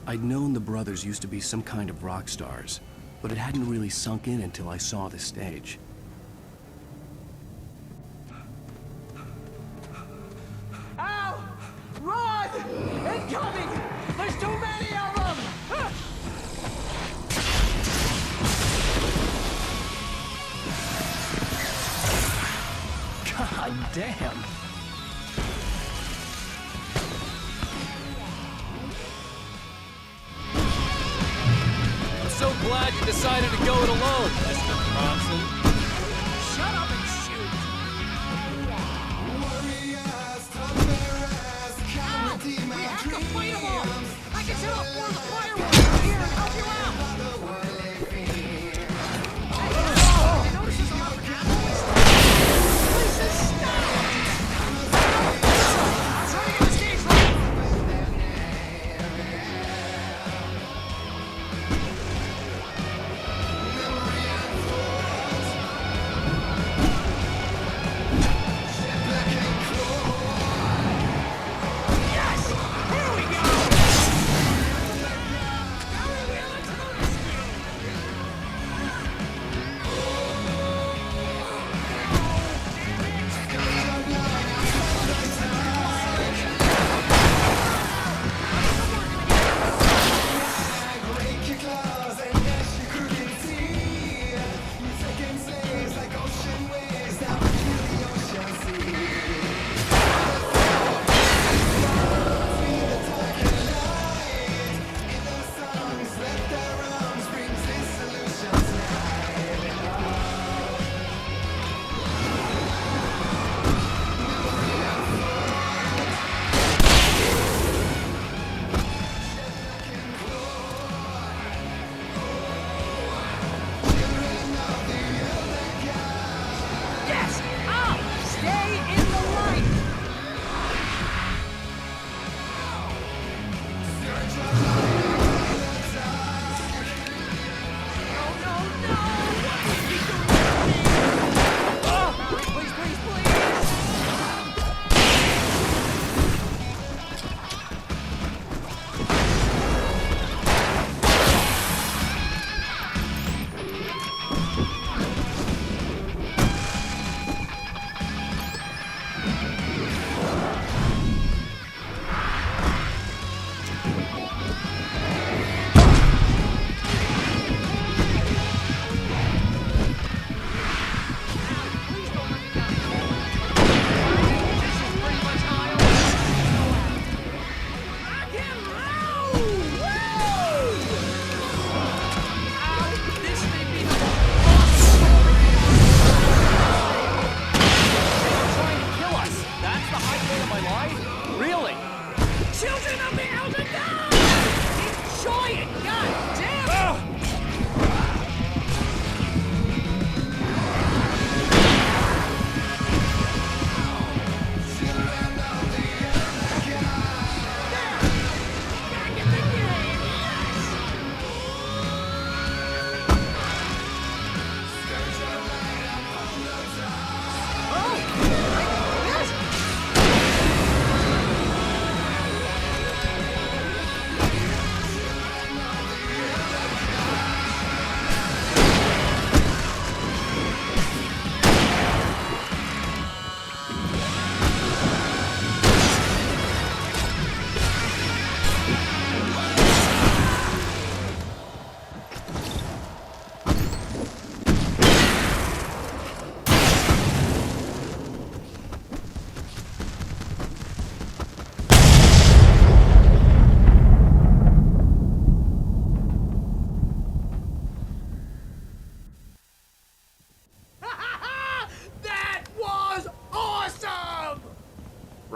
Speaker 1: I'd known the brothers used to be some kind of rock stars, but it hadn't really sunk in until I saw the stage.
Speaker 9: Ow! Run! Incoming! There's too many of them!
Speaker 1: God damn!
Speaker 11: So glad you decided to go it alone, Mr. Ransom.
Speaker 9: Shut up and shoot! Ow! We have to fight them all! I can set off one of the fireworks from here and help you out! Hey, you notice there's a lot of cowboys? Please just stop! I'm trying to get the stage right!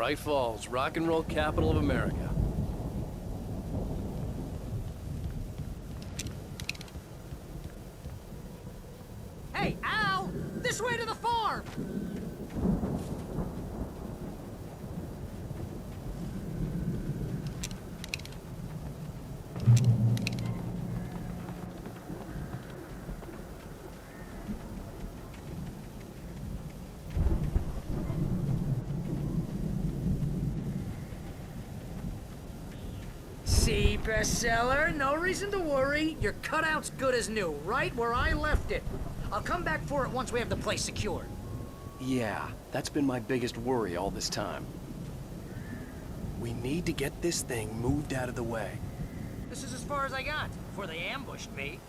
Speaker 11: Bright Falls, rock and roll capital of America.
Speaker 19: Hey, Al! This way to the farm! See, bestseller, no reason to worry. Your cutout's good as new, right where I left it. I'll come back for it once we have the place secured.
Speaker 1: Yeah, that's been my biggest worry all this time. We need to get this thing moved out of the way.
Speaker 19: This is as far as I got before they ambushed me.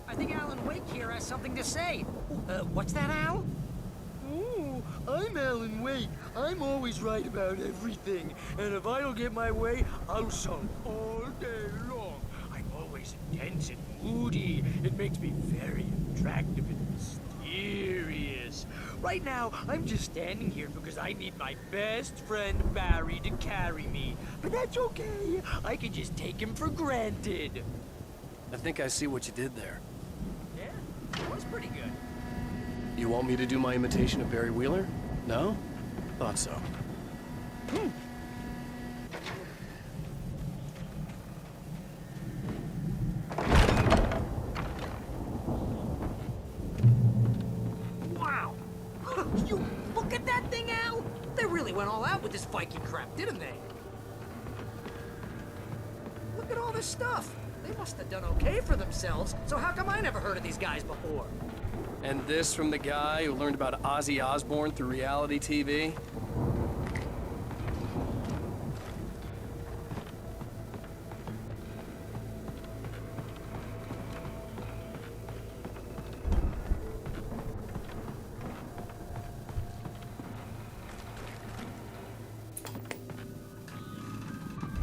Speaker 19: I think Alan Wake here has something to say. What's that, Al?
Speaker 21: Oh, I'm Alan Wake. I'm always right about everything. And if I don't get my way, I'll sulk all day long. I'm always intense and moody. It makes me very attractive and mysterious. Right now, I'm just standing here because I need my best friend Barry to carry me. But that's okay. I can just take him for granted.
Speaker 1: I think I see what you did there.
Speaker 19: That was pretty good.
Speaker 1: You want me to do my imitation of Barry Wheeler? No? Thought so.
Speaker 19: Wow! You look at that thing, Al! They really went all out with this Viking crap, didn't they? Look at all this stuff. They must have done okay for themselves, so how come I never heard of these guys before?
Speaker 1: And this from the guy who learned about Ozzy Osbourne through reality TV?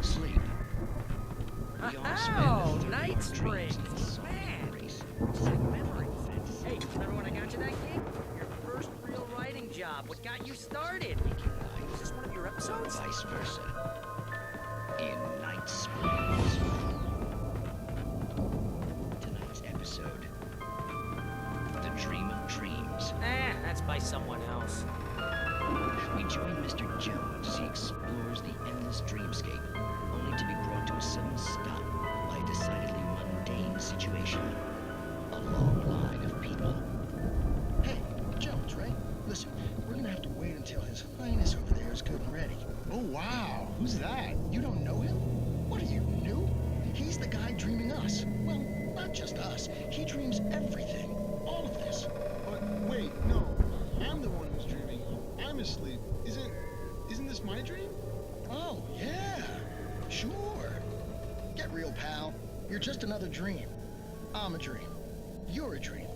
Speaker 2: Sleep. We all spend
Speaker 19: Oh,
Speaker 2: the
Speaker 19: Night
Speaker 2: dreams
Speaker 19: Springs.
Speaker 2: in this
Speaker 19: Man,
Speaker 2: race.
Speaker 19: sick memory. Hey, remember when I got you that gig? Your first real writing job. What got you started? Was this one of your episodes?
Speaker 2: Vice versa. In Night Springs. Tonight's episode. The Dream of Dreams.
Speaker 19: That's by someone else.
Speaker 2: We join Mr. Jones as he explores the endless dreamscape, only to be brought to a sudden stop by a decidedly mundane situation. A long line of people.
Speaker 22: Hey, Jones, right? Listen, we're gonna have to wait until His Highness over there is good and ready. Oh, wow. Who's that? You don't know him? What are you, new? He's the guy dreaming us. Well, not just us. He dreams everything. All of this.
Speaker 23: But wait, no. I'm the one who's dreaming. I'm asleep. Isn't this my dream?
Speaker 22: Oh, yeah. Sure. Get real, pal. You're just another dream. I'm a dream. You're a dream.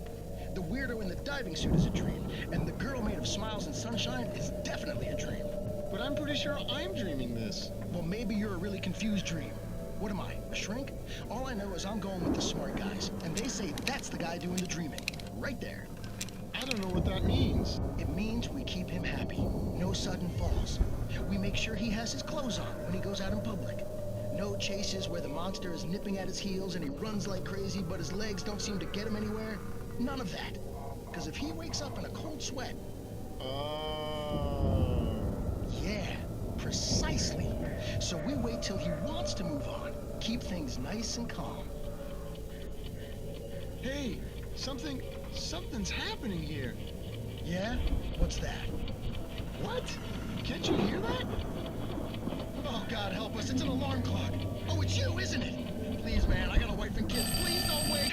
Speaker 22: The weirdo in the diving suit is a dream, and the girl made of smiles and sunshine is definitely a dream.
Speaker 23: But I'm pretty sure I'm dreaming this.
Speaker 22: Well, maybe you're a really confused dream. What am I, a shrink? All I know is I'm going with the smart guys, and they say that's the guy doing the dreaming. Right there.
Speaker 23: I don't know what that means.
Speaker 22: It means we keep him happy. No sudden falls. We make sure he has his clothes on when he goes out in public. No chases where the monster is nipping at his heels and he runs like crazy, but his legs don't seem to get him anywhere. None of that. Because if he wakes up in a cold sweat... Yeah, precisely. So we wait till he wants to move on. Keep things nice and calm.
Speaker 23: Hey, something's happening here.
Speaker 22: Yeah? What's that?
Speaker 23: What? Can't you hear that?
Speaker 22: Oh, God help us, it's an alarm clock. Oh, it's you, isn't it? Please, man, I got a wife and kids. Please don't wait.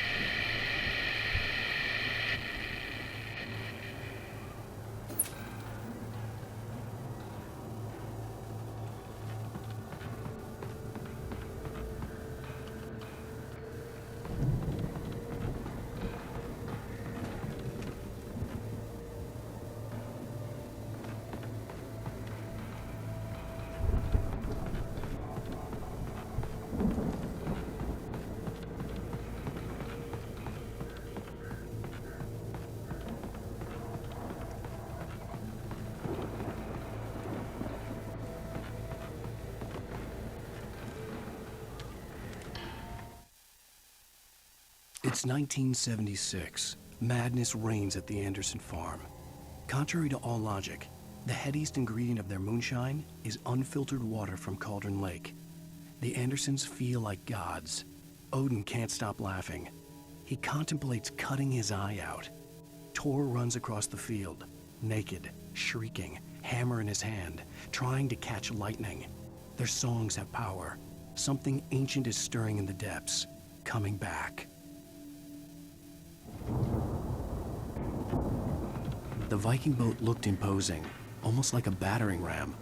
Speaker 1: It's 1976. Madness reigns at the Anderson farm. Contrary to all logic, the headiest ingredient of their moonshine is unfiltered water from Cauldron Lake. The Andersons feel like gods. Odin can't stop laughing. He contemplates cutting his eye out. Tor runs across the field, naked, shrieking, hammer in his hand, trying to catch lightning. Their songs have power. Something ancient is stirring in the depths, coming back. The Viking boat looked imposing, almost like a battering ram.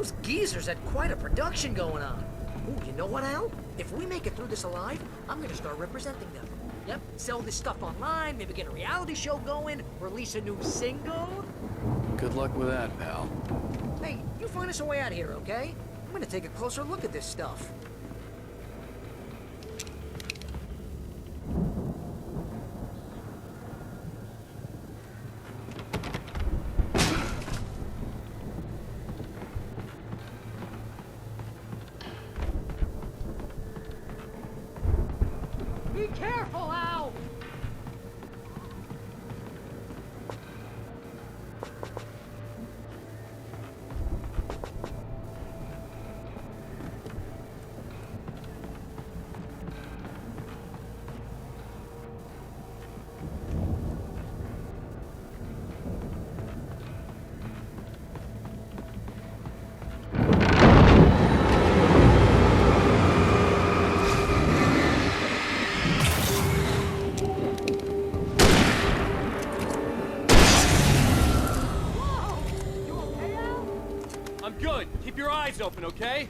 Speaker 19: Those geezers had quite a production going on. Ooh, you know what, Al? If we make it through this alive, I'm gonna start representing them. Yep, sell this stuff online, maybe get a reality show going, release a new single.
Speaker 1: Good luck with that, pal.
Speaker 19: Hey, you find us a way out of here, okay? I'm gonna take a closer look at this stuff.
Speaker 11: Good. Keep your eyes open, okay?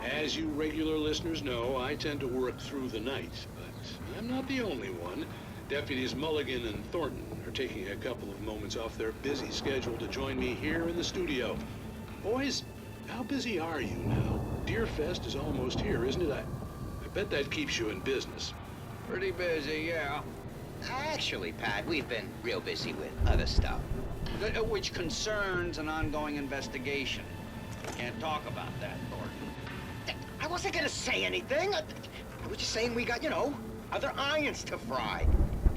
Speaker 4: As you regular listeners know, I tend to work through the night, but I'm not the only one. Deputies Mulligan and Thornton are taking a couple of moments off their busy schedule to join me here in the studio. Boys, how busy are you now? Deerfest is almost here, isn't it? I bet that keeps you in business.
Speaker 6: Pretty busy, yeah. Actually, Pat, we've been real busy with other stuff, which concerns an ongoing investigation. Can't talk about that, Thornton. I wasn't gonna say anything. I was just saying we got, you know, other irons to fry.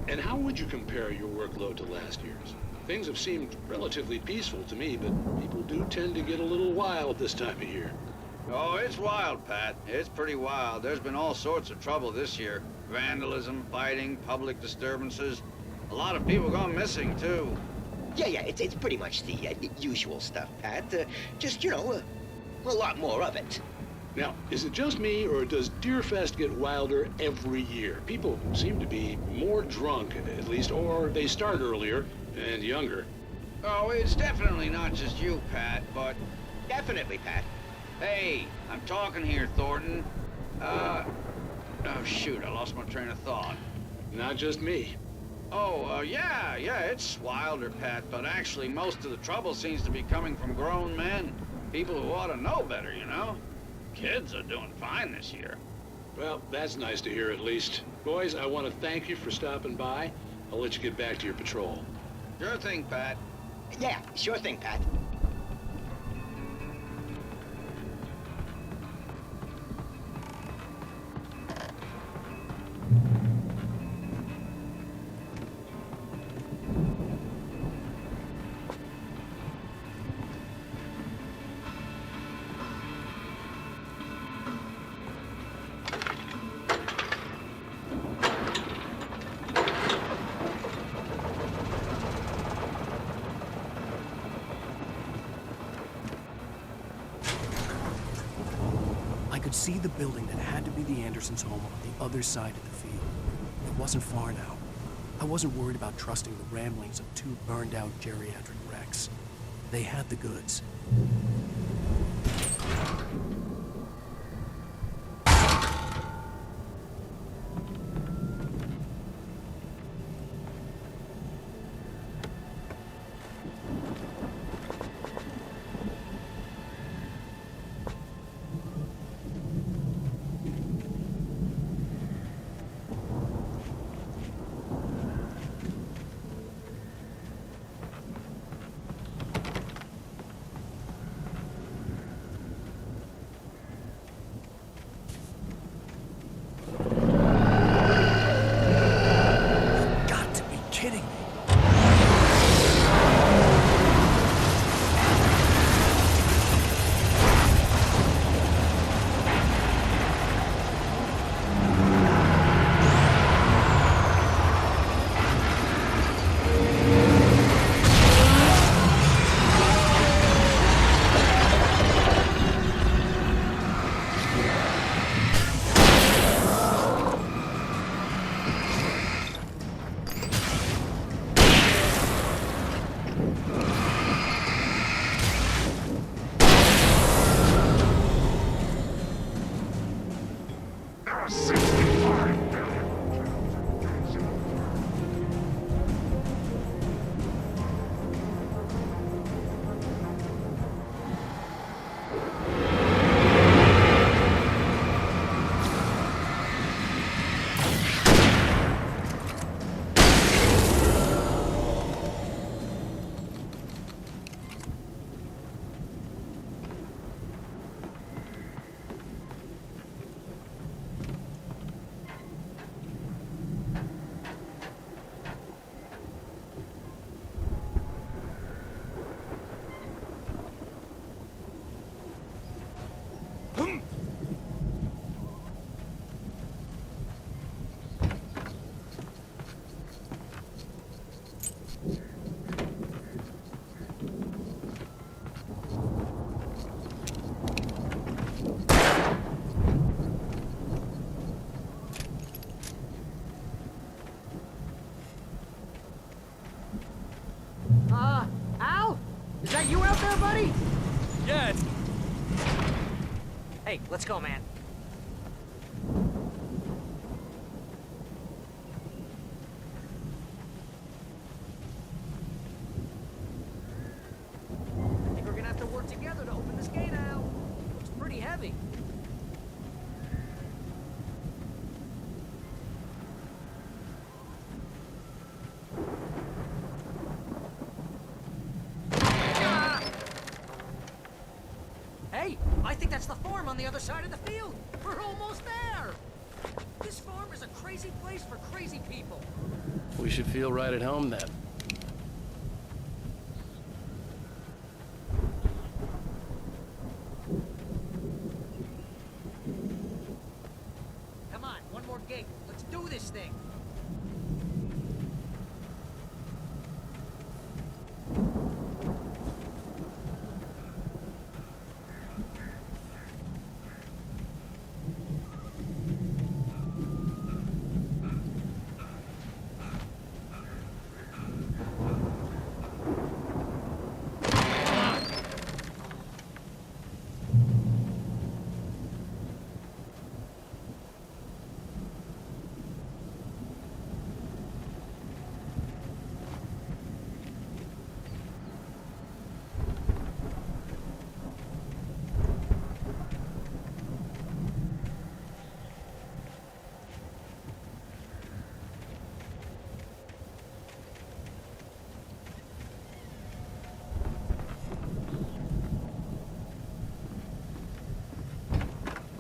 Speaker 4: And how would you compare your workload to last year's? Things have seemed relatively peaceful to me, but people do tend to get a little wild this time of year.
Speaker 6: Oh, it's wild, Pat. It's pretty wild. There's been all sorts of trouble this year. Vandalism, fighting, public disturbances. A lot of people gone missing, too.
Speaker 7: Yeah, it's pretty much the usual stuff, Pat. Just, you know, a lot more of it.
Speaker 4: Now, is it just me, or does Deerfest get wilder every year? People seem to be more drunk, at least, or they start earlier and younger.
Speaker 6: Oh, it's definitely not just you, Pat, but...
Speaker 7: Definitely, Pat.
Speaker 6: Hey, I'm talking here, Thornton. Oh, shoot, I lost my train of thought.
Speaker 4: Not just me.
Speaker 6: Oh, yeah, it's wilder, Pat, but actually most of the trouble seems to be coming from grown men. People who ought to know better, you know? Kids are doing fine this year.
Speaker 4: Well, that's nice to hear at least. Boys, I want to thank you for stopping by. I'll let you get back to your patrol.
Speaker 6: Sure thing, Pat.
Speaker 7: Yeah, sure thing, Pat.
Speaker 1: I could see the building that had to be the Andersons' home on the other side of the field. It wasn't far now. I wasn't worried about trusting the ramblings of two burned-out geriatric wrecks. They had the goods.
Speaker 19: Hey, let's go, man. I think we're gonna have to work together to open this gate, Al. Looks pretty heavy. Hey, I think that's the farm on the other side of the field. We're almost there. This farm is a crazy place for crazy people.
Speaker 1: We should feel right at home then.
Speaker 19: Come on, one more gate. Let's do this thing.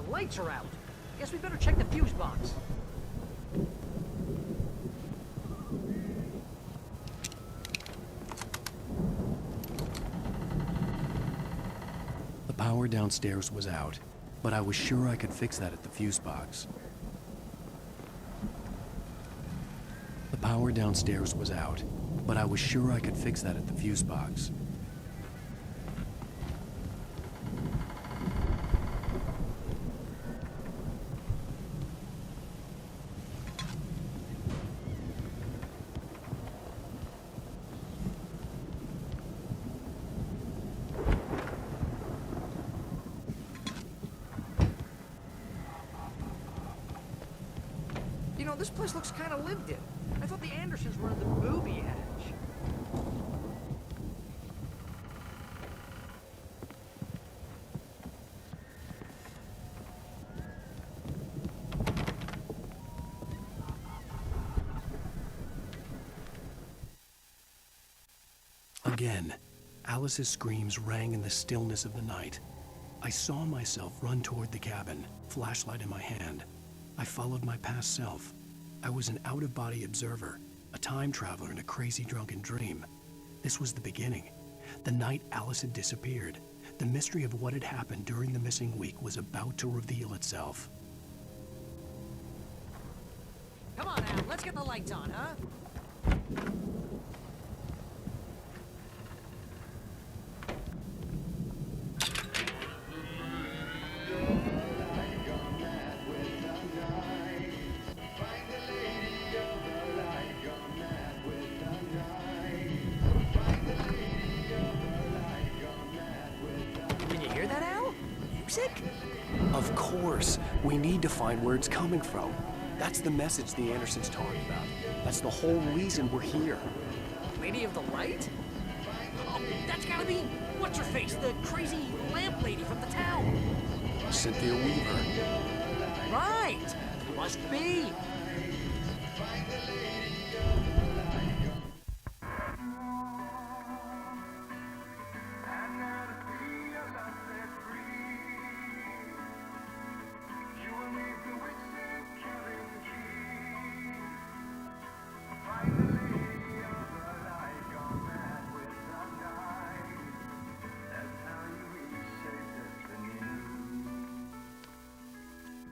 Speaker 19: Lights are out. Guess we better check the fuse box.
Speaker 1: The power downstairs was out, but I was sure I could fix that at the fuse box. The power downstairs was out, but I was sure I could fix that at the fuse box.
Speaker 19: You know, this place looks kind of lived in. I thought the Andersons were in the booby edge.
Speaker 1: Again, Alice's screams rang in the stillness of the night. I saw myself run toward the cabin, flashlight in my hand. I followed my past self. I was an out-of-body observer, a time traveler in a crazy drunken dream. This was the beginning. The night Alice had disappeared. The mystery of what had happened during the missing week was about to reveal itself.
Speaker 19: Come on, Al, let's get the lights on, huh?
Speaker 1: Of course. We need to find where it's coming from. That's the message the Andersons talking about. That's the whole reason we're here.
Speaker 19: Lady of the Light? Oh, that's gotta be... What's-her-face? The crazy lamp lady from the town.
Speaker 1: Cynthia Weaver.
Speaker 19: Right! Must be.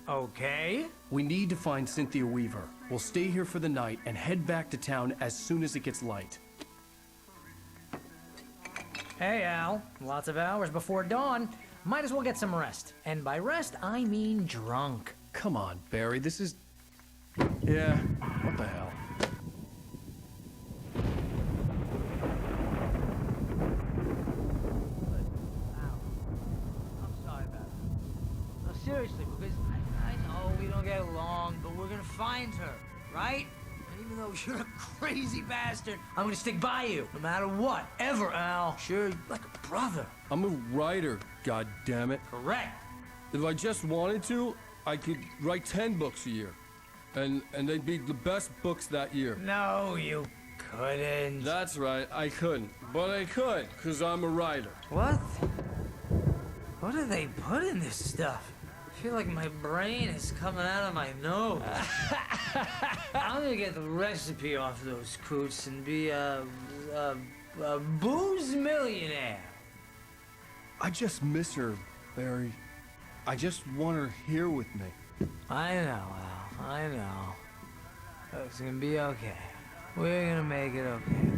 Speaker 19: Okay.
Speaker 1: We need to find Cynthia Weaver. We'll stay here for the night and head back to town as soon as it gets light.
Speaker 19: Hey, Al. Lots of hours before dawn. Might as well get some rest. And by rest, I mean drunk.
Speaker 1: Come on, Barry. This is... Yeah, what the hell?
Speaker 19: seriously, because I know we don't get along, but we're gonna find her, right? And even though you're a crazy bastard, I'm gonna stick by you, no matter what, ever, Al. Sure, like a brother.
Speaker 3: I'm a writer, goddammit.
Speaker 19: Correct.
Speaker 3: If I just wanted to, I could write 10 books a year. And they'd be the best books that year.
Speaker 19: No, you couldn't.
Speaker 3: That's right, I couldn't. But I could, because I'm a writer.
Speaker 19: What? What do they put in this stuff? I feel like my brain is coming out of my nose. I'm gonna get the recipe off those coots and be a booze millionaire.
Speaker 3: I just miss her, Barry. I just want her here with me.
Speaker 19: I know, Al. I know. It's gonna be okay. We're gonna make it okay.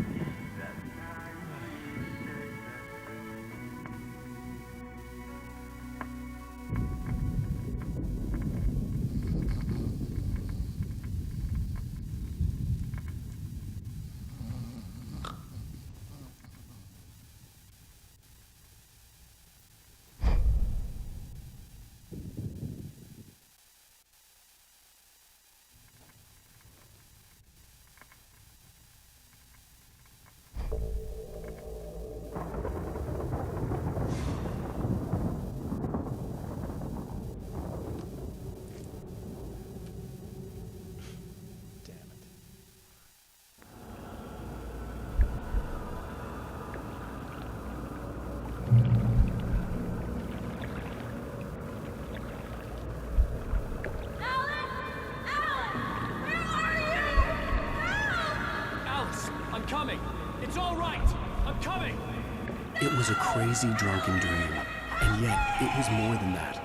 Speaker 1: It was a crazy, drunken dream, and yet it was more than that.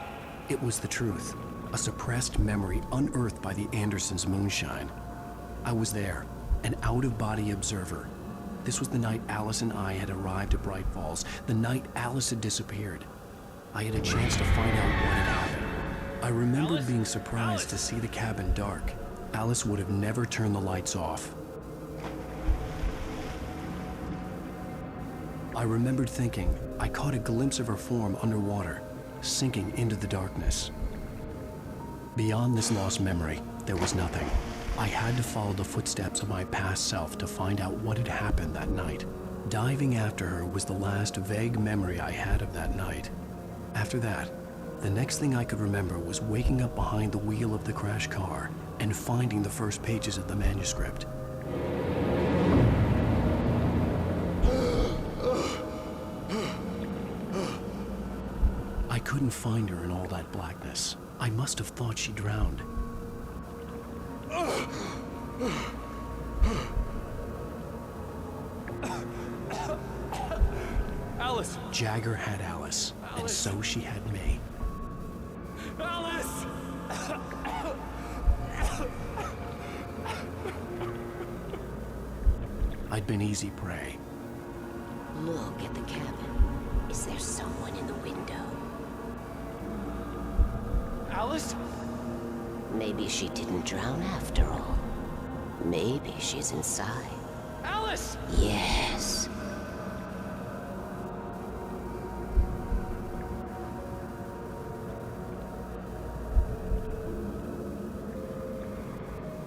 Speaker 1: It was the truth, a suppressed memory unearthed by the Andersons' moonshine. I was there, an out-of-body observer. This was the night Alice and I had arrived at Bright Falls, the night Alice had disappeared. I had a chance to find out what had happened. I remembered being surprised to see the cabin dark. Alice would have never turned the lights off. I remembered thinking I caught a glimpse of her form underwater, sinking into the darkness. Beyond this lost memory, there was nothing. I had to follow the footsteps of my past self to find out what had happened that night. Diving after her was the last vague memory I had of that night. After that, the next thing I could remember was waking up behind the wheel of the crashed car and finding the first pages of the manuscript. I couldn't find her in all that blackness. I must have thought she drowned.
Speaker 3: Alice!
Speaker 1: Jagger had Alice, and so she had me.
Speaker 3: Alice!
Speaker 1: I'd been easy prey.
Speaker 5: Look at the cabin. Is there someone in the window?
Speaker 3: Alice?
Speaker 5: Maybe she didn't drown after all. Maybe she's inside.
Speaker 3: Alice!
Speaker 5: Yes.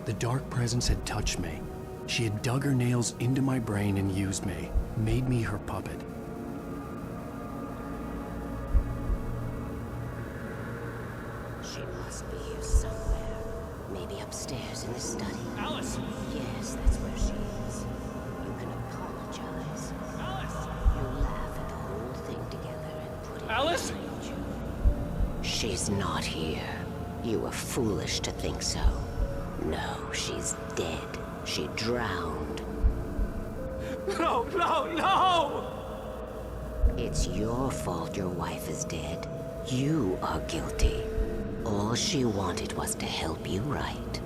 Speaker 1: The dark presence had touched me. She had dug her nails into my brain and used me, made me her puppet.
Speaker 5: She must be here somewhere. Maybe upstairs in the study.
Speaker 3: Alice!
Speaker 5: Yes, that's where she is. You can apologize.
Speaker 3: Alice!
Speaker 5: You laugh at the whole thing together and put it
Speaker 3: Alice!
Speaker 5: behind you. She's not here. You were foolish to think so. No, she's dead. She drowned.
Speaker 3: No, no, no!
Speaker 5: It's your fault your wife is dead. You are guilty. All she wanted was to help you right.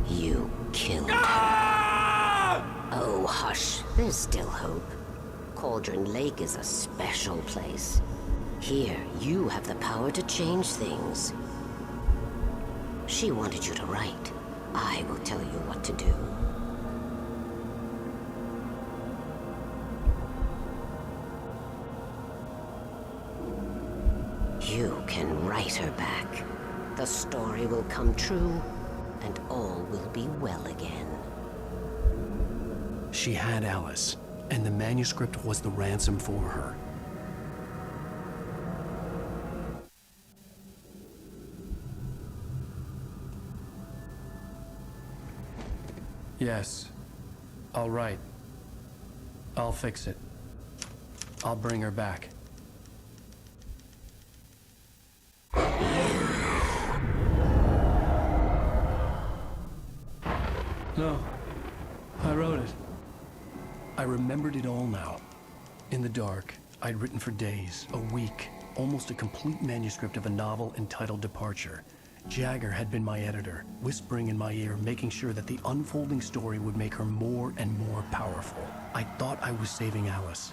Speaker 5: You killed her. Oh, hush. There's still hope. Cauldron Lake is a special place. Here, you have the power to change things. She wanted you to write. I will tell you what to do. You can write her back. The story will come true, and all will be well again.
Speaker 1: She had Alice, and the manuscript was the ransom for her. Yes. All right. I'll fix it. I'll bring her back. No. I wrote it. I remembered it all now. In the dark, I'd written for days, a week, almost a complete manuscript of a novel entitled Departure. Jagger had been my editor, whispering in my ear, making sure that the unfolding story would make her more and more powerful. I thought I was saving Alice.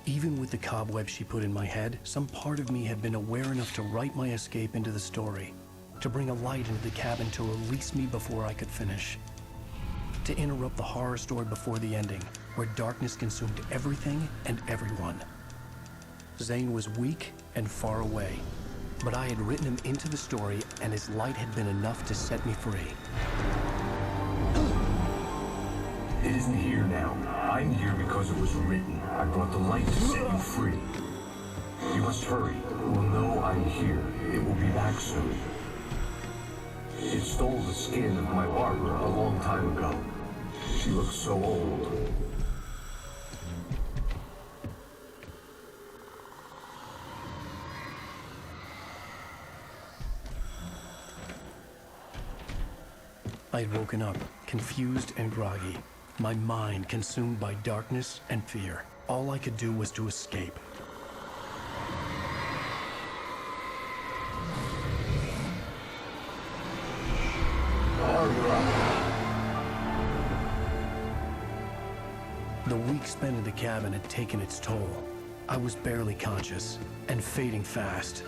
Speaker 1: Even with the cobweb she put in my head, some part of me had been aware enough to write my escape into the story, to bring a light into the cabin to release me before I could finish, to interrupt the horror story before the ending, where darkness consumed everything and everyone. Zane was weak and far away, but I had written him into the story, and his light had been enough to set me free.
Speaker 14: It isn't here now. I'm here because it was written. I brought the light to set you free. You must hurry. It will know I'm here. It will be back soon. It stole the skin of my Barbara a long time ago. She looks so old.
Speaker 1: I had woken up, confused and groggy, my mind consumed by darkness and fear. All I could do was to escape. The week spent in the cabin had taken its toll. I was barely conscious, and fading fast.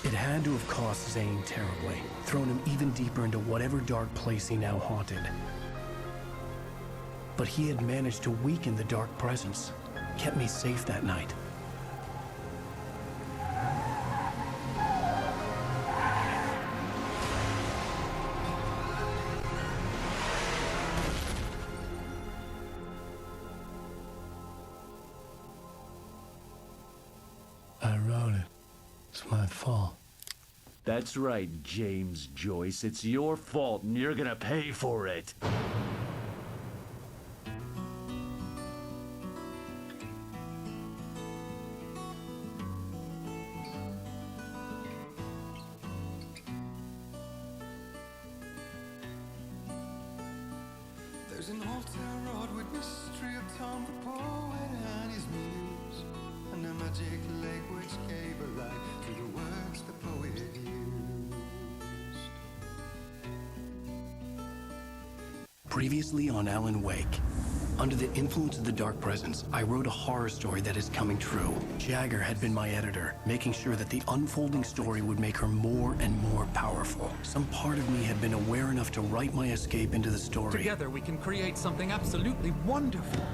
Speaker 1: It had to have cost Zane terribly, thrown him even deeper into whatever dark place he now haunted. But he had managed to weaken the dark presence, kept me safe that night. I wrote it. It's my fault.
Speaker 16: That's right, James Joyce. It's your fault, and you're gonna pay for it.
Speaker 17: There's an old town road with mystery of Tom the poet and his muse, and a magic lake which gave a light to the words the poet used.
Speaker 1: Previously on Alan Wake. Under the influence of the dark presence, I wrote a horror story that is coming true. Jagger had been my editor, making sure that the unfolding story would make her more and more powerful. Some part of me had been aware enough to write my escape into the story.
Speaker 24: Together we can create something absolutely wonderful.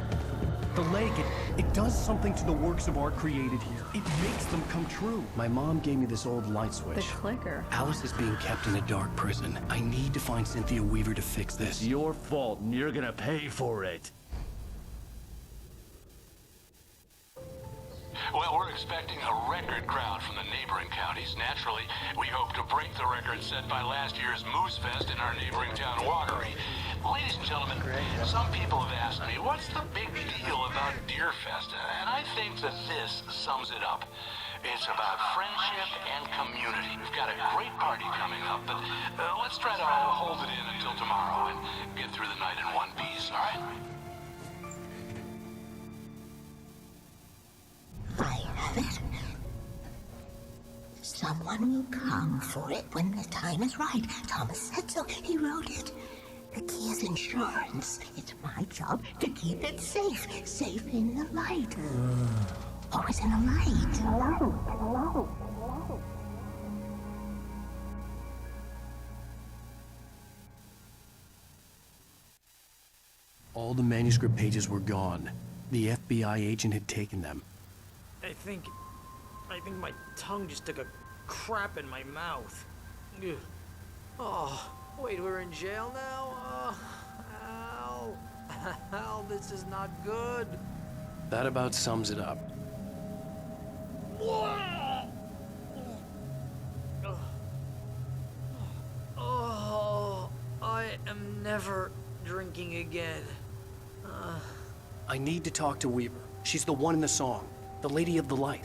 Speaker 1: The lake, it does something to the works of art created here. It makes them come true. My mom gave me this old light switch.
Speaker 25: The clicker.
Speaker 1: Alice is being kept in a dark prison. I need to find Cynthia Weaver to fix this.
Speaker 16: It's your fault, and you're gonna pay for it.
Speaker 4: Well, we're expecting a record crowd from the neighboring counties. Naturally, we hope to break the record set by last year's Moose Fest in our neighboring town, Watery. Ladies and gentlemen, some people have asked me, what's the big deal about Deer Fest? And I think that this sums it up. It's about friendship and community. We've got a great party coming up, but let's try to hold it in until tomorrow and get through the night in one piece, all right?
Speaker 5: I have it. Someone will come for it when the time is right. Thomas said so. He wrote it. The key is insurance. It's my job to keep it safe. Safe in the light. Always in the light.
Speaker 1: All the manuscript pages were gone. The FBI agent had taken them.
Speaker 19: I think my tongue just took a crap in my mouth. Ugh. Oh, wait, we're in jail now? Oh, Al. Al, this is not good.
Speaker 1: That about sums it up.
Speaker 19: Oh, I am never drinking again.
Speaker 1: I need to talk to Weaver. She's the one in the song. The Lady of the Light.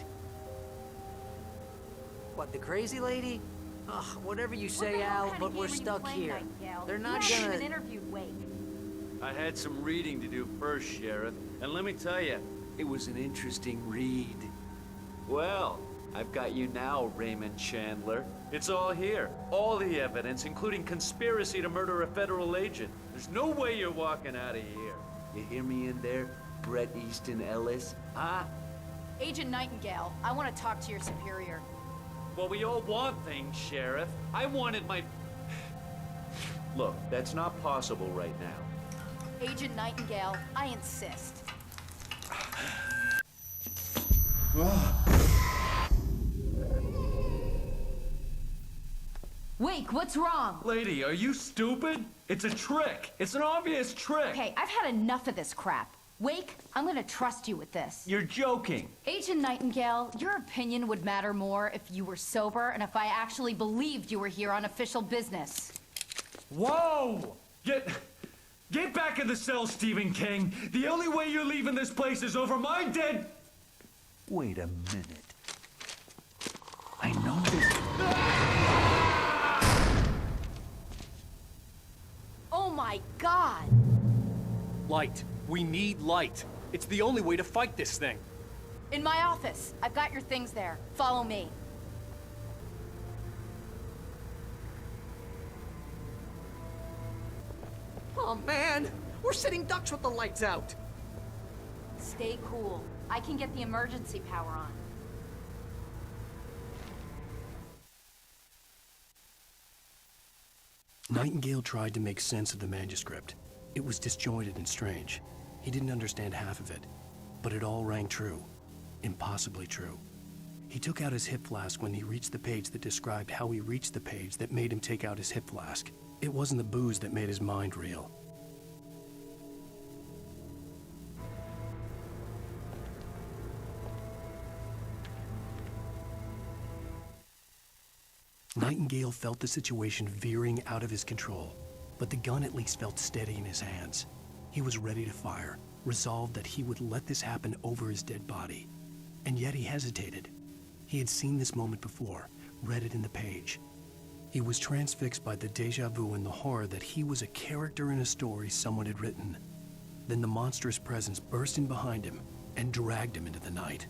Speaker 19: What, the crazy lady? Ugh, whatever you say, Al, but we're stuck here. They're not gonna...
Speaker 12: interviewed Wake.
Speaker 16: I had some reading to do first, Sheriff, and let me tell you, it was an interesting read. Well, I've got you now, Raymond Chandler. It's all here. All the evidence, including conspiracy to murder a federal agent. There's no way you're walking out of here. You hear me in there, Bret Easton Ellis? Huh?
Speaker 12: Agent Nightingale, I want to talk to your superior.
Speaker 16: Well, we all want things, Sheriff. I wanted my... Look, that's not possible right now.
Speaker 12: Agent Nightingale, I insist. Wake, what's wrong?
Speaker 16: Lady, are you stupid? It's a trick. It's an obvious trick.
Speaker 12: Okay, I've had enough of this crap. Wake, I'm gonna trust you with this.
Speaker 16: You're joking.
Speaker 12: Agent Nightingale, your opinion would matter more if you were sober and if I actually believed you were here on official business.
Speaker 16: Whoa! Get back in the cell, Stephen King. The only way you're leaving this place is over my dead... Wait a minute. I know this...
Speaker 12: Oh my God!
Speaker 11: Light. We need light. It's the only way to fight this thing.
Speaker 12: In my office. I've got your things there. Follow me.
Speaker 11: Oh man! We're sitting ducks with the lights out!
Speaker 12: Stay cool. I can get the emergency power on.
Speaker 1: Nightingale tried to make sense of the manuscript. It was disjointed and strange. He didn't understand half of it, but it all rang true. Impossibly true. He took out his hip flask when he reached the page that described how he reached the page that made him take out his hip flask. It wasn't the booze that made his mind reel. Nightingale felt the situation veering out of his control, but the gun at least felt steady in his hands. He was ready to fire, resolved that he would let this happen over his dead body. And yet he hesitated. He had seen this moment before, read it in the page. He was transfixed by the deja vu and the horror that he was a character in a story someone had written. Then the monstrous presence burst in behind him and dragged him into the night.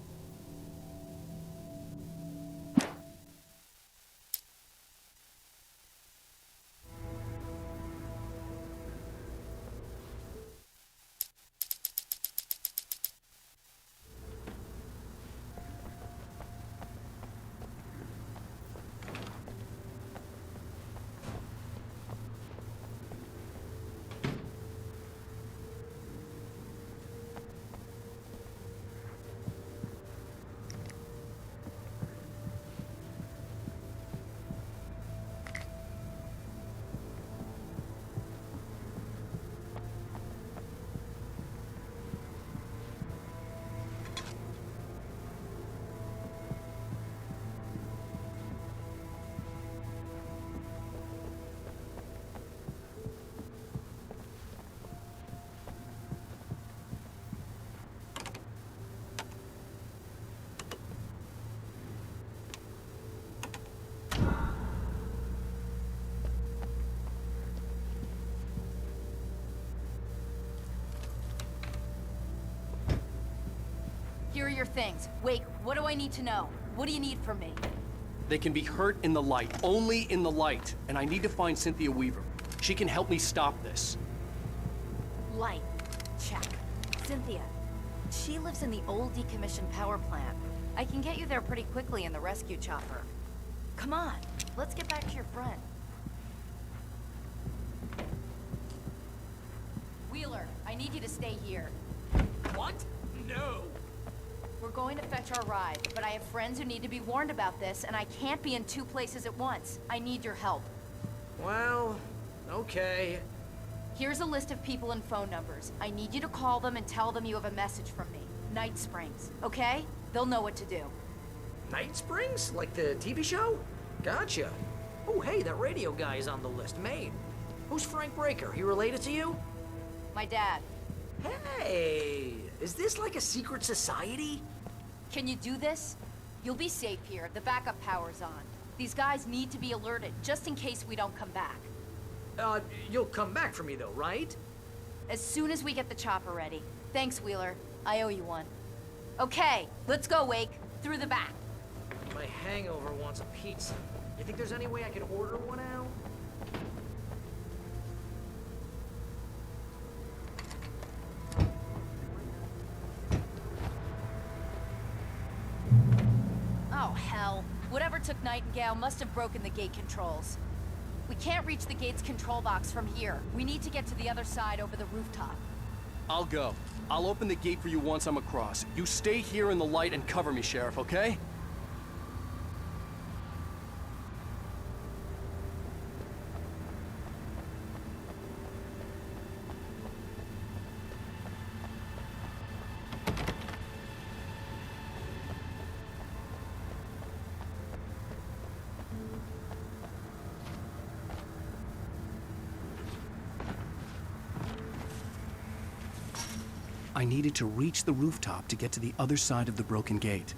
Speaker 12: Here are your things. Wake, what do I need to know? What do you need from me?
Speaker 11: They can be hurt in the light, only in the light. And I need to find Cynthia Weaver. She can help me stop this.
Speaker 12: Light. Check. Cynthia. She lives in the old decommissioned power plant. I can get you there pretty quickly in the rescue chopper. Come on, let's get back to your friend. Wheeler, I I need you to stay here.
Speaker 19: What? No.
Speaker 12: We're going to fetch our ride, but I have friends who need to be warned about this, and I can't be in 2 places at once. I need your help.
Speaker 19: Well, okay.
Speaker 12: Here's a list of people and phone numbers. I need you to call them and tell them you have a message from me. Night Springs, okay? They'll know what to do.
Speaker 19: Night Springs? Like the TV show? Gotcha. Oh, hey, that radio guy is on the list. Maine. Who's Frank Breaker? He related to you?
Speaker 12: My dad.
Speaker 19: Hey, is this like a secret society?
Speaker 12: Can you do this? You'll be safe here. The backup power's on. These guys need to be alerted, just in case we don't come back.
Speaker 19: You'll come back for me though, right?
Speaker 12: As soon as we get the chopper ready. Thanks, Wheeler. I owe you one. Okay, let's go, Wake. Through the back.
Speaker 19: My hangover wants a pizza. You think there's any way I could order one out?
Speaker 12: Oh, hell. Whatever took Nightingale must have broken the gate controls. We can't reach the gate's control box from here. We need to get to the other side over the rooftop.
Speaker 11: I'll go. I'll open the gate for you once I'm across. You stay here in the light and cover me, Sheriff, okay?
Speaker 1: I needed to reach the rooftop to get to the other side of the broken gate.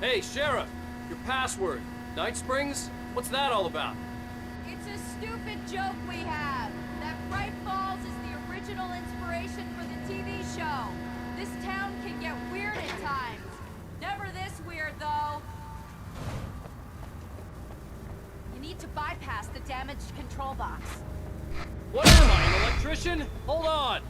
Speaker 11: Hey, Sheriff! Your password. Night Springs? What's that all about?
Speaker 12: It's a stupid joke we have. That Bright Falls is the original inspiration for the TV show. This town can get weird at times. Never this weird, though. You need to bypass the damaged control box.
Speaker 11: What am I, an electrician? Hold on!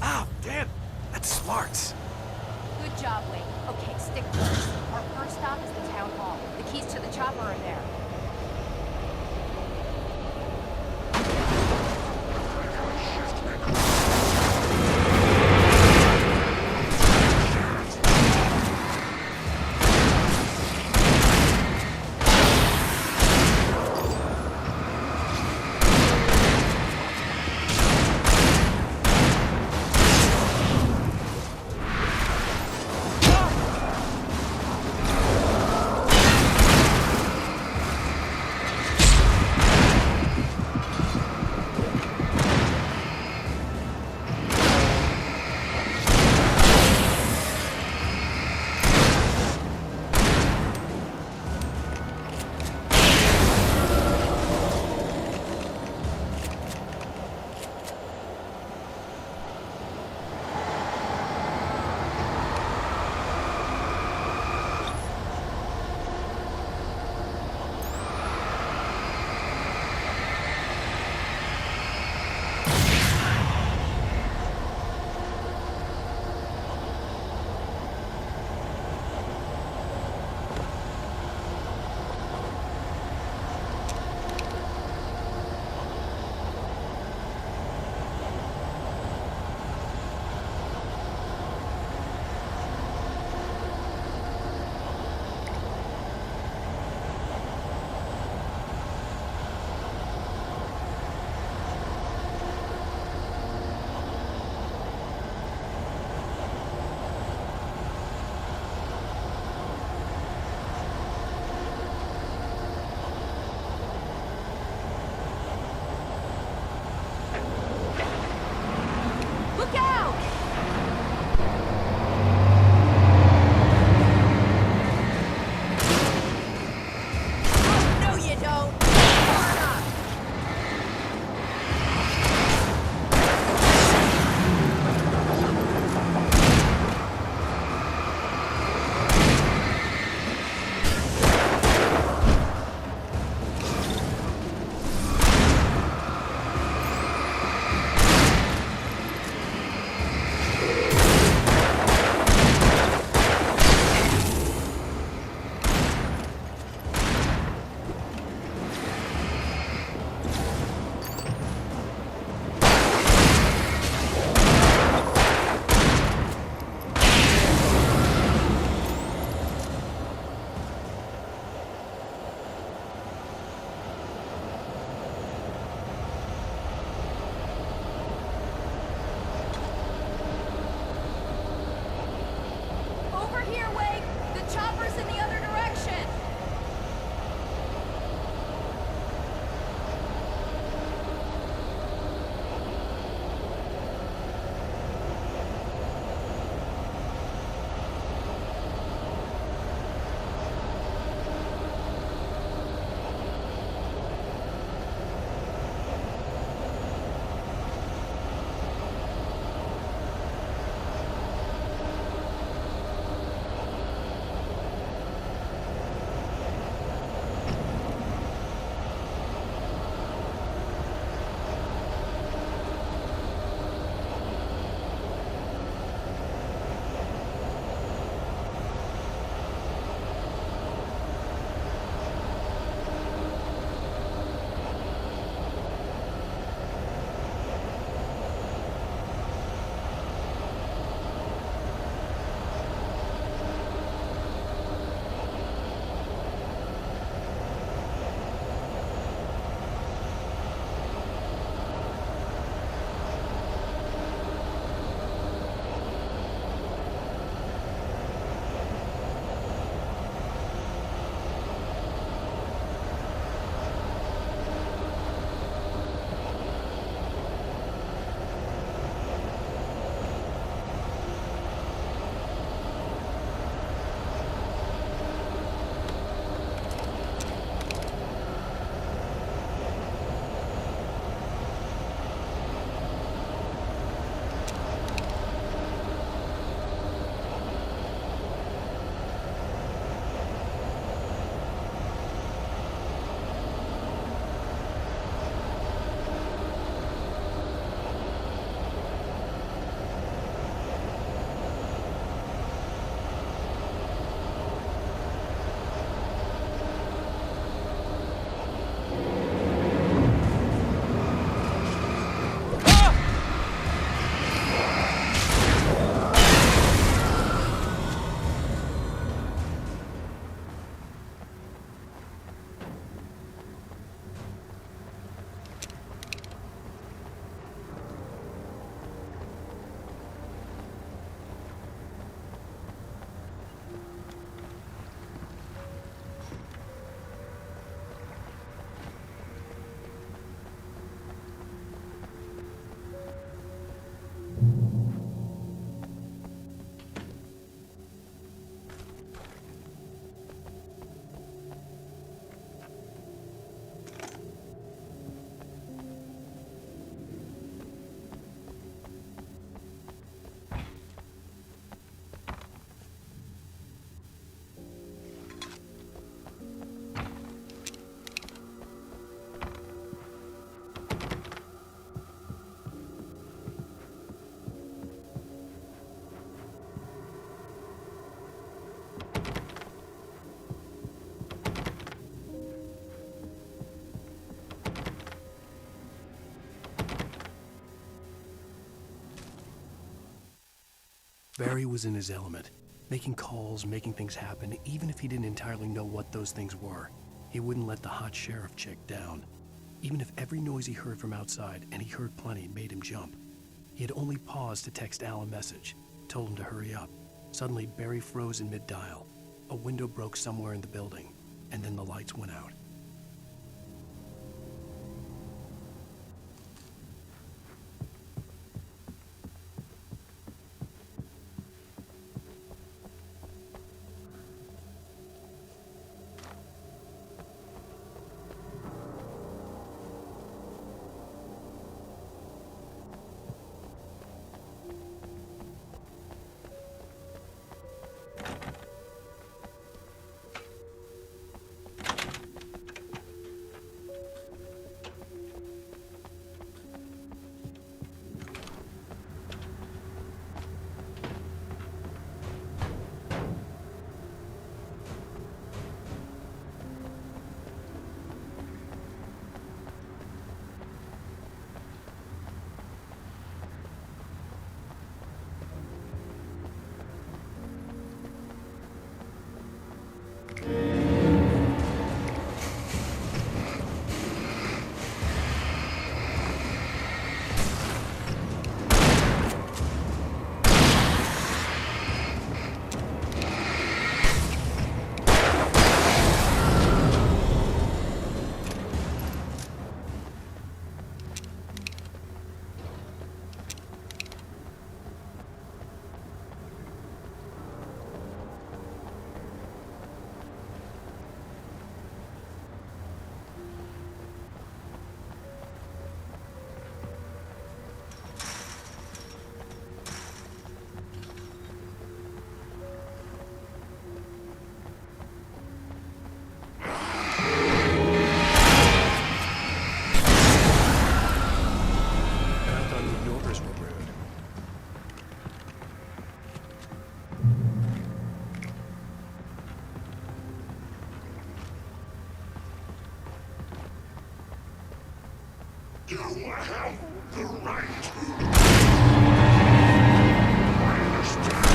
Speaker 8: Ow, damn! That's smart.
Speaker 12: Good job, Wake. Okay, stick to it. Our first stop is the town hall. The keys to the chopper are there.
Speaker 1: Barry was in his element, making calls, making things happen, even if he didn't entirely know what those things were. He wouldn't let the hot sheriff chick down. Even if every noise he heard from outside, and he heard plenty, made him jump. He had only paused to text Al a message, told him to hurry up. Suddenly, Barry froze in mid-dial. A window broke somewhere in the building, and then the lights went out.
Speaker 14: You have the right. I understand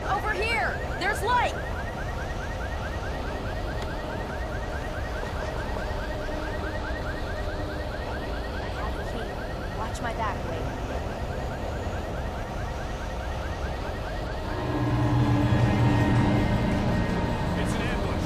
Speaker 12: Over here! There's light! I have the key. Watch my back, Wade.
Speaker 3: It's an ambush.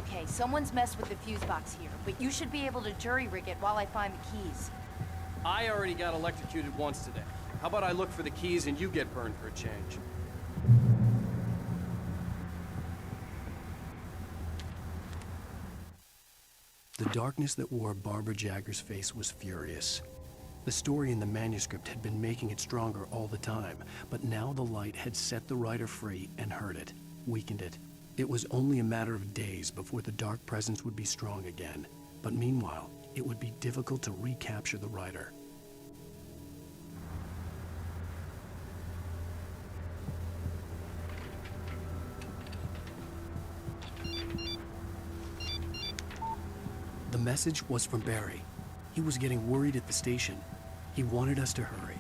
Speaker 12: Okay, someone's messed with the fuse box here, but you should be able to jury-rig it while I find the keys.
Speaker 11: I already got electrocuted once today. How about I look for the keys and you get burned for a change?
Speaker 1: The darkness that wore Barbara Jagger's face was furious. The story in the manuscript had been making it stronger all the time, but now the light had set the writer free and hurt it, weakened it. It was only a matter of days before the dark presence would be strong again. But meanwhile, it would be difficult to recapture the writer. The message was from Barry. He was getting worried at the station. He wanted us to hurry.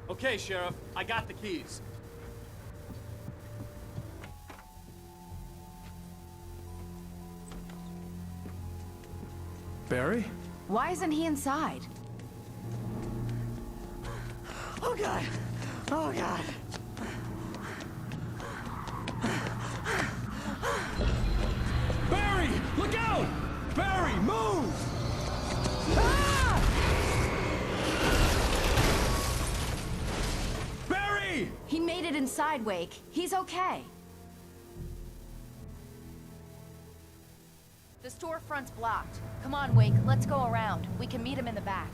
Speaker 11: Okay, Sheriff, I got the keys.
Speaker 3: Barry?
Speaker 12: Why isn't he inside?
Speaker 19: Oh, God. Oh, God.
Speaker 3: Barry! Look out! Barry, move! Barry!
Speaker 12: He made it inside, Wake. He's okay. The storefront's blocked. Come on, Wake, let's go around. We can meet him in the back.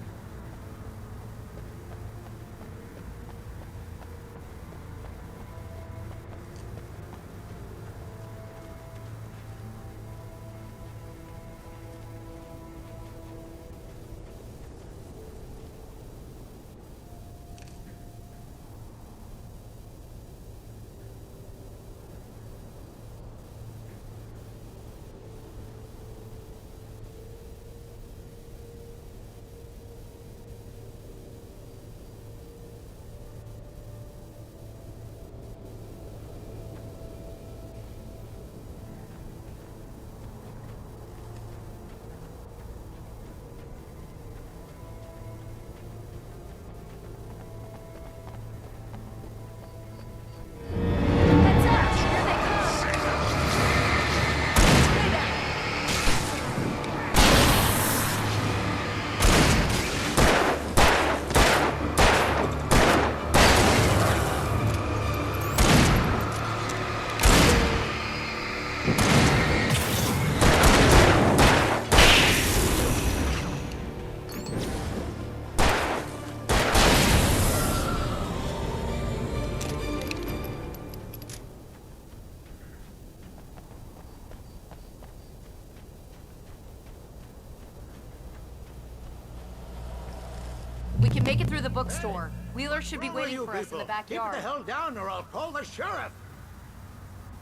Speaker 12: We can make it through the bookstore. Wheeler should be waiting for us in the backyard.
Speaker 10: Keep the hell down or I'll call the sheriff.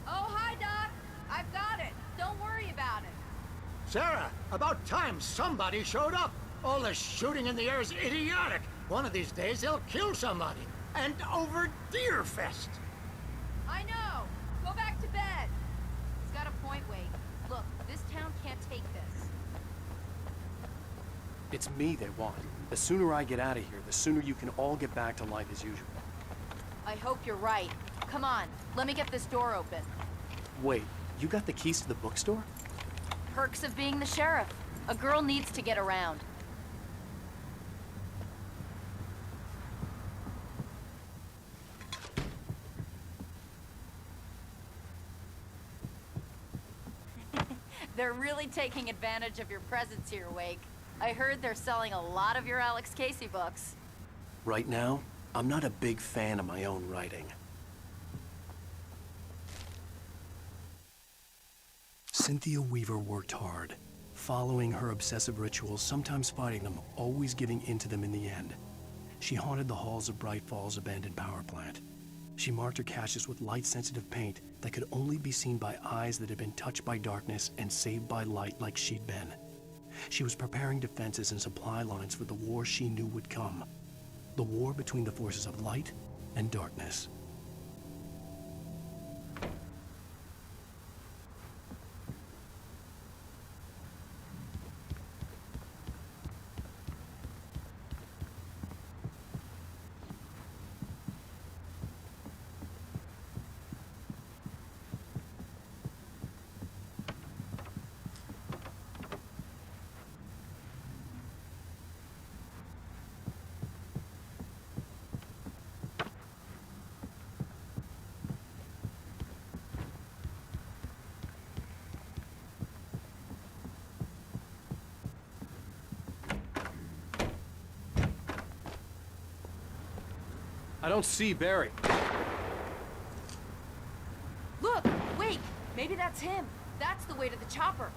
Speaker 12: Oh, hi, Doc. I've got it. Don't worry about it.
Speaker 10: Sarah, about time somebody showed up. All the shooting in the air is idiotic. One of these days they'll kill somebody. And over Deerfest.
Speaker 12: I know. Go back to bed. He's got a point, Wade. Look, this town can't take this.
Speaker 1: It's me they want. The sooner I get out of here, the sooner you can all get back to life as usual.
Speaker 12: I hope you're right. Come on, let me get this door open.
Speaker 1: Wait, you got the keys to the bookstore?
Speaker 12: Perks of being the sheriff. A girl needs to get around. They're really taking advantage of your presence here, Wake. I heard they're selling a lot of your Alex Casey books.
Speaker 1: Right now, I'm not a big fan of my own writing. Cynthia Weaver worked hard, following her obsessive rituals, sometimes fighting them, always giving in to them in the end. She haunted the halls of Bright Falls' abandoned power plant. She marked her caches with light-sensitive paint that could only be seen by eyes that had been touched by darkness and saved by light like she'd been. She was preparing defenses and supply lines for the war she knew would come. The war between the forces of light and darkness.
Speaker 11: I don't see Barry.
Speaker 12: Look, Wake! Maybe that's him. That's the way to the chopper.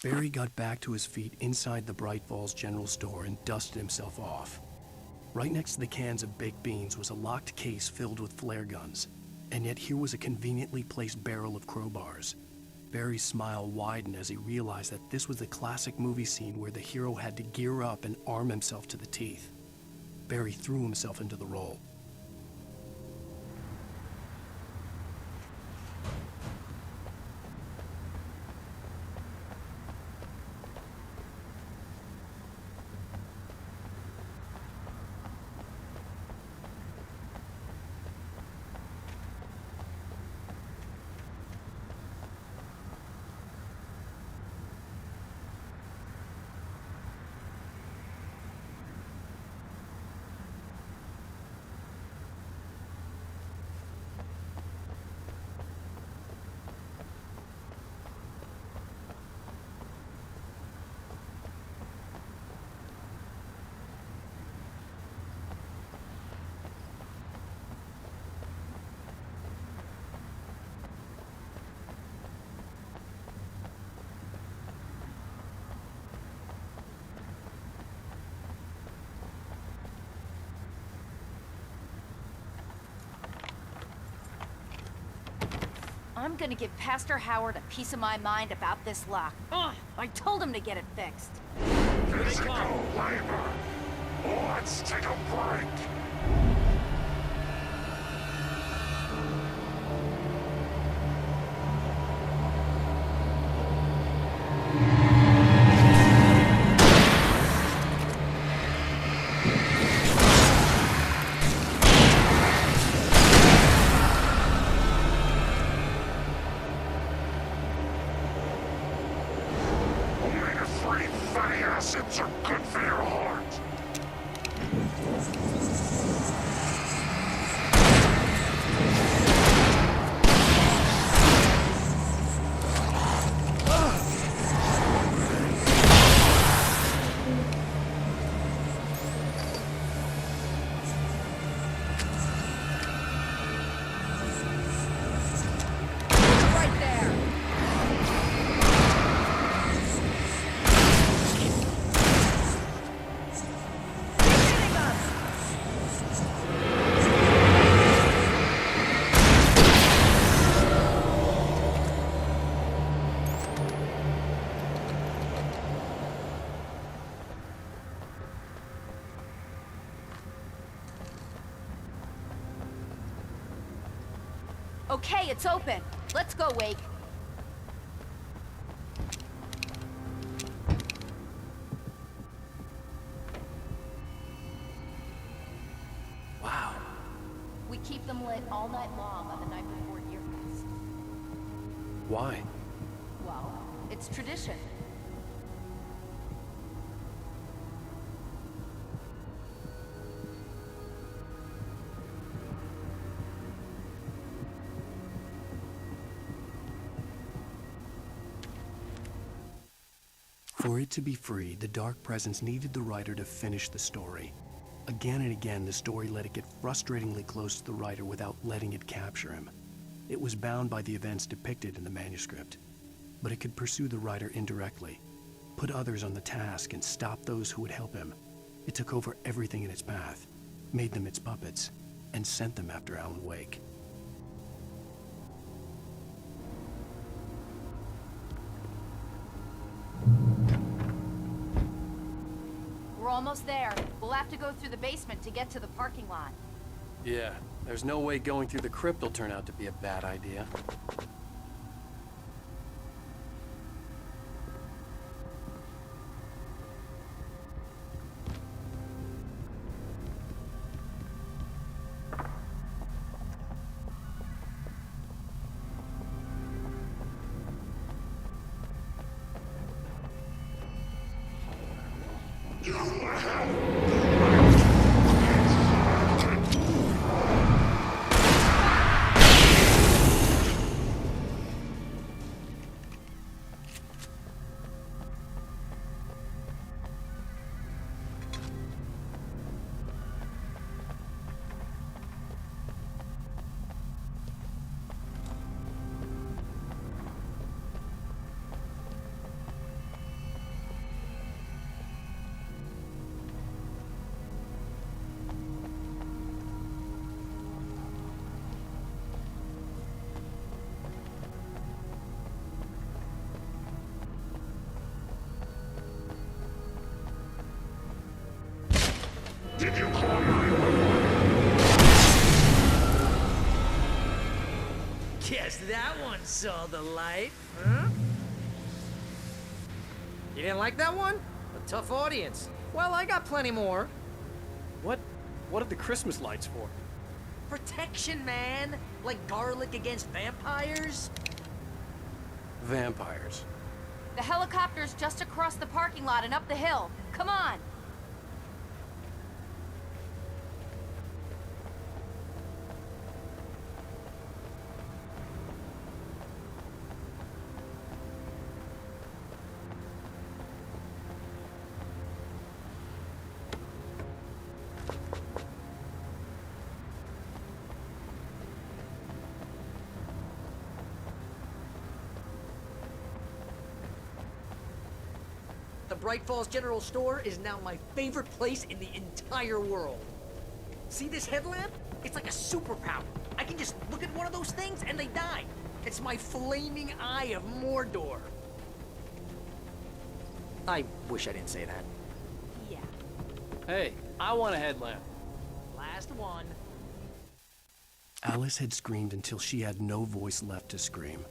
Speaker 1: Barry got back to his feet inside the Bright Falls General Store and dusted himself off. Right next to the cans of baked beans was a locked case filled with flare guns, and yet here was a conveniently placed barrel of crowbars. Barry's smile widened as he realized that this was the classic movie scene where the hero had to gear up and arm himself to the teeth. Barry threw himself into the role.
Speaker 12: I'm gonna give Pastor Howard a piece of my mind about this lock. Ugh, I told him to get it fixed.
Speaker 14: Physical labor. Let's take a break. Omega-3 fatty acids are good for your heart.
Speaker 12: Right there. Okay, it's open. Let's go, Wake.
Speaker 1: Wow.
Speaker 12: We keep them lit all night long on the night before Yearfest.
Speaker 1: Why?
Speaker 12: Well, it's tradition.
Speaker 1: For it to be free, the Dark Presence needed the writer to finish the story. Again and again, the story let it get frustratingly close to the writer without letting it capture him. It was bound by the events depicted in the manuscript, but it could pursue the writer indirectly, put others on the task, and stop those who would help him. It took over everything in its path, made them its puppets, and sent them after Alan Wake.
Speaker 12: We're almost there. We'll have to go through the basement to get to the parking lot.
Speaker 1: Yeah, there's no way going through the crypt will turn out to be a bad idea.
Speaker 14: Did you call 911?
Speaker 19: Guess that one saw the light, huh? You didn't like that one? A tough audience. Well, I got plenty more.
Speaker 11: What are the Christmas lights for?
Speaker 19: Protection, man. Like garlic against vampires.
Speaker 1: Vampires.
Speaker 12: The helicopter's just across the parking lot and up the hill. Come on!
Speaker 19: The Bright Falls General Store is now my favorite place in the entire world. See this headlamp? It's like a superpower. I can just look at one of those things and they die. It's my flaming eye of Mordor. I wish I didn't say that.
Speaker 12: Yeah.
Speaker 11: Hey, I want a headlamp.
Speaker 19: Last one.
Speaker 1: Alice had screamed until she had no voice left to scream.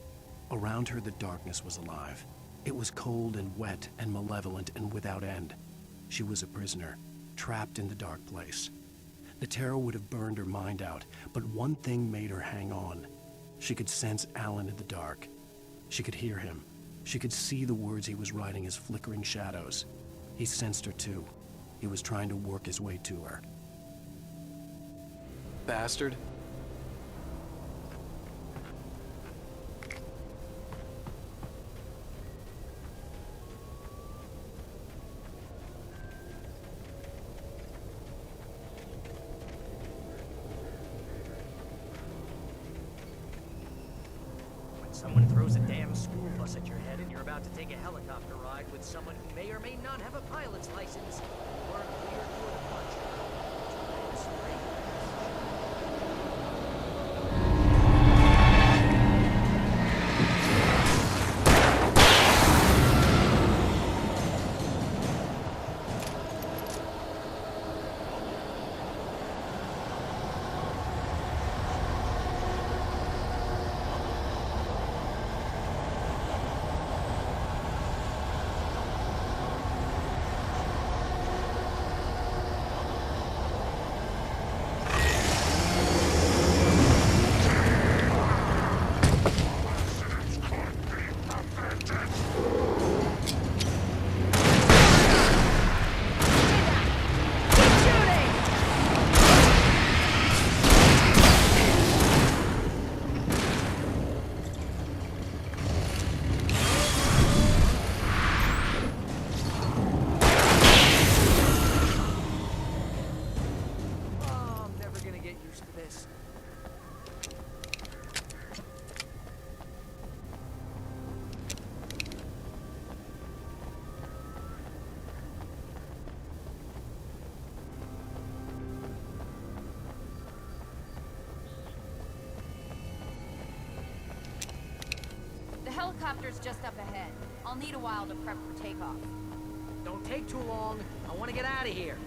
Speaker 1: Around her, the darkness was alive. It was cold and wet and malevolent and without end. She was a prisoner, trapped in the dark place. The terror would have burned her mind out, but one thing made her hang on. She could sense Alan in the dark. She could hear him. She could see the words he was writing as flickering shadows. He sensed her too. He was trying to work his way to her.
Speaker 11: Bastard.
Speaker 19: Someone throws a damn school bus at your head and you're about to take a helicopter ride with someone who may or may not have a pilot's license. You are cleared for departure.
Speaker 12: The helicopter's just up ahead. I'll need a while to prep for takeoff.
Speaker 19: Don't take too long. I want to get out of here.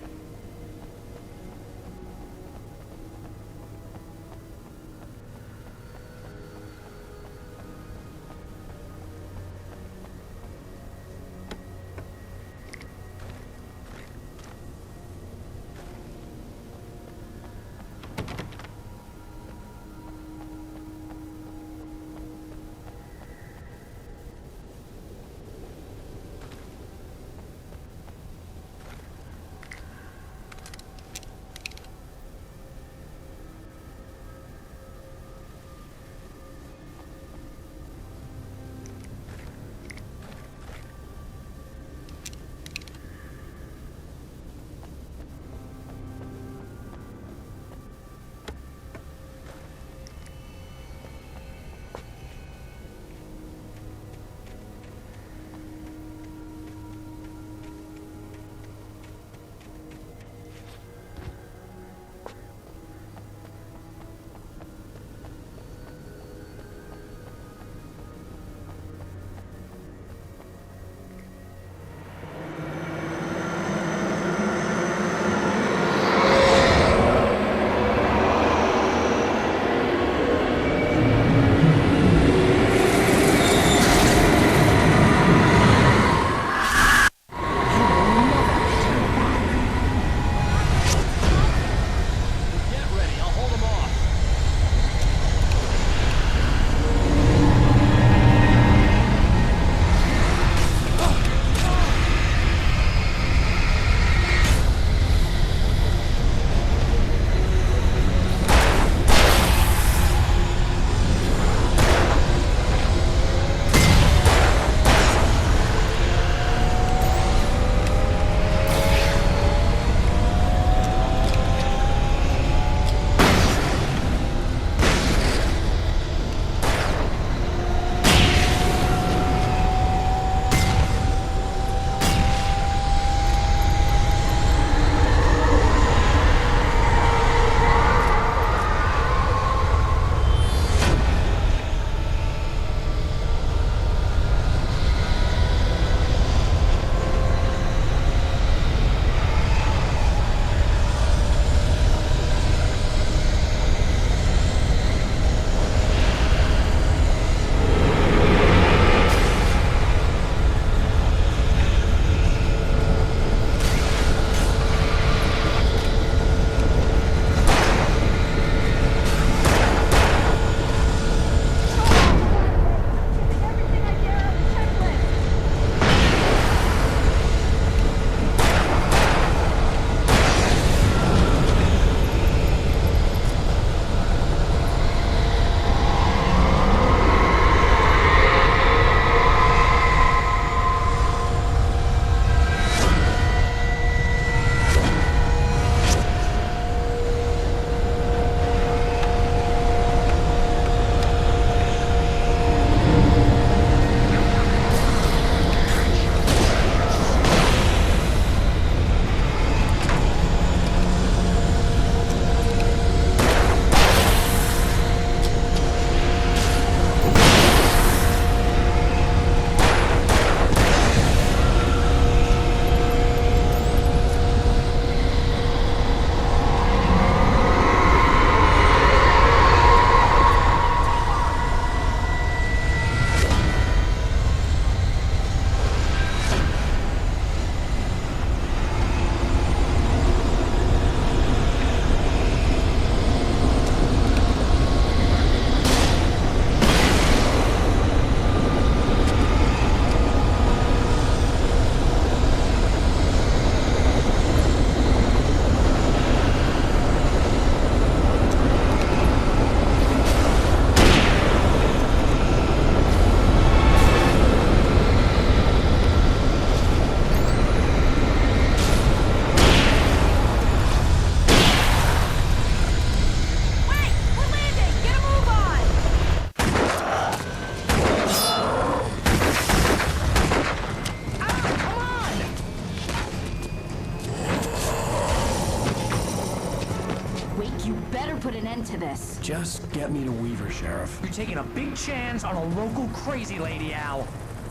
Speaker 12: end to this.
Speaker 1: Just get me to Weaver, Sheriff.
Speaker 19: You're taking a big chance on a local crazy lady, Al.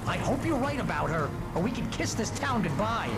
Speaker 19: I hope you're right about her, or we can kiss this town goodbye.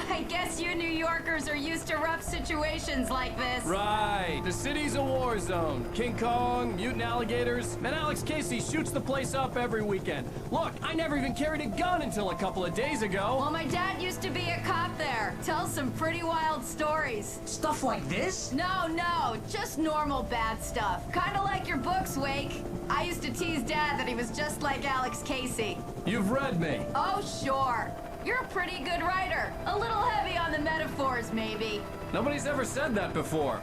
Speaker 12: I guess you New Yorkers are used to rough situations like this.
Speaker 11: Right. The city's a war zone. King Kong, mutant alligators, and Alex Casey shoots the place up every weekend. Look, I never even carried a gun until a couple of days ago.
Speaker 12: Well, my dad used to be a cop there. Tells some pretty wild stories.
Speaker 19: Stuff like this?
Speaker 12: No, just normal bad stuff. Kinda like your books, Wake. I used to tease Dad that he was just like Alex Casey.
Speaker 11: You've read me.
Speaker 12: Oh, sure. You're a pretty good writer. A little heavy on the metaphors, maybe.
Speaker 11: Nobody's ever said that before.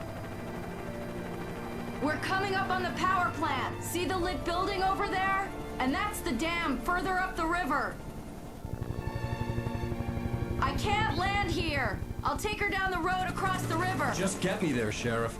Speaker 12: We're coming up on the power plant. See the lit building over there? And that's the dam further up the river. I can't land here. I'll take her down the road across the river.
Speaker 11: Just get me there, Sheriff.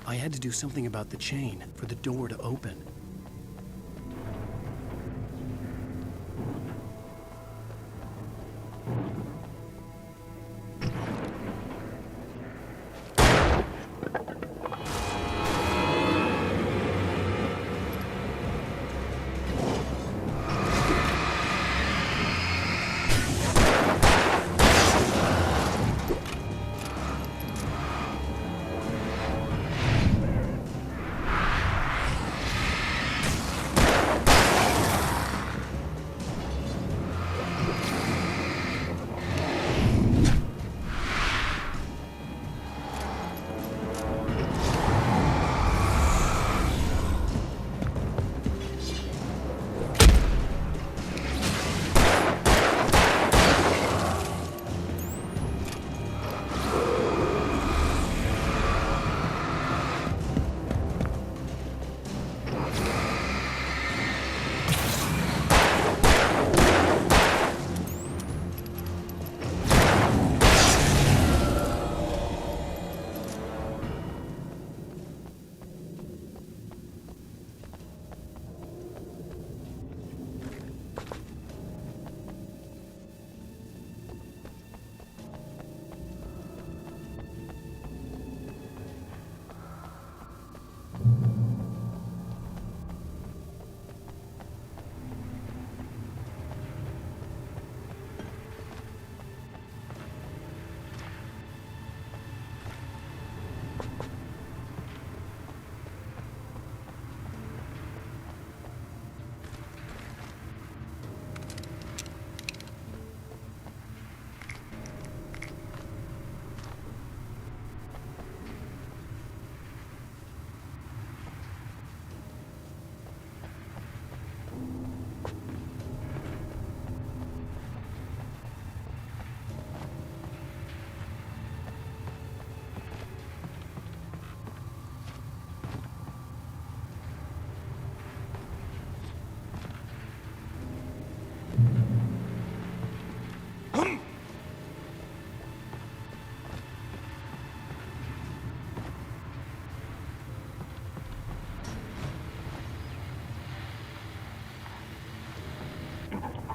Speaker 1: I had to do something about the chain for the door to open.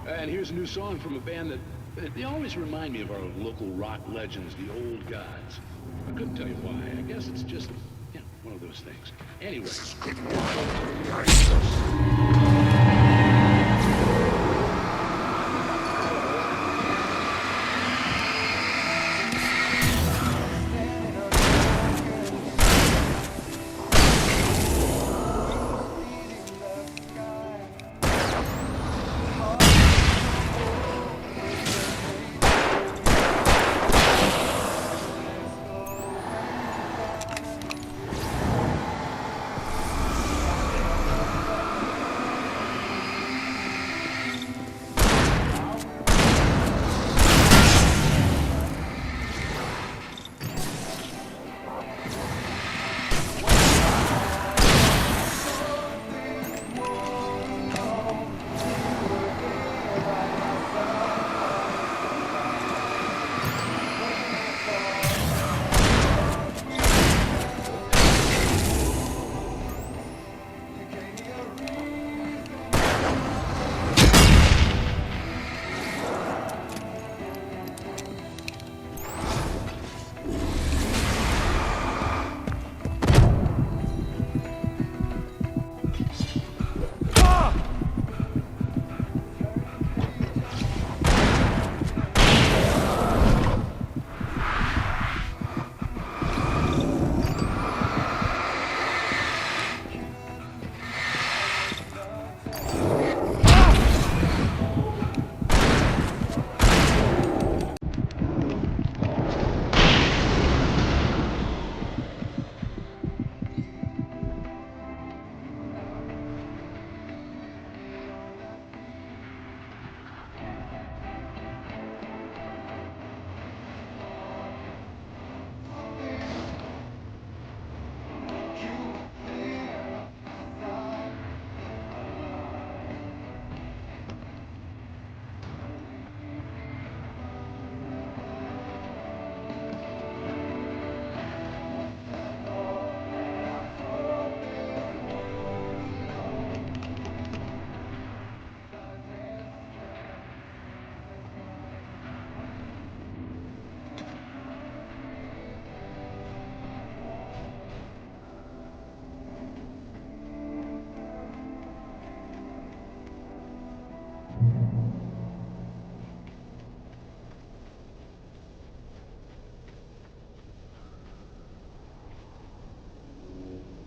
Speaker 4: And here's a new song from a band that they always remind me of our local rock legends, the Old Gods. I couldn't tell you why. I guess it's just, one of those things. Anyway.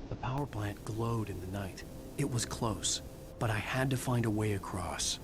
Speaker 1: The power plant glowed in the night. It was close, but I had to find a way across.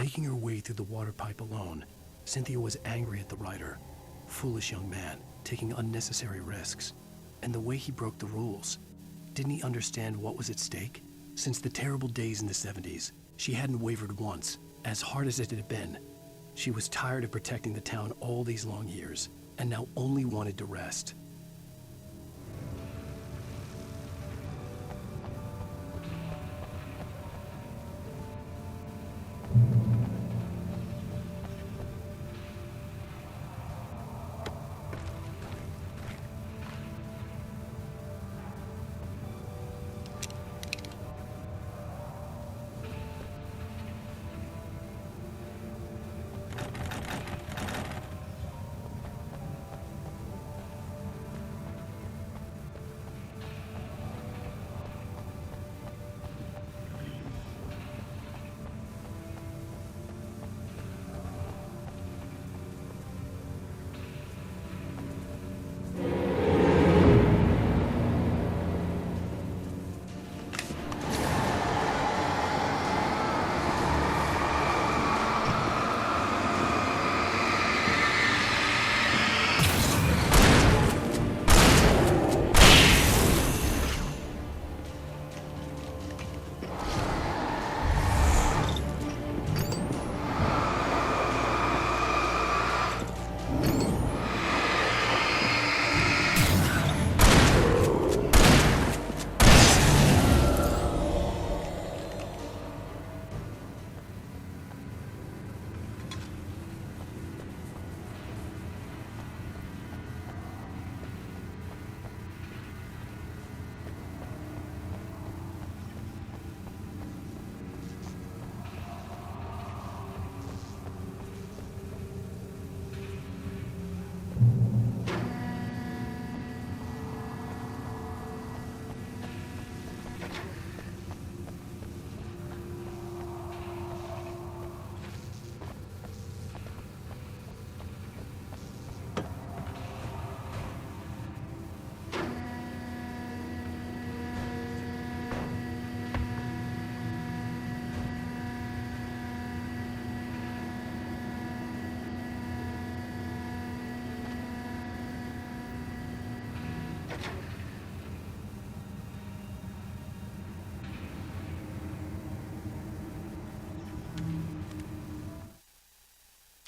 Speaker 1: Making her way through the water pipe alone, Cynthia was angry at the writer. Foolish young man, taking unnecessary risks. And the way he broke the rules. Didn't he understand what was at stake? Since the terrible days in the 70s, she hadn't wavered once, as hard as it had been. She was tired of protecting the town all these long years, and now only wanted to rest.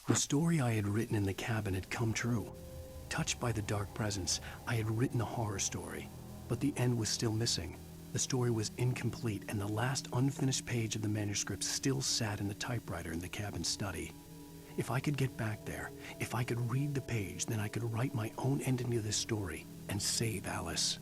Speaker 1: The story I had written in the cabin had come true. Touched by the dark presence, I had written a horror story, but the end was still missing. The story was incomplete, and the last unfinished page of the manuscript still sat in the typewriter in the cabin study. If I could get back there, if I could read the page, then I could write my own ending to this story and save Alice.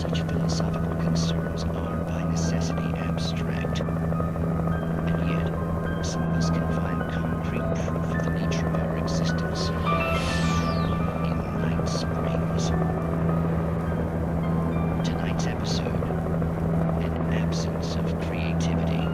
Speaker 2: such philosophical concerns are by necessity abstract. And yet, some of us can find concrete proof of the nature of our existence in Night Springs. Tonight's episode, an absence of creativity.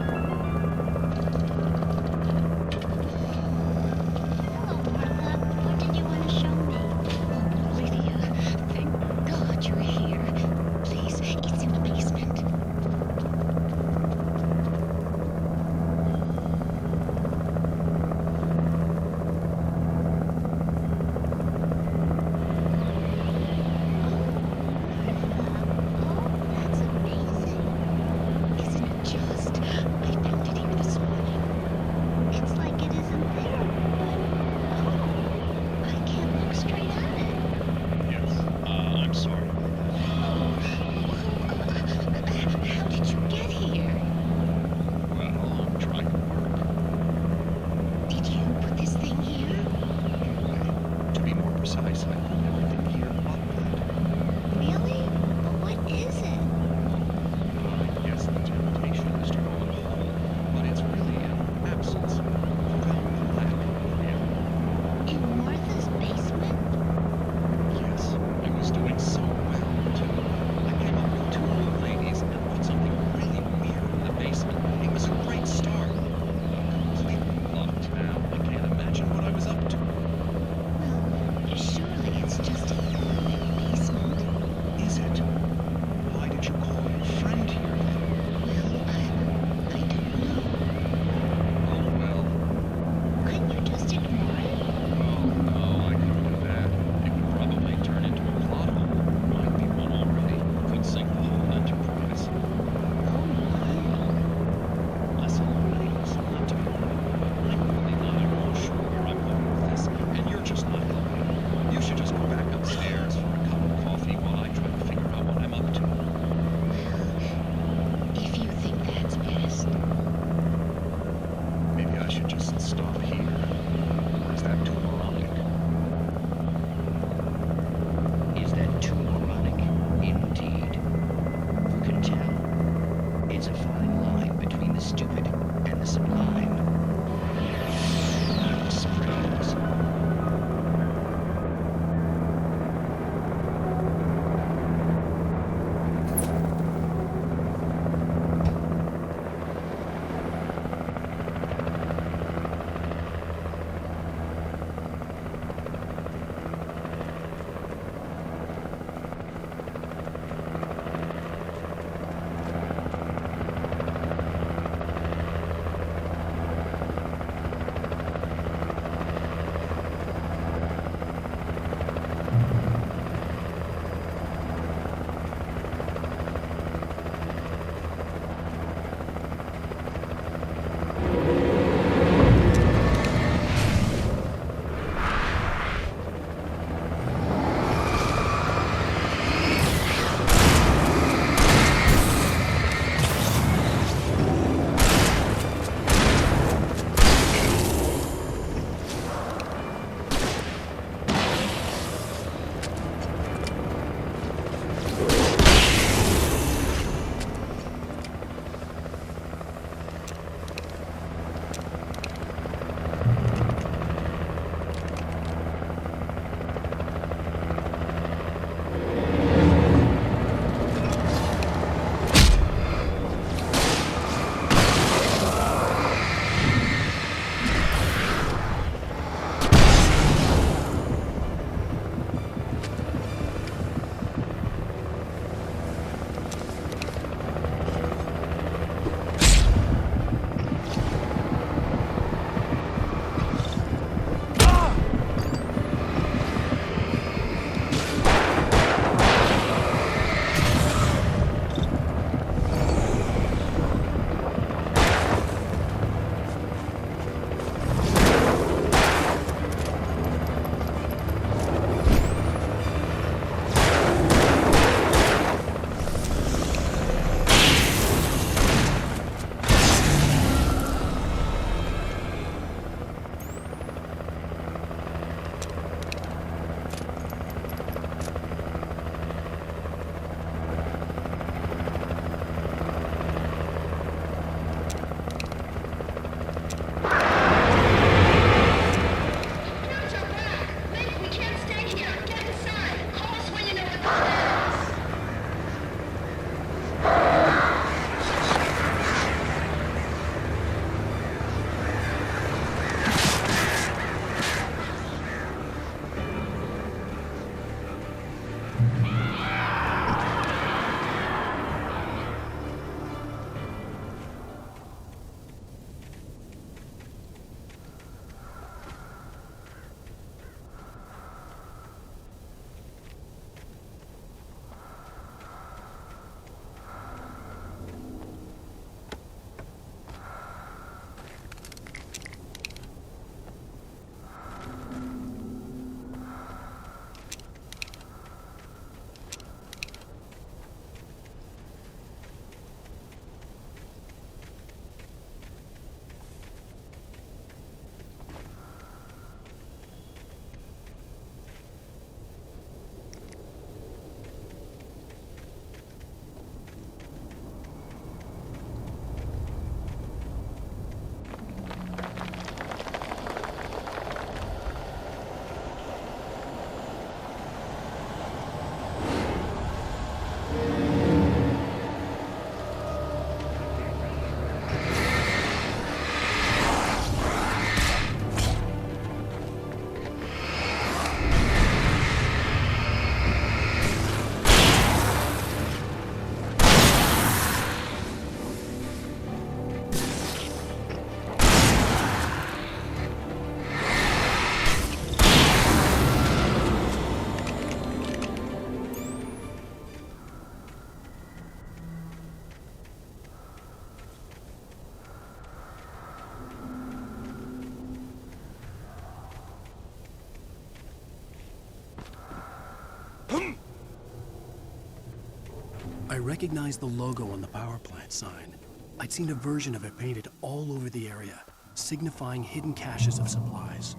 Speaker 1: I recognized the logo on the power plant sign. I'd seen a version of it painted all over the area, signifying hidden caches of supplies.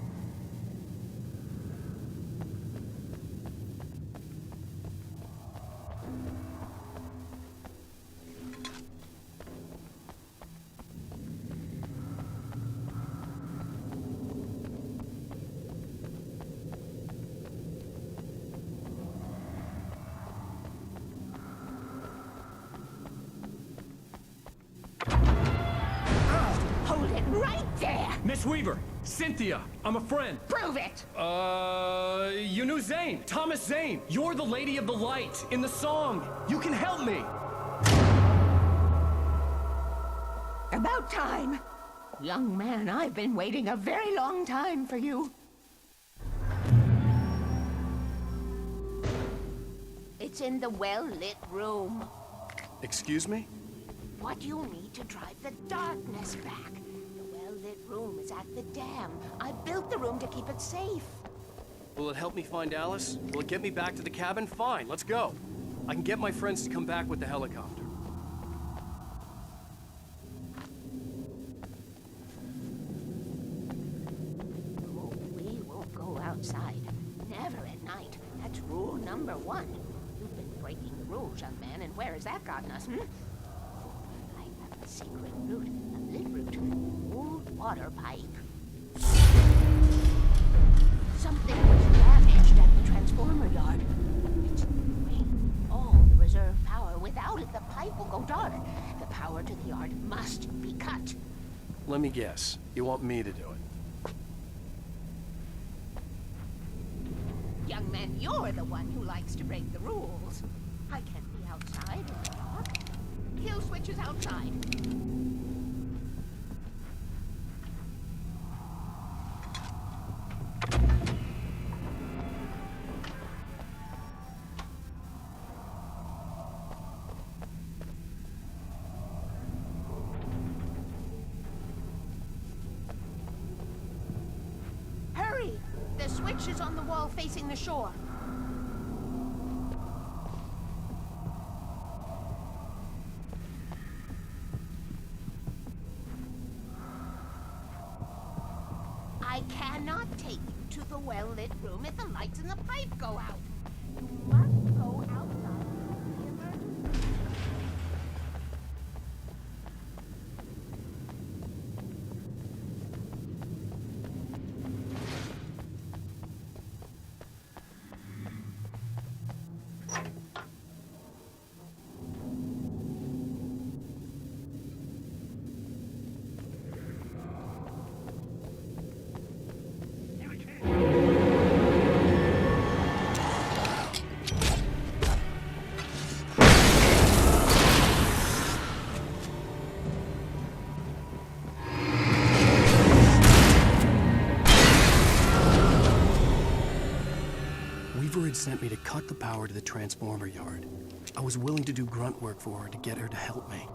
Speaker 13: Hold it right there!
Speaker 11: Miss Weaver! Cynthia! I'm a friend!
Speaker 13: Prove it!
Speaker 11: You knew Zane! Thomas Zane! You're the Lady of the Light in the song! You can help me!
Speaker 13: About time! Young man, I've been waiting a very long time for you. It's in the well-lit room.
Speaker 1: Excuse me?
Speaker 13: What you'll need to drive the darkness back. The well-lit room is at the dam. I built the room to keep it safe.
Speaker 11: Will it help me find Alice? Will it get me back to the cabin? Fine, let's go. I can get my friends to come back with the helicopter.
Speaker 13: Oh, we won't go outside. Never at night. That's rule number 1. You've been breaking the rules, young man, and where has that gotten us, I have a secret route, a lit route, old water pipe. Something was damaged at the transformer yard. It's moving. All the reserve power. Without it, the pipe will go dark. The power to the yard must be cut.
Speaker 1: Let me guess. You want me to do it?
Speaker 13: Young man, you're the one who likes to break the rules. I can't be outside in the dark. Kill switch is outside. Hurry! The switch is on the wall facing the shore. I cannot take you to the well-lit room if the lights in the pipe go out. You must go outside. The emergency.
Speaker 1: Weaver had sent me to cut the power to the transformer yard. I was willing to do grunt work for her to get her to help me.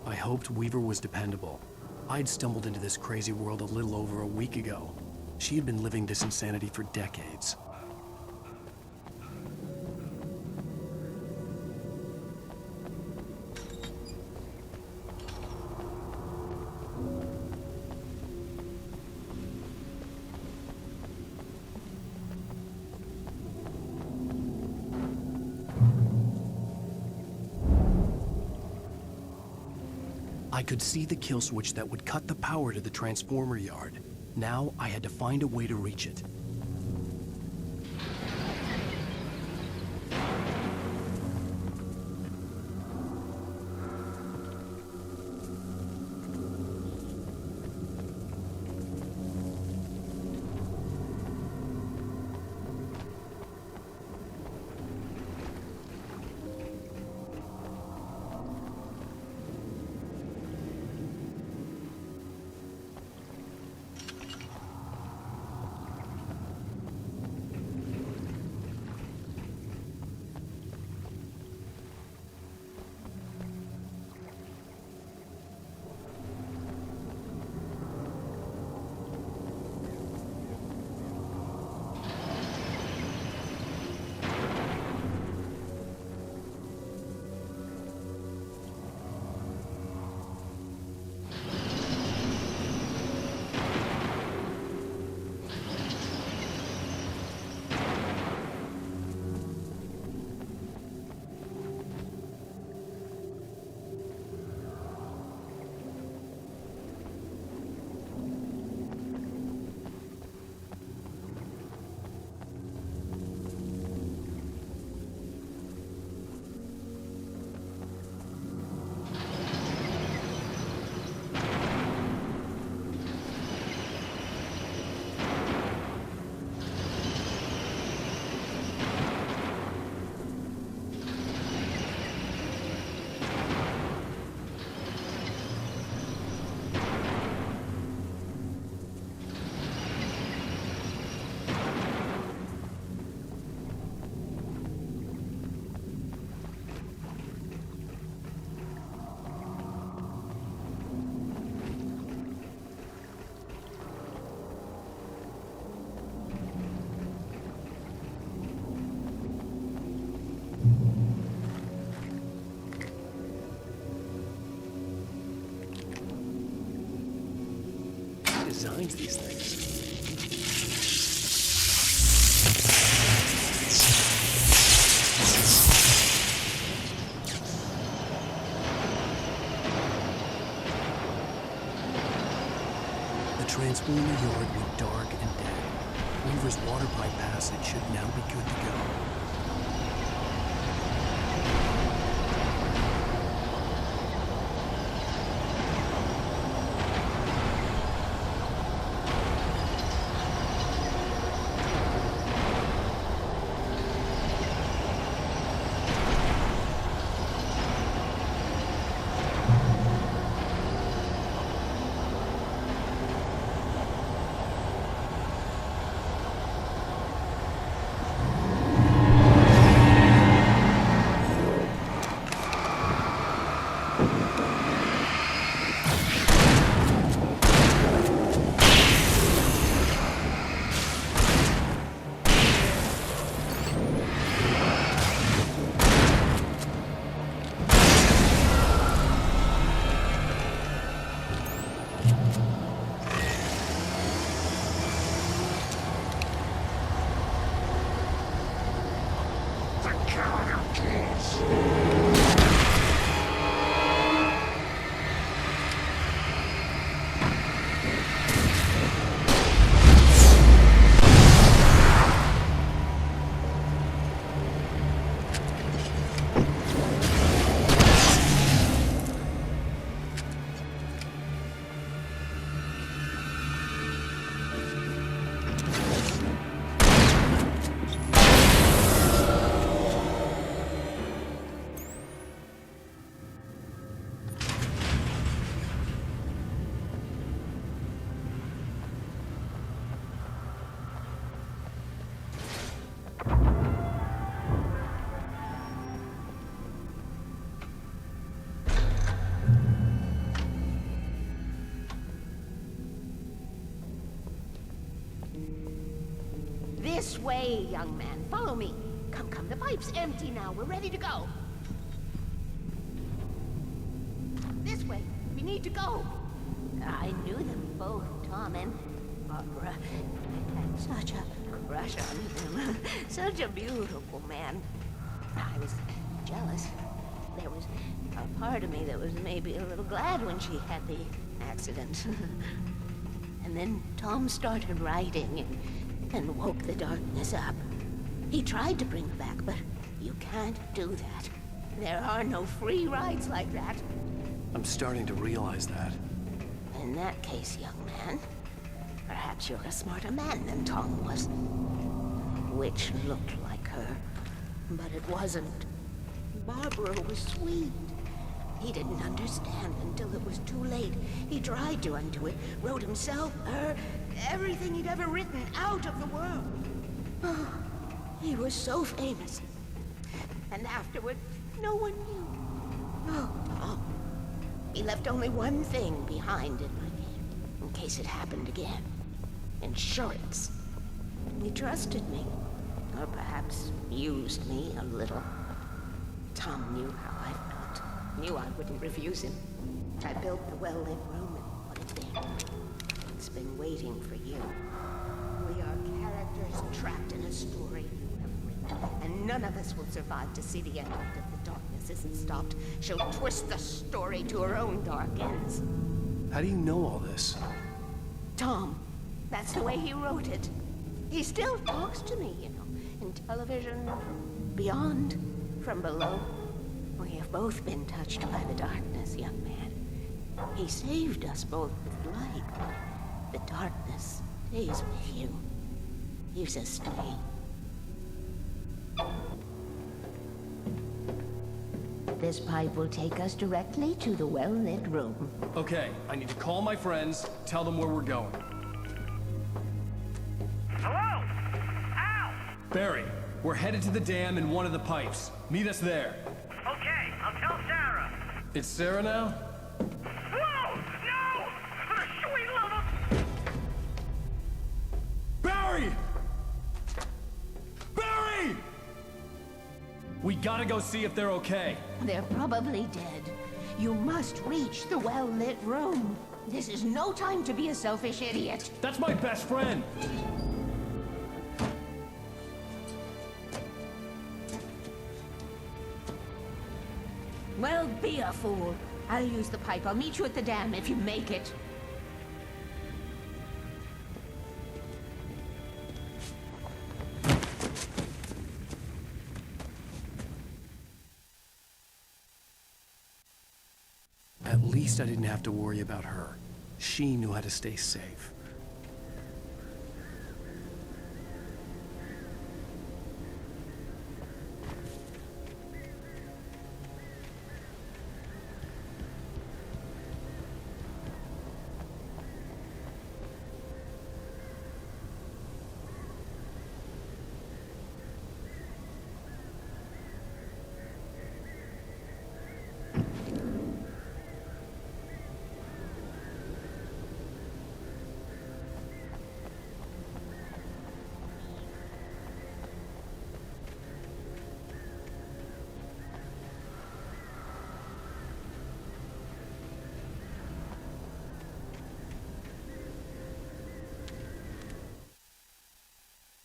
Speaker 1: I hoped Weaver was dependable. I'd stumbled into this crazy world a little over a week ago. She had been living this insanity for decades. I could see the kill switch that would cut the power to the transformer yard. Now I had to find a way to reach it. designs these things? The transformer yard went dark and dead. Weaver's water pipe passage should now be good to go.
Speaker 13: This way, young man. Follow me. Come, come. The pipe's empty now. We're ready to go. This way. We need to go. I knew them both, Tom and Barbara. I had such a crush on him. Such a beautiful man. I was jealous. There was a part of me that was maybe a little glad when she had the accident. And then Tom started writing and woke the darkness up. He tried to bring her back, but you can't do that. There are no free rides like that.
Speaker 1: I'm starting to realize that.
Speaker 13: In that case, young man, perhaps you're a smarter man than Tom was. Which looked like her, but it wasn't. Barbara was sweet. He didn't understand until it was too late. He tried to undo it, wrote himself, her, everything he'd ever written out of the world. Oh, he was so famous. And afterward, no one knew. Oh, Tom. He left only one thing behind in case it happened again. Insurance. He trusted me. Or perhaps used me a little. Tom knew how I felt. Knew I wouldn't refuse him. I built the well-lit room and put it there. It's been waiting for you. We are characters trapped in a story you have written. And none of us will survive to see the end of it if the darkness isn't stopped. She'll twist the story to her own dark ends.
Speaker 1: How do you know all this?
Speaker 13: Tom. That's the way he wrote it. He still talks to me, you know, in television, beyond, from below. We have both been touched by the darkness, young man. He saved us both with light. The darkness stays with you. Leaves us stay. This pipe will take us directly to the well-lit room.
Speaker 11: Okay, I need to call my friends, tell them where we're going.
Speaker 9: Hello? Al!
Speaker 11: Barry, we're headed to the dam in one of the pipes. Meet us there.
Speaker 9: Okay, I'll tell Sarah.
Speaker 11: It's Sarah now?
Speaker 9: Whoa! No! For the sweet love of...
Speaker 11: Barry! Barry! We gotta go see if they're okay.
Speaker 13: They're probably dead. You must reach the well-lit room. This is no time to be a selfish idiot.
Speaker 11: That's my best friend.
Speaker 13: Well, be a fool. I'll use the pipe. I'll meet you at the dam if you make it.
Speaker 1: At least I didn't have to worry about her. She knew how to stay safe.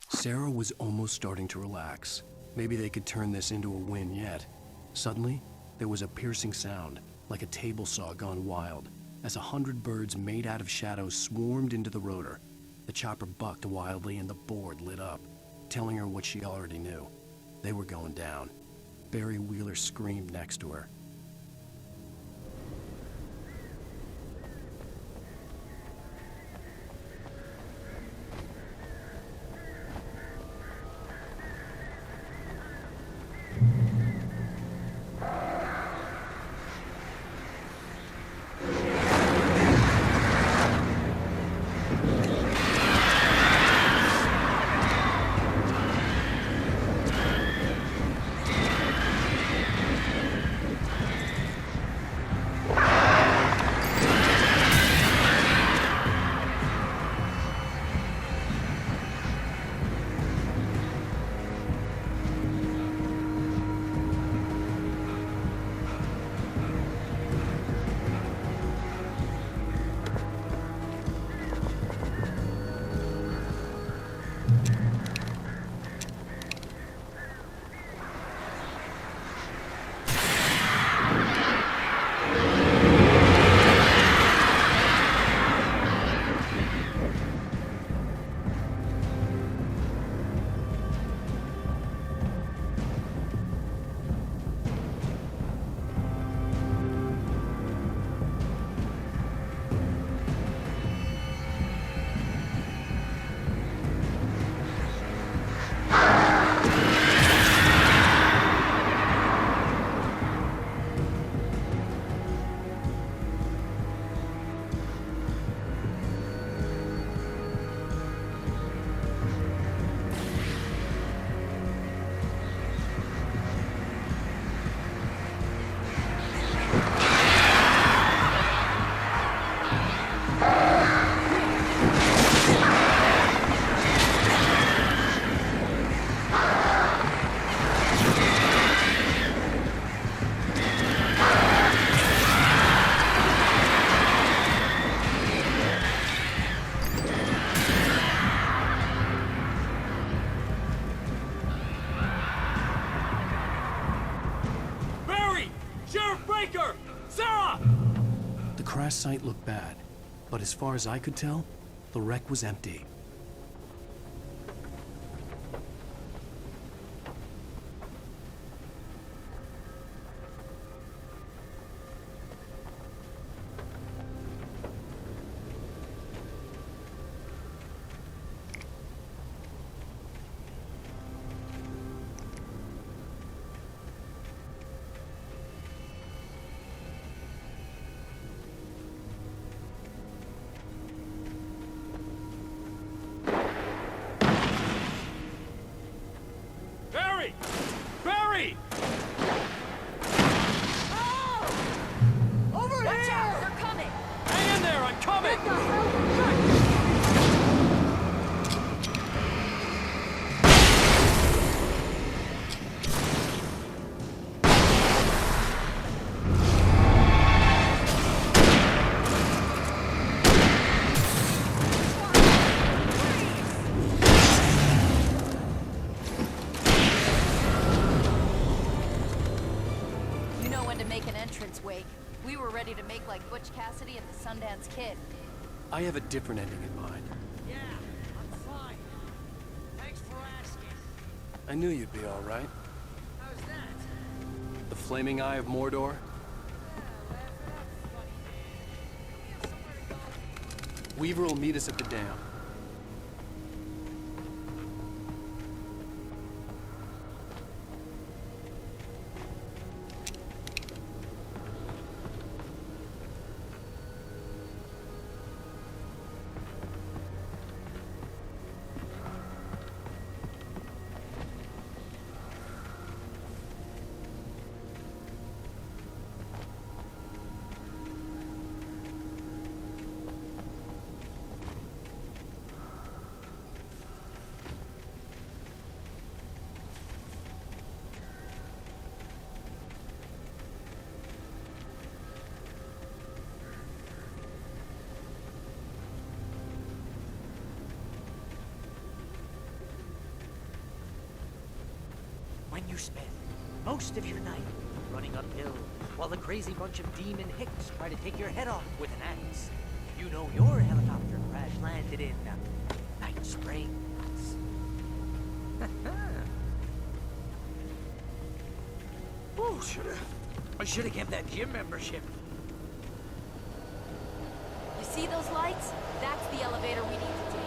Speaker 1: Sarah was almost starting to relax. Maybe they could turn this into a win yet. Suddenly, there was a piercing sound, like a table saw gone wild, as 100 birds made out of shadows swarmed into the rotor. The chopper bucked wildly and the board lit up, telling her what she already knew. They were going down. Barry Wheeler screamed next to her. The crash site looked bad, but as far as I could tell, the wreck was empty.
Speaker 12: to make an entrance, Wake. We were ready to make like Butch Cassidy and the Sundance Kid.
Speaker 1: I have a different ending in mind.
Speaker 19: Yeah, I'm fine. Thanks for asking.
Speaker 1: I knew you'd be all right.
Speaker 19: How's that?
Speaker 1: The flaming eye of Mordor? Weaver will meet us at the dam.
Speaker 19: When you spend most of your night running uphill while a crazy bunch of demon hicks try to take your head off with an axe, you know your helicopter crash landed in Night Springs. Oh, I should have kept that gym membership.
Speaker 12: You see those lights? That's the elevator we need to take.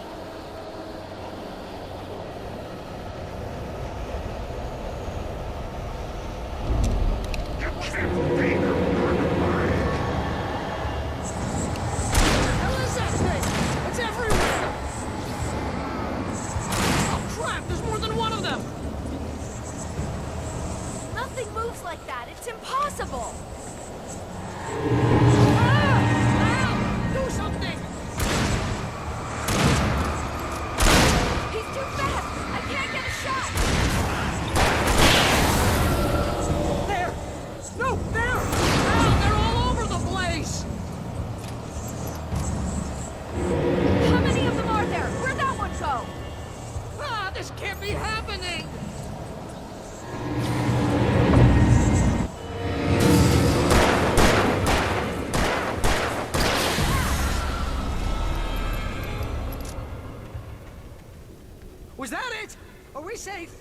Speaker 19: Was that it? Are we safe?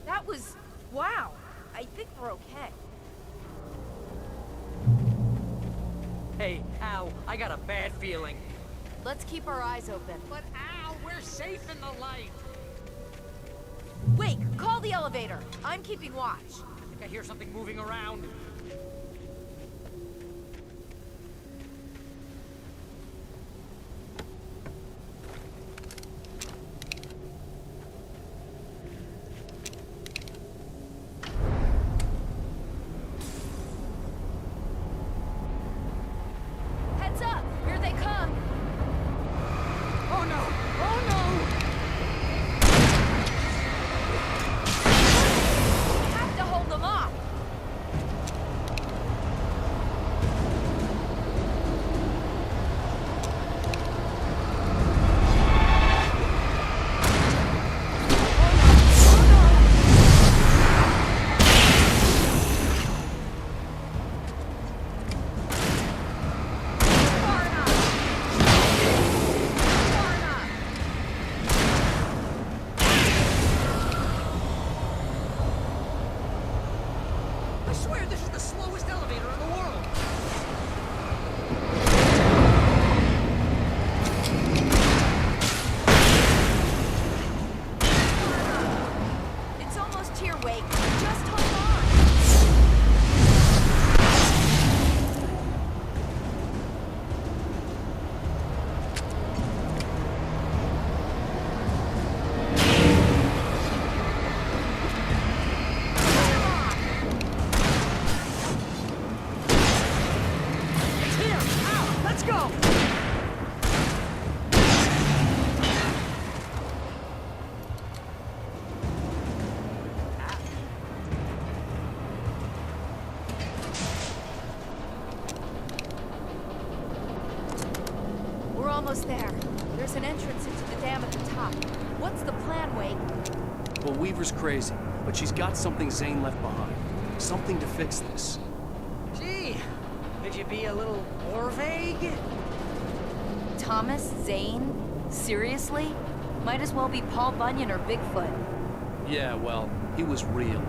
Speaker 12: That was... wow. I think we're okay.
Speaker 19: Hey, Al, I got a bad feeling.
Speaker 12: Let's keep our eyes open.
Speaker 19: But Al, we're safe in the light.
Speaker 12: Wake, call the elevator. I'm keeping watch.
Speaker 19: I think I hear something moving around.
Speaker 12: Heads up! Here they come!
Speaker 19: Oh no! Oh no!
Speaker 12: We have to hold them off!
Speaker 19: I swear this is the slowest elevator in the world!
Speaker 12: It's almost here, Wake. Just hold on!
Speaker 19: It's here! Al, let's go!
Speaker 12: We're almost there. There's an entrance into the dam at the top. What's the plan, Wake?
Speaker 1: Well, Weaver's crazy, but she's got something Zane left behind. Something to fix this.
Speaker 19: Could you be a little more vague?
Speaker 12: Thomas Zane? Seriously? Might as well be Paul Bunyan or Bigfoot.
Speaker 11: Yeah, well, he was real.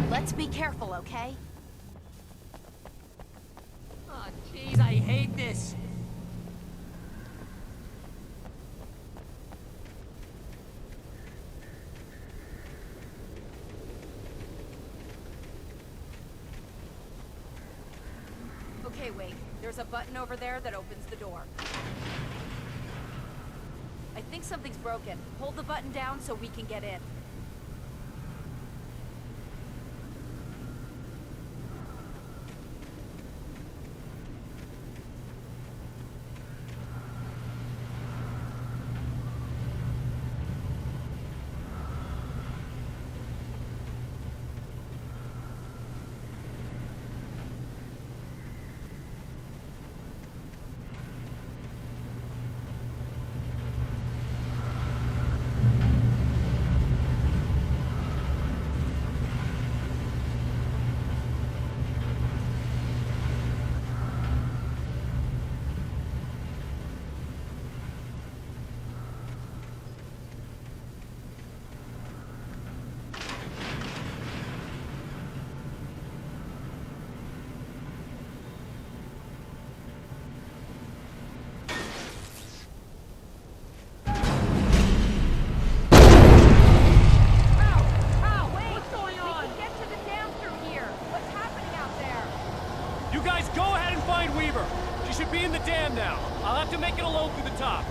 Speaker 12: Let's be careful, okay?
Speaker 19: Oh, jeez, I hate this.
Speaker 12: Okay, wait. There's a button over there that opens the door. I think something's broken. Hold the button down so we can get in.
Speaker 11: She should be in the dam now. I'll have to make it a load through the top.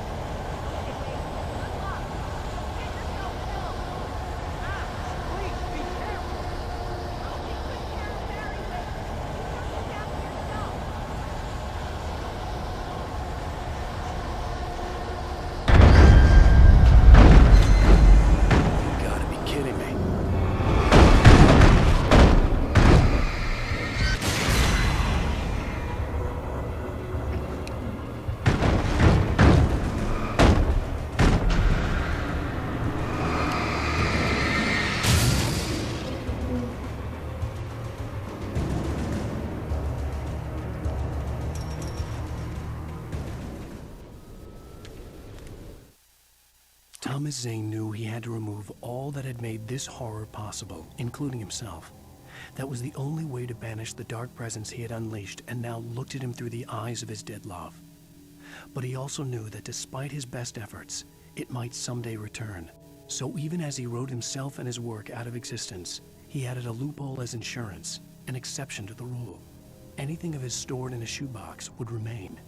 Speaker 1: Thomas Zane knew he had to remove all that had made this horror possible, including himself. That was the only way to banish the dark presence he had unleashed and now looked at him through the eyes of his dead love. But he also knew that despite his best efforts, it might someday return. So even as he wrote himself and his work out of existence, he added a loophole as insurance, an exception to the rule. Anything of his stored in a shoebox would remain.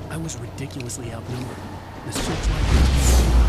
Speaker 1: I was ridiculously outnumbered. The searchlight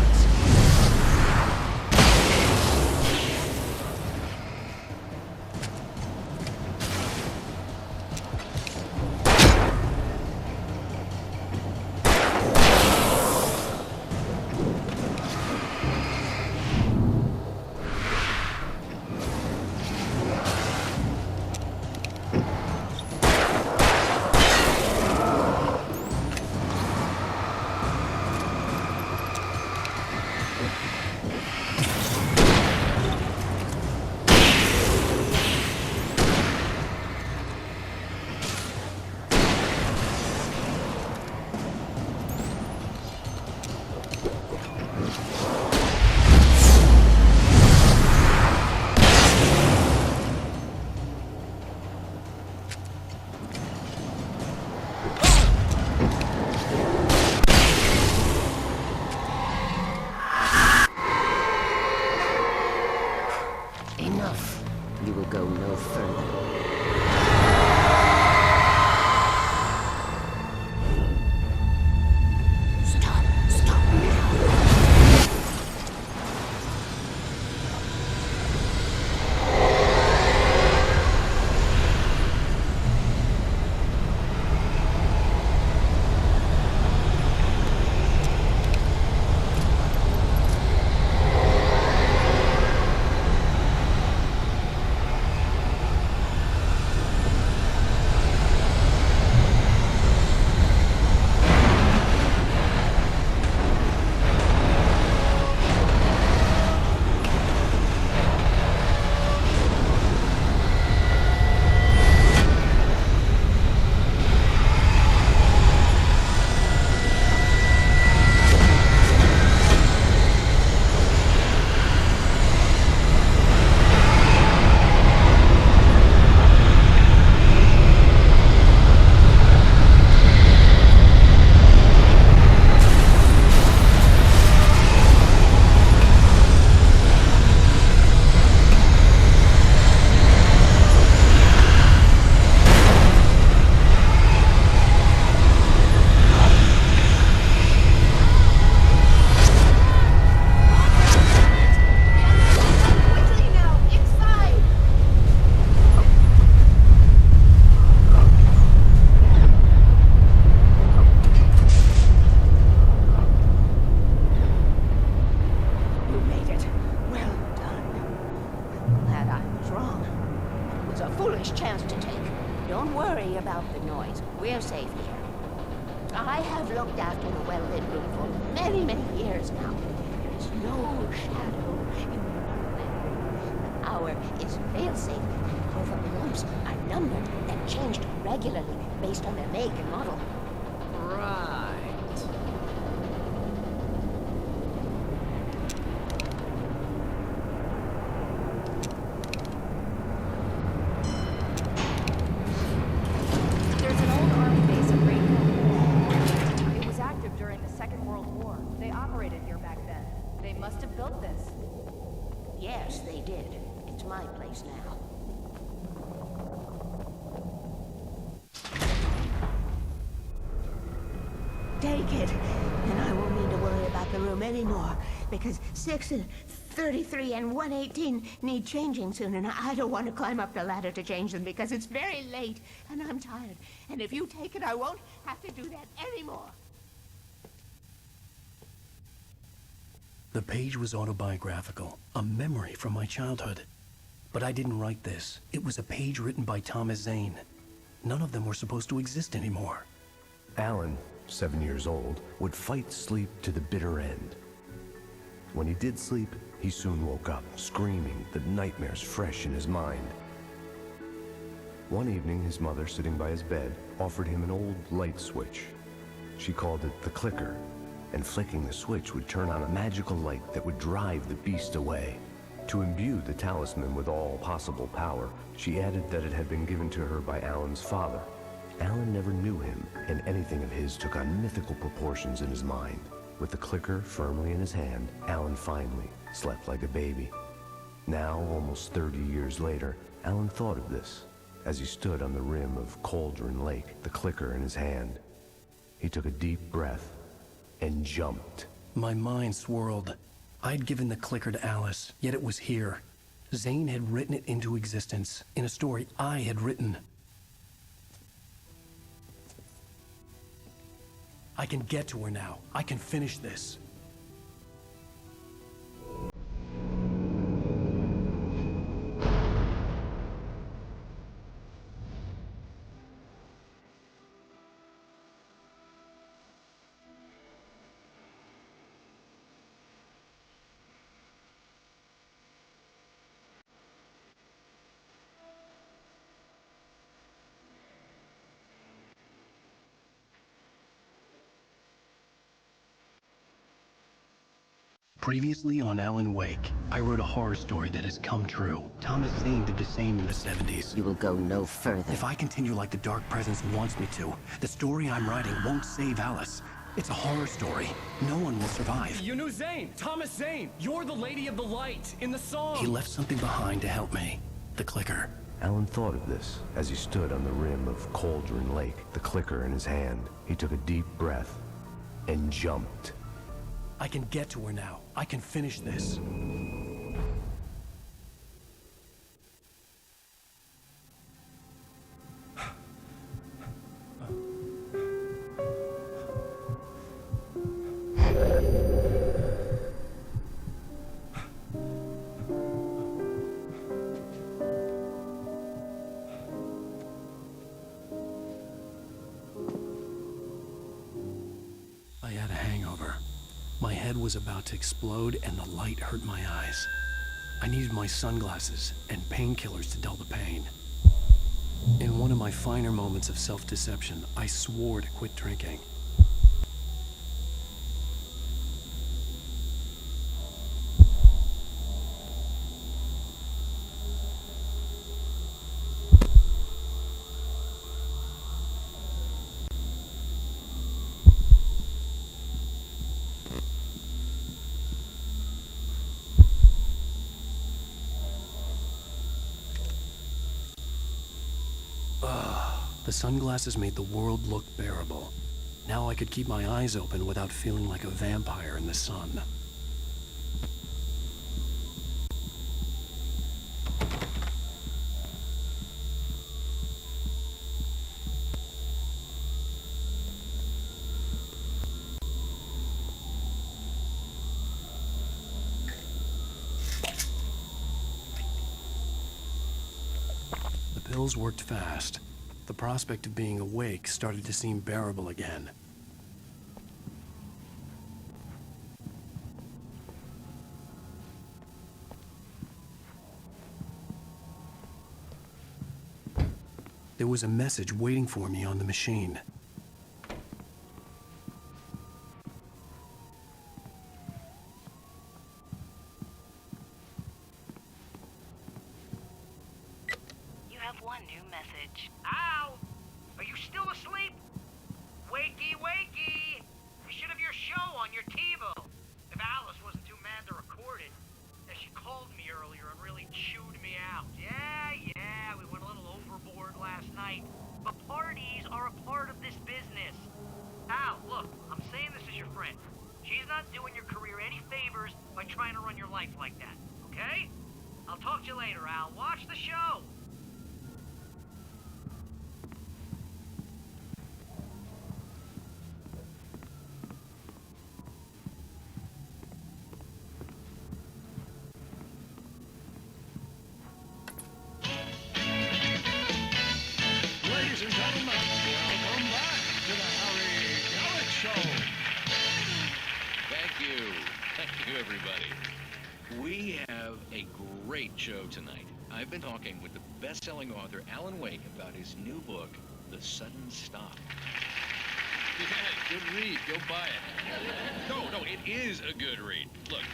Speaker 13: foolish chance to take. Don't worry about the noise. We're safe here. I have looked after the well-lit room for many, many years now. There's no shadow in the wonderland. The hour is fail-safe, and all the lamps are numbered and changed regularly based on their make and model.
Speaker 19: Right.
Speaker 12: There's an old army base at Ransom. It was active during the Second World War. They operated here back then. They must have built this.
Speaker 13: Yes, they did. It's my place now. Take it, and I won't need to worry about the room anymore, because 6 and 33 and 118 need changing soon, and I don't want to climb up the ladder to change them because it's very late, and I'm tired. And if you take it, I won't have to do that anymore.
Speaker 1: The page was autobiographical, a memory from my childhood. But I didn't write this. It was a page written by Thomas Zane. None of them were supposed to exist anymore.
Speaker 14: Alan, 7 years old, would fight sleep to the bitter end. When he did sleep, he soon woke up, screaming, the nightmares fresh in his mind. One evening, his mother, sitting by his bed, offered him an old light switch. She called it the clicker, and flicking the switch would turn on a magical light that would drive the beast away. To imbue the talisman with all possible power, she added that it had been given to her by Alan's father. Alan never knew him, and anything of his took on mythical proportions in his mind. With the clicker firmly in his hand, Alan finally slept like a baby. Now, almost 30 years later, Alan thought of this as he stood on the rim of Cauldron Lake, the clicker in his hand. He took a deep breath and jumped.
Speaker 1: My mind swirled. I'd given the clicker to Alice, yet it was here. Zane had written it into existence, in a story I had written. I can get to her now. I can finish this. Previously on Alan Wake, I wrote a horror story that has come true. Thomas Zane did the same in the 70s.
Speaker 5: You will go no further.
Speaker 1: If I continue like the Dark Presence wants me to, the story I'm writing won't save Alice. It's a horror story. No one will survive.
Speaker 11: You knew Zane! Thomas Zane! You're the Lady of the Light in the song!
Speaker 1: He left something behind to help me. The clicker.
Speaker 14: Alan thought of this as he stood on the rim of Cauldron Lake, the clicker in his hand. He took a deep breath and jumped.
Speaker 1: I can get to her now. I can finish this. I had a hangover. My head was about to explode and the light hurt my eyes. I needed my sunglasses and painkillers to dull the pain. In one of my finer moments of self-deception, I swore to quit drinking. The sunglasses made the world look bearable. Now I could keep my eyes open without feeling like a vampire in the sun. The pills worked fast. The prospect of being awake started to seem bearable again. There was a message waiting for me on the machine.
Speaker 9: You have one new message. Al! Are you still asleep? Wakey, wakey! You should have your show on your TiVo. If Alice wasn't too mad to record it. Yeah, she called me earlier and really chewed me out. Yeah, we went a little overboard last night. But parties are a part of this business. Al, look, I'm saying this as your friend. She's not doing your career any favors by trying to run your life like that, okay? I'll talk to you later, Al. Watch the show.
Speaker 23: Ladies and gentlemen, welcome back to the Harry Gallic Show.
Speaker 15: Thank you. Thank you, everybody. We have a great show tonight. I've been talking with the best-selling author Alan Wake about his new book, The Sudden Stop.
Speaker 4: Yeah, good read. Go buy it. No, it is a good read. Look,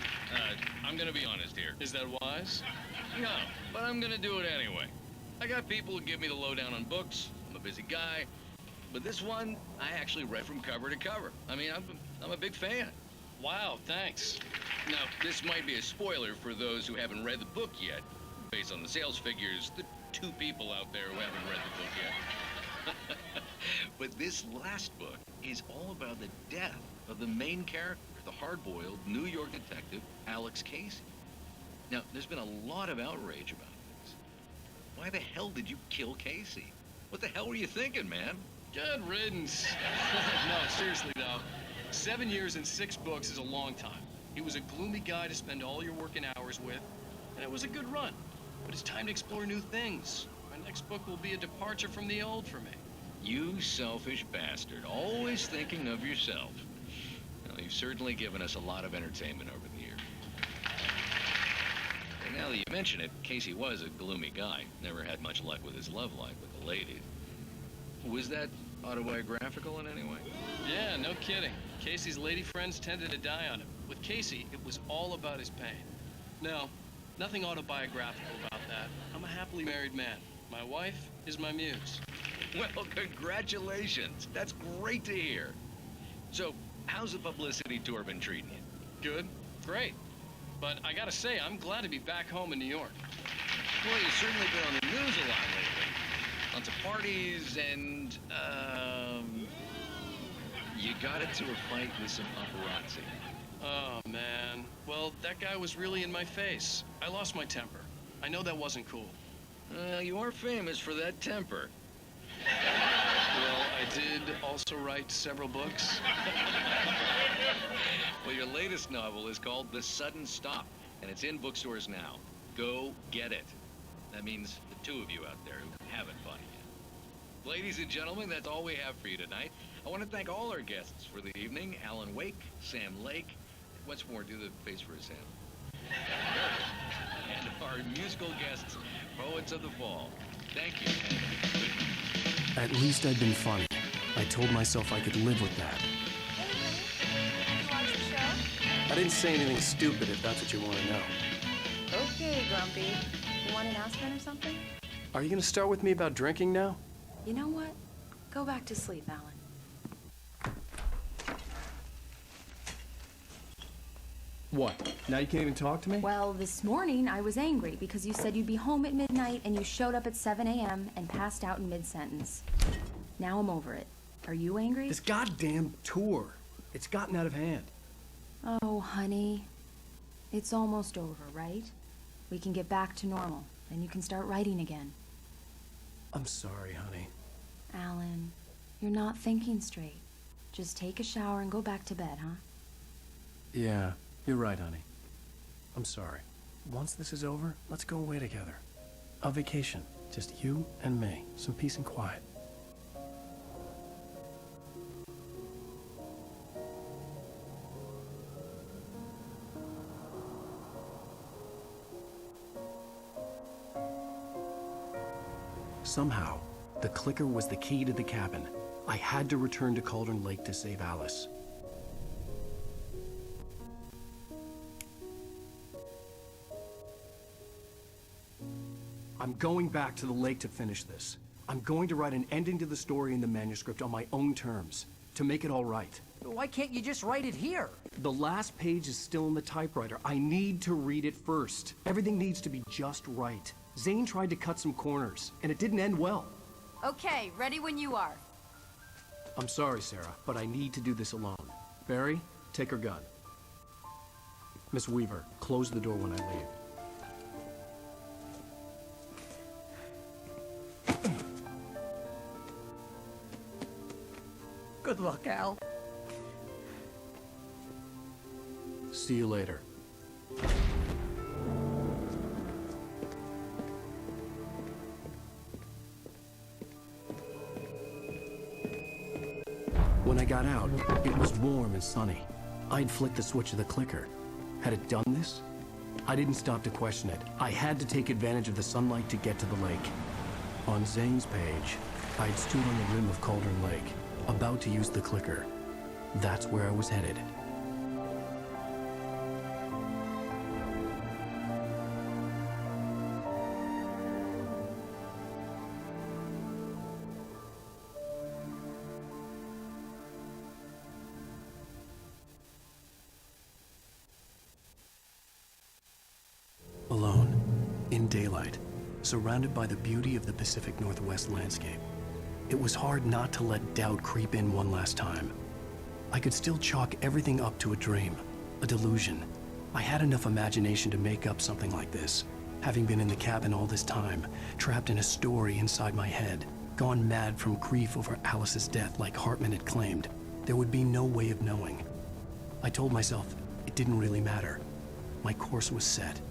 Speaker 4: I'm gonna be honest here. Is that wise? No, but I'm gonna do it anyway. I got people who give me the lowdown on books. I'm a busy guy. But this one, I actually read from cover to cover. I mean, I'm a big fan. Wow, thanks. Now, this might be a spoiler for those who haven't read the book yet. Based on the sales figures, the 2 people out there who haven't read the book yet. But this last book is all about the death of the main character, the hard-boiled New York detective, Alex Casey. Now, there's been a lot of outrage about this. Why the hell did you kill Casey? What the hell were you thinking, man?
Speaker 11: Good riddance. No, seriously though. 7 years and 6 books is a long time. He was a gloomy guy to spend all your working hours with, and it was a good run. But it's time to explore new things. My next book will be a departure from the old for me.
Speaker 15: You selfish bastard, always thinking of yourself. Well, you've certainly given us a lot of entertainment over the years. And now that you mention it, Casey was a gloomy guy. Never had much luck with his love life with the ladies. Was that autobiographical in any way?
Speaker 11: Yeah, no kidding. Casey's lady friends tended to die on him. With Casey, it was all about his pain. No, nothing autobiographical about that. I'm a happily married man. My wife is my muse.
Speaker 15: Well, congratulations. That's great to hear. So, how's the publicity tour been treating you?
Speaker 11: Good. Great. But I gotta say, I'm glad to be back home in New York.
Speaker 15: Well, you've certainly been on the news a lot lately. Lots of parties and, you got into a fight with some paparazzi.
Speaker 11: Oh, man. Well, that guy was really in my face. I lost my temper. I know that wasn't cool.
Speaker 15: You are famous for that temper.
Speaker 11: Well, I did also write several books.
Speaker 15: Well, your latest novel is called The Sudden Stop, and it's in bookstores now. Go get it. That means the 2 of you out there who haven't bought it yet. Ladies and gentlemen, that's all we have for you tonight. I want to thank all our guests for the evening. Alan Wake, Sam Lake. Once more, do the face for Sam. And our musical guests, Poets of the Fall. Thank you, and good night.
Speaker 1: At least I'd been funny. I told myself I could live with that.
Speaker 12: Hey, Lee. You watch the show?
Speaker 1: I didn't say anything stupid if that's what you want to know.
Speaker 12: Okay, Grumpy. You want an aspirin or something?
Speaker 1: Are you going to start with me about drinking now?
Speaker 12: You know what? Go back to sleep, Alan.
Speaker 1: What? Now you can't even talk to me?
Speaker 12: Well, this morning I was angry because you said you'd be home at midnight and you showed up at 7 a.m. and passed out in mid-sentence. Now I'm over it. Are you angry?
Speaker 1: This goddamn tour. It's gotten out of hand.
Speaker 12: Oh, honey. It's almost over, right? We can get back to normal, and you can start writing again.
Speaker 1: I'm sorry, honey.
Speaker 12: Alan, you're not thinking straight. Just take a shower and go back to bed, huh?
Speaker 1: Yeah, you're right, honey. I'm sorry. Once this is over, let's go away together. A vacation. Just you and me. Some peace and quiet. Somehow, the clicker was the key to the cabin. I had to return to Cauldron Lake to save Alice. I'm going back to the lake to finish this. I'm going to write an ending to the story in the manuscript on my own terms, to make it all right.
Speaker 19: Why can't you just write it here?
Speaker 1: The last page is still in the typewriter. I need to read it first. Everything needs to be just right. Zane tried to cut some corners, and it didn't end well.
Speaker 12: Okay, ready when you are.
Speaker 1: I'm sorry, Sarah, but I need to do this alone. Barry, take her gun. Miss Weaver, close the door when I leave.
Speaker 19: Good luck, Al.
Speaker 1: See you later. When I got out, it was warm and sunny. I'd flicked the switch of the clicker. Had it done this? I didn't stop to question it. I had to take advantage of the sunlight to get to the lake. On Zane's page, I'd stood on the rim of Cauldron Lake, about to use the clicker. That's where I was headed. Alone, in daylight, surrounded by the beauty of the Pacific Northwest landscape. It was hard not to let doubt creep in one last time. I could still chalk everything up to a dream, a delusion. I had enough imagination to make up something like this, having been in the cabin all this time, trapped in a story inside my head, gone mad from grief over Alice's death like Hartman had claimed. There would be no way of knowing. I told myself it didn't really matter. My course was set.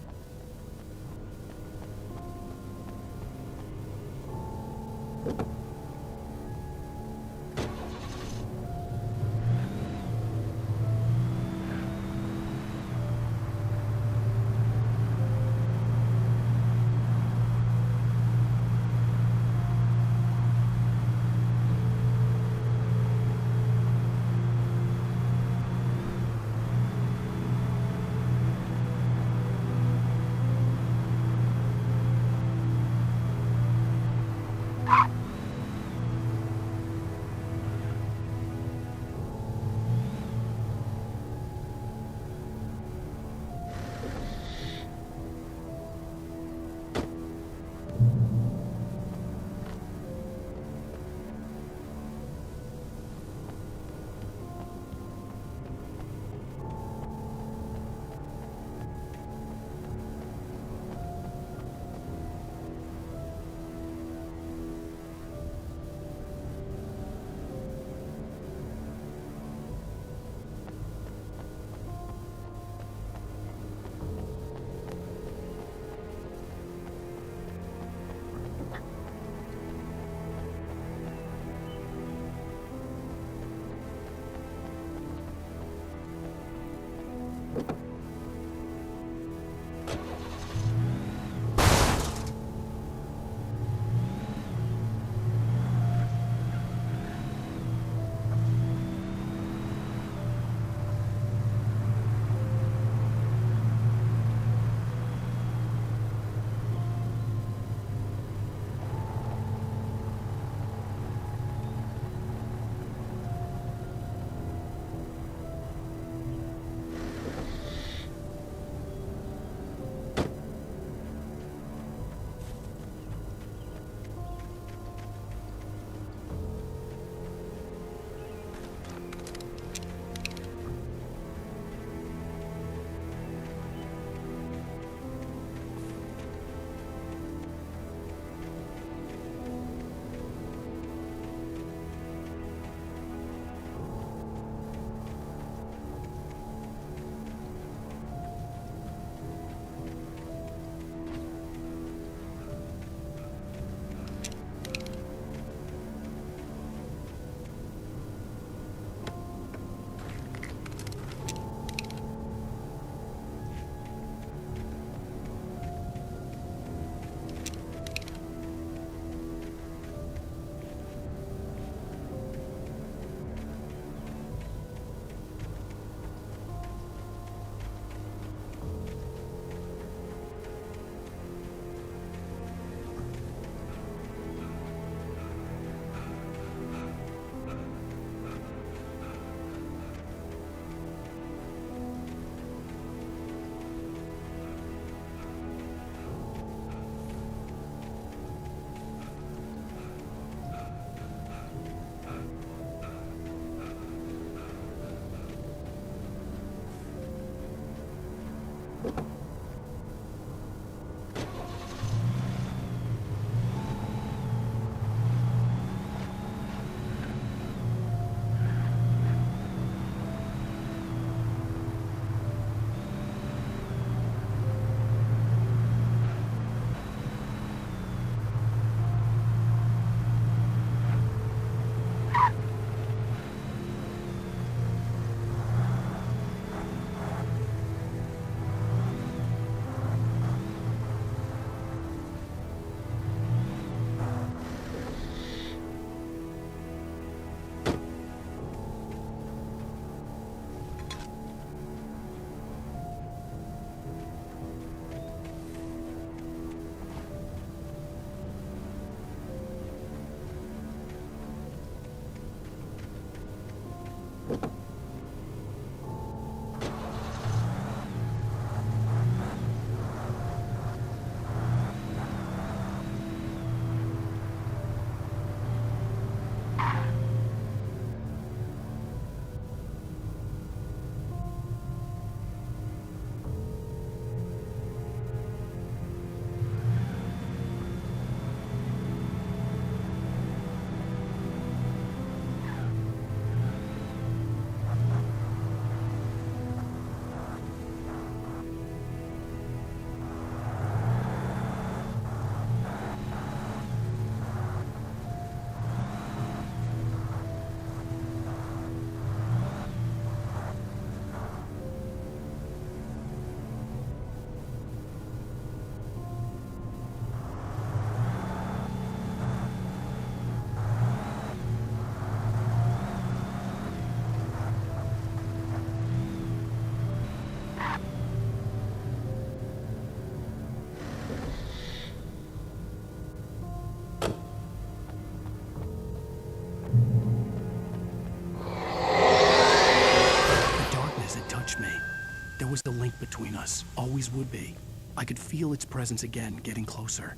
Speaker 1: was the link between us, always would be. I could feel its presence again, getting closer.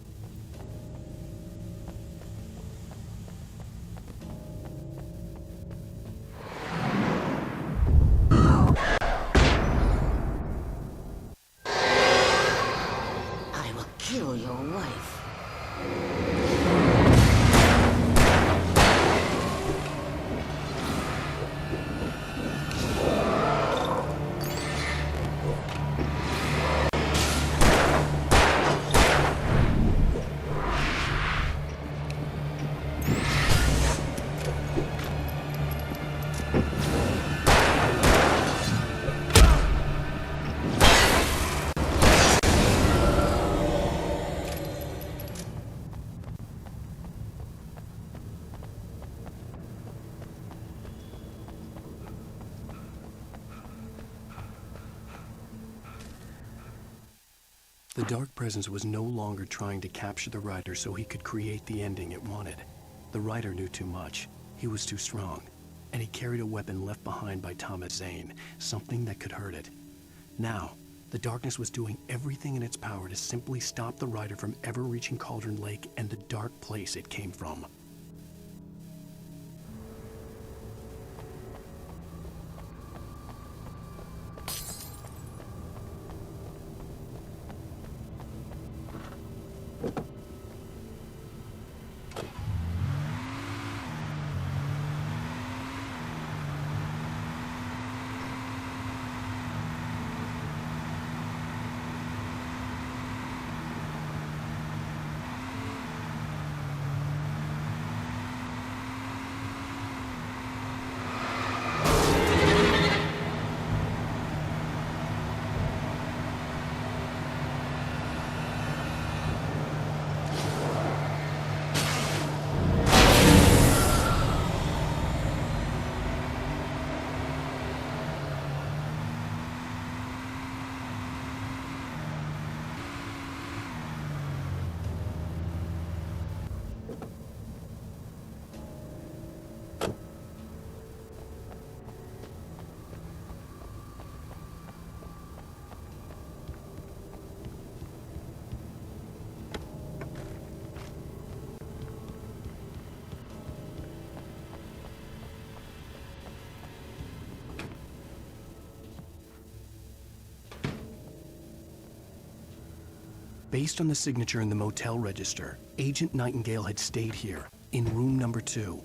Speaker 5: I will kill your wife.
Speaker 1: The Dark Presence was no longer trying to capture the writer so he could create the ending it wanted. The writer knew too much. He was too strong. And he carried a weapon left behind by Thomas Zane, something that could hurt it. Now, the darkness was doing everything in its power to simply stop the writer from ever reaching Cauldron Lake and the dark place it came from. Based on the signature in the motel register, Agent Nightingale had stayed here, in room number 2.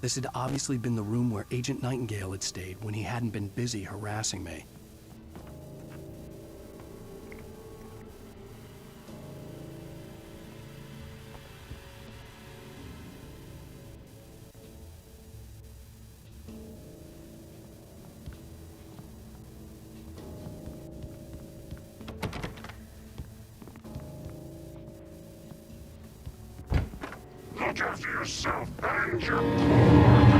Speaker 1: This had obviously been the room where Agent Nightingale had stayed when he hadn't been busy harassing me.
Speaker 18: Look after yourself and your...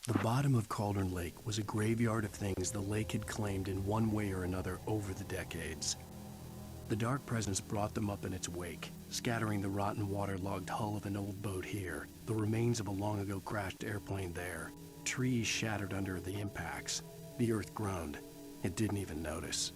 Speaker 1: The bottom of Cauldron Lake was a graveyard of things the lake had claimed in one way or another over the decades. The dark presence brought them up in its wake, scattering the rotten waterlogged hull of an old boat here, the remains of a long-ago crashed airplane there, trees shattered under the impacts. The earth groaned. It didn't even notice.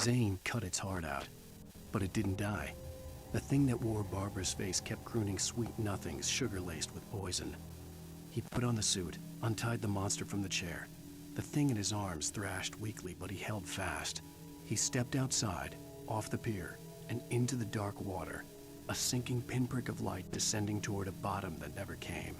Speaker 1: Zane cut its heart out, but it didn't die. The thing that wore Barbara's face kept crooning sweet nothings sugar-laced with poison. He put on the suit, untied the monster from the chair. The thing in his arms thrashed weakly, but he held fast. He stepped outside, off the pier, and into the dark water, a sinking pinprick of light descending toward a bottom that never came.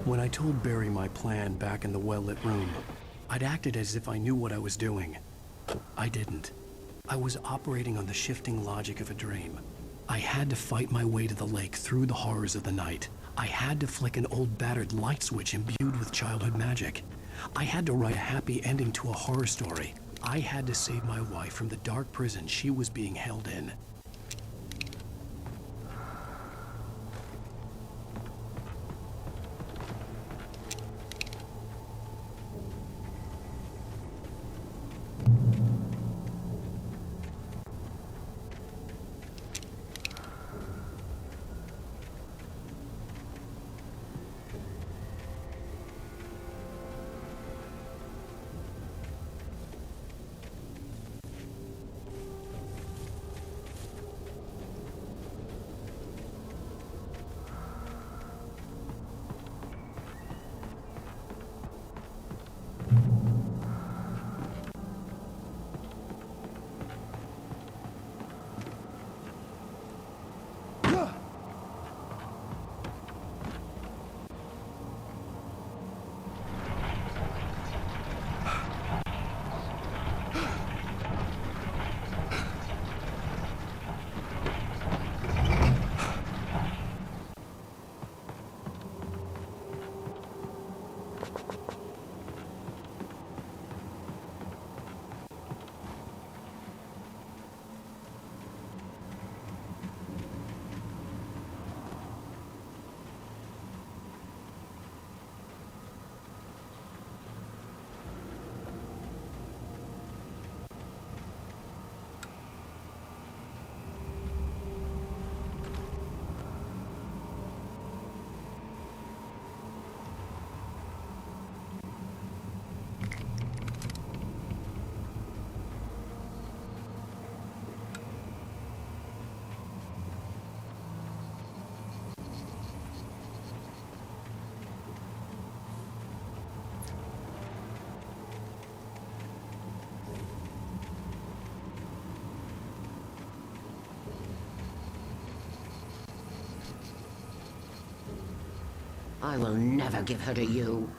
Speaker 1: When I told Barry my plan back in the well-lit room, I'd acted as if I knew what I was doing. I didn't. I was operating on the shifting logic of a dream. I had to fight my way to the lake through the horrors of the night. I had to flick an old battered light switch imbued with childhood magic. I had to write a happy ending to a horror story. I had to save my wife from the dark prison she was being held in.
Speaker 5: I will never give her to you.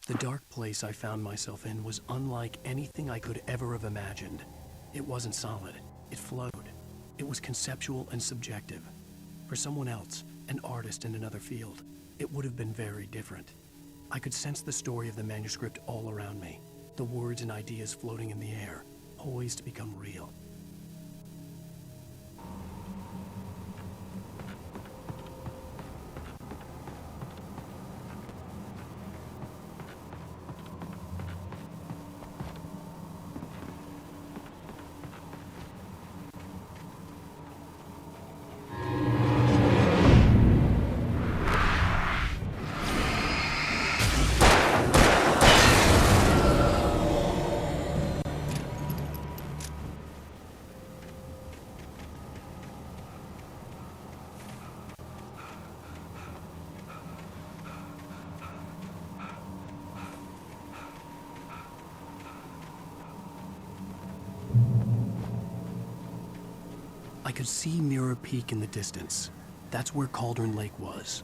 Speaker 1: The dark place I found myself in was unlike anything I could ever have imagined. It wasn't solid. It flowed. It was conceptual and subjective. For someone else, an artist in another field, it would have been very different. I could sense the story of the manuscript all around me, the words and ideas floating in the air, poised to become real. could see Mirror Peak in the distance. That's where Cauldron Lake was.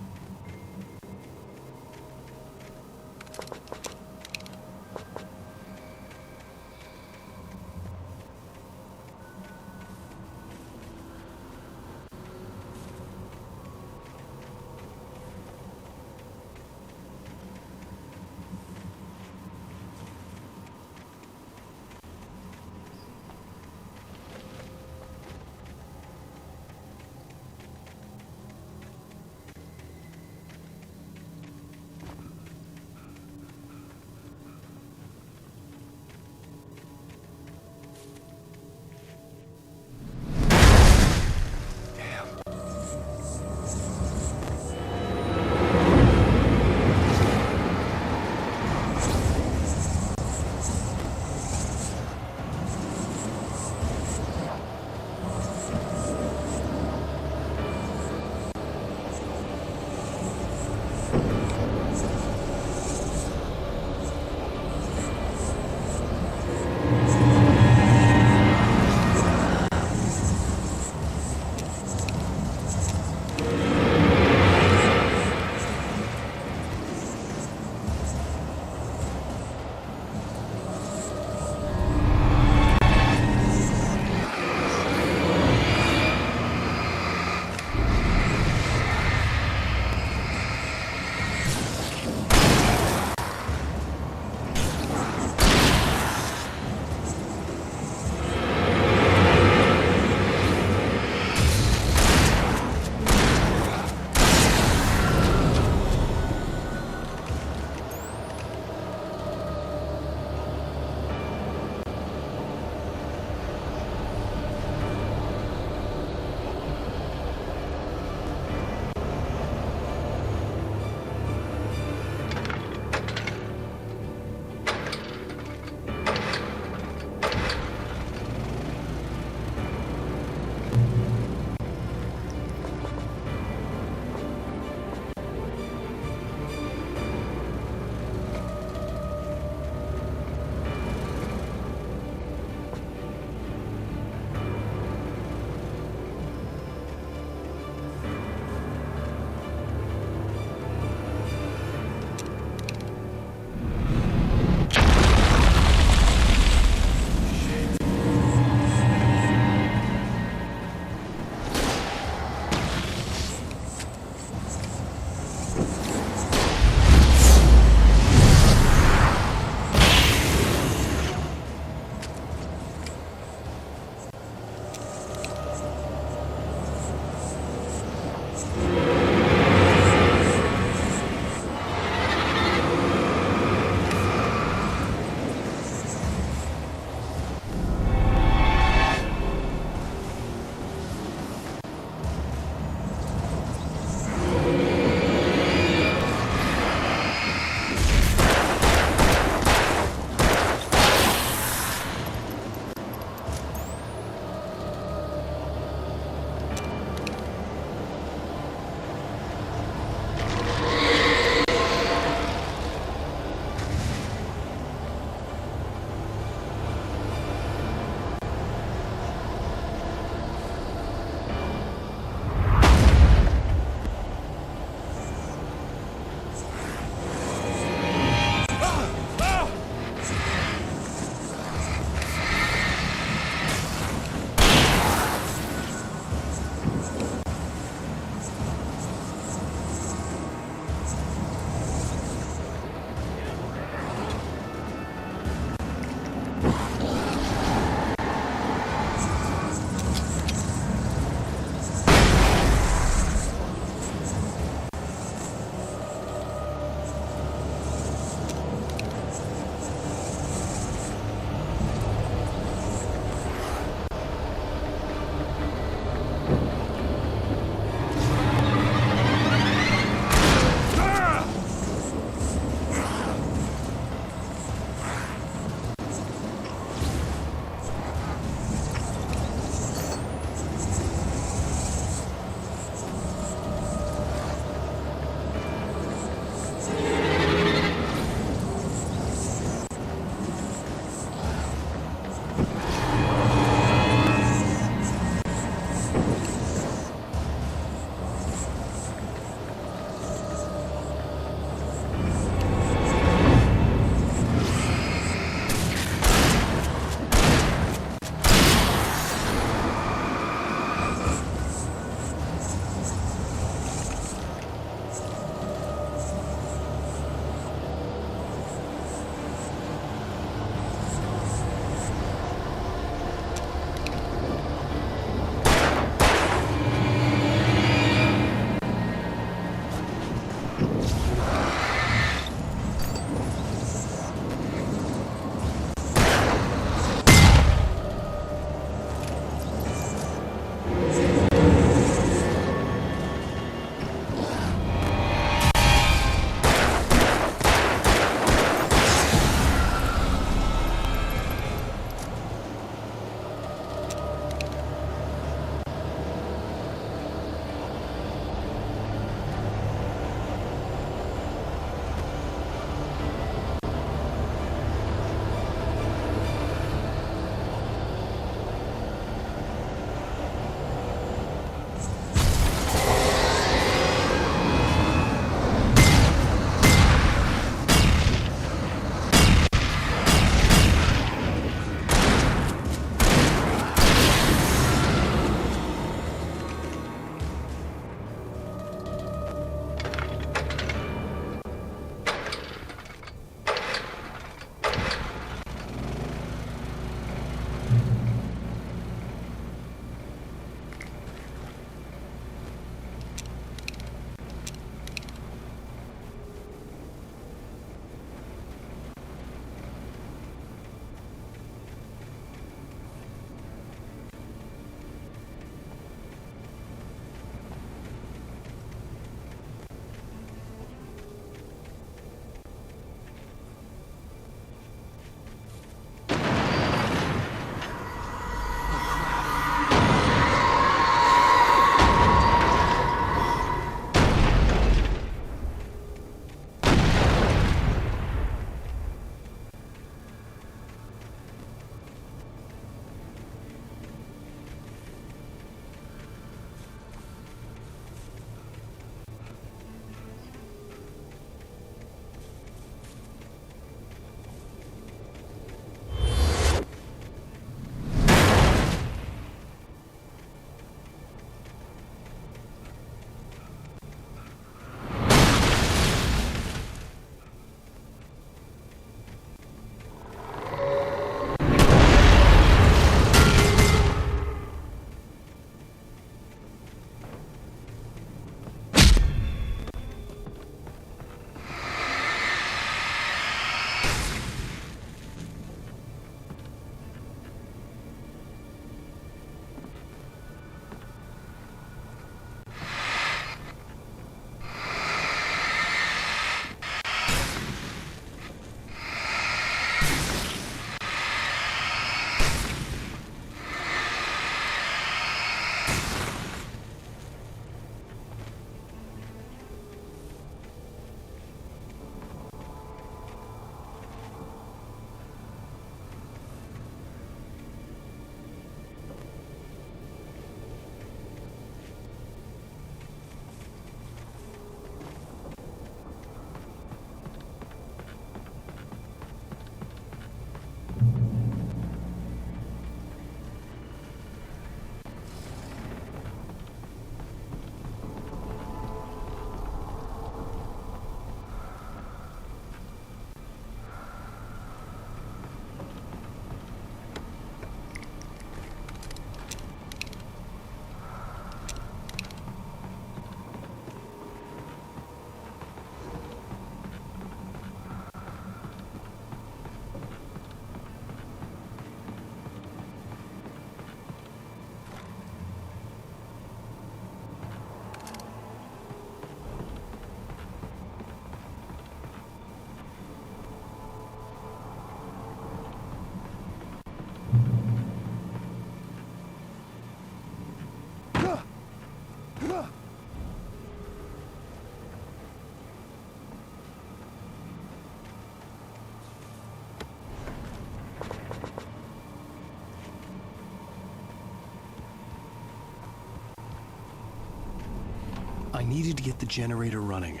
Speaker 1: I needed to get the generator running.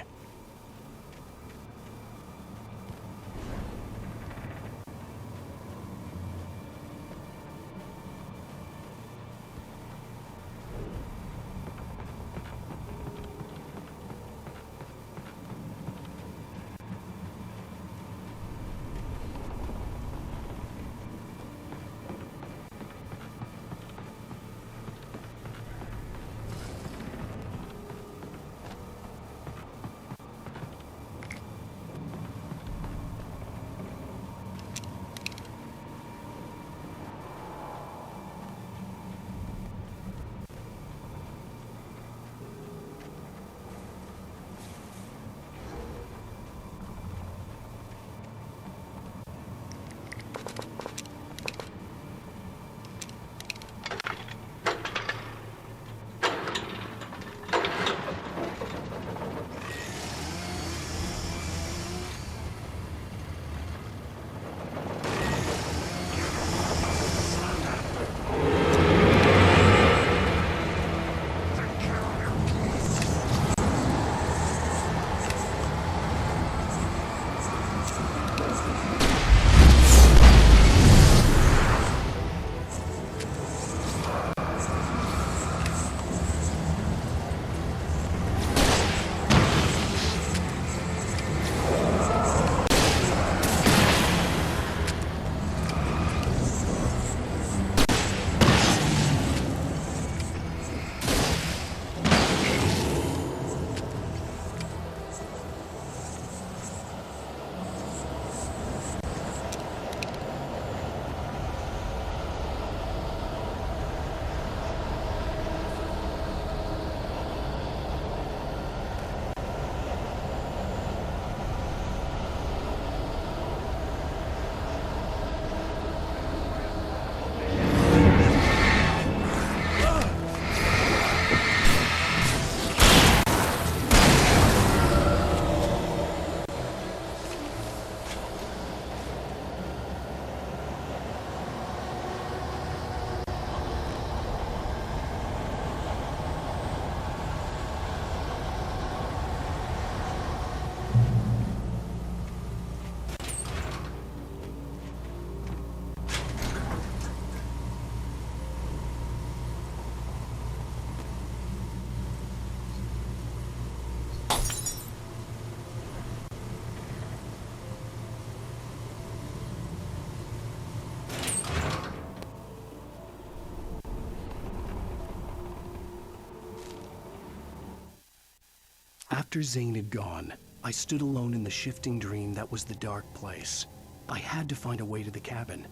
Speaker 1: After Zane had gone, I stood alone in the shifting dream that was the dark place. I had to find a way to the cabin.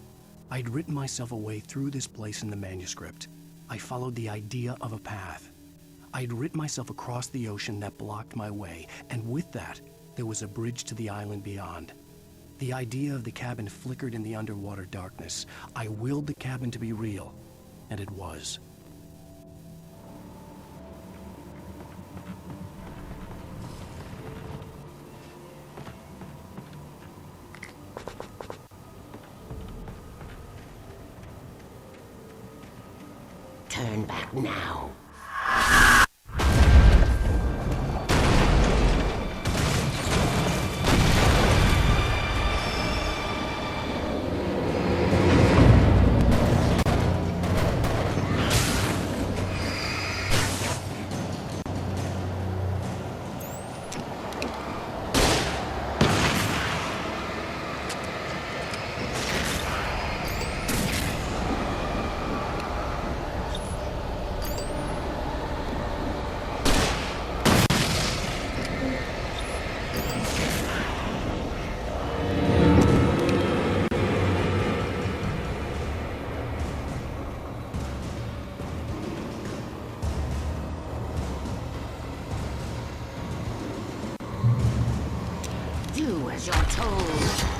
Speaker 1: I'd written myself a way through this place in the manuscript. I followed the idea of a path. I'd written myself across the ocean that blocked my way, and with that, there was a bridge to the island beyond. The idea of the cabin flickered in the underwater darkness. I willed the cabin to be real, and it was.
Speaker 5: Turn back now. Do as you're told.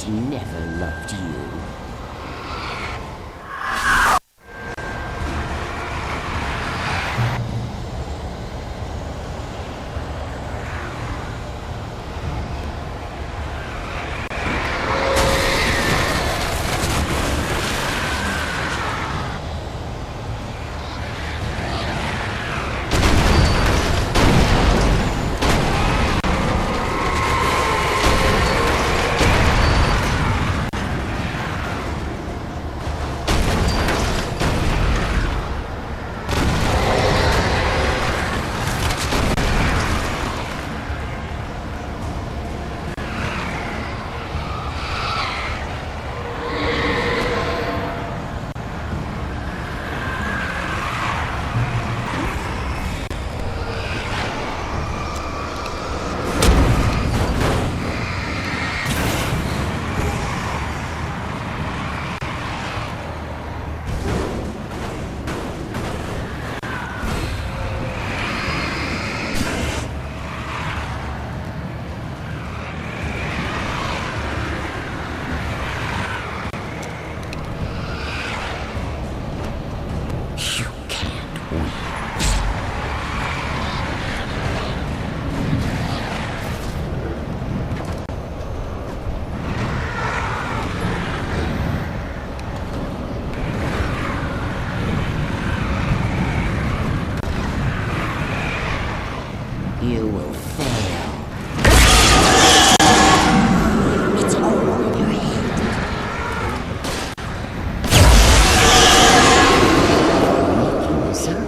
Speaker 5: has never loved you. You will fail. It's all in your head. You're making this up.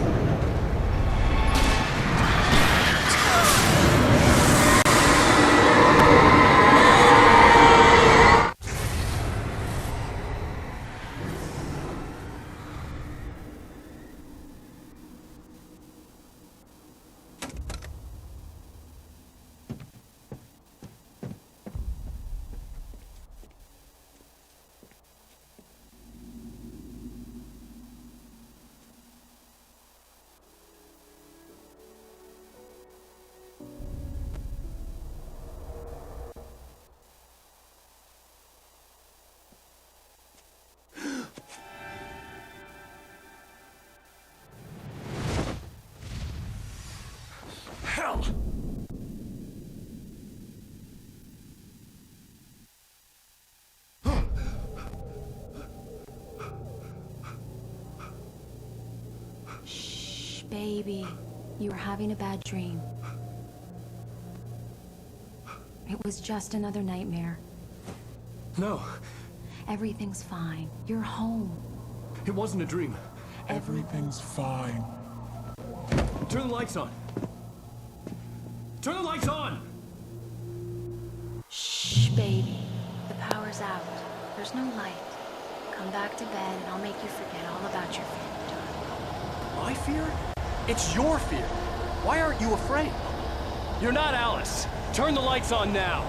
Speaker 8: Hell!
Speaker 12: Shh, baby. You were having a bad dream. It was just another nightmare.
Speaker 3: No.
Speaker 12: Everything's fine. You're home.
Speaker 3: It wasn't a dream.
Speaker 12: Everything's
Speaker 3: fine. Turn the lights on. Turn the lights on!
Speaker 12: Shh, baby. The power's out. There's no light. Come back to bed and I'll make you forget all about your fear.
Speaker 3: My fear? It's your fear. Why aren't you afraid? You're not Alice. Turn the lights on now.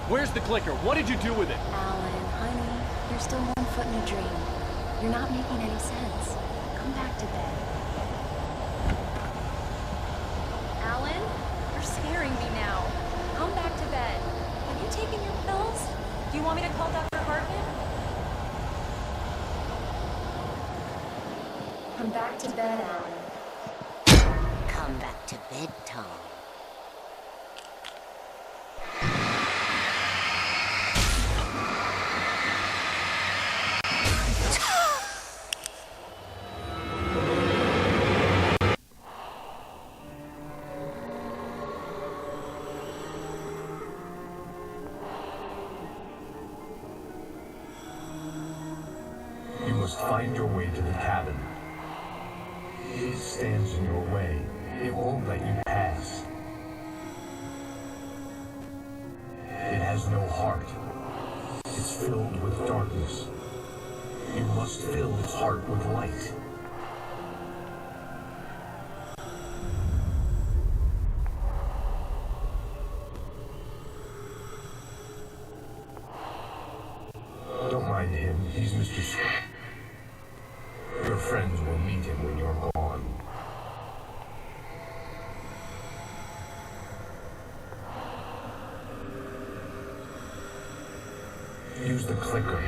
Speaker 3: Where's the clicker? What did you do with it?
Speaker 12: Alan, honey, you're still 1 foot in a dream. You're not making any sense. Come back to bed. Alan? You're scaring me now. Come back to bed. Have you taken your pills? Do you want me to call Dr. Hartman? Come back to bed, Alan.
Speaker 5: Come back to bed, Tom.
Speaker 14: You must find your way to the cabin. It stands in your way. It won't let you pass. It has no heart. It's filled with darkness. You must fill its heart with light. Don't mind him. He's Mr. Your friends will meet him when you're gone. Where's the clicker?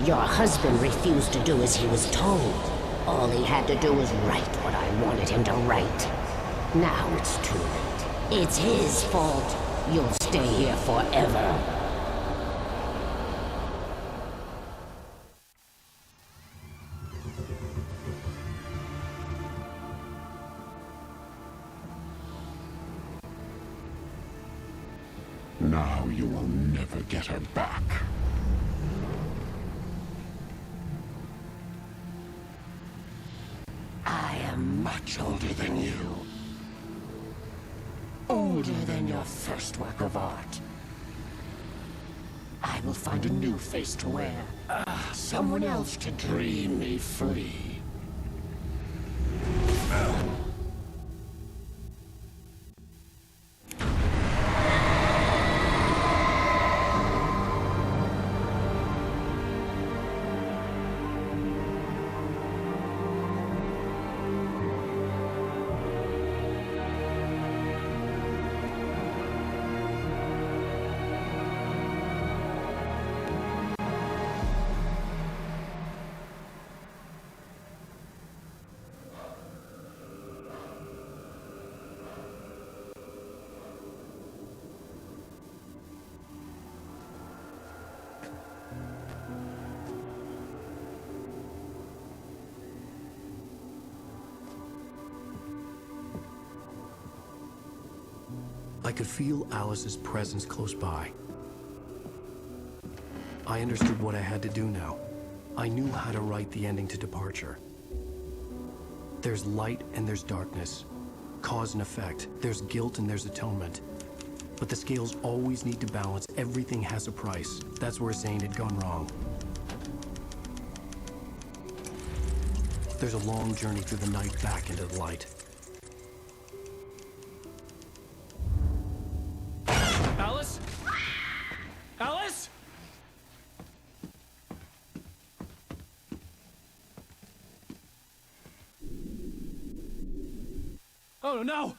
Speaker 5: Your husband refused to do as he was told. All he had to do was write what I wanted him to write. Now it's too late. It's his fault. You'll stay here forever.
Speaker 18: Now you will never get her back.
Speaker 5: I am much older than you. Older than your first work of art. I will find a new face to wear. Someone else to dream me free.
Speaker 1: I could feel Alice's presence close by. I understood what I had to do now. I knew how to write the ending to Departure. There's light and there's darkness. cause and effect. There's guilt and there's atonement. But the scales always need to balance. Everything has a price. That's where Zane had gone wrong. There's a long journey through the night back into the light.
Speaker 3: Alice? Alice? Oh no!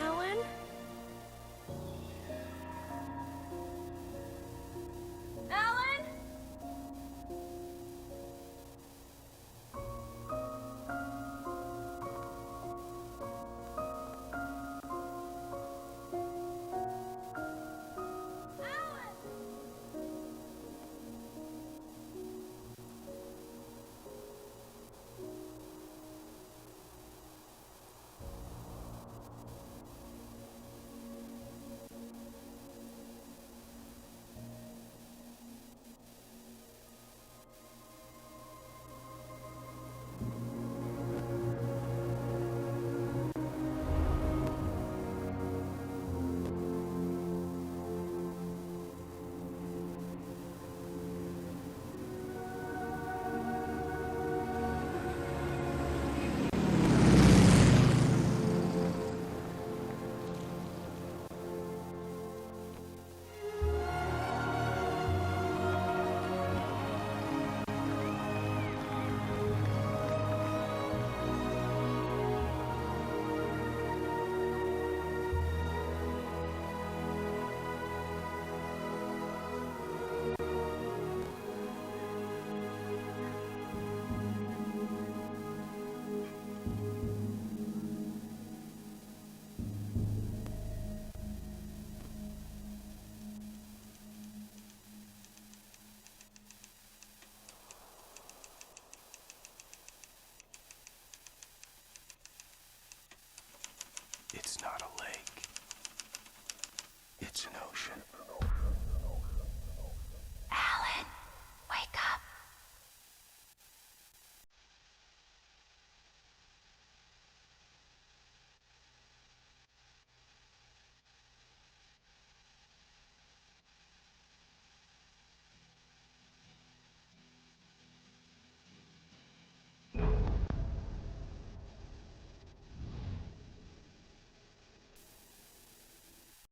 Speaker 12: Alan? Alan?
Speaker 18: It's not a lake. It's an ocean.